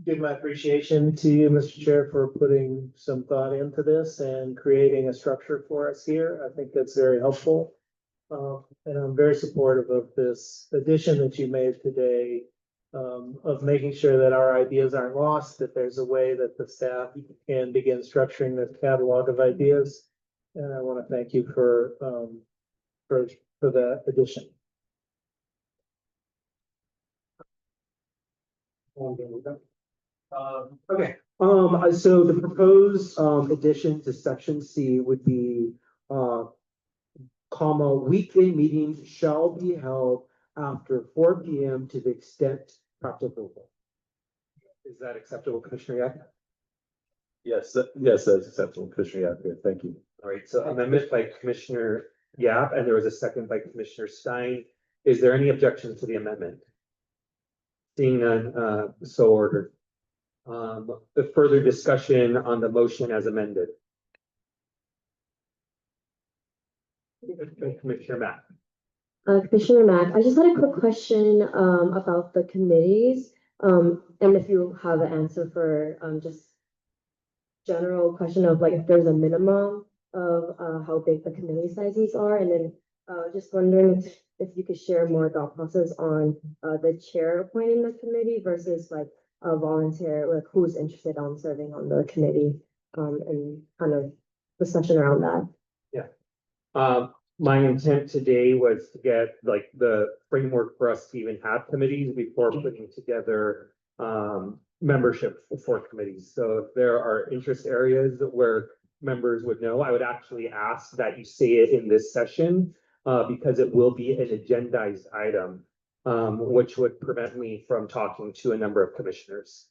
give my appreciation to you, Mr. Chair, for putting some thought into this and creating a structure for us here. I think that's very helpful. And I'm very supportive of this addition that you made today, of making sure that our ideas aren't lost, that there's a way that the staff can begin structuring this catalog of ideas. And I want to thank you for that addition. Okay, so the proposed addition to section C would be comma, weekday meetings shall be held after 4 p.m. to the extent practicable. Is that acceptable, Commissioner Yap? Yes, yes, that's acceptable, Commissioner Yap here. Thank you. All right, so amendment by Commissioner Yap, and there was a second by Commissioner Stein. Is there any objection to the amendment? Seeing none, so ordered. The further discussion on the motion as amended. Commissioner Matt. Commissioner Mack, I just had a quick question, about the committees. And if you have an answer for, just general question of like, if there's a minimum of, how big the committee sizes are, and then, just wondering if you could share more thought process on, the chair appointing the committee versus like a volunteer, like who's interested on serving on the committee, and kind of discussion around that. My intent today was to get like the framework for us to even have committees before putting together membership for committees. So if there are interest areas where members would know, I would actually ask that you say it in this session because it will be an agendized item, which would prevent me from talking to a number of commissioners.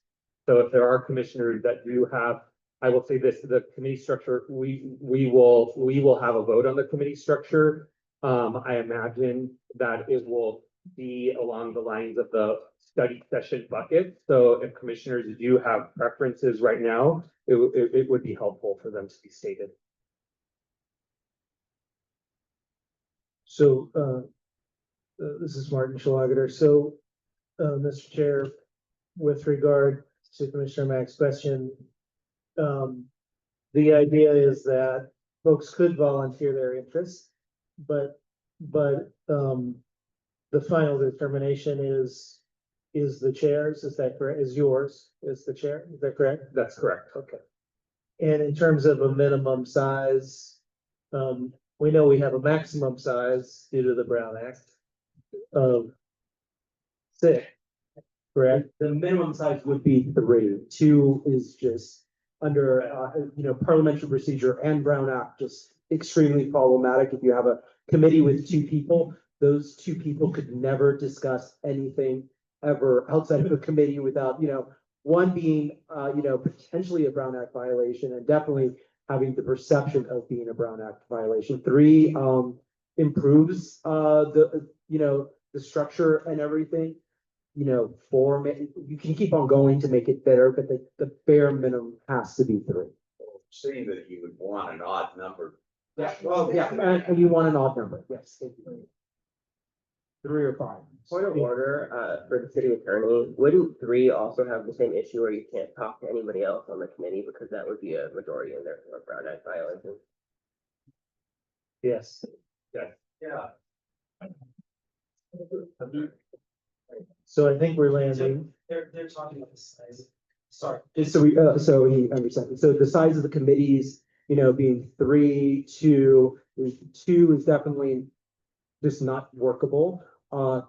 So if there are commissioners that do have, I will say this, the committee structure, we will have a vote on the committee structure. I imagine that it will be along the lines of the study session bucket. So if commissioners do have preferences right now, it would be helpful for them to be stated. So, this is Martin Schlager. So, Mr. Chair, with regard to Commissioner Mack's question, the idea is that folks could volunteer their interest, but, the final determination is the chair's, is that correct? Is yours, is the chair, is that correct? That's correct. Okay. And in terms of a minimum size, we know we have a maximum size due to the Brown Act of 6, correct? The minimum size would be 3. 2 is just under, parliamentary procedure and Brown Act, just extremely problematic. If you have a committee with 2 people, those 2 people could never discuss anything ever outside of a committee without, one being, potentially a Brown Act violation and definitely having the perception of being a Brown Act violation. 3, improves, the structure and everything. 4, you can keep on going to make it better, but the bare minimum has to be 3. Seeing that you would want an odd number. Yeah, well, yeah, and you want an odd number, yes. Thank you. 3 or 5. Point of order, for the city attorney, wouldn't 3 also have the same issue where you can't talk to anybody else on the committee because that would be a majority in there for a Brown Act violation? Yes. Yeah. So I think we're landing. They're talking about the size. Sorry. So he understands. So the size of the committees, being 3, 2 is definitely just not workable.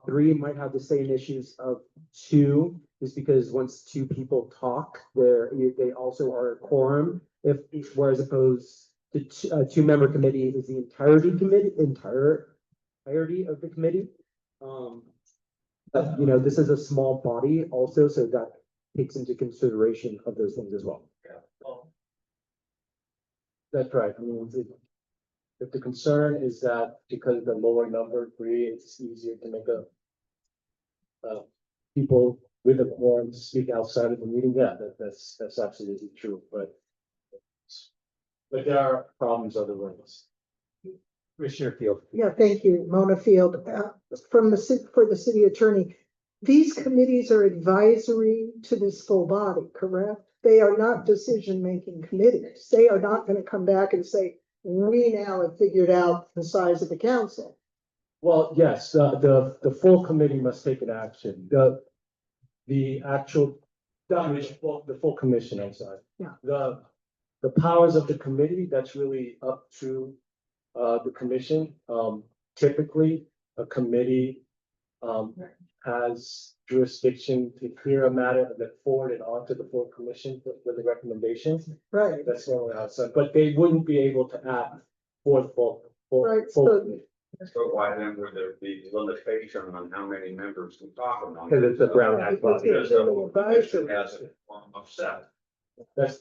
3 might have the same issues of 2, just because once 2 people talk, they also are a quorum. Whereas opposed to 2-member committee is the entirety of the committee. But this is a small body also, so that takes into consideration of those things as well. That's right. I mean, if the concern is that because the lower number 3, it's easier to make people with a quorum to speak outside of the meeting, yeah, that's absolutely true, but there are problems otherwise. Commissioner Field. Yeah, thank you, Mona Field, for the city attorney. These committees are advisory to this full body, correct? They are not decision-making committees. They are not going to come back and say, we now have figured out the size of the council. Well, yes, the full committee must take an action. The full commission, I'm sorry. Yeah. The powers of the committee, that's really up to the commission. Typically, a committee has jurisdiction to clear a matter and then forward it on to the full commission with the recommendations. Right. That's normally how it's done, but they wouldn't be able to act for the full. Right, committee. So why then would there be limitation on how many members can talk among? Because it's a Brown Act body. Because the commission has a quorum of 7. That's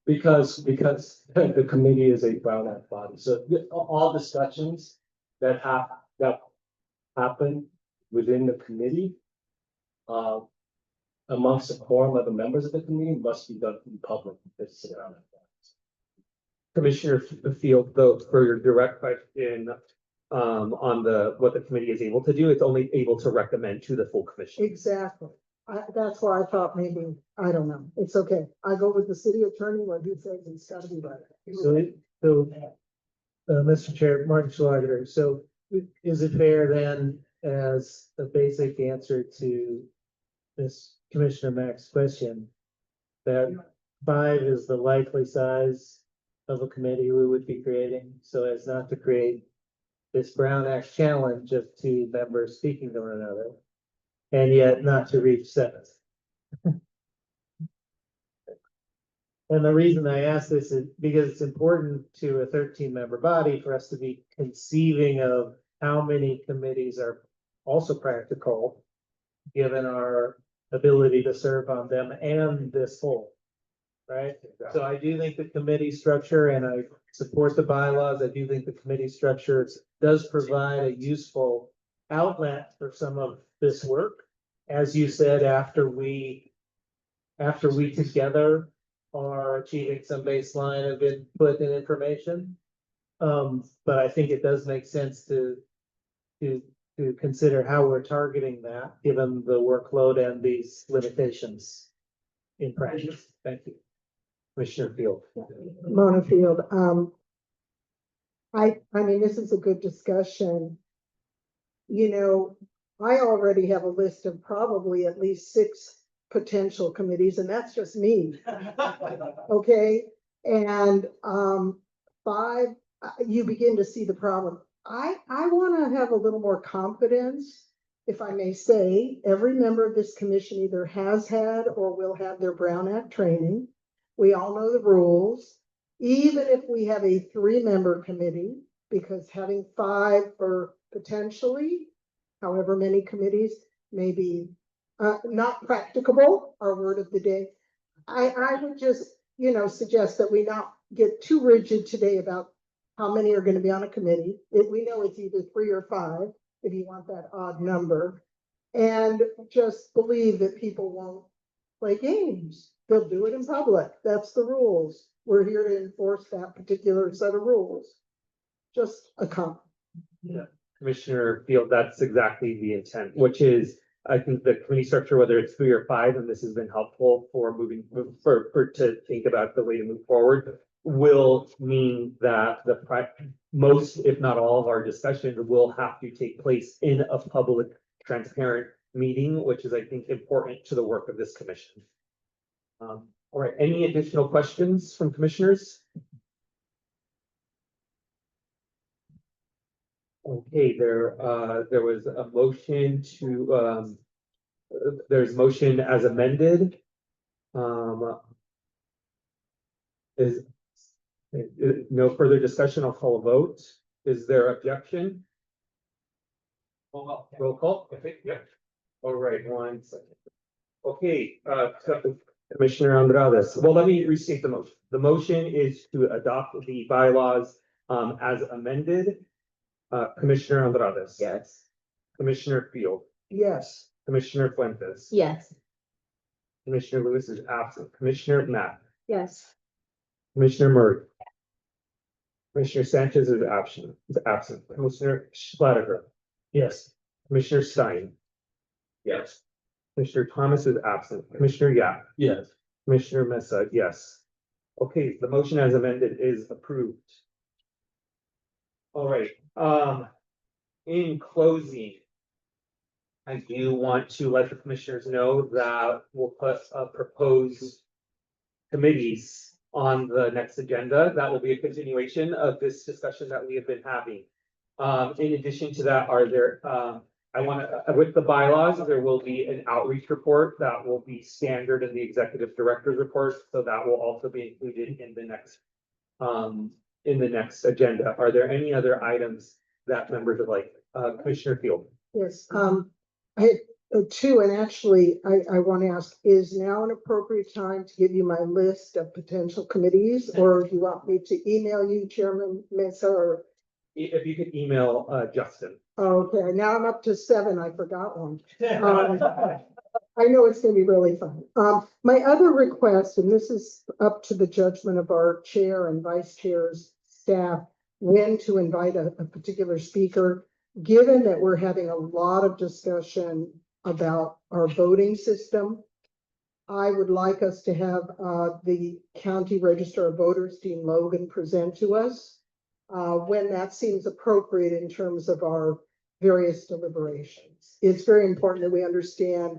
because the committee is a Brown Act body, so all discussions that happen within the committee. Amongst the quorum of the members of the committee must be done in public. Commissioner Field, though, for your direct question, on what the committee is able to do. It's only able to recommend to the full commission. Exactly. That's why I thought maybe, I don't know. It's okay. I go with the city attorney when he says it's gotta be right. Mr. Chair, Martin Schlager, so is it fair then, as a basic answer to this Commissioner Mack's question, that 5 is the likely size of a committee we would be creating, so as not to create this Brown Act challenge of 2 members speaking to one another, and yet not to reach 7? And the reason I ask this is because it's important to a 13-member body for us to be conceiving of how many committees are also practical, given our ability to serve on them and this whole. Right? So I do think the committee structure, and I support the bylaws, I do think the committee structure does provide a useful outlet for some of this work. As you said, after we together are achieving some baseline of input and information. But I think it does make sense to consider how we're targeting that, given the workload and these limitations in practice. Thank you. Commissioner Field. Mona Field, I mean, this is a good discussion. You know, I already have a list of probably at least 6 potential committees, and that's just me. Okay, and 5, you begin to see the problem. I want to have a little more confidence, if I may say. Every member of this commission either has had or will have their Brown Act training. We all know the rules, even if we have a 3-member committee, because having 5 for potentially however many committees may be not practicable, our word of the day. I would just, suggest that we not get too rigid today about how many are going to be on a committee. We know it's either 3 or 5, if you want that odd number, and just believe that people won't play games. They'll do it in public. That's the rules. We're here to enforce that particular set of rules. Just a comment. Yeah, Commissioner Field, that's exactly the intent, which is, I think the committee structure, whether it's 3 or 5, and this has been helpful for to think about the way to move forward, will mean that most, if not all, of our discussions will have to take place in a public, transparent meeting, which is, I think, important to the work of this commission. All right, any additional questions from commissioners? Okay, there was a motion to, there's motion as amended. Is no further discussion, I'll call a vote. Is there objection? Roll call, okay, yeah. All right, 1 second. Okay, Commissioner Andrades, well, let me restate the motion. The motion is to adopt the bylaws as amended. Commissioner Andrades. Yes. Commissioner Field. Yes. Commissioner Fuentes. Yes. Commissioner Lewis is absent. Commissioner Matt. Yes. Commissioner Murray. Commissioner Sanchez is absent. Commissioner Schlatter. Yes. Commissioner Stein. Yes. Commissioner Thomas is absent. Commissioner Yap. Yes. Commissioner Mesa, yes. Okay, the motion as amended is approved. All right, in closing, I do want to let the commissioners know that we'll put proposed committees on the next agenda. That will be a continuation of this discussion that we have been having. In addition to that, with the bylaws, there will be an outreach report that will be standard in the executive director's report. So that will also be included in the next agenda. Are there any other items that members would like? Commissioner Field. Yes, I had 2, and actually, I want to ask, is now an appropriate time to give you my list of potential committees, or do you want me to email you, Chairman Mesa, or? If you could email Justin. Okay, now I'm up to 7, I forgot one. I know it's gonna be really fun. My other request, and this is up to the judgment of our chair and vice chair's staff, when to invite a particular speaker. Given that we're having a lot of discussion about our voting system, I would like us to have the County Register of Voters, Dean Logan, present to us when that seems appropriate in terms of our various deliberations. It's very important that we understand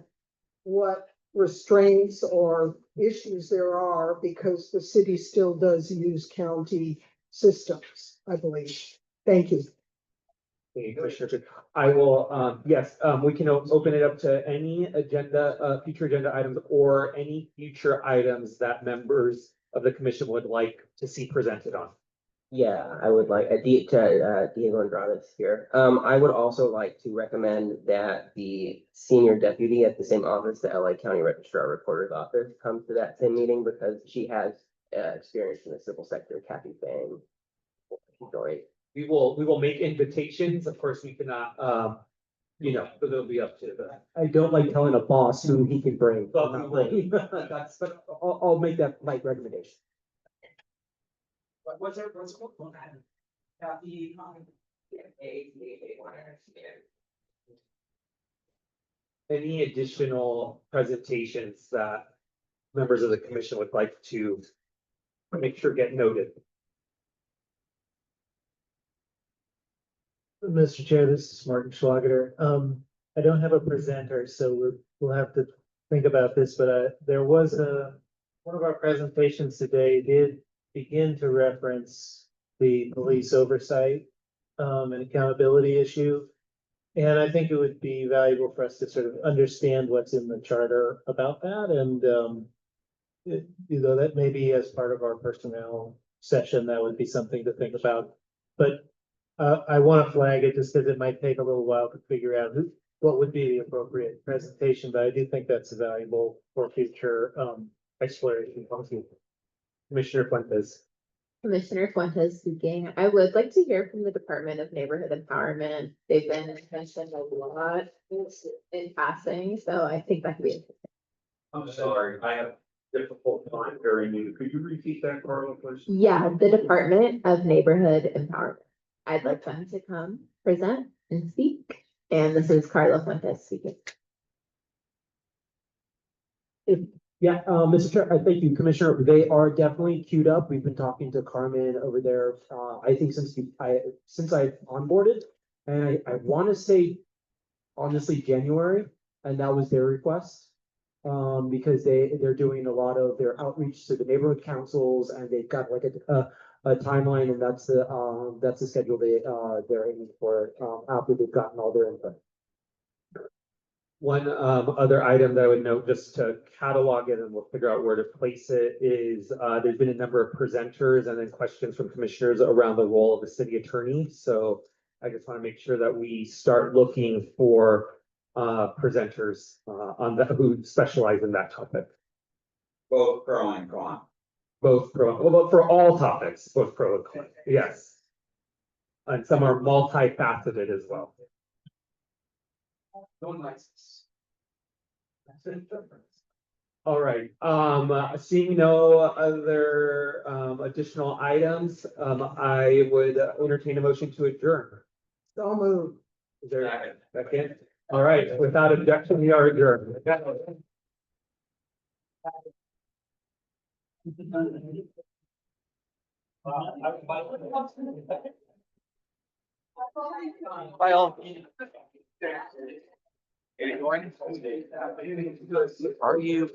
what restraints or issues there are because the city still does use county systems, I believe. Thank you. Thank you, Commissioner Good. I will, yes, we can open it up to any agenda, future agenda items or any future items that members of the commission would like to see presented on. Yeah, I would like, Diego Andrade here. I would also like to recommend that the senior deputy at the same office, the LA County Registrar Recorder's Office, comes to that same meeting because she has experience in the civil sector, Kathy Fang. Joy. We will make invitations. Of course, we cannot, but it'll be up to the. I don't like telling a boss who he can bring. Well, we will. But I'll make that like recommendation. What's it called? Any additional presentations that members of the commission would like to make sure get noted? Mr. Chair, this is Martin Schlager. I don't have a presenter, so we'll have to think about this, but there was one of our presentations today did begin to reference the police oversight and accountability issue. And I think it would be valuable for us to sort of understand what's in the charter about that. And that may be as part of our personnel session, that would be something to think about. But I want to flag it just because it might take a little while to figure out what would be the appropriate presentation, but I do think that's valuable for future exploration. Commissioner Fuentes. Commissioner Fuentes speaking. I would like to hear from the Department of Neighborhood Empowerment. They've been mentioned a lot in passing, so I think that could be interesting. I'm sorry, I have difficult time hearing you. Could you repeat that, Carla, please? Yeah, the Department of Neighborhood Empowerment. I'd like them to come present and speak. And this is Carla Fuentes speaking. Yeah, Mr. Chair, thank you, Commissioner. They are definitely queued up. We've been talking to Carmen over there, I think since I onboarded. And I want to say, honestly, January, and that was their request. Because they're doing a lot of their outreach to the neighborhood councils and they've got like a timeline, and that's the schedule they're aiming for, after they've gotten all their input. One other item that I would note, just to catalog it and we'll figure out where to place it, is there's been a number of presenters and then questions from commissioners around the role of the city attorney. So I just want to make sure that we start looking for presenters on that who specialize in that topic. Both pro and con. Both pro, well, for all topics, both pro and con, yes. And some are multifaceted as well. All right, seeing no other additional items, I would entertain a motion to adjourn. So moved. Is there a second? All right, without objection, we are adjourned. By all. Are you?